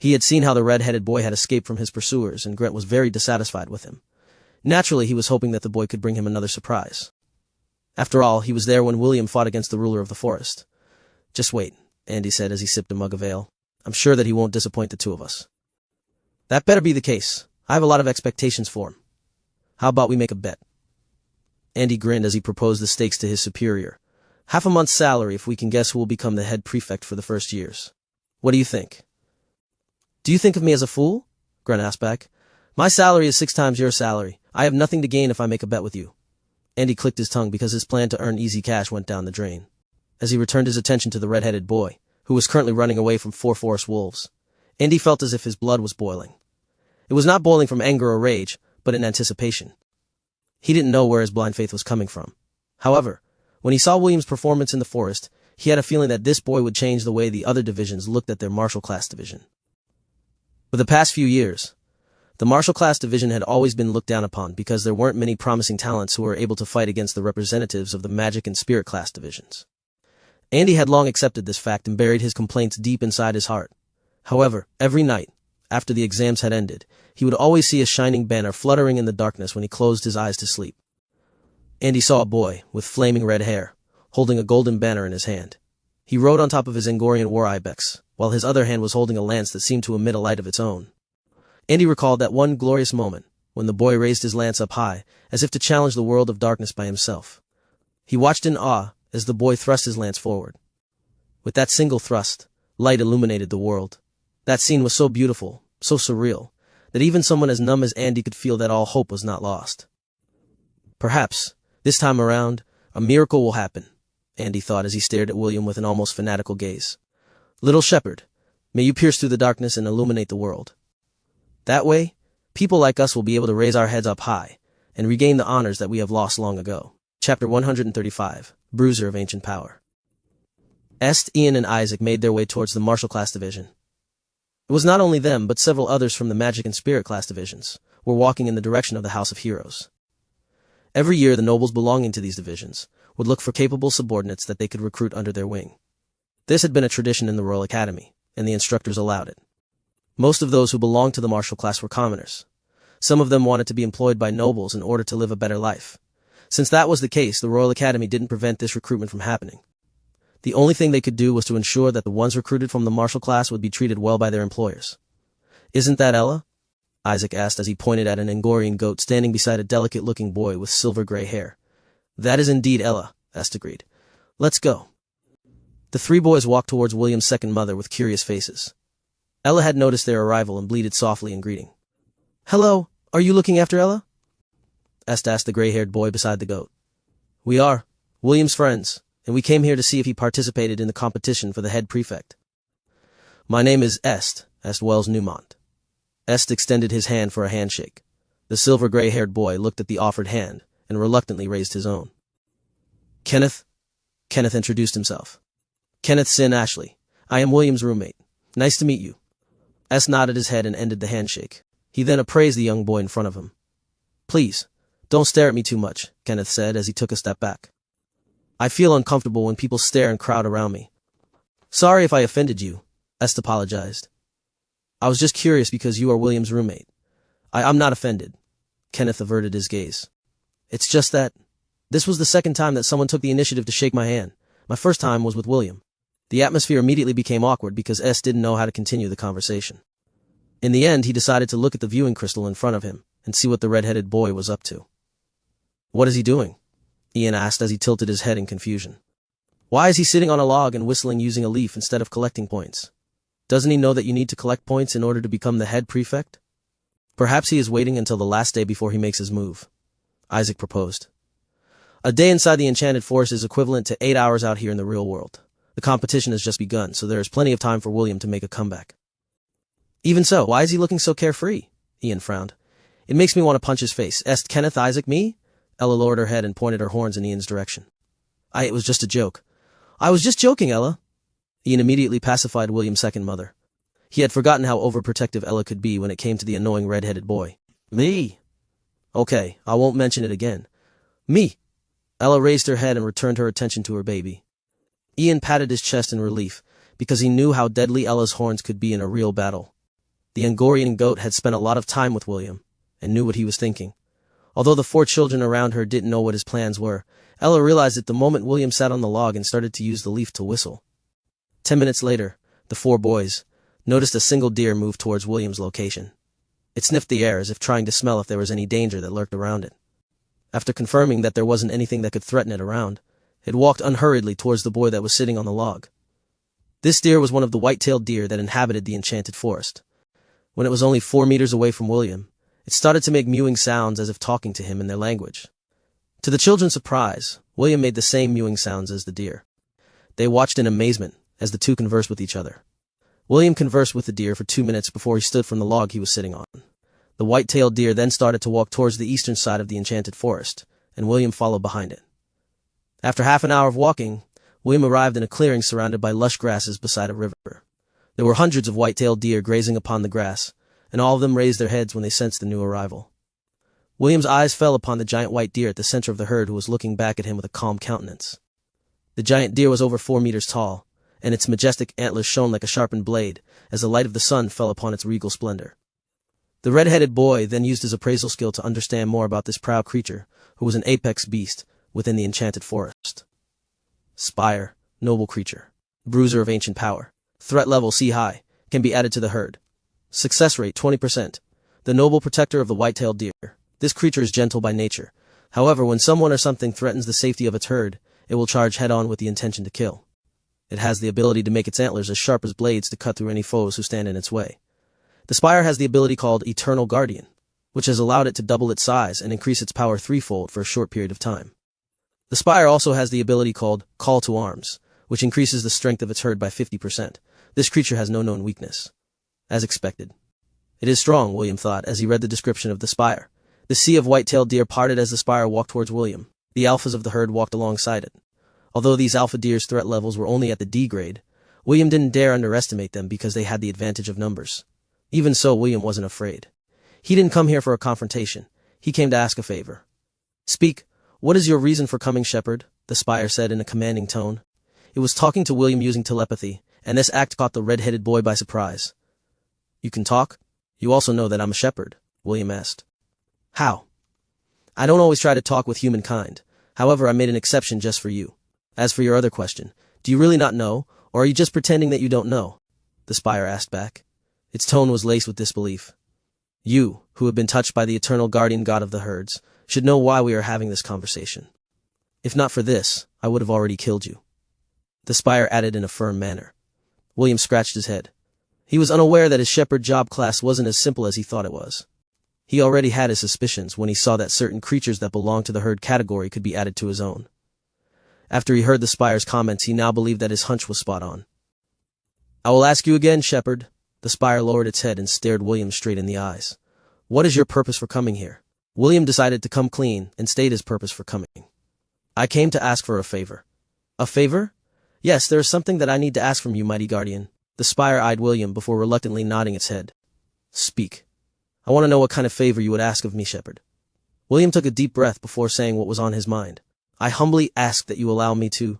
He had seen how the red-headed boy had escaped from his pursuers, and Grant was very dissatisfied with him. Naturally, he was hoping that the boy could bring him another surprise. After all, he was there when William fought against the ruler of the forest. "Just wait," Andy said as he sipped a mug of ale. "I'm sure that he won't disappoint the two of us." "That better be the case. I have a lot of expectations for him. How about we make a bet?" Andy grinned as he proposed the stakes to his superior. "Half a month's salary if we can guess who will become the head prefect for the first years. What do you think?" "Do you think of me as a fool?" Grant asked back. "My salary is 6 times your salary. I have nothing to gain if I make a bet with you." Andy clicked his tongue because his plan to earn easy cash went down the drain. As he returned his attention to the red-headed boy, who was currently running away from 4 forest wolves, Andy felt as if his blood was boiling. It was not boiling from anger or rage, but in anticipation. He didn't know where his blind faith was coming from. However, when he saw William's performance in the forest, he had a feeling that this boy would change the way the other divisions looked at their martial class division. For the past few years, the martial class division had always been looked down upon because there weren't many promising talents who were able to fight against the representatives of the magic and spirit class divisions. Andy had long accepted this fact and buried his complaints deep inside his heart. However, every night, after the exams had ended, he would always see a shining banner fluttering in the darkness when he closed his eyes to sleep. Andy saw a boy, with flaming red hair, holding a golden banner in his hand. He rode on top of his Angorian war ibex, while his other hand was holding a lance that seemed to emit a light of its own. Andy recalled that one glorious moment, when the boy raised his lance up high, as if to challenge the world of darkness by himself. He watched in awe as the boy thrust his lance forward. With that single thrust, light illuminated the world. That scene was so beautiful, so surreal, that even someone as numb as Andy could feel that all hope was not lost. Perhaps, this time around, a miracle will happen, Andy thought as he stared at William with an almost fanatical gaze. "Little shepherd, may you pierce through the darkness and illuminate the world. That way, people like us will be able to raise our heads up high and regain the honors that we have lost long ago." Chapter 135, Bruiser of Ancient Power. Elyon and Isaac made their way towards the martial class division. It was not only them, but several others from the magic and spirit class divisions were walking in the direction of the House of Heroes. Every year, the nobles belonging to these divisions would look for capable subordinates that they could recruit under their wing. This had been a tradition in the Royal Academy, and the instructors allowed it. Most of those who belonged to the martial class were commoners. Some of them wanted to be employed by nobles in order to live a better life. Since that was the case, the Royal Academy didn't prevent this recruitment from happening. The only thing they could do was to ensure that the ones recruited from the martial class would be treated well by their employers. "Isn't that Ella?" Isaac asked as he pointed at an Angorian goat standing beside a delicate-looking boy with silver-gray hair. "That is indeed Ella," Est agreed. "Let's go." The 3 boys walked towards William's second mother with curious faces. Ella had noticed their arrival and bleated softly in greeting. "Hello, are you looking after Ella?" Est asked the gray-haired boy beside the goat. "We are, William's friends, and we came here to see if he participated in the competition for the head prefect." "My name is Est Wells Newmont." Est extended his hand for a handshake. The silver gray-haired boy looked at the offered hand and reluctantly raised his own. Kenneth introduced himself. "Kenneth Sin Ashley. I am William's roommate. Nice to meet you." Est nodded his head and ended the handshake. He then appraised the young boy in front of him. "Please, don't stare at me too much," Kenneth said as he took a step back. "I feel uncomfortable when people stare and crowd around me." "Sorry if I offended you," Est apologized. "I was just curious because you are William's roommate." I'm not offended." Kenneth averted his gaze. "It's just that this was the second time that someone took the initiative to shake my hand. My first time was with William." The atmosphere immediately became awkward because Est didn't know how to continue the conversation. In the end, he decided to look at the viewing crystal in front of him and see what the red-headed boy was up to. "What is he doing?" Elyon asked as he tilted his head in confusion. "Why is he sitting on a log and whistling using a leaf instead of collecting points? Doesn't he know that you need to collect points in order to become the head prefect?" "Perhaps he is waiting until the last day before he makes his move," Isaac proposed. "A day inside the Enchanted Forest is equivalent to 8 hours out here in the real world. The competition has just begun, so there is plenty of time for William to make a comeback." "Even so, why is he looking so carefree?" Elyon frowned. "It makes me want to punch his face." "Est Kenneth Isaac me?" Ella lowered her head and pointed her horns in Elon's direction. It was just a joke." "I was just joking, Ella." Elyon immediately pacified William's second mother. He had forgotten how overprotective Ella could be when it came to the annoying red-headed boy. "Me? Okay, I won't mention it again." "Me?" Ella raised her head and returned her attention to her baby. Elyon patted his chest in relief, because he knew how deadly Ella's horns could be in a real battle. The Angorian goat had spent a lot of time with William, and knew what he was thinking. Although the 4 children around her didn't know what his plans were, Ella realized it the moment William sat on the log and started to use the leaf to whistle. 10 minutes later, the 4 boys noticed a single deer move towards William's location. It sniffed the air as if trying to smell if there was any danger that lurked around it. After confirming that there wasn't anything that could threaten it around, it walked unhurriedly towards the boy that was sitting on the log. This deer was one of the white-tailed deer that inhabited the enchanted forest. When it was only 4 meters away from William, it started to make mewing sounds as if talking to him in their language. To the children's surprise, William made the same mewing sounds as the deer. They watched in amazement as the two conversed with each other. William conversed with the deer for 2 minutes before he stood from the log he was sitting on. The white-tailed deer then started to walk towards the eastern side of the enchanted forest, and William followed behind it. After half an hour of walking, William arrived in a clearing surrounded by lush grasses beside a river. There were hundreds of white-tailed deer grazing upon the grass, and all of them raised their heads when they sensed the new arrival. William's eyes fell upon the giant white deer at the center of the herd who was looking back at him with a calm countenance. The giant deer was over 4 meters tall, and its majestic antlers shone like a sharpened blade as the light of the sun fell upon its regal splendor. The red-headed boy then used his appraisal skill to understand more about this proud creature, who was an apex beast within the enchanted forest. Spire, noble creature, bruiser of ancient power, threat level C-high, can be added to the herd. Success rate 20%. The noble protector of the white-tailed deer. This creature is gentle by nature. However, when someone or something threatens the safety of its herd, it will charge head-on with the intention to kill. It has the ability to make its antlers as sharp as blades to cut through any foes who stand in its way. The spire has the ability called Eternal Guardian, which has allowed it to double its size and increase its power 3-fold for a short period of time. The spire also has the ability called Call to Arms, which increases the strength of its herd by 50%. This creature has no known weakness. As expected. It is strong, William thought as he read the description of the spire. The sea of white-tailed deer parted as the spire walked towards William. The alphas of the herd walked alongside it. Although these alpha deer's threat levels were only at the D grade, William didn't dare underestimate them because they had the advantage of numbers. Even so, William wasn't afraid. He didn't come here for a confrontation. He came to ask a favor. Speak. What is your reason for coming, shepherd? The spire said in a commanding tone. It was talking to William using telepathy, and this act caught the red-headed boy by surprise. You can talk? You also know that I'm a shepherd, William asked. How? I don't always try to talk with humankind. However, I made an exception just for you. As for your other question, do you really not know, or are you just pretending that you don't know? The spire asked back. Its tone was laced with disbelief. You, who have been touched by the eternal guardian god of the herds, should know why we are having this conversation. If not for this, I would have already killed you. The spire added in a firm manner. William scratched his head. He was unaware that his shepherd job class wasn't as simple as he thought it was. He already had his suspicions when he saw that certain creatures that belonged to the herd category could be added to his own. After he heard the spire's comments, he now believed that his hunch was spot on. I will ask you again, shepherd. The spire lowered its head and stared William straight in the eyes. What is your purpose for coming here? William decided to come clean and state his purpose for coming. I came to ask for a favor. A favor? Yes, there is something that I need to ask from you, mighty guardian. The spire eyed William before reluctantly nodding its head. Speak. I want to know what kind of favor you would ask of me, shepherd. William took a deep breath before saying what was on his mind. I humbly ask that you allow me to